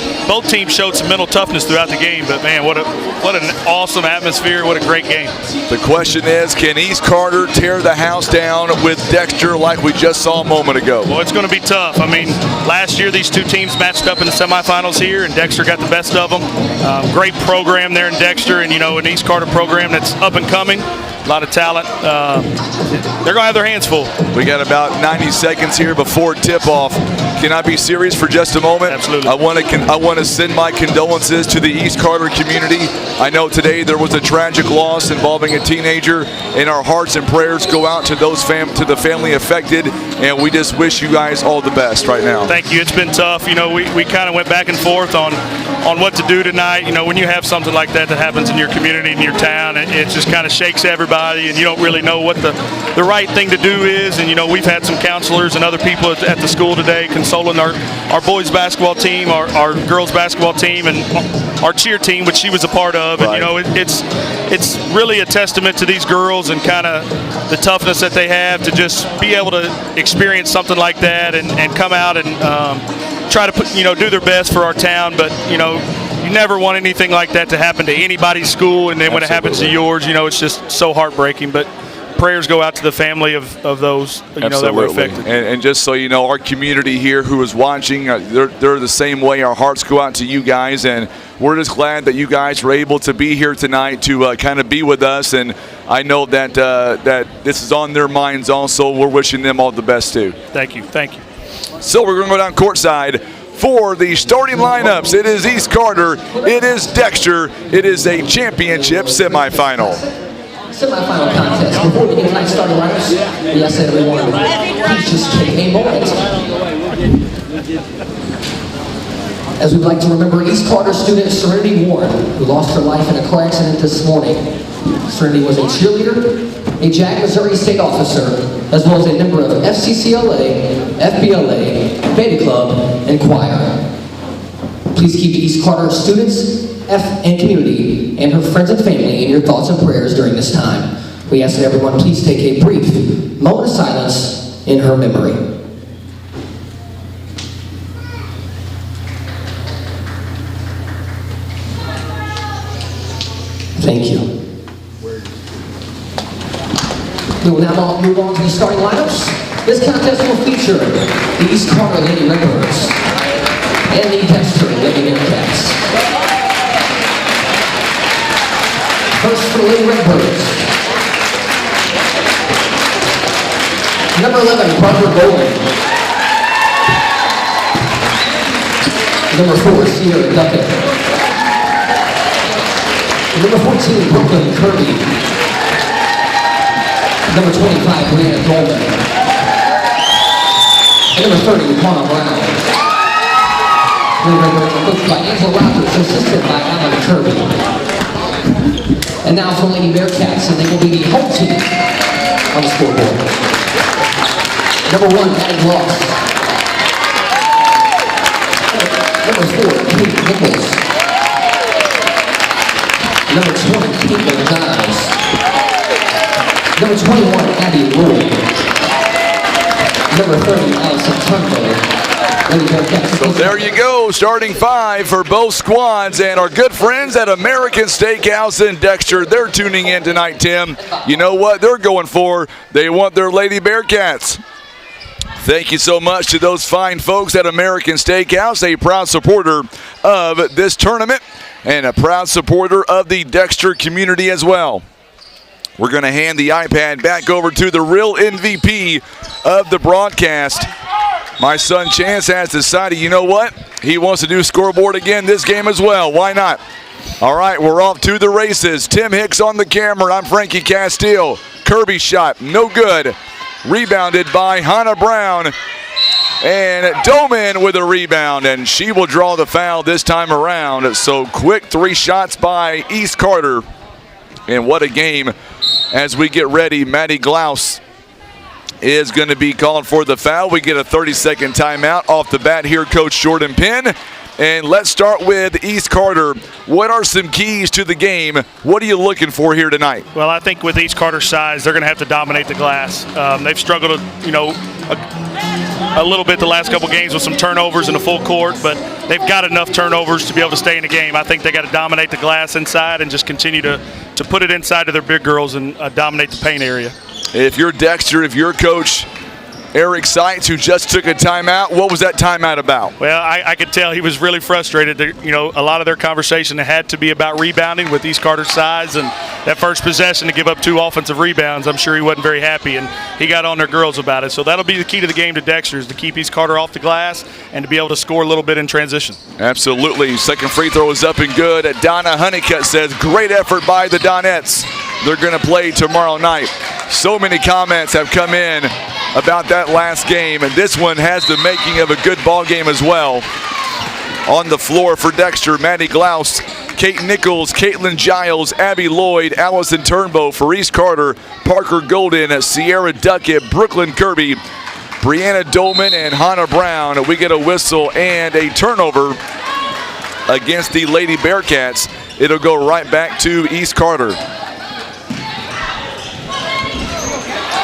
teams showed some mental toughness throughout the game. But man, what an awesome atmosphere, what a great game. The question is, can East Carter tear the house down with Dexter like we just saw a moment ago? Well, it's going to be tough. I mean, last year these two teams matched up in the semifinals here, and Dexter got the best of them. Great program there in Dexter, and an East Carter program that's up and coming. A lot of talent. They're going to have their hands full. We got about 90 seconds here before tip-off. Can I be serious for just a moment? Absolutely. I want to send my condolences to the East Carter community. I know today there was a tragic loss involving a teenager, and our hearts and prayers go out to to the family affected, and we just wish you guys all the best right now. Thank you. It's been tough. We kind of went back and forth on what to do tonight. When you have something like that happens in your community, in your town, it just kind of shakes everybody, and you don't really know what the right thing to do is. And we've had some counselors and other people at the school today consoling our boys basketball team, our girls basketball team, and our cheer team, which she was a part of. Right. And it's really a testament to these girls and kind of the toughness that they have to just be able to experience something like that and come out and try to do their best for our town. But you never want anything like that to happen to anybody's school, and then when it happens to yours, it's just so heartbreaking. But prayers go out to the family of those that were affected. And just so you know, our community here who is watching, they're the same way. Our hearts go out to you guys, and we're just glad that you guys were able to be here tonight to kind of be with us. And I know that this is on their minds also. We're wishing them all the best too. Thank you. So we're going to go down courtside for the starting lineups. It is East Carter, it is Dexter, it is a championship semifinal. Semifinal contest. Before we get tonight's starting lineups, we ask that everyone please just take a moment. As we'd like to remember East Carter student Serenity Warren, who lost her life in a car accident this morning. Serenity was a cheerleader, a Jack Missouri State officer, as well as a member of FCCLA, FBLA, Beta Club, and choir. Please keep East Carter students, and community, and her friends and family in your thoughts and prayers during this time. We ask that everyone please take a brief moment of silence in her memory. Thank you. We will now move on to the starting lineups. This contest will feature the East Carter Lady Redbirds and the Dexter Lady Bearcats. First for the Lady Redbirds. Number 11, Barbara Bowling. Number 4, Sierra Duckett. Number 14, Brooklyn Kirby. Number 25, Brianna Dolman. And number 30, Mona Brown. Lady Redbirds are coached by Angela Roberts, assisted by Alan Kirby. And now for Lady Bearcats, and they will be the home team on the scoreboard. Number 1, Maddie Gloss. Number 4, Kate Nichols. Number 20, Caitlin Giles. Number 21, Abby Rule. Number 30, Allison Turnbull. So there you go, starting 5 for both squads, and our good friends at American Steakhouse in Dexter, they're tuning in tonight, Tim. You know what they're going for? They want their Lady Bearcats. Thank you so much to those fine folks at American Steakhouse, a proud supporter of this tournament and a proud supporter of the Dexter community as well. We're going to hand the iPad back over to the real MVP of the broadcast. My son Chance has decided, you know what? He wants to do scoreboard again this game as well. Why not? All right, we're off to the races. Tim Hicks on the camera. I'm Frankie Castile. Kirby shot, no good. Rebounded by Hannah Brown. And Doman with a rebound, and she will draw the foul this time around. So quick 3 shots by East Carter. And what a game as we get ready. Maddie Glaus is going to be called for the foul. We get a 30-second timeout off the bat here, Coach Jordan Penn. And let's start with East Carter. What are some keys to the game? What are you looking for here tonight? Well, I think with East Carter's size, they're going to have to dominate the glass. They've struggled, a little bit the last couple games with some turnovers in the full court, but they've got enough turnovers to be able to stay in the game. I think they got to dominate the glass inside and just continue to put it inside to their big girls and dominate the paint area. If you're Dexter, if you're Coach Eric Seitz, who just took a timeout, what was that timeout about? Well, I could tell he was really frustrated. A lot of their conversation had to be about rebounding with East Carter's size, and that first possession to give up 2 offensive rebounds, I'm sure he wasn't very happy, and he got on their girls about it. So that'll be the key to the game to Dexter, is to keep East Carter off the glass and to be able to score a little bit in transition. Absolutely. Second free throw is up and good. Donna Honeycutt says, great effort by the Donettes. They're going to play tomorrow night. So many comments have come in about that last game, and this one has the making of a good ball game as well. On the floor for Dexter, Maddie Glaus, Kate Nichols, Caitlin Giles, Abby Lloyd, Allison Turnbow. For East Carter, Parker Golden, Sierra Duckett, Brooklyn Kirby, Brianna Dolman, and Hannah Brown. We get a whistle and a turnover against the Lady Bearcats. It'll go right back to East Carter.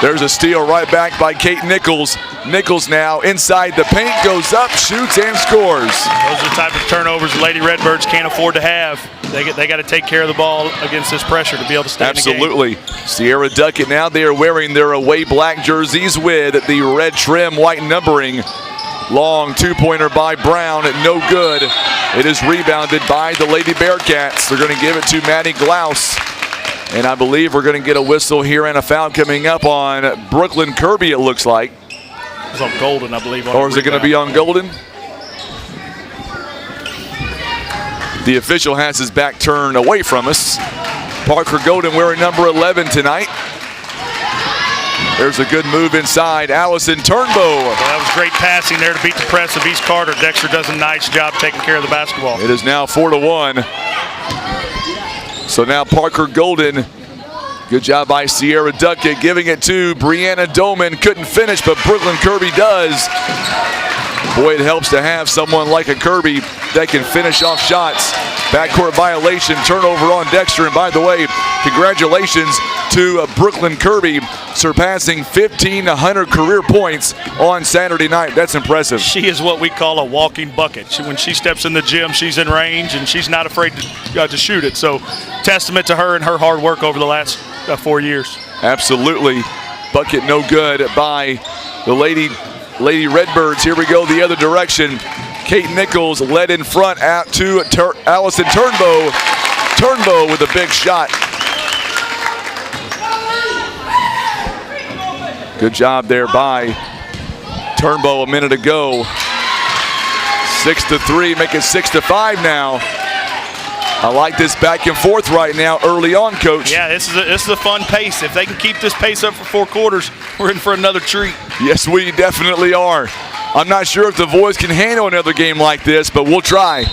There's a steal right back by Kate Nichols. Nichols now inside the paint, goes up, shoots, and scores. Those are the type of turnovers the Lady Redbirds can't afford to have. They got to take care of the ball against this pressure to be able to stay in the game. Absolutely. Sierra Duckett now, they are wearing their away black jerseys with the red trim, white numbering. Long 2-pointer by Brown, no good. It is rebounded by the Lady Bearcats. They're going to give it to Maddie Glaus. And I believe we're going to get a whistle here and a foul coming up on Brooklyn Kirby, it looks like. It was on Golden, I believe. Or is it going to be on Golden? The official has his back turned away from us. Parker Golden wearing number 11 tonight. There's a good move inside. Allison Turnbow. Well, that was great passing there to beat the press of East Carter. Dexter does a nice job taking care of the basketball. It is now 4-1. So now Parker Golden, good job by Sierra Duckett, giving it to Brianna Dolman. Couldn't finish, but Brooklyn Kirby does. Boy, it helps to have someone like a Kirby that can finish off shots. Backcourt violation, turnover on Dexter. And by the way, congratulations to Brooklyn Kirby, surpassing 1,500 career points on Saturday night. That's impressive. She is what we call a walking bucket. When she steps in the gym, she's in range, and she's not afraid to shoot it. So testament to her and her hard work over the last 4 years. Absolutely. Bucket no good by the Lady Redbirds. Here we go the other direction. Kate Nichols led in front out to Allison Turnbow. Turnbow with a big shot. Good job there by Turnbow a minute ago. 6-3, make it 6-5 now. I like this back and forth right now early on, Coach. Yeah, this is a fun pace. If they can keep this pace up for 4 quarters, we're in for another treat. Yes, we definitely are. I'm not sure if the boys can handle another game like this, but we'll try.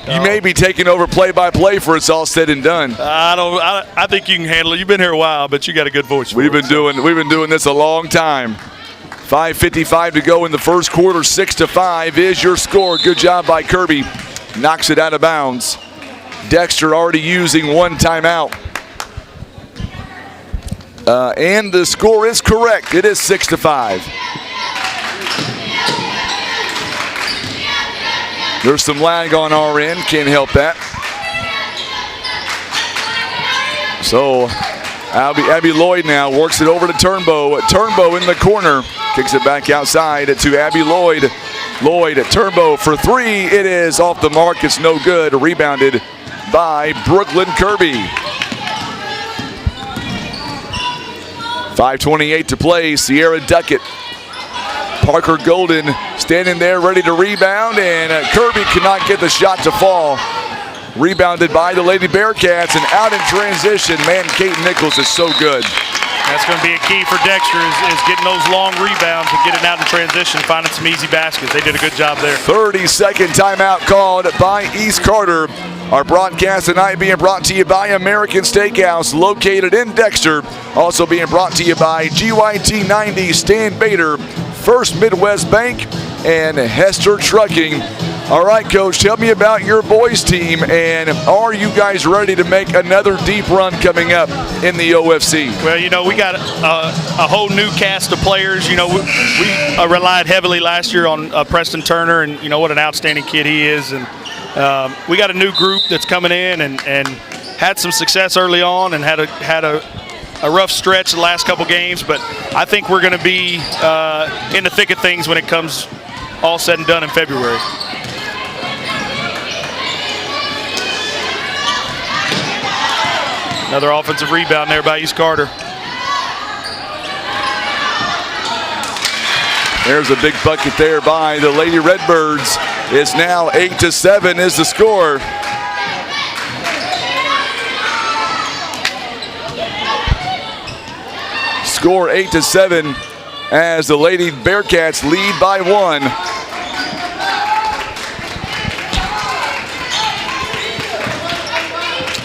You may be taking over play-by-play for it's all said and done. I think you can handle it. You've been here a while, but you got a good voice. We've been doing this a long time. 5:55 to go in the first quarter. 6-5 is your score. Good job by Kirby. Knocks it out of bounds. Dexter already using 1 timeout. And the score is correct. It is 6-5. There's some lag on our end. Can't help that. So Abby Lloyd now works it over to Turnbow. Turnbow in the corner. Kicks it back outside to Abby Lloyd. Lloyd at Turnbow for 3. It is off the mark. It's no good. Rebounded by Brooklyn Kirby. 5:28 to play. Sierra Duckett. Parker Golden standing there ready to rebound, and Kirby cannot get the shot to fall. Rebounded by the Lady Bearcats, and out in transition. Man, Kate Nichols is so good. That's going to be a key for Dexter is getting those long rebounds and getting out in transition, finding some easy baskets. They did a good job there. 30-second timeout called by East Carter. Our broadcast tonight being brought to you by American Steakhouse, located in Dexter. Also being brought to you by GYT 90, Stan Bader, First Midwest Bank, and Hester Trucking. All right, Coach, tell me about your boys team, and are you guys ready to make another deep run coming up in the OFC? Well, you know, we got a whole new cast of players. You know, we relied heavily last year on Preston Turner, and you know what an outstanding kid he is. And we got a new group that's coming in and had some success early on and had a rough stretch the last couple games. But I think we're going to be in the thick of things when it comes all said and done in February. Another offensive rebound there by East Carter. There's a big bucket there by the Lady Redbirds. It's now 8-7 is the score. Score 8-7 as the Lady Bearcats lead by 1.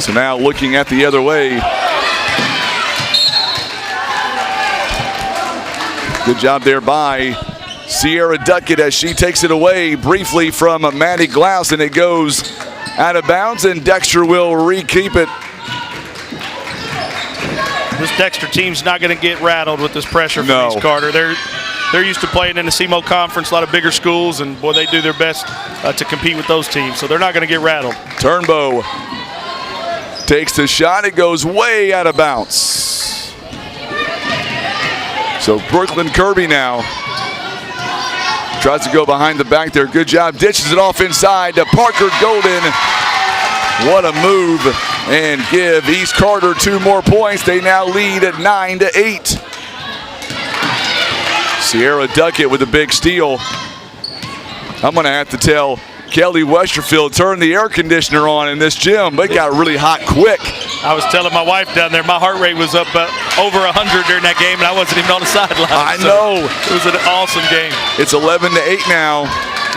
So now looking at the other way. Good job there by Sierra Duckett as she takes it away briefly from Maddie Glaus, and it goes out of bounds, and Dexter will re-keep it. This Dexter team's not going to get rattled with this pressure from East Carter. They're used to playing in the SEMO Conference, a lot of bigger schools, and boy, they do their best to compete with those teams, so they're not going to get rattled. Turnbow takes the shot. It goes way out of bounds. So Brooklyn Kirby now tries to go behind the back there. Good job. Ditches it off inside to Parker Golden. What a move. And give East Carter 2 more points. They now lead at 9-8. Sierra Duckett with a big steal. I'm going to have to tell Kelly Westerfield, turn the air conditioner on in this gym. It got really hot quick. I was telling my wife down there, my heart rate was up over 100 during that game, and I wasn't even on the sideline. I know. It was an awesome game. It's 11-8 now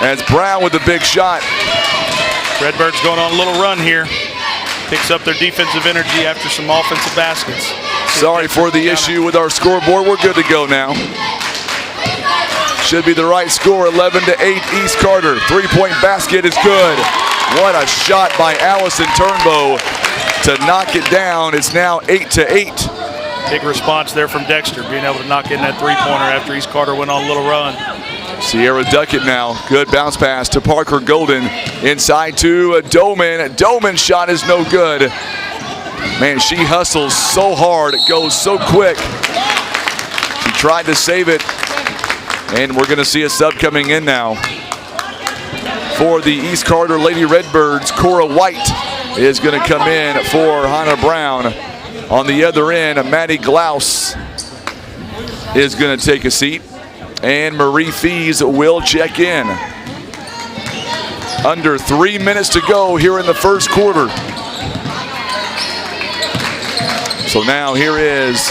as Brown with a big shot. Redbirds going on a little run here. Picks up their defensive energy after some offensive baskets. Sorry for the issue with our scoreboard. We're good to go now. Should be the right score, 11-8 East Carter. 3-point basket is good. What a shot by Allison Turnbow to knock it down. It's now 8-8. Big response there from Dexter, being able to knock in that three-pointer after East Carter went on a little run. Sierra Duckett now, good bounce pass to Parker Golden. Inside to Doman. Doman's shot is no good. Man, she hustles so hard. It goes so quick. She tried to save it. And we're going to see a sub coming in now. For the East Carter Lady Redbirds, Cora White is going to come in for Hannah Brown. On the other end, Maddie Glaus is going to take a seat. And Marie Fees will check in. Under 3 minutes to go here in the first quarter. So now here is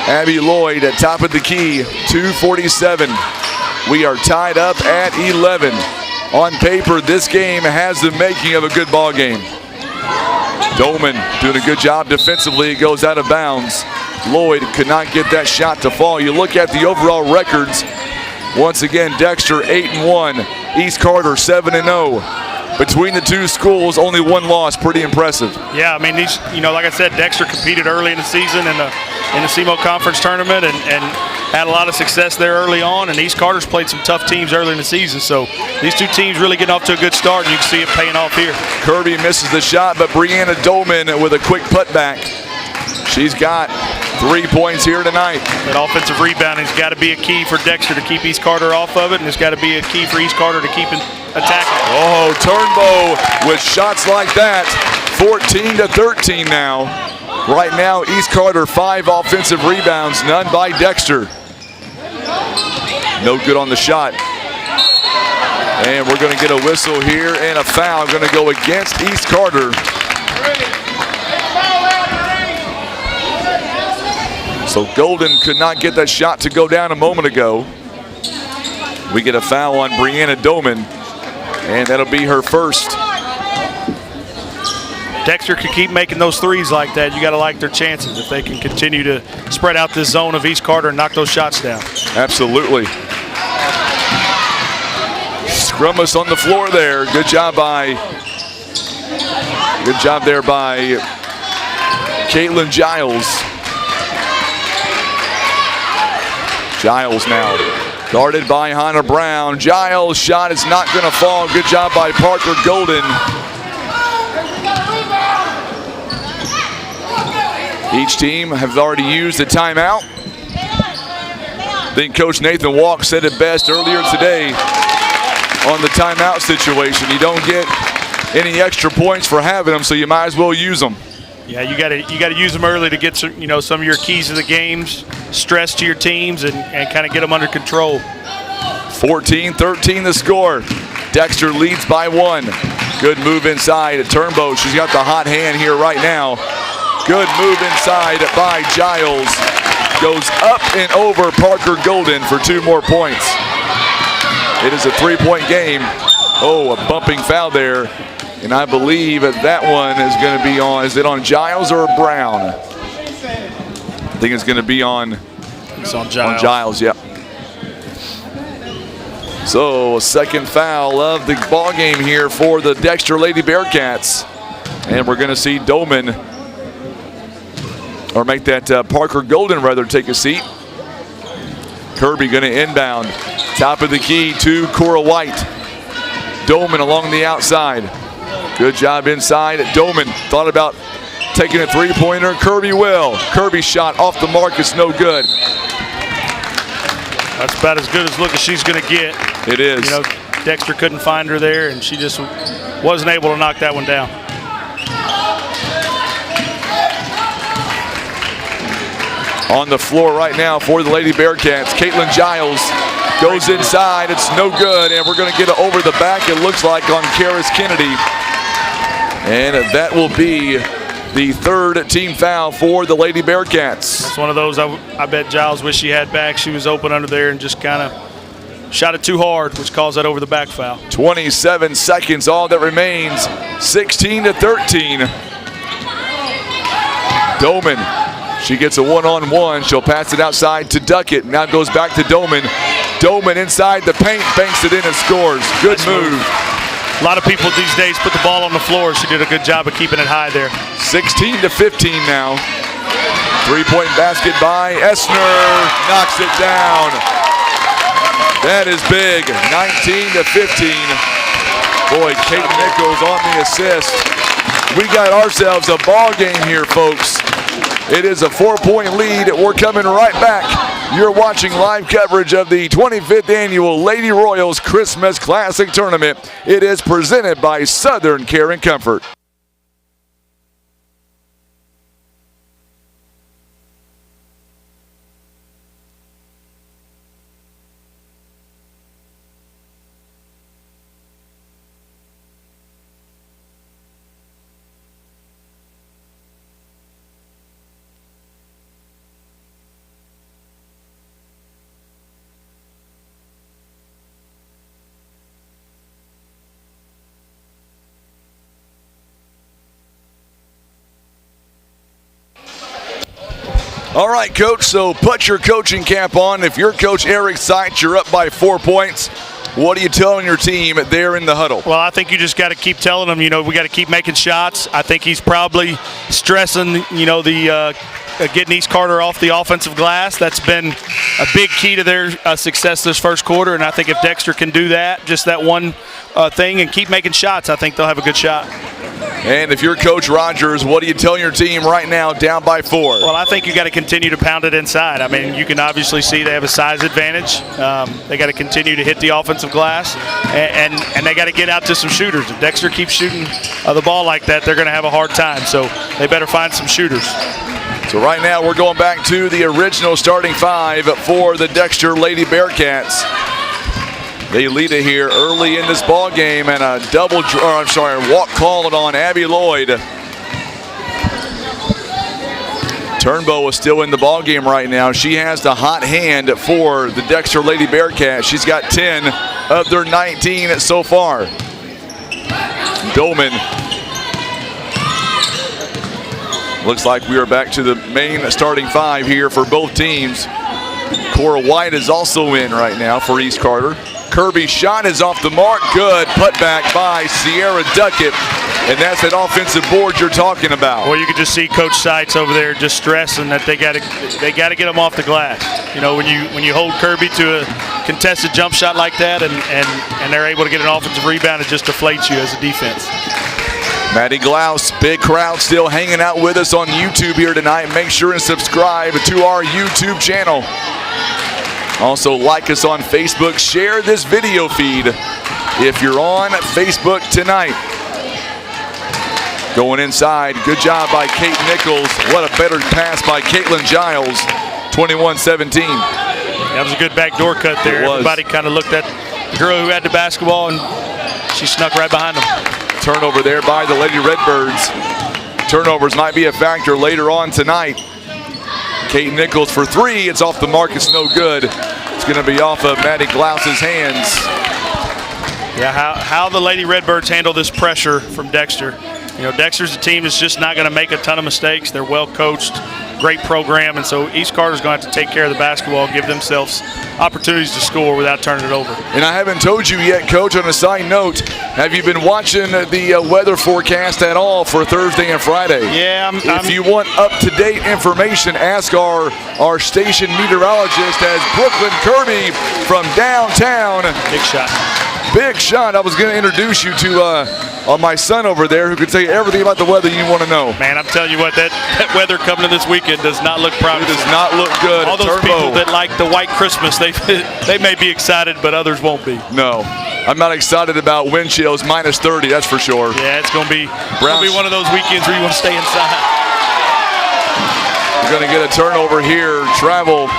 Abby Lloyd at top of the key, 2:47. We are tied up at 11. On paper, this game has the making of a good ball game. Dolman doing a good job defensively. It goes out of bounds. Lloyd could not get that shot to fall. You look at the overall records. Once again, Dexter 8-1, East Carter 7-0. Between the two schools, only 1 loss. Pretty impressive. Yeah, I mean, these, you know, like I said, Dexter competed early in the season in the SEMO Conference tournament and had a lot of success there early on. And East Carter's played some tough teams early in the season. So these two teams really getting off to a good start, and you can see it paying off here. Kirby misses the shot, but Brianna Dolman with a quick putback. She's got 3 points here tonight. That offensive rebounding's got to be a key for Dexter to keep East Carter off of it, and it's got to be a key for East Carter to keep attacking. Oh, Turnbow with shots like that. 14-13 now. Right now, East Carter 5 offensive rebounds, none by Dexter. No good on the shot. And we're going to get a whistle here and a foul going to go against East Carter. So Golden could not get that shot to go down a moment ago. We get a foul on Brianna Doman, and that'll be her first. Dexter could keep making those threes like that. You got to like their chances if they can continue to spread out this zone of East Carter and knock those shots down. Absolutely. Scrumus on the floor there. Good job there by Caitlin Giles. Giles now guarded by Hannah Brown. Giles' shot is not going to fall. Good job by Parker Golden. Each team have already used a timeout. I think Coach Nathan Walk said it best earlier today on the timeout situation. You don't get any extra points for having them, so you might as well use them. Yeah, you got to use them early to get some, some of your keys to the games, stress to your teams, and kind of get them under control. 14-13 the score. Dexter leads by 1. Good move inside at Turnbow. She's got the hot hand here right now. Good move inside by Giles. Goes up and over Parker Golden for 2 more points. It is a 3-point game. Oh, a bumping foul there. And I believe that one is going to be on, is it on Giles or Brown? I think it's going to be on, it's on Giles. On Giles, yep. So, a second foul of the ball game here for the Dexter Lady Bearcats. And we're going to see Doman, or make that Parker Golden rather, take a seat. Kirby going to inbound. Top of the key to Cora White. Doman along the outside. Good job inside. Doman thought about taking a three-pointer. Kirby will. Kirby's shot off the mark is no good. That's about as good as look as she's going to get. It is. Dexter couldn't find her there, and she just wasn't able to knock that one down. On the floor right now for the Lady Bearcats, Caitlin Giles goes inside. It's no good, and we're going to get it over the back, it looks like, on Karis Kennedy. And that will be the 3rd team foul for the Lady Bearcats. It's one of those I bet Giles wish she had back. She was open under there and just kind of shot it too hard, which caused that over the back foul. 27 seconds, all that remains. 16-13. Doman, she gets a one-on-one. She'll pass it outside to Duckett. Now goes back to Doman. Doman inside the paint, banks it in and scores. Good move. A lot of people these days put the ball on the floor. She did a good job of keeping it high there. 16-15 now. 3-point basket by Essner. Knocks it down. That is big. 19-15. Boy, Kate Nichols on the assist. We got ourselves a ball game here, folks. It is a 4-point lead. We're coming right back. You're watching live coverage of the 25th Annual Lady Royals Christmas Classic Tournament. It is presented by Southern Care and Comfort. All right, Coach, so put your coaching cap on. If you're Coach Eric Seitz, you're up by 4 points. What are you telling your team there in the huddle? Well, I think you just got to keep telling them, we got to keep making shots. I think he's probably stressing, the getting East Carter off the offensive glass. That's been a big key to their success this first quarter, and I think if Dexter can do that, just that one thing, and keep making shots, I think they'll have a good shot. And if you're Coach Rogers, what are you telling your team right now down by 4? Well, I think you got to continue to pound it inside. I mean, you can obviously see they have a size advantage. They got to continue to hit the offensive glass, and they got to get out to some shooters. If Dexter keeps shooting the ball like that, they're going to have a hard time. So they better find some shooters. So right now we're going back to the original starting 5 for the Dexter Lady Bearcats. They lead it here early in this ball game, and a walk called on Abby Lloyd. Turnbow is still in the ball game right now. She has the hot hand for the Dexter Lady Bearcats. She's got 10 of their 19 so far. Dolman. Looks like we are back to the main starting five here for both teams. Cora White is also in right now for East Carter. Kirby's shot is off the mark. Good putback by Sierra Duckett. And that's that offensive board you're talking about. Well, you could just see Coach Seitz over there just stressing that they got to get them off the glass. You know, when you hold Kirby to a contested jump shot like that, and they're able to get an offensive rebound, it just deflates you as a defense. Maddie Glaus, big crowd still hanging out with us on YouTube here tonight. Make sure and subscribe to our YouTube channel. Also like us on Facebook. Share this video feed if you're on Facebook tonight. Going inside, good job by Kate Nichols. What a better pass by Caitlin Giles, 21-17. That was a good backdoor cut there. Everybody kind of looked at the girl who had the basketball, and she snuck right behind them. Turnover there by the Lady Redbirds. Turnovers might be a factor later on tonight. Kate Nichols for three. It's off the mark. It's no good. It's going to be off of Maddie Glaus's hands. Yeah, how the Lady Redbirds handle this pressure from Dexter. You know, Dexter's a team that's just not going to make a ton of mistakes. They're well coached, great program, and so East Carter's going to have to take care of the basketball, give themselves opportunities to score without turning it over. And I haven't told you yet, Coach, on a side note, have you been watching the weather forecast at all for Thursday and Friday? Yeah. If you want up-to-date information, ask our station meteorologist as Brooklyn Kirby from downtown. Big shot. Big shot. I was going to introduce you to my son over there who could tell you everything about the weather you want to know. Man, I'm telling you what, that weather coming in this weekend does not look promising. It does not look good. All those people that like the white Christmas, they may be excited, but others won't be. No. I'm not excited about wind chills, -30, that's for sure. Yeah, it's going to be one of those weekends where you want to stay inside. You're going to get a turnover here. Travel.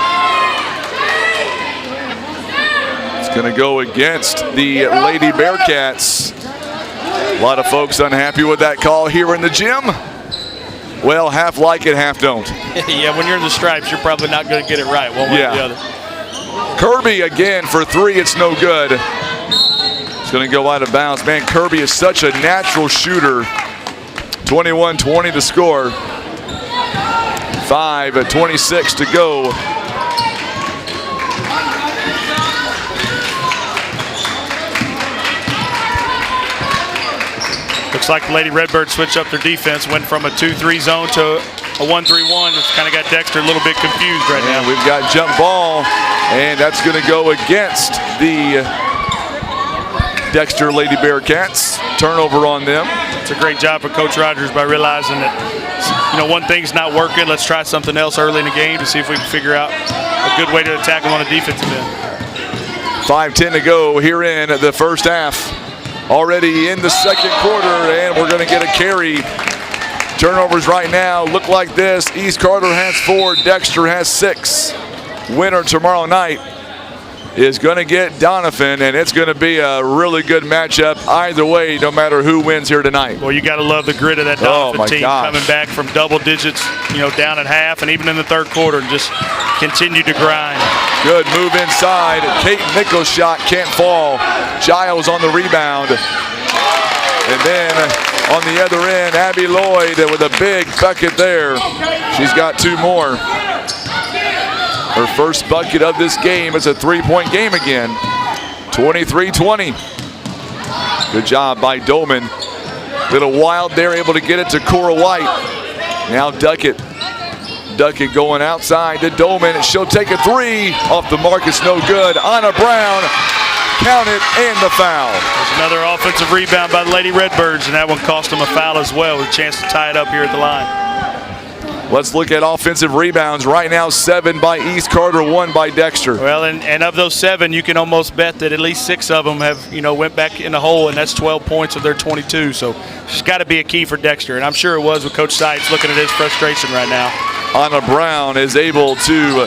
Going to go against the Lady Bearcats. A lot of folks unhappy with that call here in the gym. Well, half like it, half don't. Yeah, when you're in the stripes, you're probably not going to get it right one way or the other. Kirby again for three, it's no good. It's going to go out of bounds. Man, Kirby is such a natural shooter. 21-20 to score. 5:26 to go. Looks like the Lady Redbirds switched up their defense, went from a 2-3 zone to a 1-3-1. It's kind of got Dexter a little bit confused right now. We've got jump ball, and that's going to go against the Dexter Lady Bearcats. Turnover on them. It's a great job for Coach Rogers by realizing that, you know, one thing's not working. Let's try something else early in the game to see if we can figure out a good way to attack them on the defensive end. 5:10 to go here in the first half. Already in the second quarter, and we're going to get a carry. Turnovers right now look like this. East Carter has 4, Dexter has 6. Winner tomorrow night is going to get Doniphan, and it's going to be a really good matchup either way, no matter who wins here tonight. Well, you got to love the grit of that Doniphan team coming back from double digits, you know, down at half, and even in the third quarter, and just continue to grind. Good move inside. Kate Nichols' shot can't fall. Giles on the rebound. And then on the other end, Abby Lloyd with a big bucket there. She's got 2 more. Her first bucket of this game is a 3-point game again. 23-20. Good job by Dolman. Little wild there, able to get it to Cora White. Now Duckett. Duckett going outside to Dolman. She'll take a 3 off the mark. It's no good. Anna Brown, count it, and the foul. There's another offensive rebound by the Lady Redbirds, and that one cost them a foul as well, with a chance to tie it up here at the line. Let's look at offensive rebounds. Right now, 7 by East Carter, 1 by Dexter. Well, and of those 7, you can almost bet that at least 6 of them have, you know, went back in the hole, and that's 12 points of their 22. So it's got to be a key for Dexter, and I'm sure it was with Coach Seitz looking at his frustration right now. Anna Brown is able to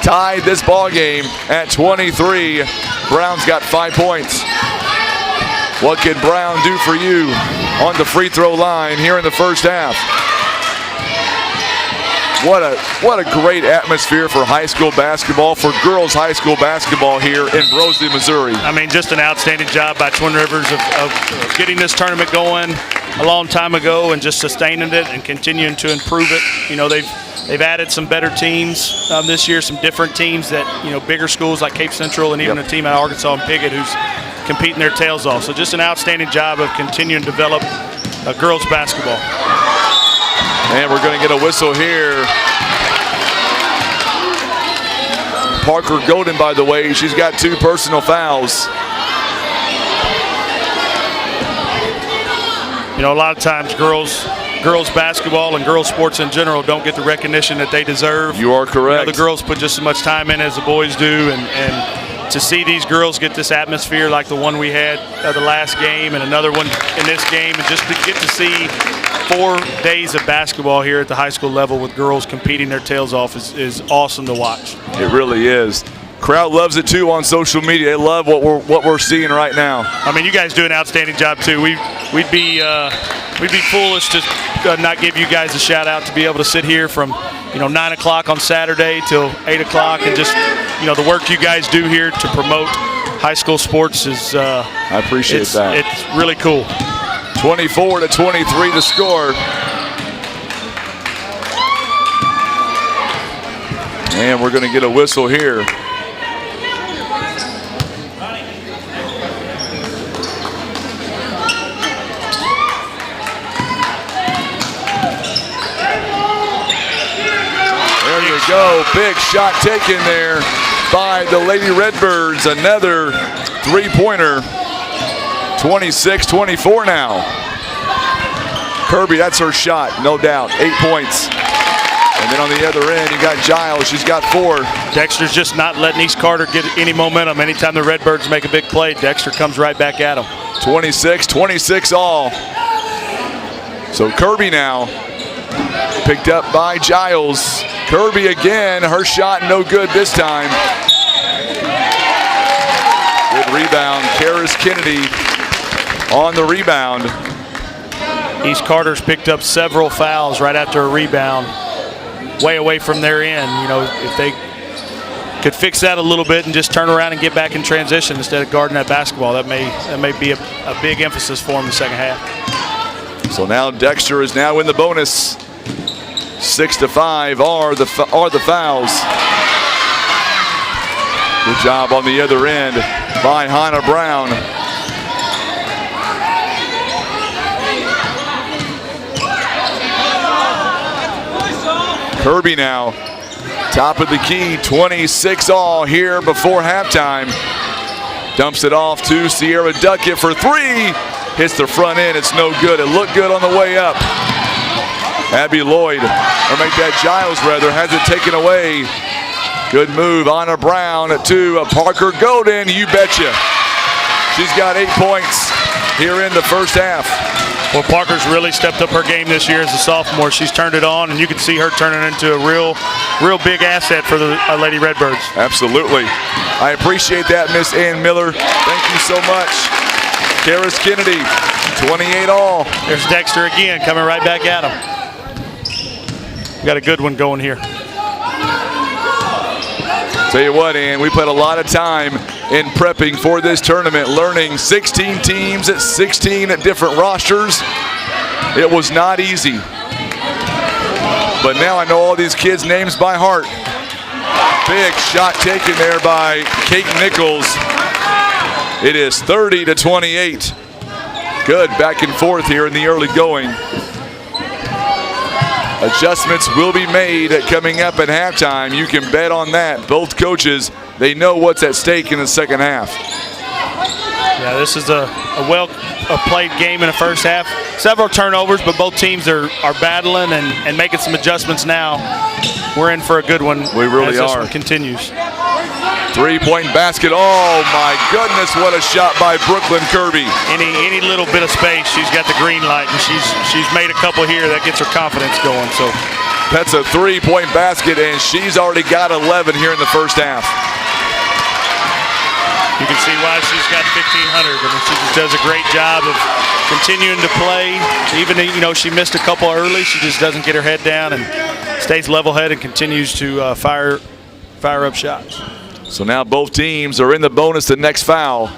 tied this ball game at 23. Brown's got 5 points. What can Brown do for you on the free throw line here in the first half? What a great atmosphere for high school basketball, for girls high school basketball here in Broseley, Missouri. I mean, just an outstanding job by Twin Rivers of getting this tournament going a long time ago and just sustaining it and continuing to improve it. You know, they've added some better teams this year, some different teams that, you know, bigger schools like Cape Central and even a team out of Arkansas and Piggott who's competing their tails off. So just an outstanding job of continuing to develop girls basketball. And we're going to get a whistle here. Parker Golden, by the way, she's got 2 personal fouls. You know, a lot of times girls basketball and girls sports in general don't get the recognition that they deserve. You are correct. You know, the girls put just as much time in as the boys do, and to see these girls get this atmosphere like the one we had the last game and another one in this game, and just to get to see 4 days of basketball here at the high school level with girls competing their tails off is awesome to watch. It really is. Crowd loves it too on social media. They love what we're seeing right now. I mean, you guys do an outstanding job too. We'd be foolish to not give you guys a shout out to be able to sit here from 9 o'clock on Saturday till 8 o'clock, and just the work you guys do here to promote high school sports is. I appreciate that. It's really cool. 24-23 the score. And we're going to get a whistle here. There you go. Big shot taken there by the Lady Redbirds. Another three-pointer. 26-24 now. Kirby, that's her shot, no doubt. 8 points. And then on the other end, you got Giles. She's got 4. Dexter's just not letting East Carter get any momentum. Anytime the Redbirds make a big play, Dexter comes right back at them. 26-26 all. So Kirby now picked up by Giles. Kirby again, her shot no good this time. Good rebound, Karis Kennedy on the rebound. East Carter's picked up several fouls right after a rebound, way away from their end. If they could fix that a little bit and just turn around and get back in transition instead of guarding that basketball, that may be a big emphasis for them in the second half. So now Dexter is now in the bonus. 6-5 are the fouls. Good job on the other end by Hannah Brown. Kirby now, top of the key, 26 all here before halftime. Dumps it off to Sierra Duckett for 3. Hits the front end, it's no good. It looked good on the way up. Abby Lloyd, or make that Giles rather, has it taken away. Good move, Anna Brown to Parker Golden, you betcha. She's got 8 points here in the first half. Well, Parker's really stepped up her game this year as a sophomore. She's turned it on, and you can see her turning into a real big asset for the Lady Redbirds. Absolutely. I appreciate that, Miss Ann Miller. Thank you so much. Karis Kennedy, 28 all. There's Dexter again, coming right back at him. We got a good one going here. Tell you what, Ann, we put a lot of time in prepping for this tournament, learning 16 teams at 16 different rosters. It was not easy. But now I know all these kids' names by heart. Big shot taken there by Kate Nichols. It is 30-28. Good back and forth here in the early going. Adjustments will be made coming up at halftime. You can bet on that. Both coaches, they know what's at stake in the second half. Yeah, this is a well-played game in the first half. Several turnovers, but both teams are battling and making some adjustments now. We're in for a good one. We really as this are. one continues. 3-point basket. Oh my goodness, what a shot by Brooklyn Kirby. Any little bit of space, she's got the green light, and she's made a couple here that gets her confidence going. So That's a three-point basket, and she's already got 11 here in the first half. You can see why she's got 1,500. I mean, she just does a great job of continuing to play. Even, she missed a couple early. She just doesn't get her head down and stays level-headed and continues to fire up shots. So now both teams are in the bonus the next foul.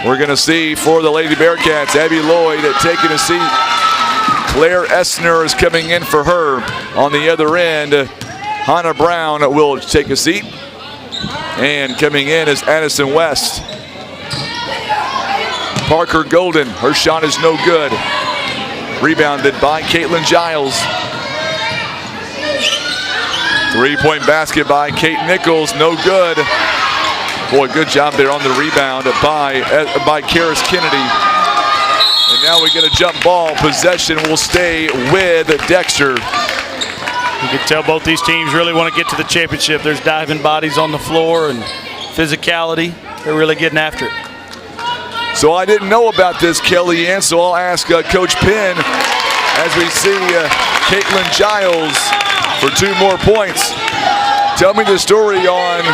We're going to see for the Lady Bearcats, Abby Lloyd taking a seat. Claire Essner is coming in for her. On the other end, Hannah Brown will take a seat. And coming in is Addison West. Parker Golden, her shot is no good. Rebounded by Caitlin Giles. Three-point basket by Kate Nichols, no good. Boy, good job there on the rebound by Karis Kennedy. And now we get a jump ball. Possession will stay with Dexter. You can tell both these teams really want to get to the championship. There's diving bodies on the floor and physicality. They're really getting after it. So I didn't know about this, Kelly Ann, so I'll ask Coach Penn as we see Caitlin Giles for 2 more points. Tell me the story on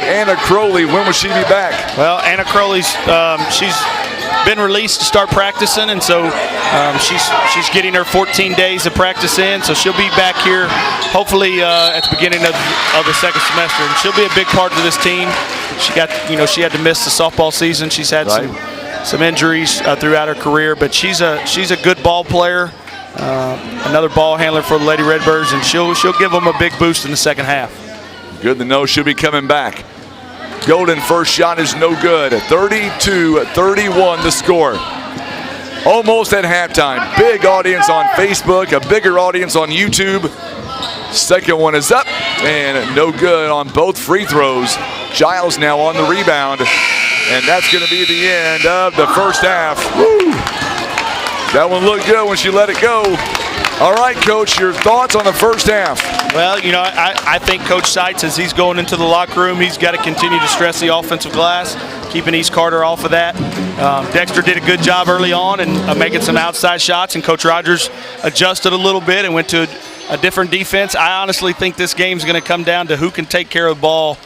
Anna Crowley. When will she be back? Well, Anna Crowley's she's been released to start practicing, and so she's getting her 14 days of practice in. So she'll be back here hopefully at the beginning of the second semester, and she'll be a big part of this team. She got she had to miss the softball season. She's had some injuries throughout her career, but she's a good ball player. Another ball handler for the Lady Redbirds, and she'll give them a big boost in the second half. Good to know she'll be coming back. Golden first shot is no good. 32-31 the score. Almost at halftime. Big audience on Facebook, a bigger audience on YouTube. Second one is up and no good on both free throws. Giles now on the rebound, and that's going to be the end of the first half. Woo! That one looked good when she let it go. All right, Coach, your thoughts on the first half? Well, I think Coach Seitz, as he's going into the locker room, he's got to continue to stress the offensive glass, keeping East Carter off of that. Dexter did a good job early on and making some outside shots, and Coach Rogers adjusted a little bit and went to a different defense. I honestly think this game's going to come down to who can take care of the ball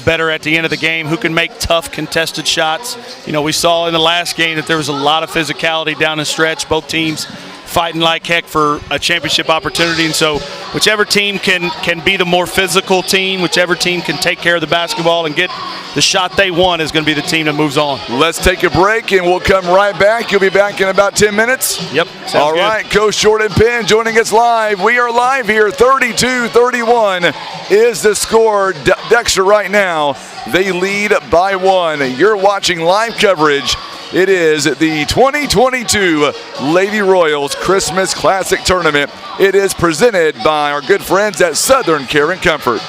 better at the end of the game, who can make tough contested shots. We saw in the last game that there was a lot of physicality down the stretch, both teams fighting like heck for a championship opportunity, and so whichever team can be the more physical team, whichever team can take care of the basketball and get the shot they want is going to be the team that moves on. Let's take a break and we'll come right back. You'll be back in about 10 minutes? Yep. All right, Coach Jordan Penn joining us live. We are live here. 32-31 is the score. Dexter right now, they lead by 1. You're watching live coverage. It is the 2022 Lady Royals Christmas Classic Tournament. It is presented by our good friends at Southern Care and Comfort.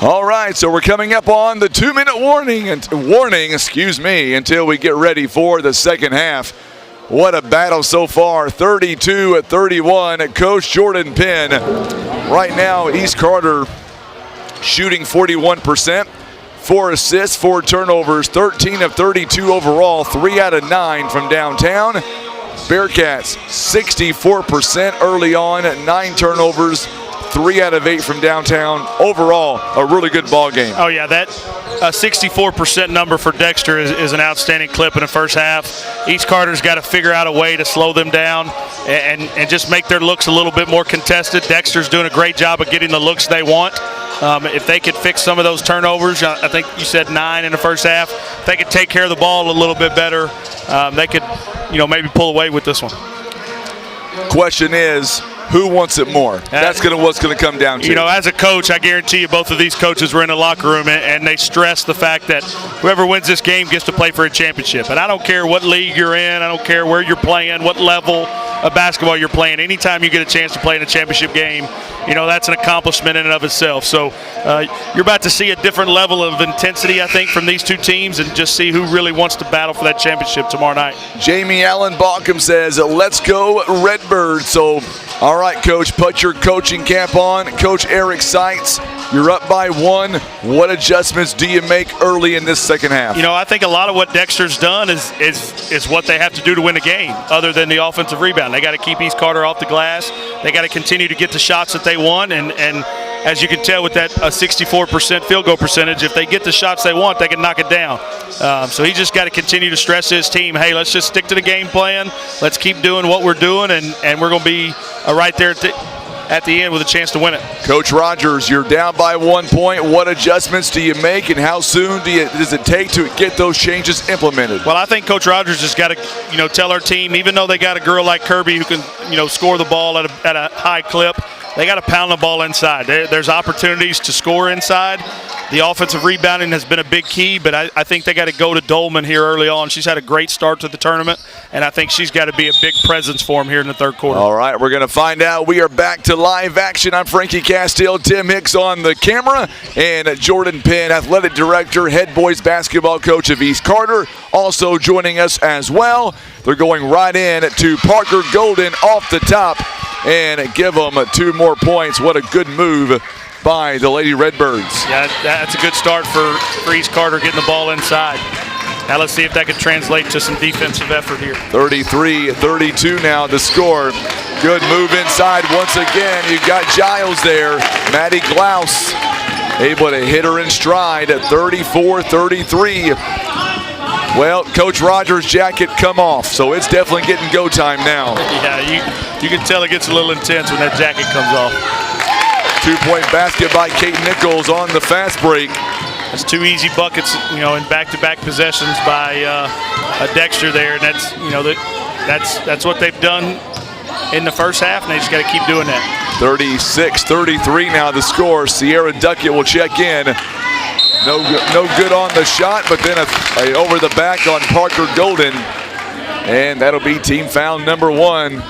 All right, so we're coming up on the 2-minute warning until we get ready for the second half. What a battle so far, 32-31. Coach Jordan Penn. Right now, East Carter shooting 41%, 4 assists, 4 turnovers, 13 of 32 overall, 3 out of 9 from downtown. Bearcats 64% early on, 9 turnovers, 3 out of 8 from downtown. Overall, a really good ball game. Oh yeah, that 64% number for Dexter is an outstanding clip in the first half. East Carter's got to figure out a way to slow them down and just make their looks a little bit more contested. Dexter's doing a great job of getting the looks they want. If they could fix some of those turnovers, I think you said 9 in the first half. If they could take care of the ball a little bit better, they could, maybe pull away with this one. Question is, who wants it more? That's what's going to come down to. As a coach, I guarantee you both of these coaches were in the locker room and they stress the fact that whoever wins this game gets to play for a championship. And I don't care what league you're in. I don't care where you're playing, what level of basketball you're playing. Anytime you get a chance to play in a championship game, that's an accomplishment in and of itself. So you're about to see a different level of intensity, I think, from these two teams and just see who really wants to battle for that championship tomorrow night. Jamie Allen Baucom says, let's go Redbirds. So, all right, Coach, put your coaching cap on. Coach Eric Seitz, you're up by 1. What adjustments do you make early in this second half? I think a lot of what Dexter's done is what they have to do to win a game, other than the offensive rebound. They got to keep East Carter off the glass. They got to continue to get the shots that they want, and as you can tell with that 64% field goal percentage, if they get the shots they want, they can knock it down. So he just got to continue to stress his team, hey, let's just stick to the game plan. Let's keep doing what we're doing, and we're going to be right there at the end with a chance to win it. Coach Rogers, you're down by 1 point. What adjustments do you make, and how soon does it take to get those changes implemented? Well, I think Coach Rogers just got to, tell our team, even though they got a girl like Kirby who can, score the ball at a high clip, they got to pound the ball inside. There's opportunities to score inside. The offensive rebounding has been a big key, but I think they got to go to Dolman here early on. She's had a great start to the tournament, and I think she's got to be a big presence for them here in the third quarter. All right, we're going to find out. We are back to live action. I'm Frankie Castile, Tim Hicks on the camera, and Jordan Penn, athletic director, head boys basketball coach of East Carter, also joining us as well. They're going right in to Parker Golden off the top and give them 2 more points. What a good move by the Lady Redbirds. Yeah, that's a good start for East Carter getting the ball inside. Now let's see if that can translate to some defensive effort here. 33-32 now the score. Good move inside once again. You've got Giles there. Maddie Glaus able to hit her in stride at 34-33. Well, Coach Rogers' jacket come off, so it's definitely getting go time now. Yeah, you can tell it gets a little intense when that jacket comes off. 2-point basket by Kate Nichols on the fast break. That's 2 easy buckets, in back-to-back possessions by Dexter there, and that's what they've done in the first half, and they just got to keep doing that. 36-33 now the score. Sierra Duckett will check in. No good on the shot, but then a over the back on Parker Golden, and that'll be team foul number 1.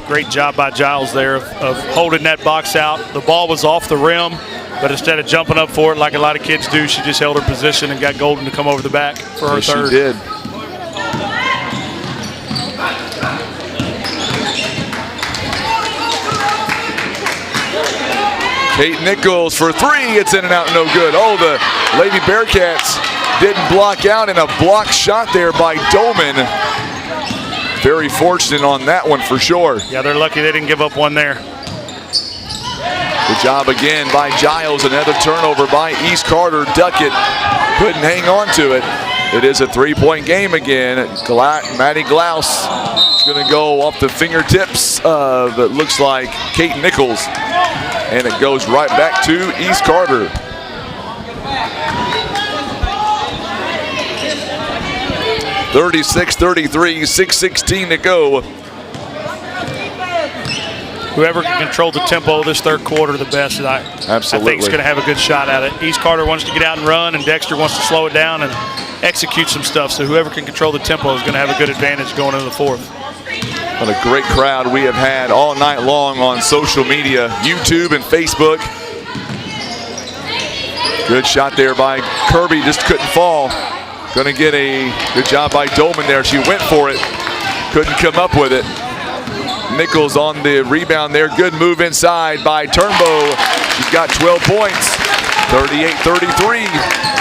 Great job by Giles there of holding that box out. The ball was off the rim, but instead of jumping up for it like a lot of kids do, she just held her position and got Golden to come over the back for her third. She did. Kate Nichols for 3. It's in and out, no good. Oh, the Lady Bearcats didn't block out, and a block shot there by Dolman. Very fortunate on that one for sure. Yeah, they're lucky they didn't give up one there. Good job again by Giles. Another turnover by East Carter. Duckett couldn't hang on to it. It is a 3-point game again. Maddie Glaus is going to go off the fingertips of, it looks like, Kate Nichols. And it goes right back to East Carter. (36-33), 6:16 to go. Whoever can control the tempo of this third quarter the best, I think is going to have a good shot at it. East Carter wants to get out and run, and Dexter wants to slow it down and execute some stuff. So whoever can control the tempo is going to have a good advantage going into the fourth. What a great crowd we have had all night long on social media, YouTube and Facebook. Good shot there by Kirby, just couldn't fall. Gonna get a good job by Dolman there. She went for it, couldn't come up with it. Nichols on the rebound there. Good move inside by Turnbow. She's got 12 points, 38-33.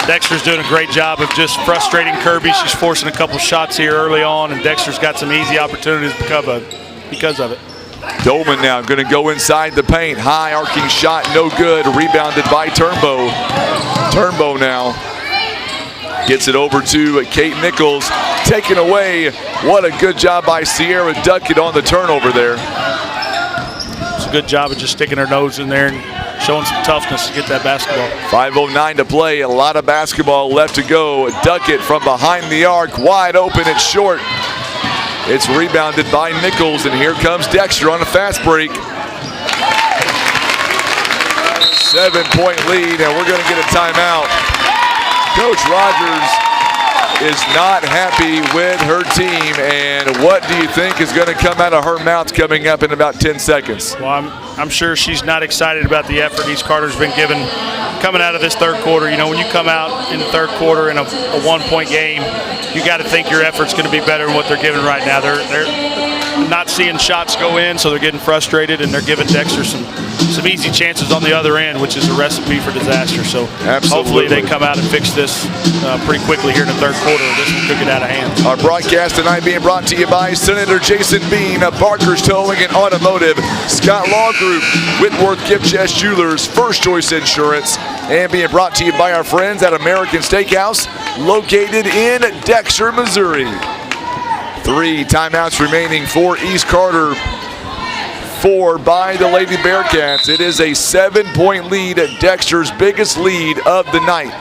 Dexter's doing a great job of just frustrating Kirby. She's forcing a couple shots here early on, and Dexter's got some easy opportunities because of it. Dolman now going to go inside the paint. High arcing shot, no good. Rebounded by Turnbow. Turnbow now gets it over to Kate Nichols. Taken away. What a good job by Sierra Duckett on the turnover there. It's a good job of just sticking her nose in there and showing some toughness to get that basketball. 5:09 to play. A lot of basketball left to go. Duckett from behind the arc. Wide open. It's short. It's rebounded by Nichols, and here comes Dexter on a fast break. 7-point lead, and we're going to get a timeout. Coach Rogers is not happy with her team, and what do you think is going to come out of her mouth coming up in about 10 seconds? Well, I'm sure she's not excited about the effort East Carter's been given coming out of this third quarter. You know, when you come out in the third quarter in a one-point game, you got to think your effort's going to be better than what they're giving right now. They're not seeing shots go in, so they're getting frustrated, and they're giving Dexter some easy chances on the other end, which is a recipe for disaster. So hopefully they come out and fix this pretty quickly here in the third quarter. This one took it out of hand. Our broadcast tonight being brought to you by Senator Jason Bean, Barker's Towing and Automotive, Scott Law Group, Whitworth Gift Chest Jewelers, First Choice Insurance, and being brought to you by our friends at American Steakhouse, located in Dexter, Missouri. 3 timeouts remaining for East Carter. 4 by the Lady Bearcats. It is a 7-point lead, Dexter's biggest lead of the night.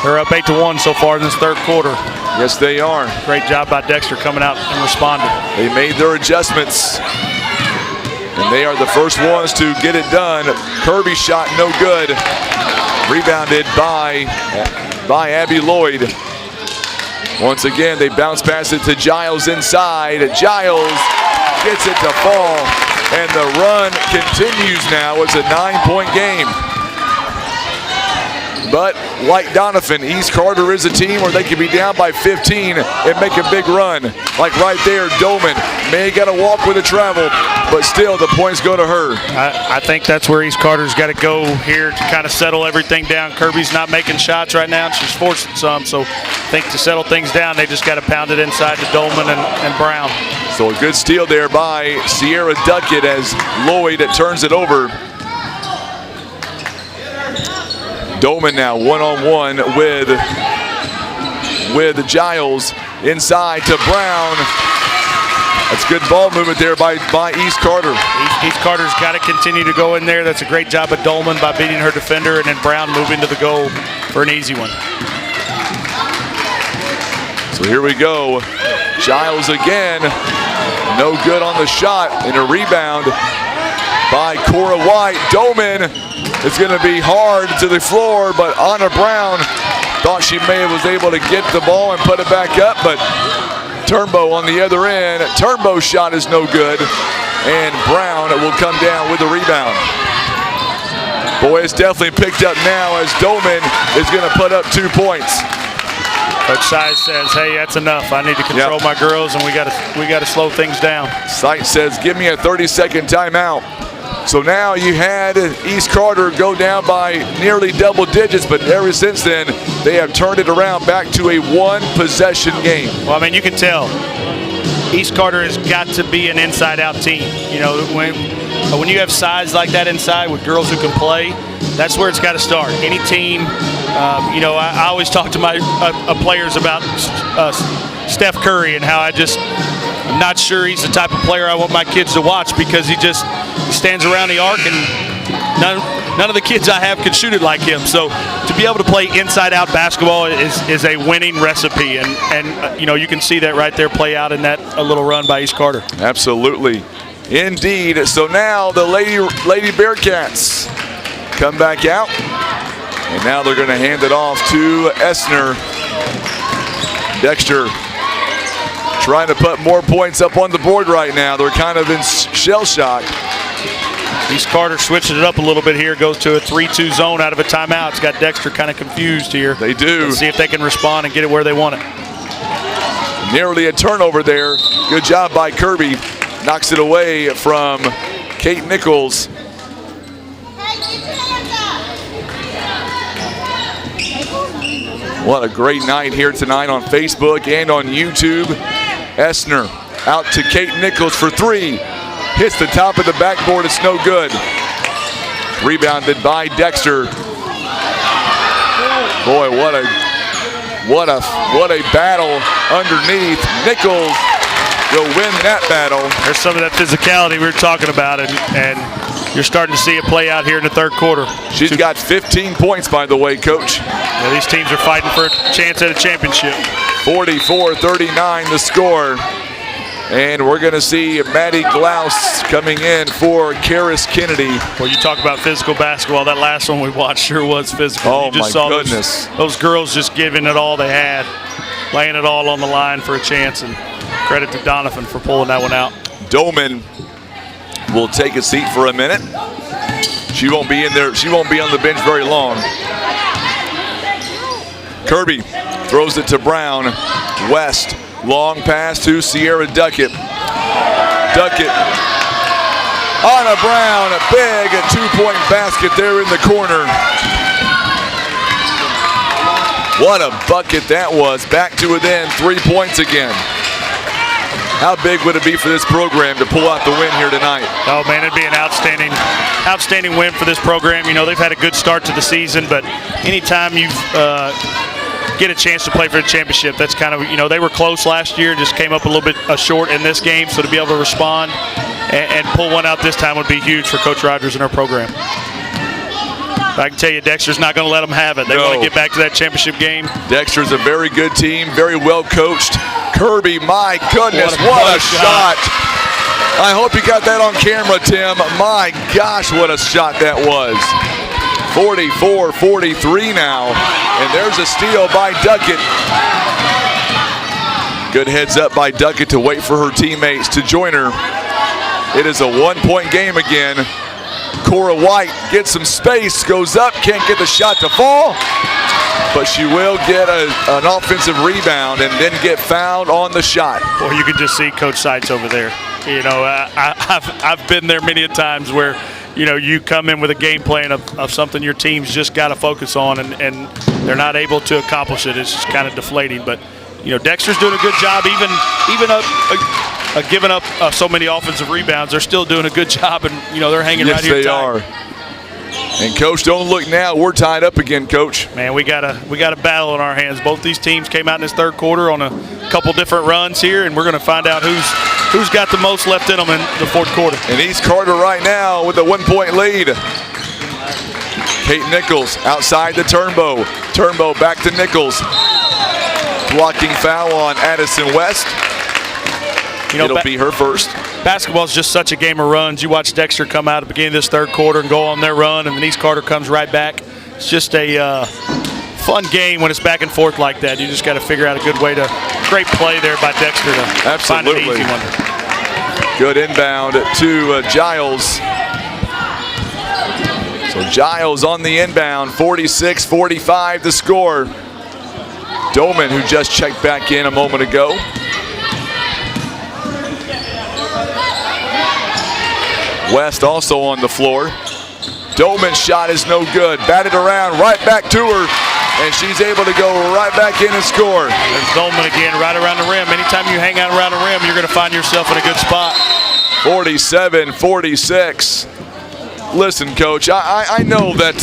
They're up 8-1 so far in this third quarter. Yes, they are. Great job by Dexter coming out and responding. They made their adjustments, and they are the first ones to get it done. Kirby's shot no good. Rebounded by Abby Lloyd. Once again, they bounce pass it to Giles inside. Giles gets it to fall, and the run continues now. It's a 9-point game. But like Doniphan, East Carter is a team where they can be down by 15 and make a big run. Like right there, Dolman may got to walk with the travel, but still the points go to her. I think that's where East Carter's got to go here to kind of settle everything down. Kirby's not making shots right now, and she's forcing some. So I think to settle things down, they just got to pound it inside to Dolman and Brown. So a good steal there by Sierra Duckett as Lloyd turns it over. Dolman now one-on-one with Giles inside to Brown. That's good ball movement there by East Carter. East Carter's got to continue to go in there. That's a great job of Dolman by beating her defender, and then Brown moving to the goal for an easy one. So here we go. Giles again. No good on the shot, and a rebound by Cora White. Dolman is going to be hard to the floor, but Anna Brown thought she was able to get the ball and put it back up, but Turnbow on the other end. Turnbow's shot is no good, and Brown will come down with the rebound. Boy, it's definitely picked up now as Dolman is going to put up 2 points. Coach Size says, hey, that's enough. I need to control my girls, and we got to slow things down. Sight says, give me a 30-second timeout. So now you had East Carter go down by nearly double digits, but ever since then, they have turned it around back to a 1-possession game. Well, I mean, you can tell East Carter has got to be an inside-out team. You know, when you have size like that inside with girls who can play, that's where it's got to start. Any team, you know, I always talk to my players about Steph Curry and how I'm not sure he's the type of player I want my kids to watch because he stands around the arc and none of the kids I have can shoot it like him. So to be able to play inside-out basketball is a winning recipe, and you know, you can see that right there play out in that little run by East Carter. Absolutely, indeed. So now the Lady Bearcats come back out, and now they're going to hand it off to Essner. Dexter trying to put more points up on the board right now. They're kind of in shell shock. East Carter switching it up a little bit here, goes to a 3-2 zone out of a timeout. It's got Dexter kind of confused here. They do. Let's see if they can respond and get it where they want it. Nearly a turnover there. Good job by Kirby. Knocks it away from Kate Nichols. What a great night here tonight on Facebook and on YouTube. Essner out to Kate Nichols for three. Hits the top of the backboard, it's no good. Rebounded by Dexter. Boy, what a battle underneath. Nichols will win that battle. There's some of that physicality we were talking about, and you're starting to see it play out here in the third quarter. She's got 15 points, by the way, Coach. Yeah, these teams are fighting for a chance at a championship. 44-39 the score. And we're going to see Maddie Glaus coming in for Karis Kennedy. Well, you talk about physical basketball. That last one we watched sure was physical. Oh, you just my saw goodness. Those girls just giving it all they had, laying it all on the line for a chance. And credit to Doniphan for pulling that one out. Doman will take a seat for a minute. She won't be in there. She won't be on the bench very long. Kirby throws it to Brown. West, long pass to Sierra Duckett. Duckett on a Brown, a big two-point basket there in the corner. What a bucket that was. Back to within 3 points again. How big would it be for this program to pull out the win here tonight? Oh, man, it'd be an outstanding win for this program. You know, they've had a good start to the season, but anytime you get a chance to play for the championship, that's kind of, you know, they were close last year, just came up a little bit short in this game, so to be able to respond and pull one out this time would be huge for Coach Rogers and her program. But I can tell you, Dexter's not going to let them have it. They want to get back to that championship game. Dexter's a very good team, very well coached. Kirby, my goodness, what a shot. I hope you got that on camera, Tim. My gosh, what a shot that was. 44-43 now, and there's a steal by Duckett. Good heads up by Duckett to wait for her teammates to join her. It is a one-point game again. Cora White gets some space, goes up, can't get the shot to fall, but she will get an offensive rebound and then get fouled on the shot. Well, you can just see Coach Seitz over there. You know, I've been there many a times where, you know, you come in with a game plan of something your team's just got to focus on, and they're not able to accomplish it. It's just kind of deflating. But, you know, Dexter's doing a good job, even giving up so many offensive rebounds. They're still doing a good job, and, you know, they're hanging right here tight. Yes, they are. And, Coach, don't look now. We're tied up again, Coach. Man, we got a battle in our hands. Both these teams came out in this third quarter on a couple different runs here, and we're going to find out who's got the most left in them in the fourth quarter. And East Carter right now with a one-point lead. Kate Nichols outside the Turnbow. Turnbow back to Nichols. Blocking foul on Addison West. You know, it'll be her first. Basketball is just such a game of runs. You watch Dexter come out at the beginning of this third quarter and go on their run, and then East Carter comes right back. It's just a fun game when it's back and forth like that. You just got to figure out a good way to – great play there by Dexter to find an easy one. Good inbound to Giles. So Giles on the inbound, 46-45 the score. Doman, who just checked back in a moment ago. West also on the floor. Doman's shot is no good. Batted around, right back to her, and she's able to go right back in and score. There's Doman again, right around the rim. Anytime you hang out around the rim, you're going to find yourself in a good spot. 47-46. Listen, Coach, I know that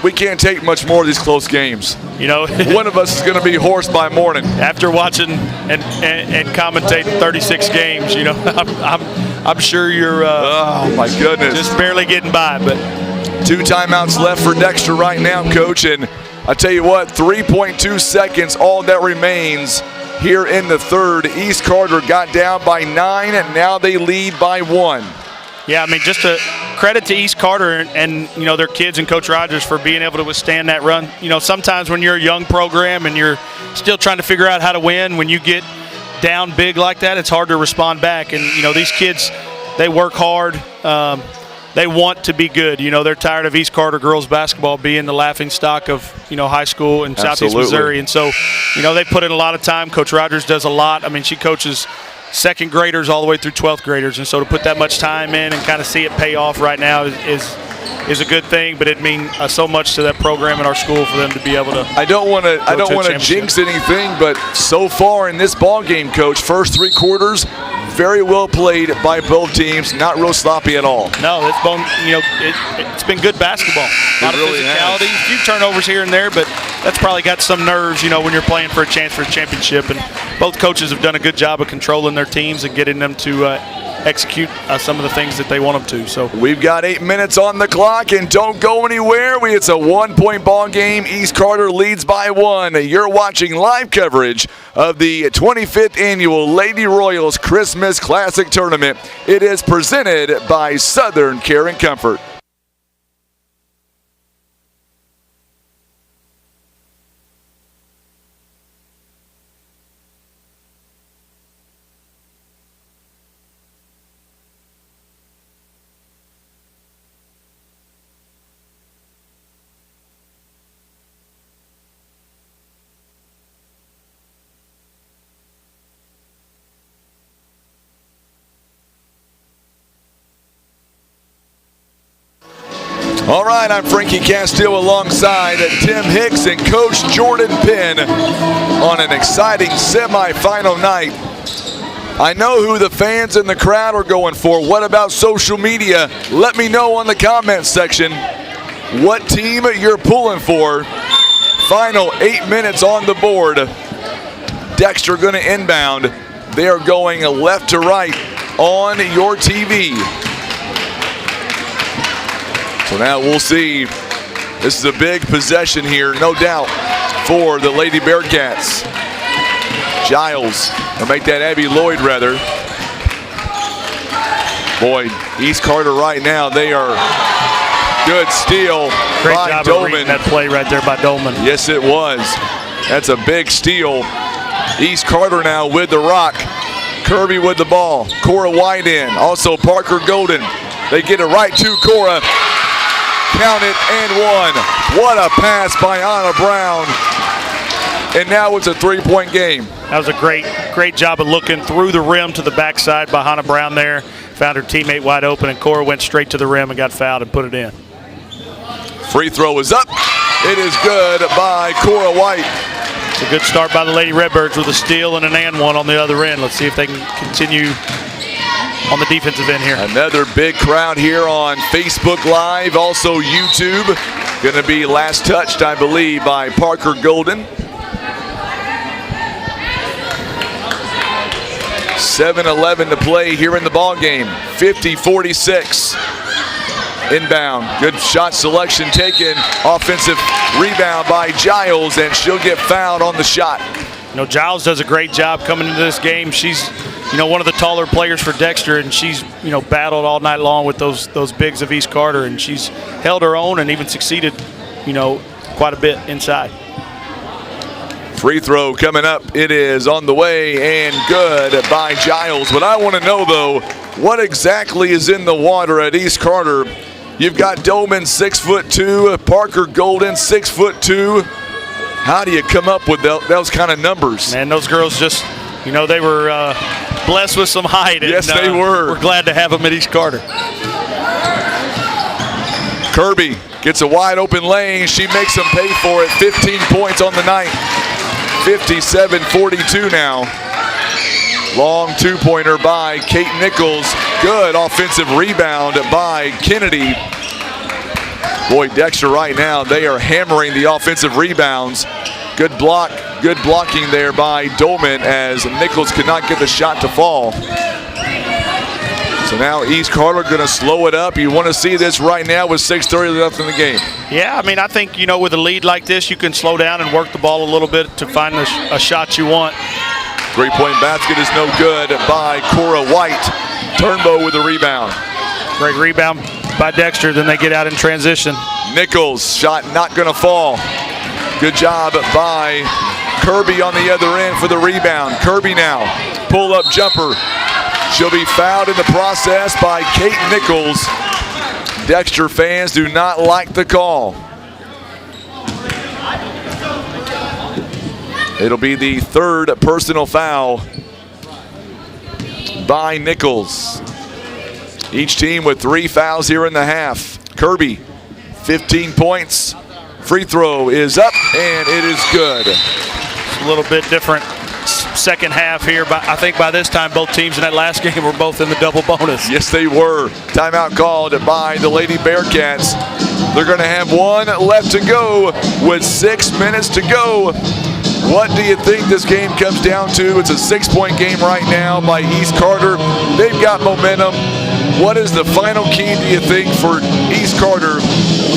we can't take much more of these close games. You know, one of us is going to be hoarse by morning. After watching and commentating 36 games, you know, I'm sure you're oh my goodness, just barely getting by. But 2 timeouts left for Dexter right now, Coach, and I tell you what, 3.2 seconds, all that remains here in the third. East Carter got down by 9, and now they lead by 1. Yeah, I mean, just a credit to East Carter and you know, their kids and Coach Rogers for being able to withstand that run. You know, sometimes when you're a young program and you're still trying to figure out how to win, when you get down big like that, it's hard to respond back. And, you know, these kids, they work hard. they want to be good. You know, they're tired of East Carter girls basketball being the laughing stock of, high school in Southeast Missouri. And so, they put in a lot of time. Coach Rogers does a lot. I mean, she coaches second graders all the way through 12th graders. And so to put that much time in and kind of see it pay off right now is a good thing, but it means so much to that program and our school for them to be able to. I don't want to jinx anything, but so far in this ball game, Coach, first 3 quarters, very well played by both teams. Not real sloppy at all. No, it's been good basketball. A lot of physicality, a few turnovers here and there, but that's probably got some nerves. When you're playing for a chance for a championship, and both coaches have done a good job of controlling their teams and getting them to execute some of the things that they want them to. So we've got 8 minutes on the clock, and don't go anywhere. It's a 1-point ball game. East Carter leads by 1. You're watching live coverage of the 25th Annual Lady Royals Christmas Classic Tournament. It is presented by Southern Care and Comfort. All right, I'm Frankie Castillo alongside Tim Hicks and Coach Jordan Penn on an exciting semifinal night. I know who the fans in the crowd are going for. What about social media? Let me know on the comments section what team you're pulling for. Final 8 minutes on the board. Dexter going to inbound. They are going left to right on your TV. So now we'll see. This is a big possession here, no doubt, for the Lady Bearcats. Giles, or make that Abby Lloyd rather. Boy, East Carter right now, they are good steal Great by job Dolman. Of reading that play right there by Dolman. Yes, it was. That's a big steal. East Carter now with the rock. Kirby with the ball. Cora White in. Also Parker Golden. They get it right to Cora. Count it and 1. What a pass by Anna Brown. And now it's a 3-point game. That was a great job of looking through the rim to the backside by Hannah Brown there. Found her teammate wide open, and Cora went straight to the rim and got fouled and put it in. Free throw is up. It is good by Cora White. It's a good start by the Lady Redbirds with a steal and an and one on the other end. Let's see if they can continue on the defensive end here. Another big crowd here on Facebook Live, also YouTube. Going to be last touched, I believe, by Parker Golden. 7:11 to play here in the ball game. 50-46. Inbound. Good shot selection taken. Offensive rebound by Giles, and she'll get fouled on the shot. Giles does a great job coming into this game. She's one of the taller players for Dexter, and she's battled all night long with those bigs of East Carter, and she's held her own and even succeeded quite a bit inside. Free throw coming up. It is on the way and good by Giles. What I want to know, though, what exactly is in the water at East Carter? You've got Dolman 6'2", Parker Golden 6'2". How do you come up with those kind of numbers? Man, those girls just, they were blessed with some height. And, yes, they were. We're glad to have them at East Carter. Kirby gets a wide open lane. She makes them pay for it. 15 points on the night. 57-42 now. Long two-pointer by Kate Nichols. Good offensive rebound by Kennedy. Boy, Dexter right now, they are hammering the offensive rebounds. Good blocking there by Dolman as Nichols could not get the shot to fall. So now East Carter going to slow it up. You want to see this right now with 6:30 left in the game. Yeah, I think, with a lead like this, you can slow down and work the ball a little bit to find a shot you want. Three-point basket is no good by Cora White. Turnbow with the rebound. Great rebound by Dexter, then they get out in transition. Nichols, shot not going to fall. Good job by Kirby on the other end for the rebound. Kirby now, pull-up jumper. She'll be fouled in the process by Kate Nichols. Dexter fans do not like the call. It'll be the third personal foul by Nichols. Each team with 3 fouls here in the half. Kirby, 15 points. Free throw is up, and it is good. It's a little bit different second half here, but I think by this time both teams in that last game were both in the double bonus. Yes, they were. Timeout called by the Lady Bearcats. They're going to have one left to go with 6 minutes to go. What do you think this game comes down to? It's a 6-point game right now by East Carter. They've got momentum. What is the final key, do you think, for East Carter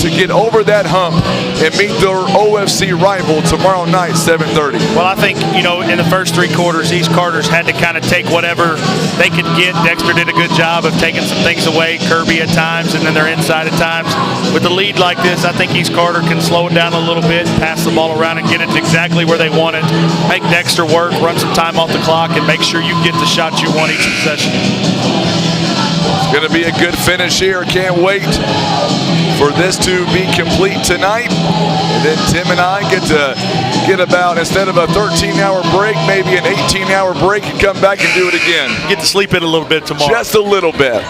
to get over that hump and meet their OFC rival tomorrow night, 7:30? Well, I think, you know, in the first 3 quarters, East Carter's had to kind of take whatever they could get. Dexter did a good job of taking some things away, Kirby at times, and then they're inside at times. With a lead like this, I think East Carter can slow it down a little bit, pass the ball around, and get it exactly where they want it. Make Dexter work, run some time off the clock, and make sure you get the shots you want each possession. It's going to be a good finish here. Can't wait for this to be complete tonight. And then Tim and I get to get about, instead of a 13-hour break, maybe an 18-hour break and come back and do it again. Get to sleep in a little bit tomorrow. Just a little bit.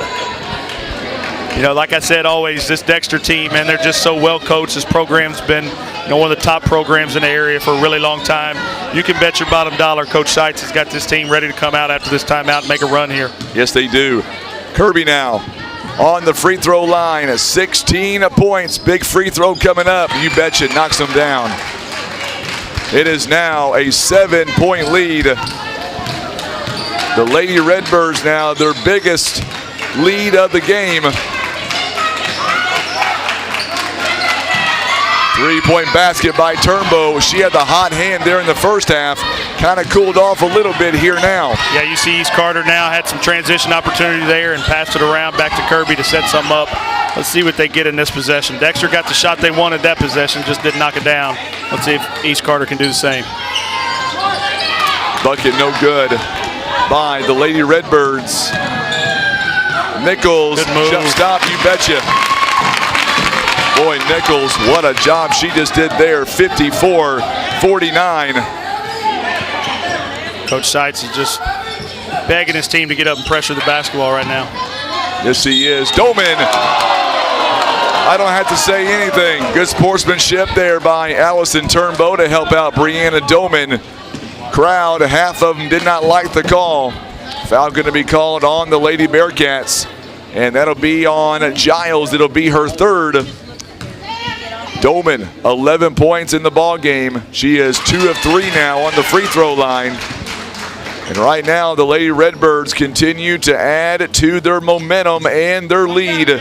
You know, like I said, always, this Dexter team, man, they're just so well coached. This program's been, you know, one of the top programs in the area for a really long time. You can bet your bottom dollar Coach Seitz has got this team ready to come out after this timeout and make a run here. Yes, they do. Kirby now on the free throw line, 16 points. Big free throw coming up. You betcha, knocks them down. It is now a 7-point lead. The Lady Redbirds now, their biggest lead of the game. 3-point basket by Turnbow. She had the hot hand there in the first half. Kind of cooled off a little bit here now. Yeah, you see East Carter now had some transition opportunity there and passed it around back to Kirby to set something up. Let's see what they get in this possession. Dexter got the shot they wanted that possession, just didn't knock it down. Let's see if East Carter can do the same. Bucket no good by the Lady Redbirds. Nichols, jump stop, you betcha. Boy, Nichols, what a job she just did there, 54-49. Coach Seitz is just begging his team to get up and pressure the basketball right now. Yes, he is. Doman, I don't have to say anything. Good sportsmanship there by Allison Turnbow to help out Brianna Doman. Crowd, half of them did not like the call. Foul going to be called on the Lady Bearcats, and that'll be on Giles. It'll be her third. Doman, 11 points in the ball game. She is 2 of 3 now on the free throw line. And right now, the Lady Redbirds continue to add to their momentum and their lead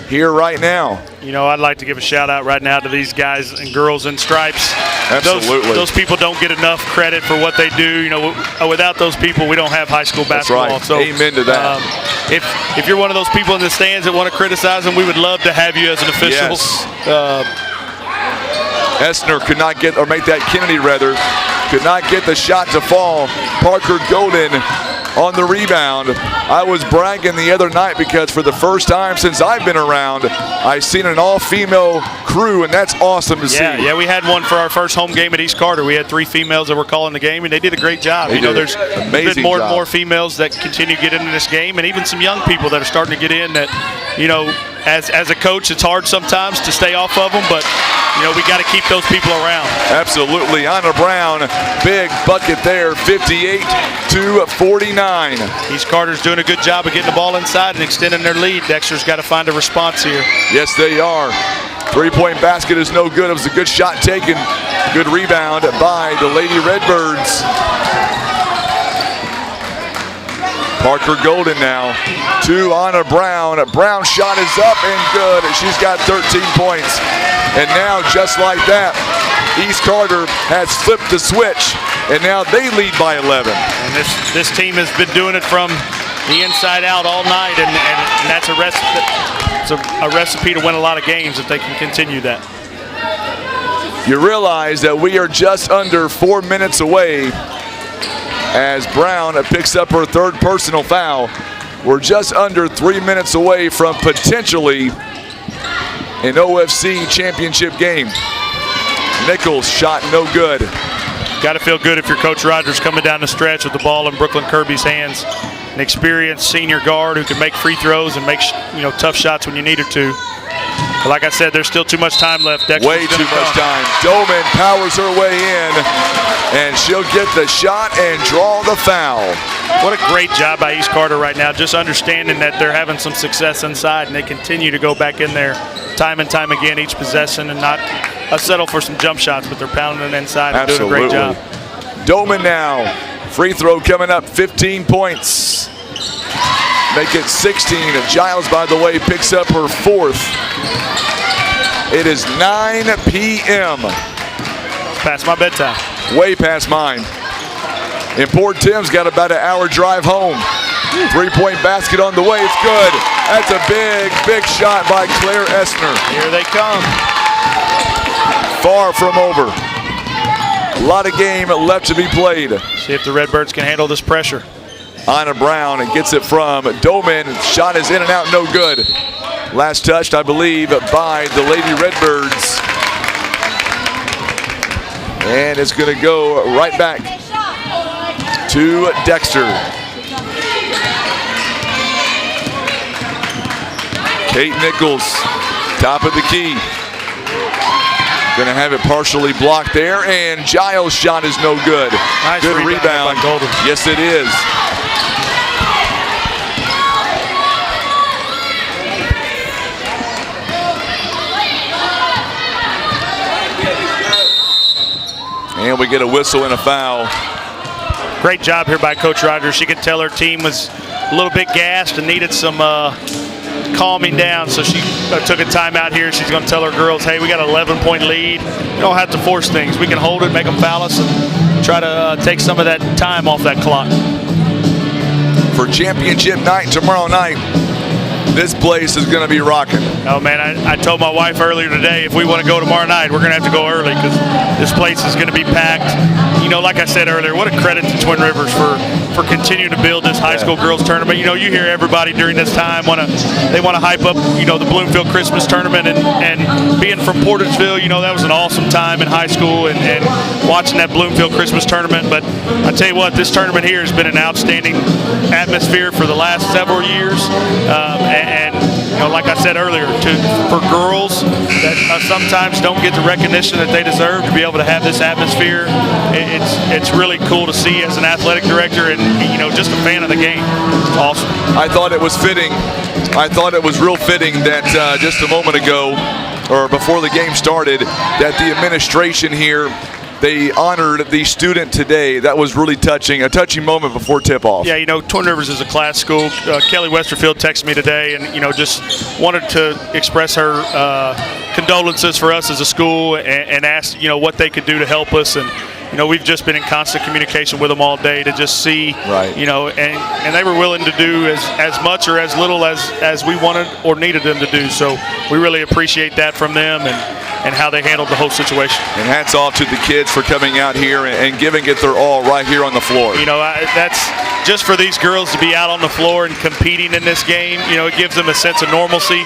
here right now. You know, I'd like to give a shout out right now to these guys and girls in stripes. Absolutely. Those people don't get enough credit for what they do. You know, without those people, we don't have high school basketball. That's So, right. Amen to that. If you're one of those people in the stands that want to criticize them, we would love to have you as an official. Yes. Essner could not get, or make that Kennedy rather, could not get the shot to fall. Parker Golden on the rebound. I was bragging the other night because for the first time since I've been around, I've seen an all-female crew, and that's awesome to see. Yeah, we had one for our first home game at East Carter. We had 3 females that were calling the game, and they did a great job. They did. There's Amazing been more job. and more females that continue to get into this game, and even some young people that are starting to get in that, you know, as a coach, it's hard sometimes to stay off of them, but, you know, we got to keep those people around. Absolutely. Anna Brown, big bucket there, 58-49. East Carter's doing a good job of getting the ball inside and extending their lead. Dexter's got to find a response here. Yes, they are. 3-point basket is no good. It was a good shot taken. Good rebound by the Lady Redbirds. Parker Golden now to Anna Brown. Brown shot is up and good. She's got 13 points. And now, just like that, East Carter has flipped the switch, and now they lead by 11. And this team has been doing it from the inside out all night, and that's a recipe to win a lot of games if they can continue that. You realize that we are just under 4 minutes away as Brown picks up her third personal foul. We're just under 3 minutes away from potentially an OFC championship game. Nichols shot no good. Got to feel good if you're Coach Rogers coming down the stretch with the ball in Brooklyn Kirby's hands. An experienced senior guard who can make free throws and make tough shots when you need her to. But like I said, there's still too much time left. Dexter's way too much time. Doman powers her way in, and she'll get the shot and draw the foul. What a great job by East Carter right now, just understanding that they're having some success inside, and they continue to go back in there time and time again each possession and not settle for some jump shots, but they're pounding it inside and doing a great job. Doman now, free throw coming up, 15 points. Make it 16. Giles, by the way, picks up her 4th. It is 9 p.m. Past my bedtime. Way past mine. And poor Tim's got about an hour drive home. 3-point basket on the way. It's good. That's a big, big shot by Claire Essner. Here they come. Far from over. A lot of game left to be played. See if the Redbirds can handle this pressure. Anna Brown gets it from Doman. Shot is in and out, no good. Last touched, I believe, by the Lady Redbirds. And it's going to go right back to Dexter. Kate Nichols, top of the key. Going to have it partially blocked there, and Giles' shot is no good. Nice good rebound. By Golden. Yes, it is. And we get a whistle and a foul. Great job here by Coach Rogers. She could tell her team was a little bit gassed and needed some calming down, so she took a timeout here. She's going to tell her girls, hey, we got an 11-point lead. We don't have to force things. We can hold it, make them foul us, and try to take some of that time off that clock. For championship night tomorrow night, this place is going to be rocking. Oh, man, I told my wife earlier today, if we want to go tomorrow night, we're going to have to go early because this place is going to be packed. You know, like I said earlier, what a credit to Twin Rivers for continuing to build this high school girls tournament. You know, you hear everybody during this time they want to hype up, the Bloomfield Christmas tournament, and being from Portageville, that was an awesome time in high school and watching that Bloomfield Christmas tournament. But I tell you what, this tournament here has been an outstanding atmosphere for the last several years. And like I said earlier, for girls that sometimes don't get the recognition that they deserve, to be able to have this atmosphere, it's really cool to see as an athletic director and just a fan of the game. It's awesome. I thought it was fitting. I thought it was real fitting that just a moment ago, or before the game started, that the administration here, they honored the student today. That was really touching, a touching moment before tip-off. Yeah, Twin Rivers is a class school. Kelly Westerfield texted me today and, just wanted to express her condolences for us as a school and asked, what they could do to help us. And, we've just been in constant communication with them all day to just see, right. And they were willing to do as much or as little as we wanted or needed them to do. So we really appreciate that from them and how they handled the whole situation. And hats off to the kids for coming out here and giving it their all right here on the floor. That's just for these girls to be out on the floor and competing in this game. It gives them a sense of normalcy.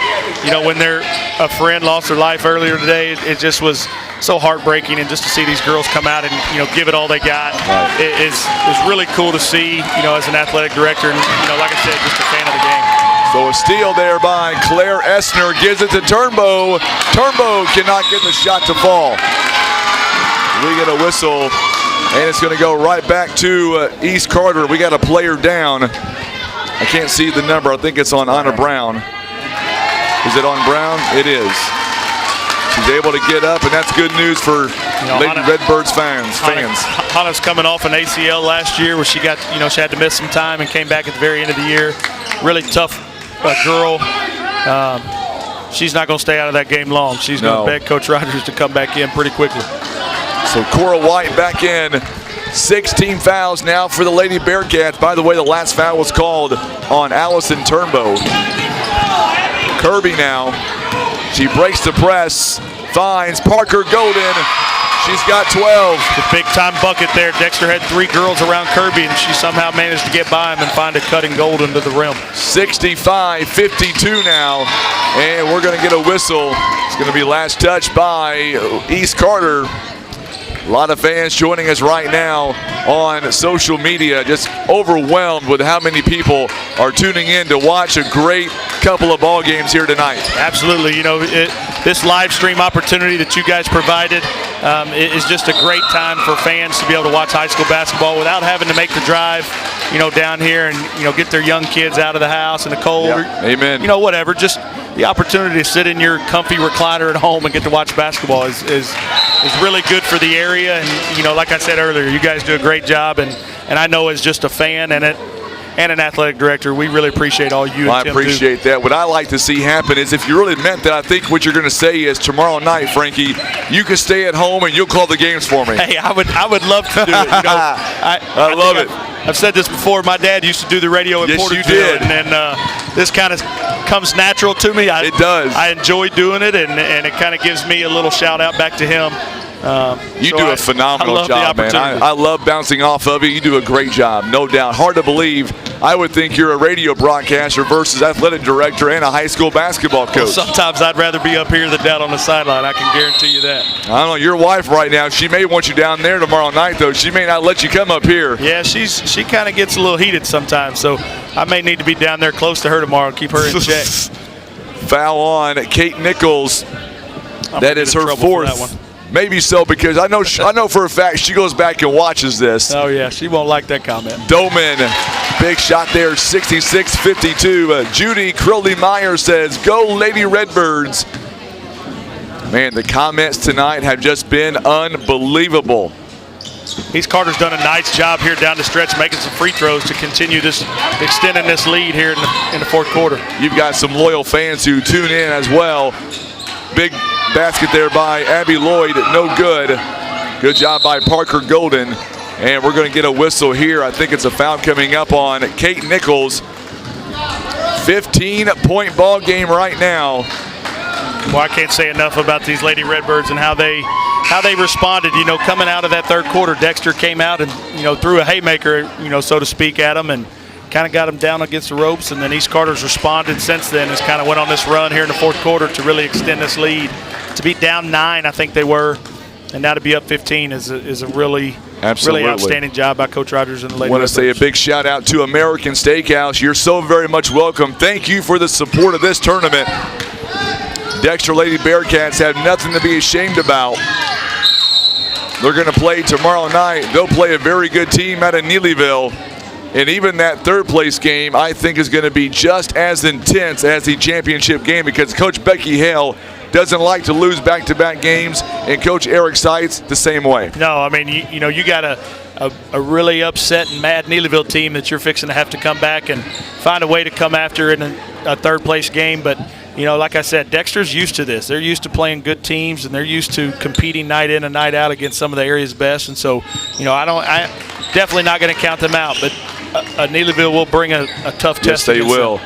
When a friend lost their life earlier today, it just was so heartbreaking, and just to see these girls come out and give it all they got, right. is really cool to see. As an athletic director, and like I said, just a fan of the game. So a steal there by Claire Essner, gives it to Turnbow. Turnbow cannot get the shot to fall. We get a whistle, and it's going to go right back to East Carter. We got a player down. I can't see the number. I think it's on Anna Brown. Is it on Brown? It is. She's able to get up, and that's good news for Lady Redbirds fans. Hannah's coming off an ACL last year where she got, she had to miss some time and came back at the very end of the year. Really tough girl. She's not going to stay out of that game long. She's going to beg Coach Rogers to come back in pretty quickly. So Cora White back in. 16 fouls now for the Lady Bearcats. By the way, the last foul was called on Allison Turnbow. Kirby now. She breaks the press, finds Parker Golden. She's got 12. The big-time bucket there. Dexter had 3 girls around Kirby, and she somehow managed to get by him and find a cutting gold into the rim. 65-52 now, and we're going to get a whistle. It's going to be last touch by East Carter. A lot of fans joining us right now on social media, just overwhelmed with how many people are tuning in to watch a great couple of ball games here tonight. Absolutely. You know, this live stream opportunity that you guys provided is just a great time for fans to be able to watch high school basketball without having to make the drive, you know, down here and, you know, get their young kids out of the house in the cold. Yeah. Amen. You know, whatever. Just the opportunity to sit in your comfy recliner at home and get to watch basketball is really good for the area. And, you know, like I said earlier, you guys do a great job. And I know as just a fan and an athletic director, we really appreciate all you and Tim do. I appreciate that. What I like to see happen is if you really meant that, I think what you're going to say is tomorrow night, Frankie, you can stay at home and you'll call the games for me. Hey, I would love to do it. You know, I love it. I've said this before. My dad used to do the radio in Portageville. Yes, you did. And this kind of comes natural to me. It does. I enjoy doing it, and it kind of gives me a little shout out back to him. You do a phenomenal job, man. I love bouncing off of you. You do a great job, no doubt. Hard to believe. I would think you're a radio broadcaster versus athletic director and a high school basketball coach. Well, sometimes I'd rather be up here than down on the sideline. I can guarantee you that. I don't know. Your wife right now, she may want you down there tomorrow night, though. She may not let you come up here. Yeah, she kind of gets a little heated sometimes, so I may need to be down there close to her tomorrow and keep her in check. Foul on Kate Nichols. That is her fourth. Maybe so, because I know for a fact she goes back and watches this. Oh, yeah, she won't like that comment. Doman, big shot there, 66-52. Judy Crowley-Meyer says, "Go Lady Redbirds." Man, the comments tonight have just been unbelievable. East Carter's done a nice job here down the stretch, making some free throws to continue this, extending this lead here in the fourth quarter. You've got some loyal fans who tune in as well. Big basket there by Abby Lloyd, no good. Good job by Parker Golden. And we're going to get a whistle here. I think it's a foul coming up on Kate Nichols. 15-point ball game right now. Well, I can't say enough about these Lady Redbirds and how they responded. You know, coming out of that third quarter, Dexter came out and, you know, threw a haymaker, you know, so to speak, at them and kind of got them down against the ropes. And then East Carter's responded since then, has kind of went on this run here in the fourth quarter to really extend this lead. To be down 9, I think they were, and now to be up 15 is a really outstanding job by Coach Rogers and the Lady Redbirds. I want to say a big shout out to American Steakhouse. You're so very much welcome. Thank you for the support of this tournament. Dexter Lady Bearcats have nothing to be ashamed about. They're going to play tomorrow night. They'll play a very good team out of Neelyville. And even that third place game, I think, is going to be just as intense as the championship game, because Coach Becky Hale doesn't like to lose back-to-back games, and Coach Eric Seitz the same way. No, I mean, you know, you got a really upset and mad Neelyville team that you're fixing to have to come back and find a way to come after in a third-place game. But, you know, like I said, Dexter's used to this. They're used to playing good teams, and they're used to competing night in and night out against some of the area's best. And so, you know, I'm definitely not going to count them out. But Neelyville will bring a tough test. Yes, they will.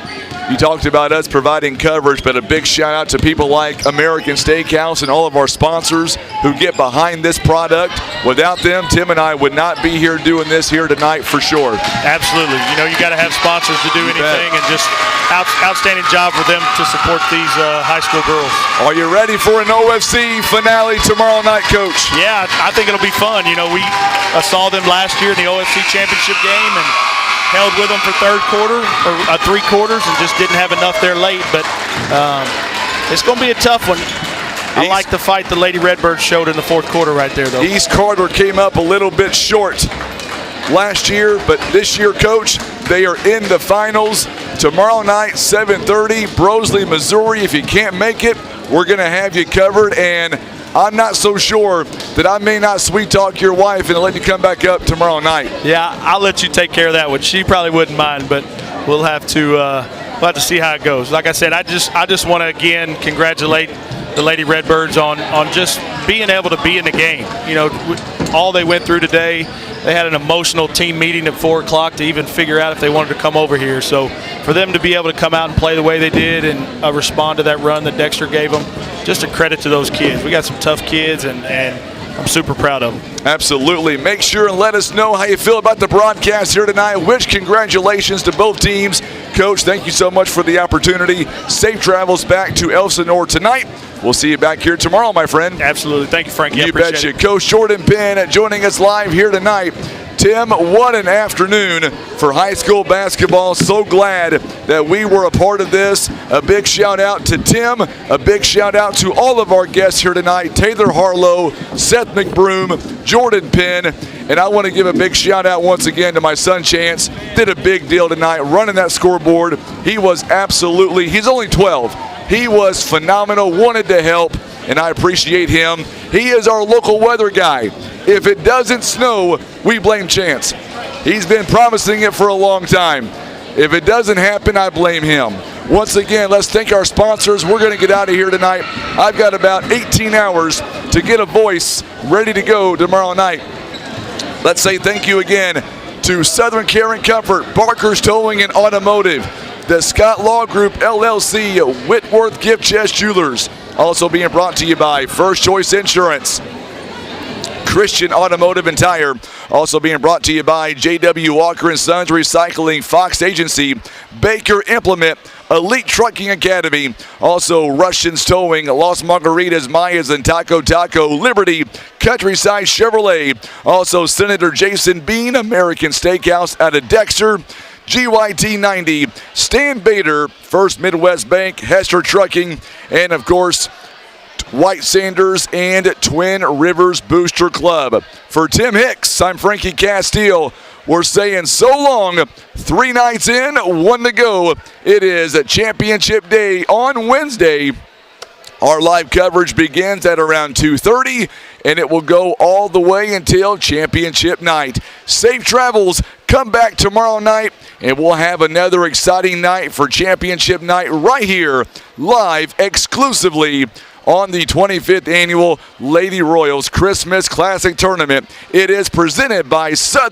You talked about us providing coverage, but a big shout out to people like American Steakhouse and all of our sponsors who get behind this product. Without them, Tim and I would not be here doing this here tonight for sure. Absolutely. You know, you got to have sponsors to do anything, and just outstanding job for them to support these high school girls. Are you ready for an OFC finale tomorrow night, Coach? Yeah, I think it'll be fun. You know, we saw them last year in the OFC championship game and held with them for three quarters and just didn't have enough there late. But it's going to be a tough one. I like the fight the Lady Redbirds showed in the fourth quarter right there, though. East Carter came up a little bit short last year, but this year, Coach, they are in the finals. Tomorrow night, 7:30, Broseley, Missouri. If you can't make it, we're going to have you covered. And I'm not so sure that I may not sweet talk your wife and let you come back up tomorrow night. Yeah, I'll let you take care of that one. She probably wouldn't mind, but we'll have to see how it goes. Like I said, I just want to again congratulate the Lady Redbirds on just being able to be in the game. You know, all they went through today. They had an emotional team meeting at 4 o'clock to even figure out if they wanted to come over here. So for them to be able to come out and play the way they did and respond to that run that Dexter gave them, just a credit to those kids. We got some tough kids, and I'm super proud of them. Absolutely. Make sure and let us know how you feel about the broadcast here tonight. Which congratulations to both teams. Coach, thank you so much for the opportunity. Safe travels back to Elsinore tonight. We'll see you back here tomorrow, my friend. Absolutely. Thank you, Frankie. You betcha. Coach Jordan Penn joining us live here tonight. Tim, what an afternoon for high school basketball. So glad that we were a part of this. A big shout out to Tim. A big shout out to all of our guests here tonight. Taylor Harlow, Seth McBroom, Jordan Penn. And I want to give a big shout out once again to my son Chance. Did a big deal tonight running that scoreboard. He was absolutely, he's only 12. He was phenomenal, wanted to help, and I appreciate him. He is our local weather guy. If it doesn't snow, we blame Chance. He's been promising it for a long time. If it doesn't happen, I blame him. Once again, let's thank our sponsors. We're going to get out of here tonight. I've got about 18 hours to get a voice ready to go tomorrow night. Let's say thank you again to Southern Care and Comfort, Barker's Towing and Automotive, the Scott Law Group LLC, Whitworth Gift Chest Jewelers. Also being brought to you by First Choice Insurance, Christian Automotive and Tire. Also being brought to you by J.W. Walker & Sons Recycling, Fox Agency, Baker Implement, Elite Trucking Academy. Also Russians Towing, Los Margaritas, Mayas, and Taco Taco, Liberty, Countryside Chevrolet. Also Senator Jason Bean, American Steakhouse out of Dexter, GYT 90, Stan Bader, First Midwest Bank, Hester Trucking, and of course, White Sanders and Twin Rivers Booster Club. For Tim Hicks, I'm Frankie Castile. We're saying so long. 3 nights in, 1 to go. It is a championship day on Wednesday. Our live coverage begins at around 2:30, and it will go all the way until championship night. Safe travels. Come back tomorrow night, and we'll have another exciting night for championship night right here, live exclusively on the 25th Annual Lady Royals Christmas Classic Tournament. It is presented by Southern